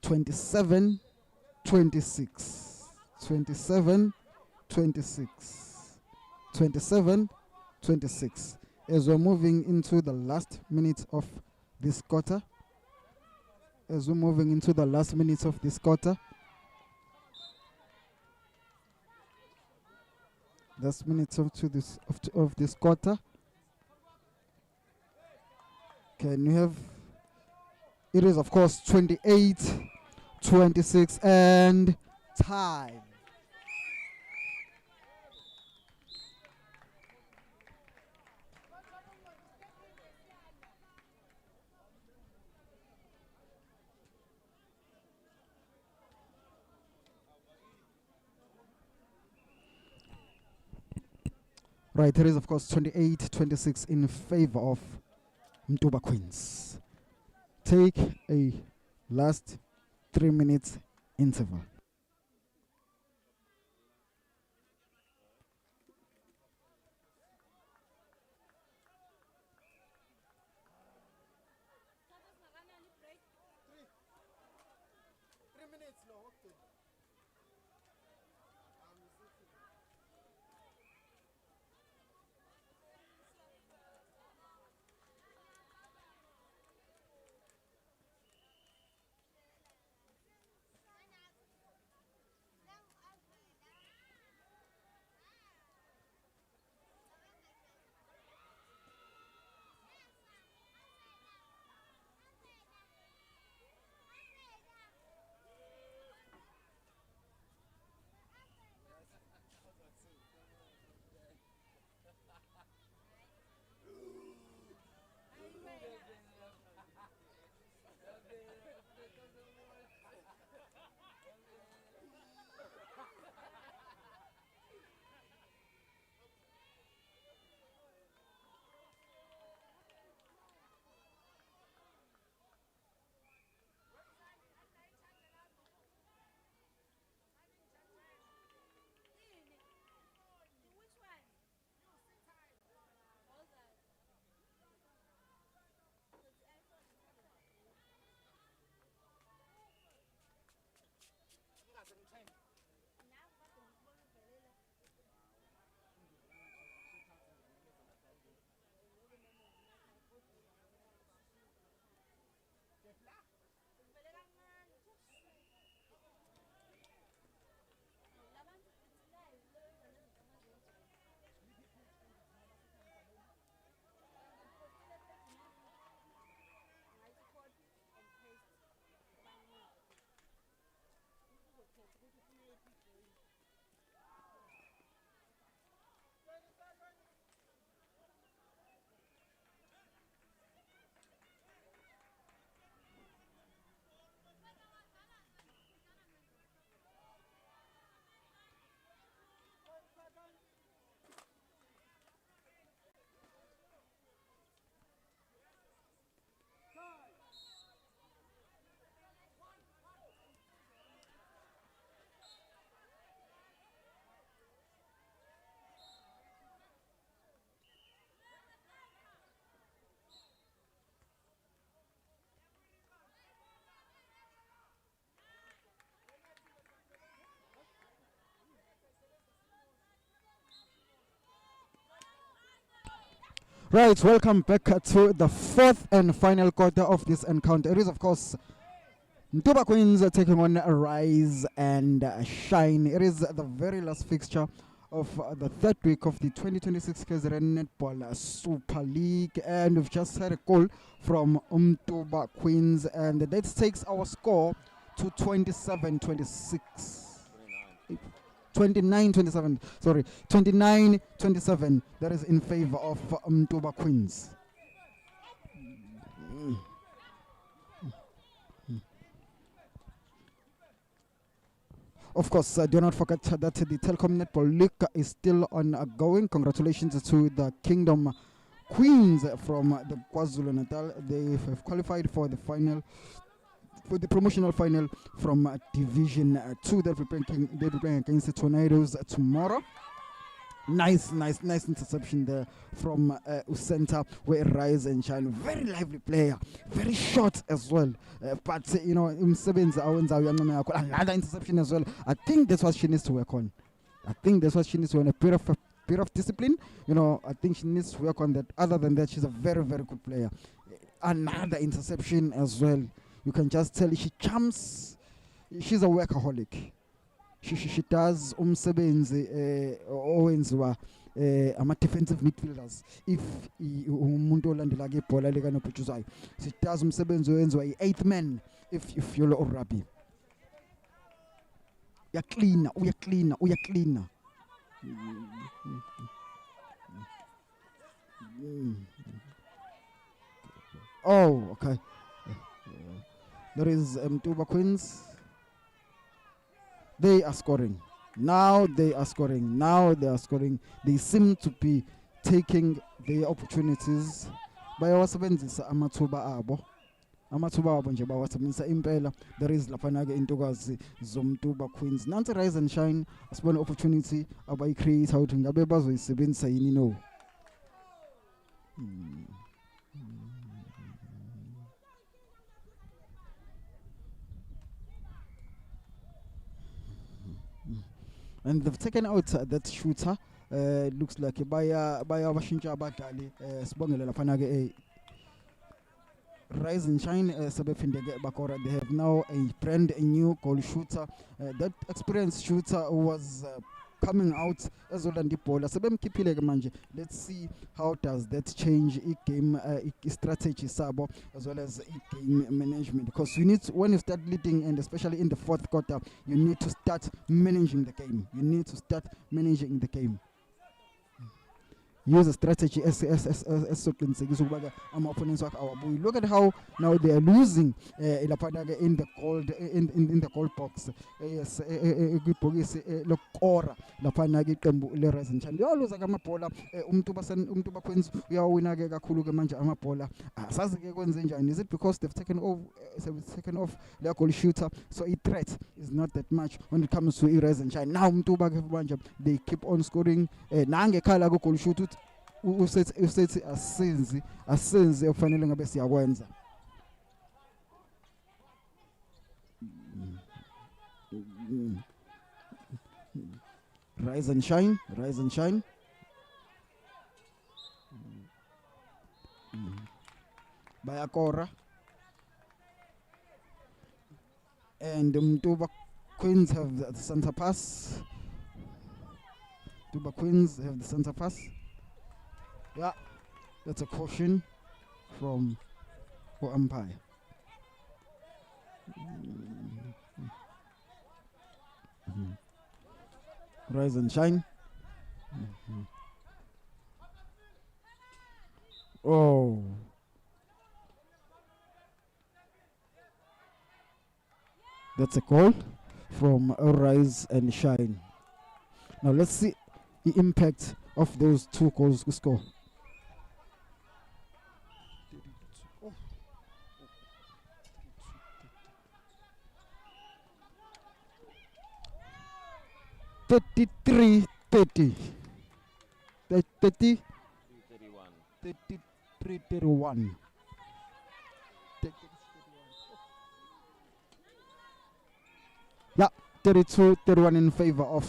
27-26. 27-26. As we're moving into the last minute of this quarter. Last minutes of this quarter. Can we have? It is, of course, 28-26 and time. Right, there is, of course, 28-26 in favor of MTUBA Queens. Take a last 3 minutes interval. Right, welcome back to the fourth and final quarter of this encounter. It is, of course, MTUBA Queens taking on Rise and Shine. It is the very last fixture of the third week of the 2026 KZN Netball Super League, and we've just had a call from MTUBA Queens, and that takes our score to 27-26. 29-27, sorry, 29-27. That is in favor of MTUBA Queens. Of course, do not forget that the Telkom Netball League is still ongoing. Congratulations to the Kingdom Queens from the KwaZulu-Natal. They have qualified for the final, for the promotional final from Division 2. They'll be playing against the Tornadoes tomorrow. Nice interception there from Usenta, where Rise and Shine. Very lively player, very short as well. But you know, another interception as well. I think that's what she needs to work on. A bit of discipline. You know, I think she needs to work on that. Other than that, she's a very good player. Another interception as well. You can just tell she jumps. She's a workaholic. She does umsebenzi owenziwa ama defensive midfielders. If umuntu olandela ke ibhola lika nophuthuzayo, she does umsebenzi owenziwa i8th man if you're Orabi. Uya cleaner. Oh, okay. There is MTUBA Queens. They are scoring. Now they are scoring. They seem to be taking the opportunities. Bayawasebenzisa amathuba abo. Amathuba abo nje bawasebenzisa impela. There is lapha ke intokazi zomTUBA Queens. Nansi Rise and Shine asibona opportunity abayi-create ukuthi ngabe bazoyisebenzisa yini no. And they've taken out that shooter. Looks like baya bashintsha abadlali. Sibongele lapha ke Rise and Shine sebephinde ke bakora. They have now a brand new goal shooter. That experienced shooter was coming out as well and the ball. Sebemkhiphile ke manje. Let's see how does that change game strategy sabo as well as game management, because you need to, when you start leading, and especially in the fourth quarter, you need to start managing the game. Use a strategy as opponents work our boy. Look at how now they are losing in the gold in the goal box. Yes, good box lokora lapha ke iqembu le Rise and Shine. Yoluza ke amabhola umTUBA Queens uyawina ke kakhulu ke manje amabhola. Asazi ke kwenze njani. Is it because they've taken off their goal shooter, so a threat is not that much when it comes to Rise and Shine. Now umTUBA ke manje they keep on scoring. Nange khala ku goal shooter usethi asenzi okufanele ngabe siyakwenza. Rise and Shine. Bayakora. And MTUBA Queens have the center pass. Yeah, that's a caution from umpire. Rise and Shine. Oh. That's a call from Rise and Shine. Now let's see the impact of those two goals to score. $33 30. 33-31. Yeah, 32-31 in favor of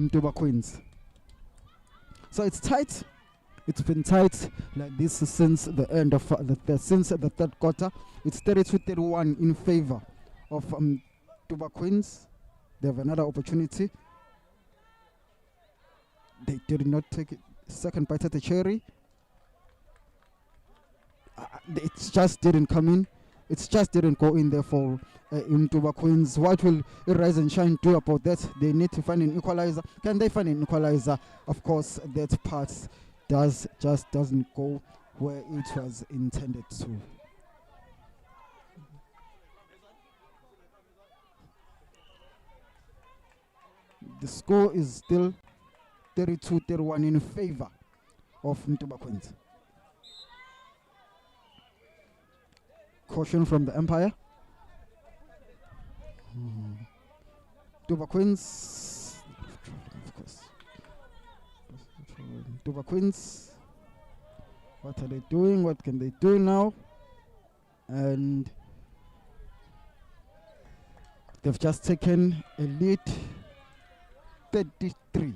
MTUBA Queens. So it's tight. It's been tight like this since the end of since the third quarter. It's 32-31 in favor of MTUBA Queens. They have another opportunity. They did not take it. Second bite at the cherry. It just didn't come in. It just didn't go in there for MTUBA Queens. What will Rise and Shine do about that? They need to find an equalizer. Can they find an equalizer? Of course, that part just doesn't go where it was intended to. The score is still 32-31 in favor of MTUBA Queens. Caution from the umpire. MTUBA Queens, of course. MTUBA Queens. What are they doing? What can they do now? And they've just taken a lead, 33.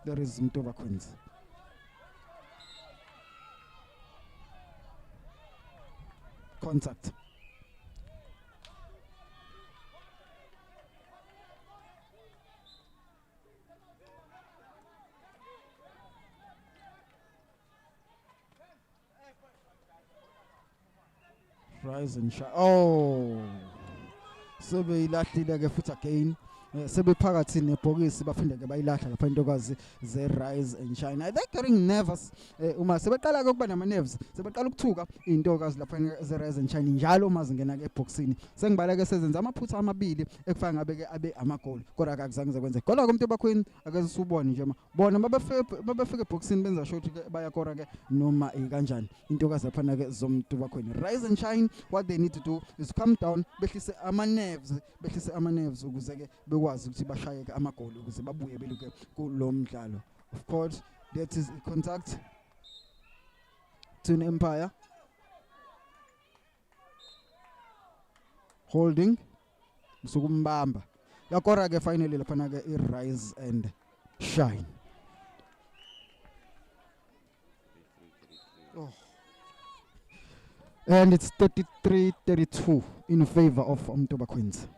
There is MTUBA Queens. Contact. Rise and Shine. Oh, sebeyilahlile ke futhi again. Sebephakathi nebhokisi baphinde ke bayilahla lapha intokazi ze Rise and Shine. They're getting nervous. Uma sebeqala ke ukuba nama nerves, sebeqala ukuthuka intokazi lapha ze Rise and Shine njalo uma zingena ke ebhokisini. Sengibala ke sezenza amaphutha amabili ekufana ngabe ke abe amagoli. Kodwa akazange zakwenze. Kodwa MTUBA Queen akeze subone nje bona mabefika ebhokisini benza shot ke bayakora ke noma kanjani. Intokazi lapha ke zomTUBA Queen. Rise and Shine, what they need to do is come down, behlise ama nerves ukuze ke bekwazi ukuthi bashaye ke amagoli ukuze babuye beluke kulo mdlalo. Of course, that is a contact to an Empire. Holding. Sukumbamba. Yakora ke finally lapha ke Rise and Shine. Oh. And it's 33-32 in favor of MTUBA Queens.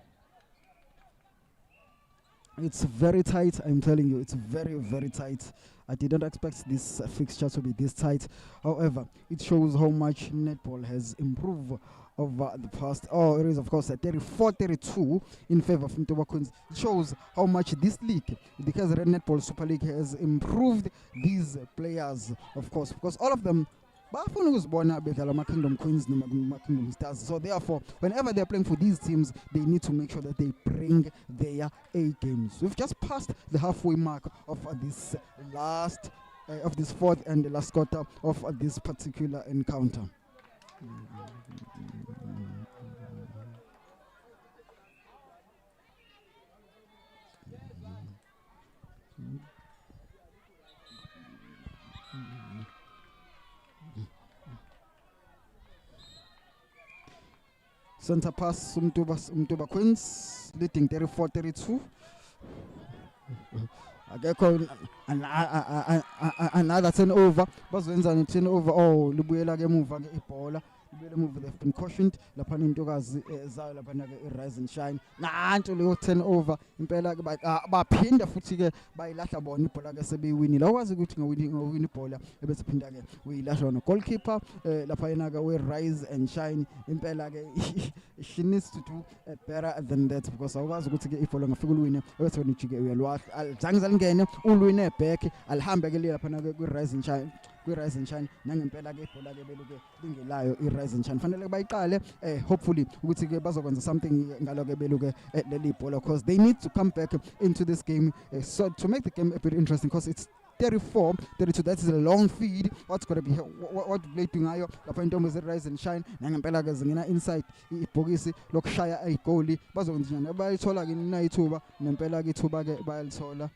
It's very tight, I'm telling you, it's very, very tight. I did not expect this fixture to be this tight. However, it shows how much netball has improved over the past. Oh, it is, of course, a 34-32 in favor of MTUBA Queens. It shows how much this league, the KZN Netball Super League, has improved these players, of course, because all of them bafuna ukuzibona bedlala ama-Kingdom Queens noma ama-Kingdom Stars. So therefore, whenever they're playing for these teams, they need to make sure that they bring their A games. We've just passed the halfway mark of this last, of this fourth and the last quarter of this particular encounter. Center pass, MTUBA Queens, leading 34-32. Another turnover. Bazoyenza turnover. Oh, libuyela ke muva ke ibhola. They've been cautioned. Lapha intokazi zayo lapha ke Rise and Shine. Nanto leyo turnover. Impela ke baphinda futhi ke bayilahla bona ibhola ke sebeyiwinile. Awukwazi ukuthi ngawini ibhola ebese phinda ke uyilahla no goalkeeper lapha yena ke we Rise and Shine. Impela ke she needs to do better than that because awukwazi ukuthi ke ibhola ngafika ulwine ebese wena ujike uyalwahla. Azange zalingene ulwine back alihambe ke lapha ke Rise and Shine. Rise and Shine nangempela ke ibhola ke beluke lingelayo Rise and Shine fanele bayiqale hopefully ukuthi ke bazokwenza something ngalo ke beluke leli bhola because they need to come back into this game so to make the game a bit interesting because it's 34-32. That is a long feed. What's going to be what play ngayo lapha intombi ze Rise and Shine nangempela ke zingena inside ibhokisi lokushaya ayigoli bazokwenza njani bayithola ke nayithuba nempela ke ithuba ke bayalithola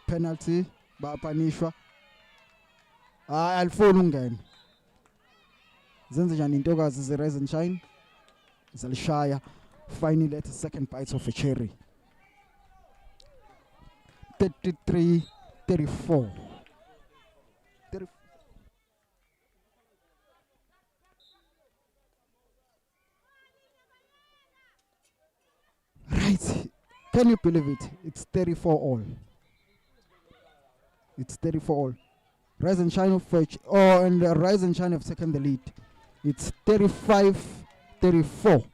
penalty bapanishwa. Alifuni ungena. Zenze njani intokazi ze Rise and Shine? Zalishaya finally at the second bite of a cherry. 33-32 34. Right. Can you believe it? It's 34 all. It's 34 all. Rise and Shine of Fetch. Oh, and Rise and Shine have taken the lead. It's 35-34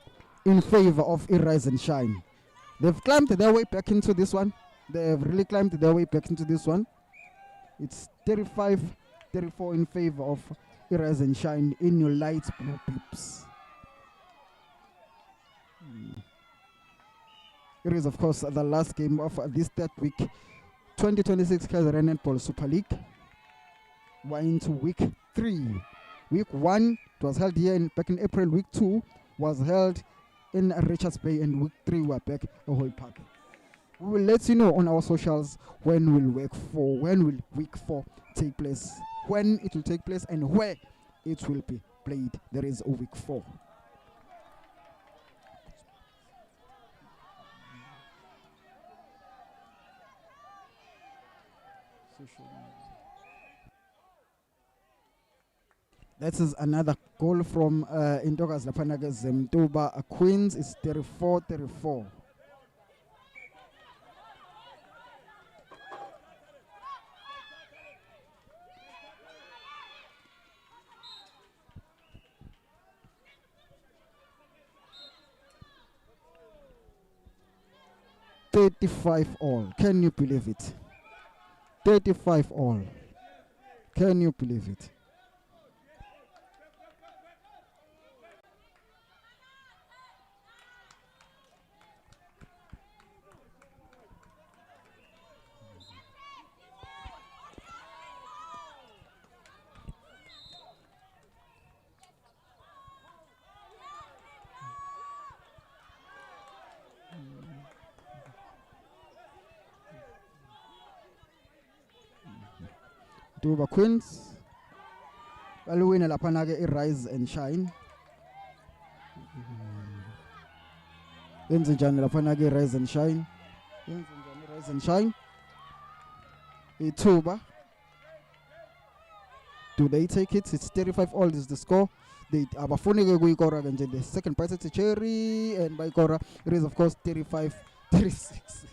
in favor of Rise and Shine. They've climbed their way back into this one. They've really climbed their way back into this one. It's 35-34 in favor of Rise and Shine in your light blue peeps. It is, of course, the last game of this third week, 2026 KZN Netball Super League. We're into week 3. Week 1 it was held here back in April. Week 2 was held in Richards Bay, and week 3 we're back at Ahoy Park. We will let you know on our socials when will week 4 take place, when it will take place, and where it will be played. There is a week 4. That is another goal from Intokas Lapanaga's MTUBA Queens. It's 34-34. all. Can you believe it? 35 all. Can you believe it? MTUBA Queens baluwina laphana ke Rise and Shine. Yenze njani laphana ke Rise and Shine? Yenze njani Rise and Shine? MTUBA, do they take it? It's 35 all is the score. They abafuni ke kuyikora ke nje the second part to Cherry, and by Kora it is of course 35-36.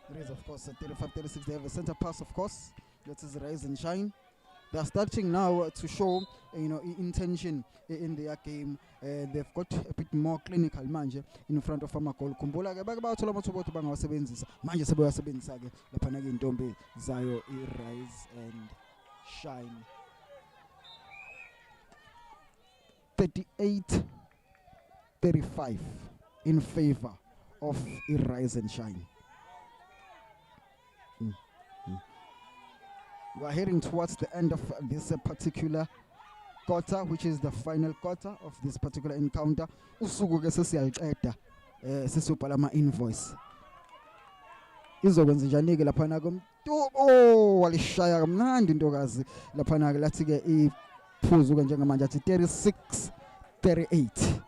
It is, of course, 35-36. They have a center pass, of course. That is Rise and Shine. They are starting now to show, intention in their game. They've got a bit more clinical manje in front of Amakol. Kumbula ke bakathola amathuba ukuthi bangawasebenzisa. Manje sebeyasebenzisa ke laphana ke intombi zayo Rise and Shine. 38-35 in favor of Rise and Shine. We're heading towards the end of this particular quarter, which is the final quarter of this particular encounter. Usuku ke sesiyaqeda sesiyobhala ama invoice. Izokwenza njani ke laphana komTUBA walishaya kamnandi intokazi laphana ke lathi ke iphuzu ke njengamanje athi 36-38.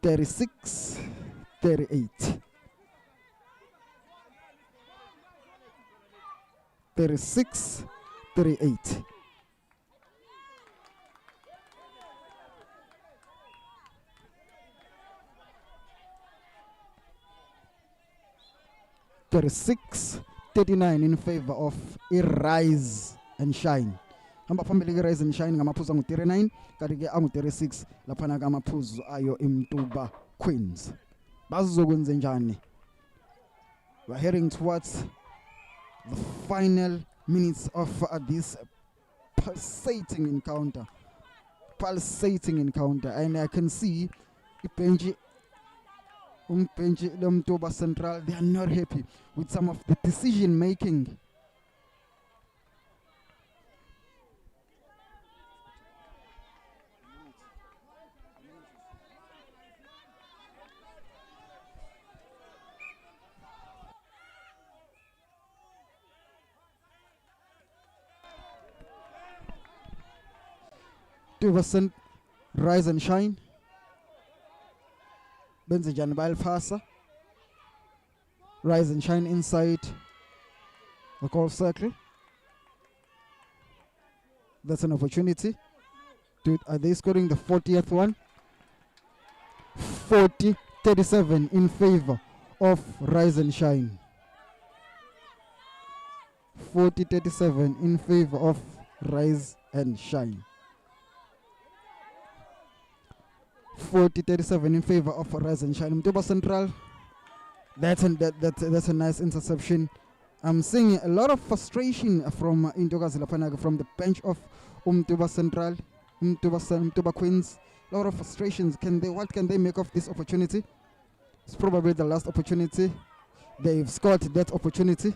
36-38. 36-38. in favor of Rise and Shine. Hamba phambili ke Rise and Shine ngamaphuzu angu-39 kanti ke angu-36 laphana ke amaphuzu ayo MTUBA Queens. Bazokwenza njani? We're heading towards the final minutes of this pulsating encounter, and I can see Benji MTUBA Central, they are not happy with some of the decision making. MTUBA Rise and Shine. Benze njani bayalifasa. Rise and Shine inside the goal circle. That's an opportunity. Are they scoring the 40th one? 40-37 in favor of Rise and Shine. 40-37 in favor of Rise and Shine. 40-37 in favor of Rise and Shine. MTUBA Central. That's a nice interception. I'm seeing a lot of frustration from Intokazi Lapanaga from the bench of MTUBA Central, MTUBA Queens. A lot of frustrations. What can they make of this opportunity? It's probably the last opportunity. They've scored that opportunity.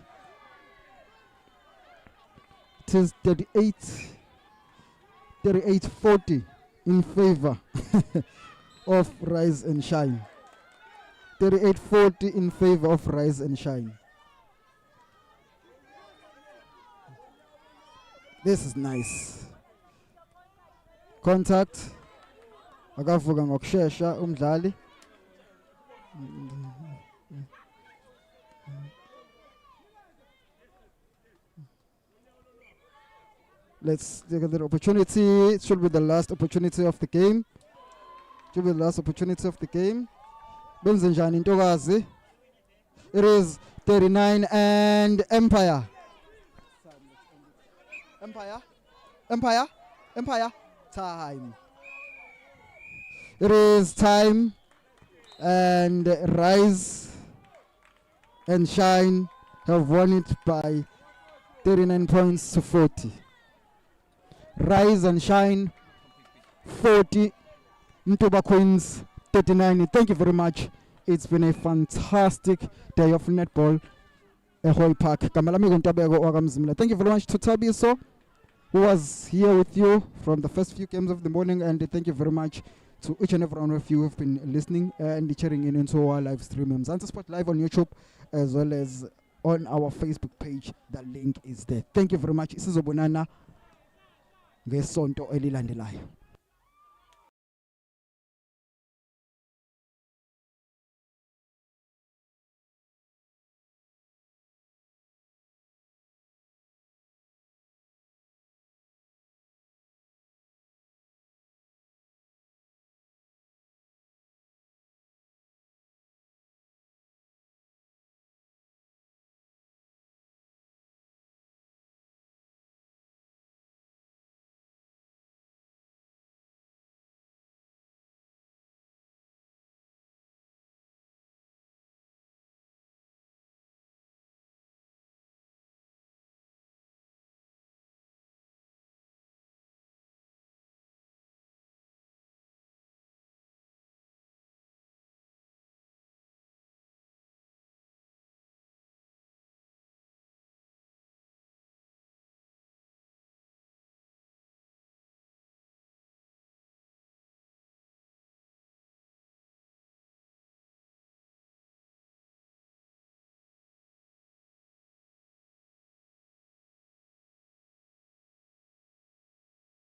It is 38-40 in favor of Rise and Shine. 38-40 in favor of Rise and Shine. This is nice. Contact. Akavuka ngokushesha umdlali. Let's take the opportunity. It should be the last opportunity of the game. Should be the last opportunity of the game. Benzenjani Ntokazi. It is 39 and Empire. Empire. Time. It is time. And Rise and Shine have won it by 39 points to 40. Rise and Shine 40, MTUBA Queens 39. Thank you very much. It's been a fantastic day of netball at Hoy Park. Thank you very much to Tabiso, who was here with you from the first few games of the morning, and thank you very much to each and every one of you who have been listening and cheering in into our live stream. Mzansi Sport live on YouTube as well as on our Facebook page. The link is there. Thank you very much. Isizobonana ngesonto elilandelayo.